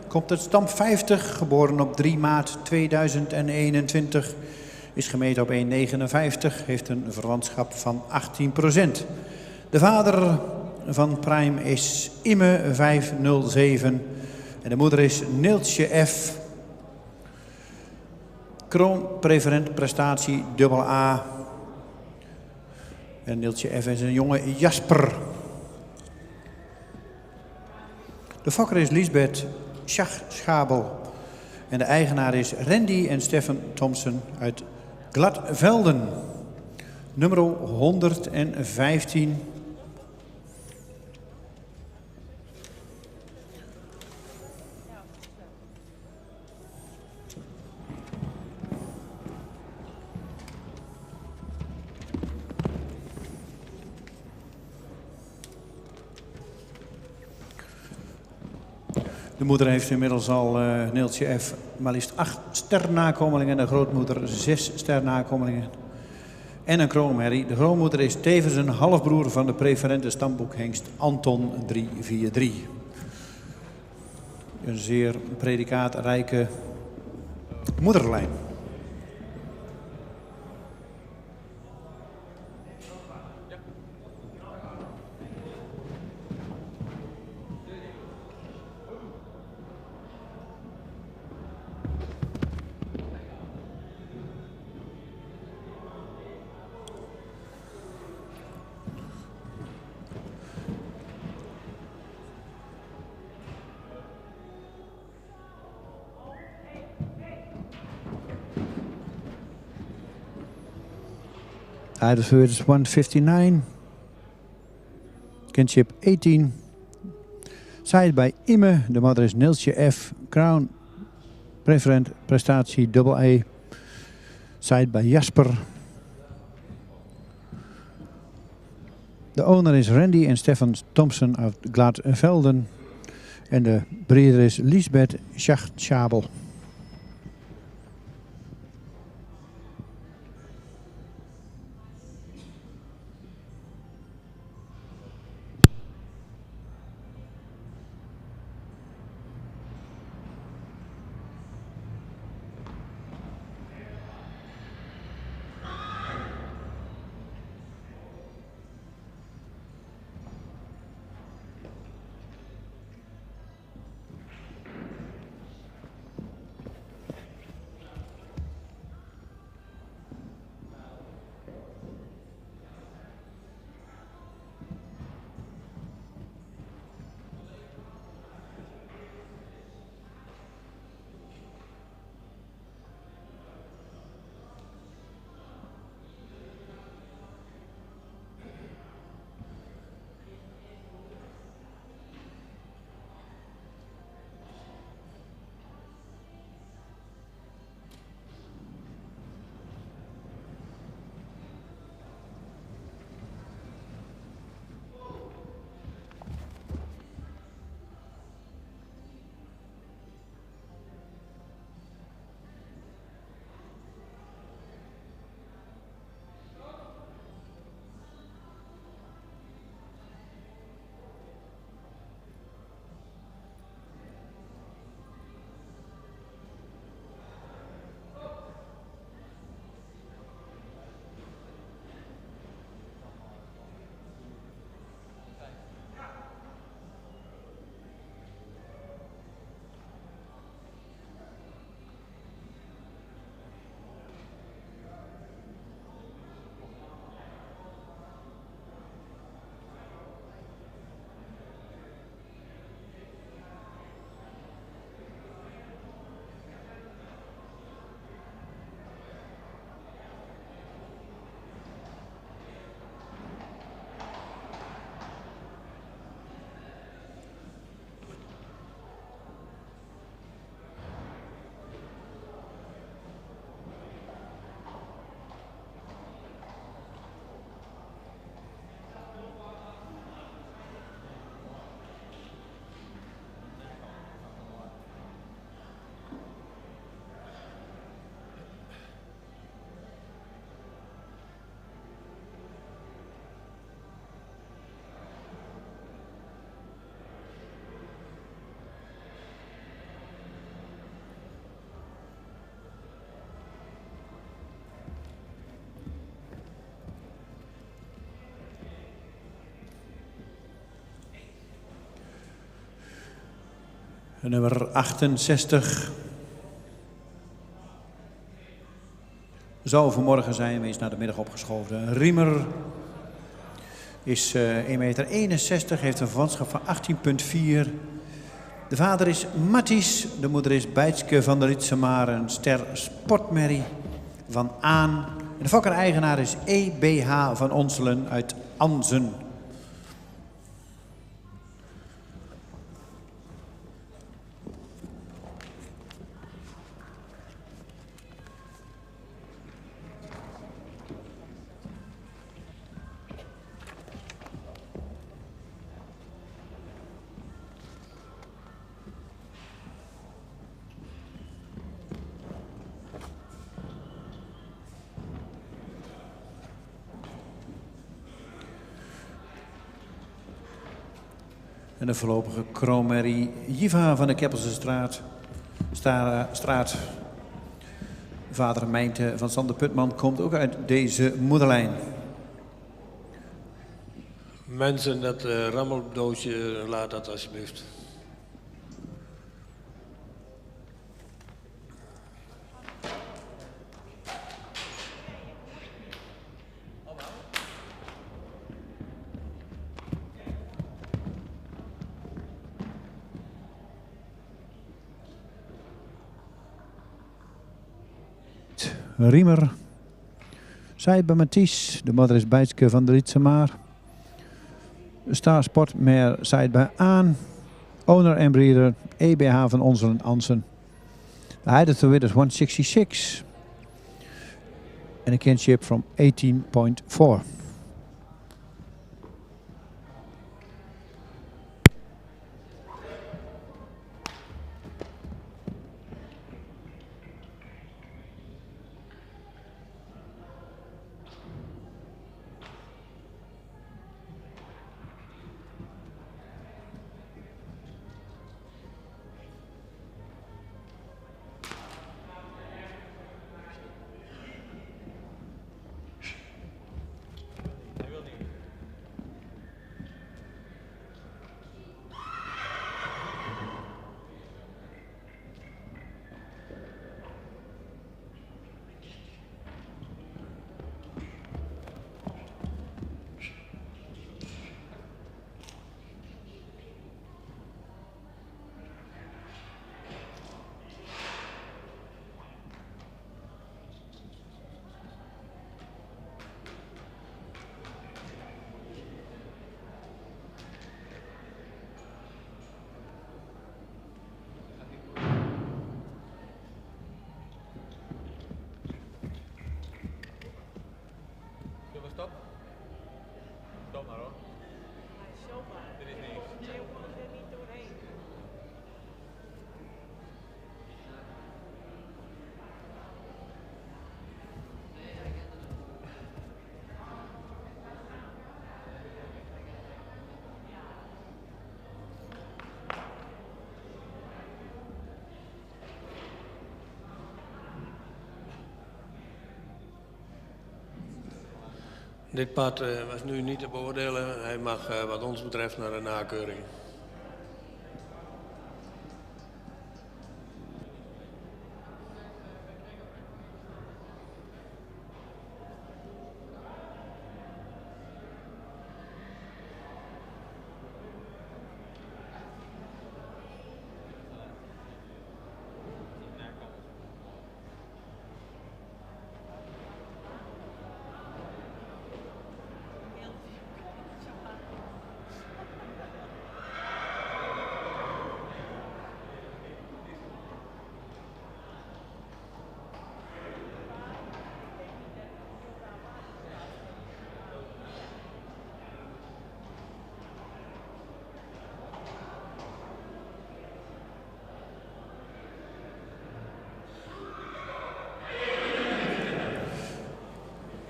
S1: Komt uit stam 50, geboren op 3 maart 2021. Is gemeten op 1,59, heeft een verwantschap van 18%. De vader van Prime is Imme 507 en de moeder is Neeltje F. Kroon preferent prestatie AA. En Neeltje F is een jonge Jasper. De fokker is Lisbeth Schach-Schabel. En de eigenaar is Randy en Stefan Thompson uit Gladvelden, nummer 115. De moeder heeft inmiddels al, Neeltje F., maar liefst 8 sternakomelingen. De grootmoeder 6 sternakomelingen. En een kroonmerrie. De grootmoeder is tevens een halfbroer van de preferente stamboekhengst Anton 343. Een zeer predikaatrijke moederlijn.
S4: Idols for Widders 159. Kinship 18. Side by Imme. De moeder is Neeltje F. Crown preferent prestatie AA. Side by Jasper. De owner is Randy en Stefan Thompson uit Gladvelden. En de breeder is Lisbeth Schacht-Schabel.
S1: Nummer 68 zou vanmorgen zijn, maar is naar de middag opgeschoven. Riemer is 1,61 meter, heeft een verwantschap van 18,4. De vader is Matties, de moeder is Bijtske van der Ritsemare, een ster sportmerrie. van Aan. En de fokker-eigenaar is EBH van Onselen uit Anzen. En de voorlopige Kroonmerrie Jiva van de Keppelse straat. Vader Mijnte van Sander Putman komt ook uit deze moederlijn.
S2: Mensen, dat rammeldoosje, laat dat alsjeblieft.
S4: Riemer. Zijde Mathies. De moeder is Bijtske van de Rietzemaar. Starsport meer zijde bij Aan. Owner en breeder EBH van Onselen Ansen. The height of the width is 166. And a kinship from 18.4.
S3: Stop. Stop maar hoor. Dit is niks.
S5: Nee, we moeten er niet doorheen.
S2: Dit pad was nu niet te beoordelen. Hij mag wat ons betreft naar een nakeuring.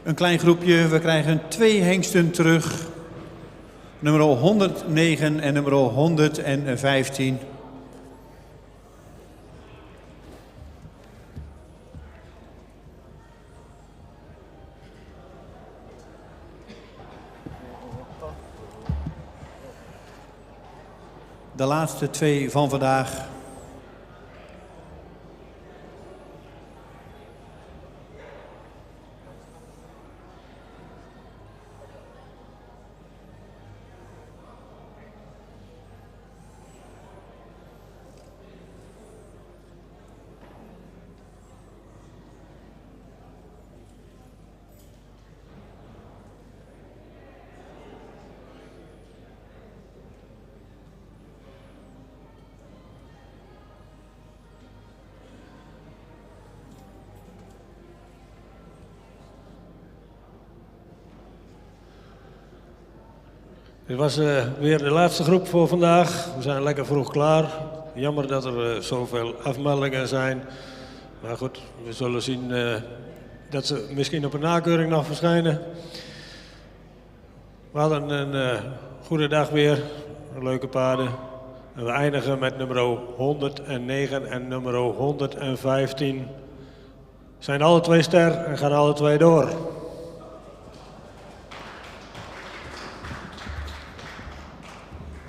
S1: Een klein groepje, we krijgen 2 hengsten terug. Nummer 109 en nummer 115. De laatste 2 van vandaag.
S2: Dit was weer de laatste groep voor vandaag. We zijn lekker vroeg klaar. Jammer dat er zoveel afmeldingen zijn. Maar goed, we zullen zien dat ze misschien op een nakeuring nog verschijnen. We hadden een goede dag weer, leuke paarden. En we eindigen met nummer 109 en nummer 115. Zijn alle twee ster en gaan alle twee door.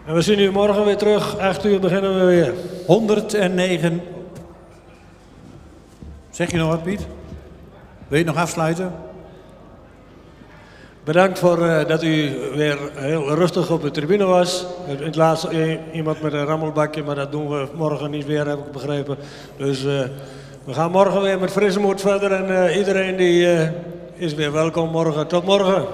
S2: En we zien u morgen weer terug. 8 uur beginnen we weer.
S1: 109. Zeg je nog wat, Piet? Wil je het nog afsluiten?
S2: Bedankt voor dat u weer heel rustig op de tribune was. In het laatste iemand met een rammelbakje, maar dat doen we morgen niet weer, heb ik begrepen. Dus we gaan morgen weer met frisse moed verder en iedereen die is weer welkom morgen. Tot morgen.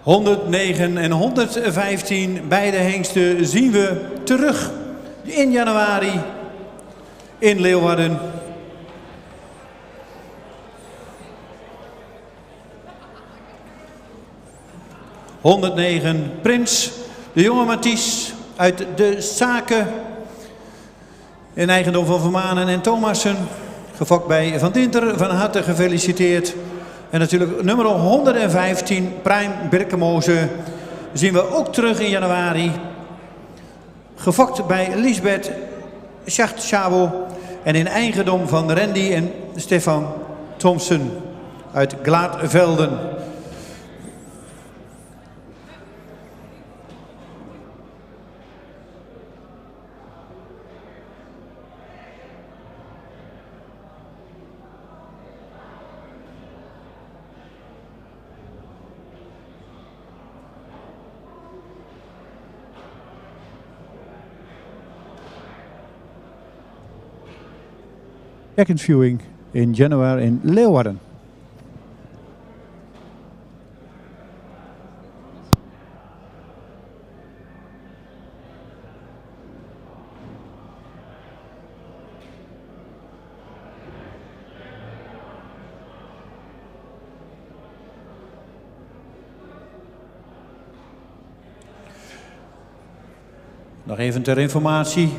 S1: ...109 en 115, beide hengsten zien we terug in januari in Leeuwarden. ...109 Prins, de jonge Mathies uit de Zaken... ...in eigendom van Vermanen en Thomassen... ...gefokt bij Van Dinter, van harte gefeliciteerd... En natuurlijk nummer 115, Prime Birkemoze, zien we ook terug in januari. Gefokt bij Lisbeth Schacht-Schabo en in eigendom van Randy en Stefan Thompson uit Glaadvelden.
S4: Second viewing in January in Leeuwarden.
S1: Nog even ter informatie.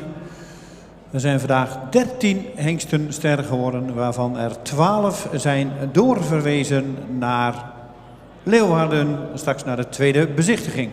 S1: Er zijn vandaag 13 hengstenster geworden, waarvan er 12 zijn doorverwezen naar Leeuwarden, straks naar de tweede bezichtiging.